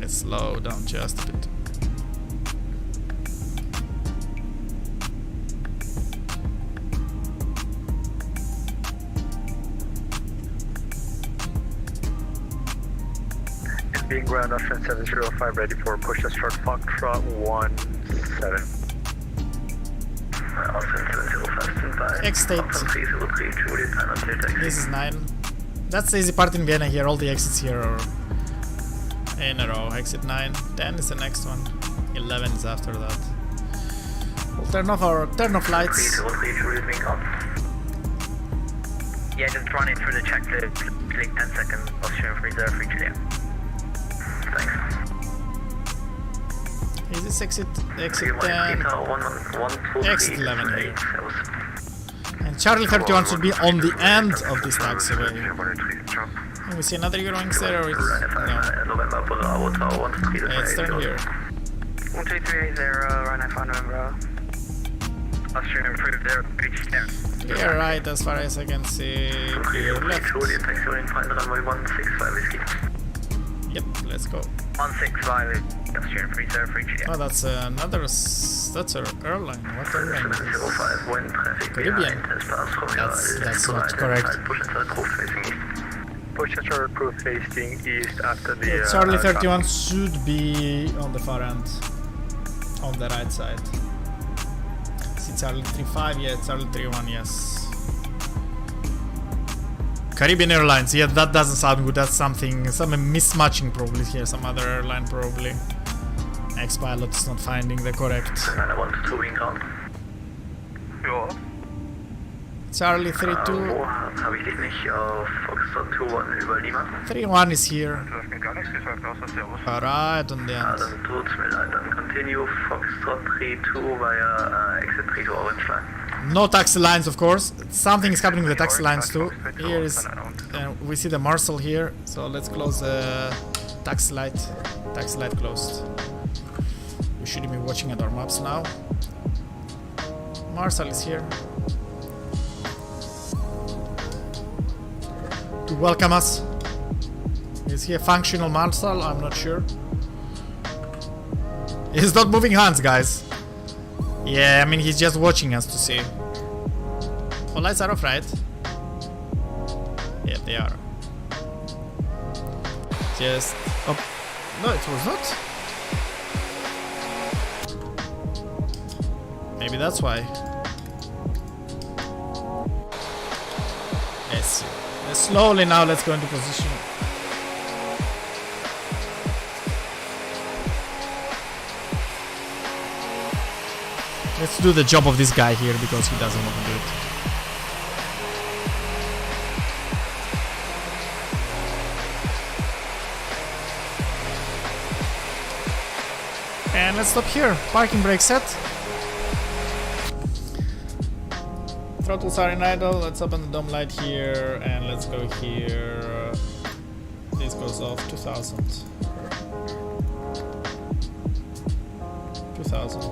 Let's slow down just a bit. Being ground Austrian 705 ready for push to start Foxtrot 17. X-State. This is 9. That's the easy part in Vienna here, all the exits here are in a row. Exit 9, 10 is the next one, 11 is after that. We'll turn off lights. Yeah, just run it through the checklist, click 10 seconds, Austrian freezer, free Julia. Is this exit 10? Exit 11 here. And Charlie 31 should be on the end of this taxiway. Can we see another EUROWINGS there or it's... No. It's turn here. 12380, right now, November. Austrian improved there, reach there. Clear right as far as I can see. Clear left. Yep, let's go. 165, Austrian freezer, free Julia. Oh, that's another... that's an airline. What airline is this? Caribbean. That's not correct. Push and short proof facing east after the... Charlie 31 should be on the far end. On the right side. See Charlie 35, yeah, Charlie 31, yes. Caribbean Airlines, yeah, that doesn't sound good. That's something, some mismatching probably here, some other airline probably. Ex-pilot is not finding the correct. Ja. Charlie 32. Habe ich dich nicht auf Foxtrot 2 über Lima? 31 is here. Du hast mir gar nichts gesagt, außer Servus. Right on the end. Dann tut's mir leid. Dann continue Foxtrot 32 via exit 32 Orange Line. No taxi lines, of course. Something is happening with the taxi lines too. Here is, we see the Marshall here. So let's close the taxi light. Taxi light closed. We should be watching at our maps now. Marshall is here to welcome us. Is he a functional Marshall? I'm not sure. He's not moving hands, guys. Yeah, I mean, he's just watching us to see. All lights are off, right? Yeah, they are. Just... Oh, no, it was not. Maybe that's why. Yes. Slowly now, let's go into position. Let's do the job of this guy here because he doesn't want to do it. And let's stop here. Parking brake set. Throttles are in idle. Let's open the dome light here and let's go here. This goes off 2000. 2000.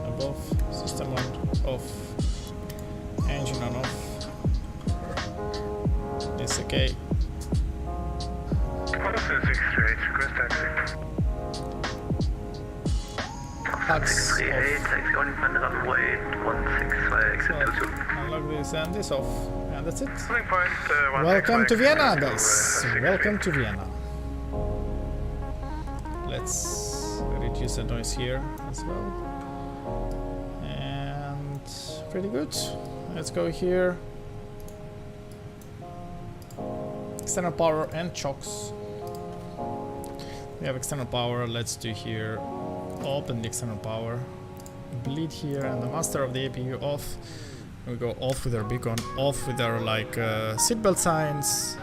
Above. System on off. Engine on off. It's okay. Tax off. Unlock this and this off. And that's it. Welcome to Vienna, guys. Welcome to Vienna. Let's reduce the noise here as well. And pretty good. Let's go here. External power and chocks. We have external power. Let's do here. Open the external power. Bleed here and the master of the APU off. We go off with our beacon, off with our like seatbelt signs.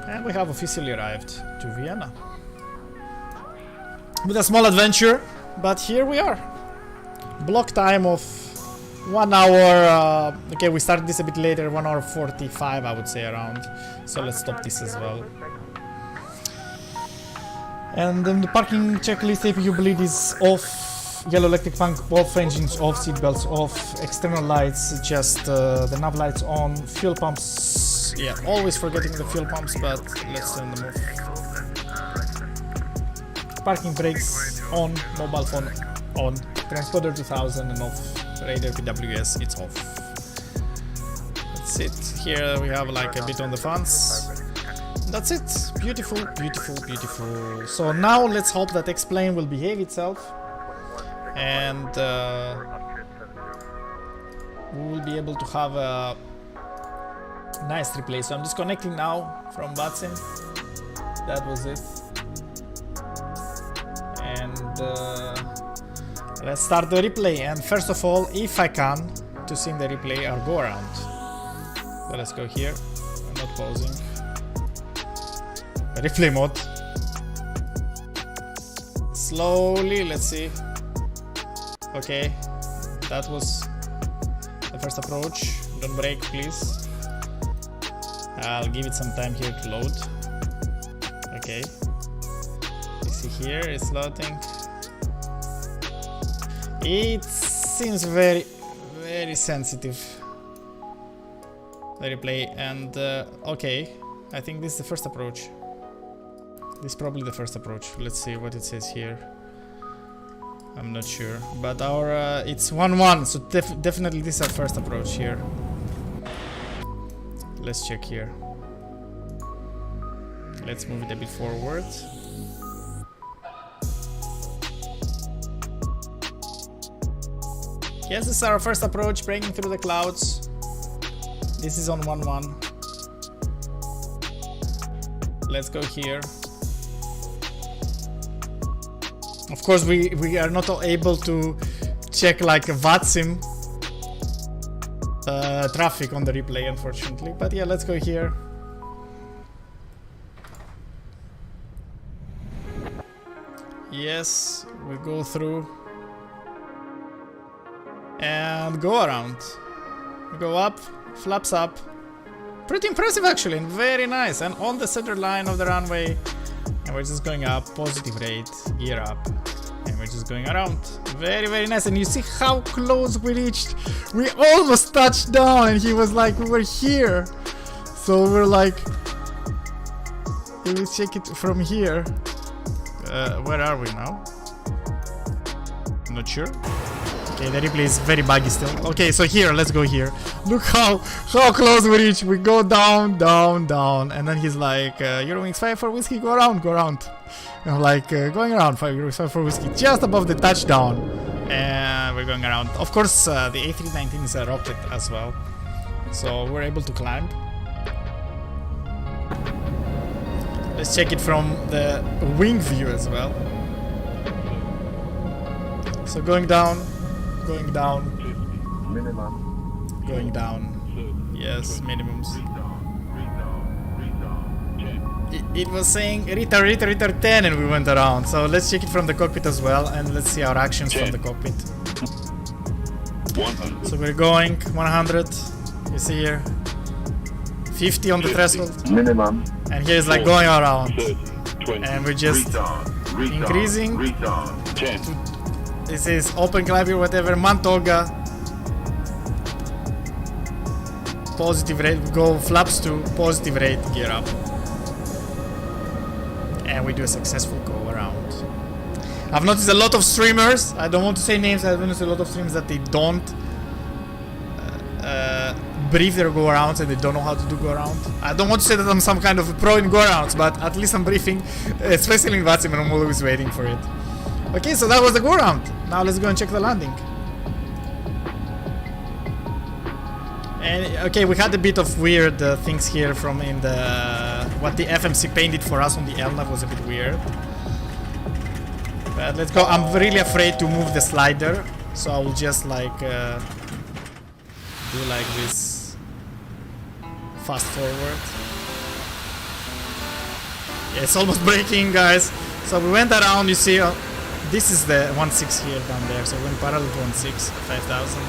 And we have officially arrived to Vienna. With a small adventure, but here we are. Block time of 1 hour. Okay, we started this a bit later, 1 hour 45 I would say around. So let's stop this as well. And then the parking checklist, APU bleed is off, yellow electric pump off, engines off, seatbelts off, external lights, just the nav lights on, fuel pumps, yeah, always forgetting the fuel pumps, but let's turn them off. Parking brakes on, mobile phone on, transponder 2000 and off, radar PWS, it's off. That's it. Here we have like a bit on the fans. That's it. Beautiful, beautiful, beautiful. So now let's hope that X-Plane will behave itself and we will be able to have a nice replay. So I'm disconnecting now from Batsim. That was it. And let's start the replay. And first of all, if I can, to see the replay, I'll go around. So let's go here. I'm not pausing. Replay mode. Slowly, let's see. Okay, that was the first approach. Don't brake, please. I'll give it some time here to load. Okay. You see here, it's loading. It seems very, very sensitive. The replay and okay. I think this is the first approach. This is probably the first approach. Let's see what it says here. I'm not sure, but our it's 1-1, so definitely this is our first approach here. Let's check here. Let's move it a bit forward. Yes, this is our first approach, breaking through the clouds. This is on 1-1. Let's go here. Of course, we are not able to check like a VATSIM traffic on the replay, unfortunately. But yeah, let's go here. Yes, we go through and go around. Go up, flaps up. Pretty impressive actually, and very nice. And on the center line of the runway, and we're just going up, positive rate, gear up, and we're just going around. Very, very nice. And you see how close we reached. We almost touched down, and he was like, we were here. So we're like, let's check it from here. Where are we now? Not sure. Okay, the replay is very buggy still. Okay, so here, let's go here. Look how close we reach. We go down, down, down, and then he's like, EUROWINGS 5 for whiskey, go around, go around. And I'm like, going around, 5 euros 5 for whiskey, just above the touchdown, and we're going around. Of course, the A319 is a rocket as well, so we're able to climb. Let's check it from the wing view as well. So going down, going down, Minimum. going down. Yes, minimums. It was saying retard 10 and we went around. So let's check it from the cockpit as well, and let's see our actions from the cockpit. 100. So we're going 100. You see here 50 on the threshold. Minimum. And here's like going around. 30, 20. And we're just increasing. Retard. 10. This is open climb or whatever, Mantoga. Positive rate, we go flaps to positive rate, gear up. And we do a successful go around. I've noticed a lot of streamers, I don't want to say names, I've noticed a lot of streamers that they don't brief their go arounds and they don't know how to do go around. I don't want to say that I'm some kind of a pro in go arounds, but at least I'm briefing, especially in VATSIM, and I'm always waiting for it. Okay, so that was the go around. Now let's go and check the landing. And okay, we had a bit of weird things here from in the what the FMC painted for us on the LNAV was a bit weird. But let's go. I'm really afraid to move the slider, so I will just like do like this, fast forward. Yeah, it's almost breaking, guys. So we went around. You see. This is the 1.6 here down there, so we went parallel to 1.6, 5,000.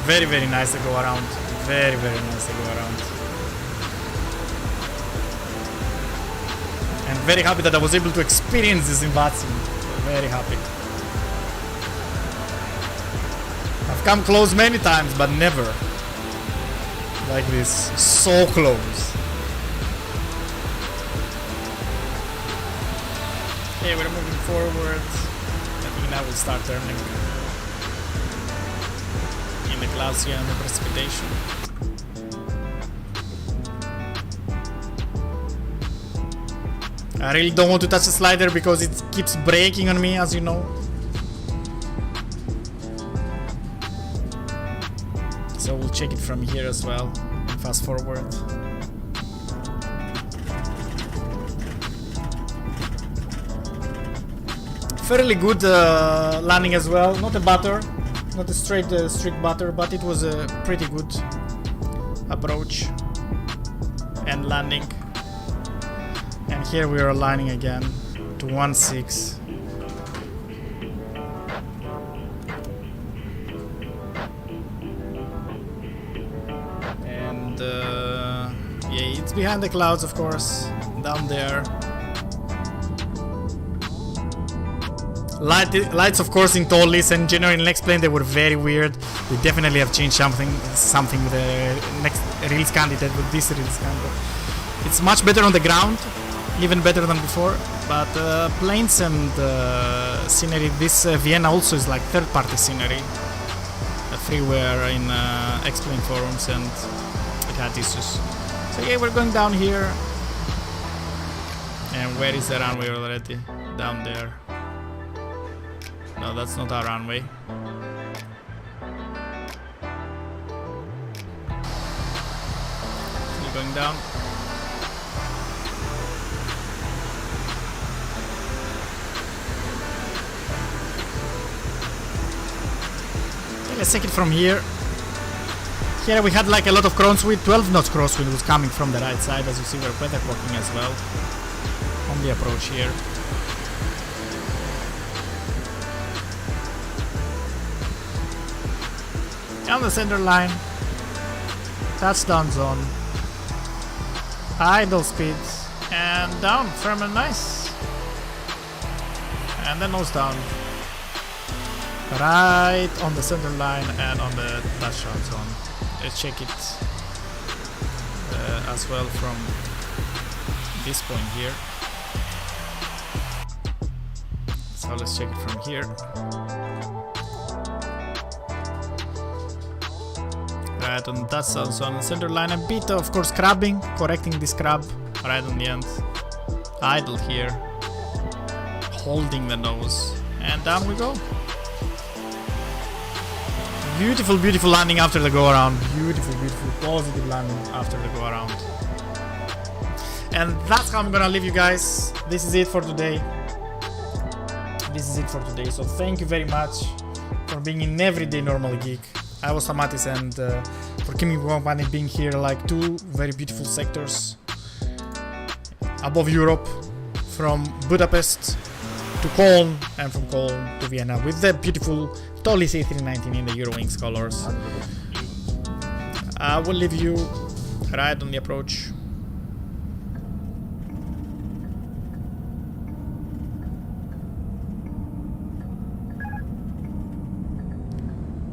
Very, very nice to go around. Very, very nice to go around. And very happy that I was able to experience this in VATSIM. Very happy. I've come close many times, but never like this. So close. Okay, we're moving forward. I think now we'll start turning in the clouds here and the precipitation. I really don't want to touch the slider because it keeps breaking on me, as you know. So we'll check it from here as well and fast forward. Fairly good landing as well, not a butter, not a straight butter, but it was a pretty good approach and landing. And here we are aligning again to 1.6. And yeah, it's behind the clouds, of course, down there. Lights, of course, in ToLiss and generally in X-Plane they were very weird. They definitely have changed something with the next release candidate, with this release candidate. It's much better on the ground, even better than before. But planes and scenery, this Vienna also is like third-party scenery. Freeware in X-Plane forums, and it had issues. So yeah, we're going down here. And where is the runway already? Down there. No, that's not our runway. Still going down. Okay, let's take it from here. Here we had like a lot of crosswind. 12 knots crosswind was coming from the right side. As you see, we're weather clocking as well on the approach here. Down the center line, touchdown zone, idle speed, and down, firm and nice, and then nose down, right on the center line and on the touchdown zone. Let's check it as well from this point here. So let's check it from here. Right on that zone, so on the center line, a bit of course crabbing, correcting this crab right on the end. Idle here, holding the nose, and down we go. Beautiful, beautiful landing after the go around. Beautiful, beautiful, positive landing after the go around. And that's how I'm gonna leave you guys. This is it for today. This is it for today. So thank you very much for being in Everyday Normal Geek. I was Stamatis, and for keeping company, being here, like two very beautiful sectors above Europe, from Budapest to Cologne and from Cologne to Vienna, with the beautiful ToLiss A319 in the EUROWINGS colors. I will leave you right on the approach.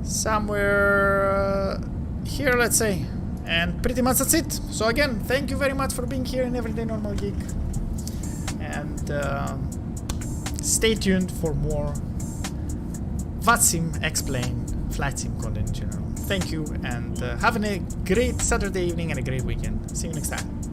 Somewhere here, let's say, and pretty much that's it. So again, thank you very much for being here in Everyday Normal Geek, and stay tuned for more VATSIM Explain flight sim content in general. Thank you, and have a great Saturday evening and a great weekend. See you next time.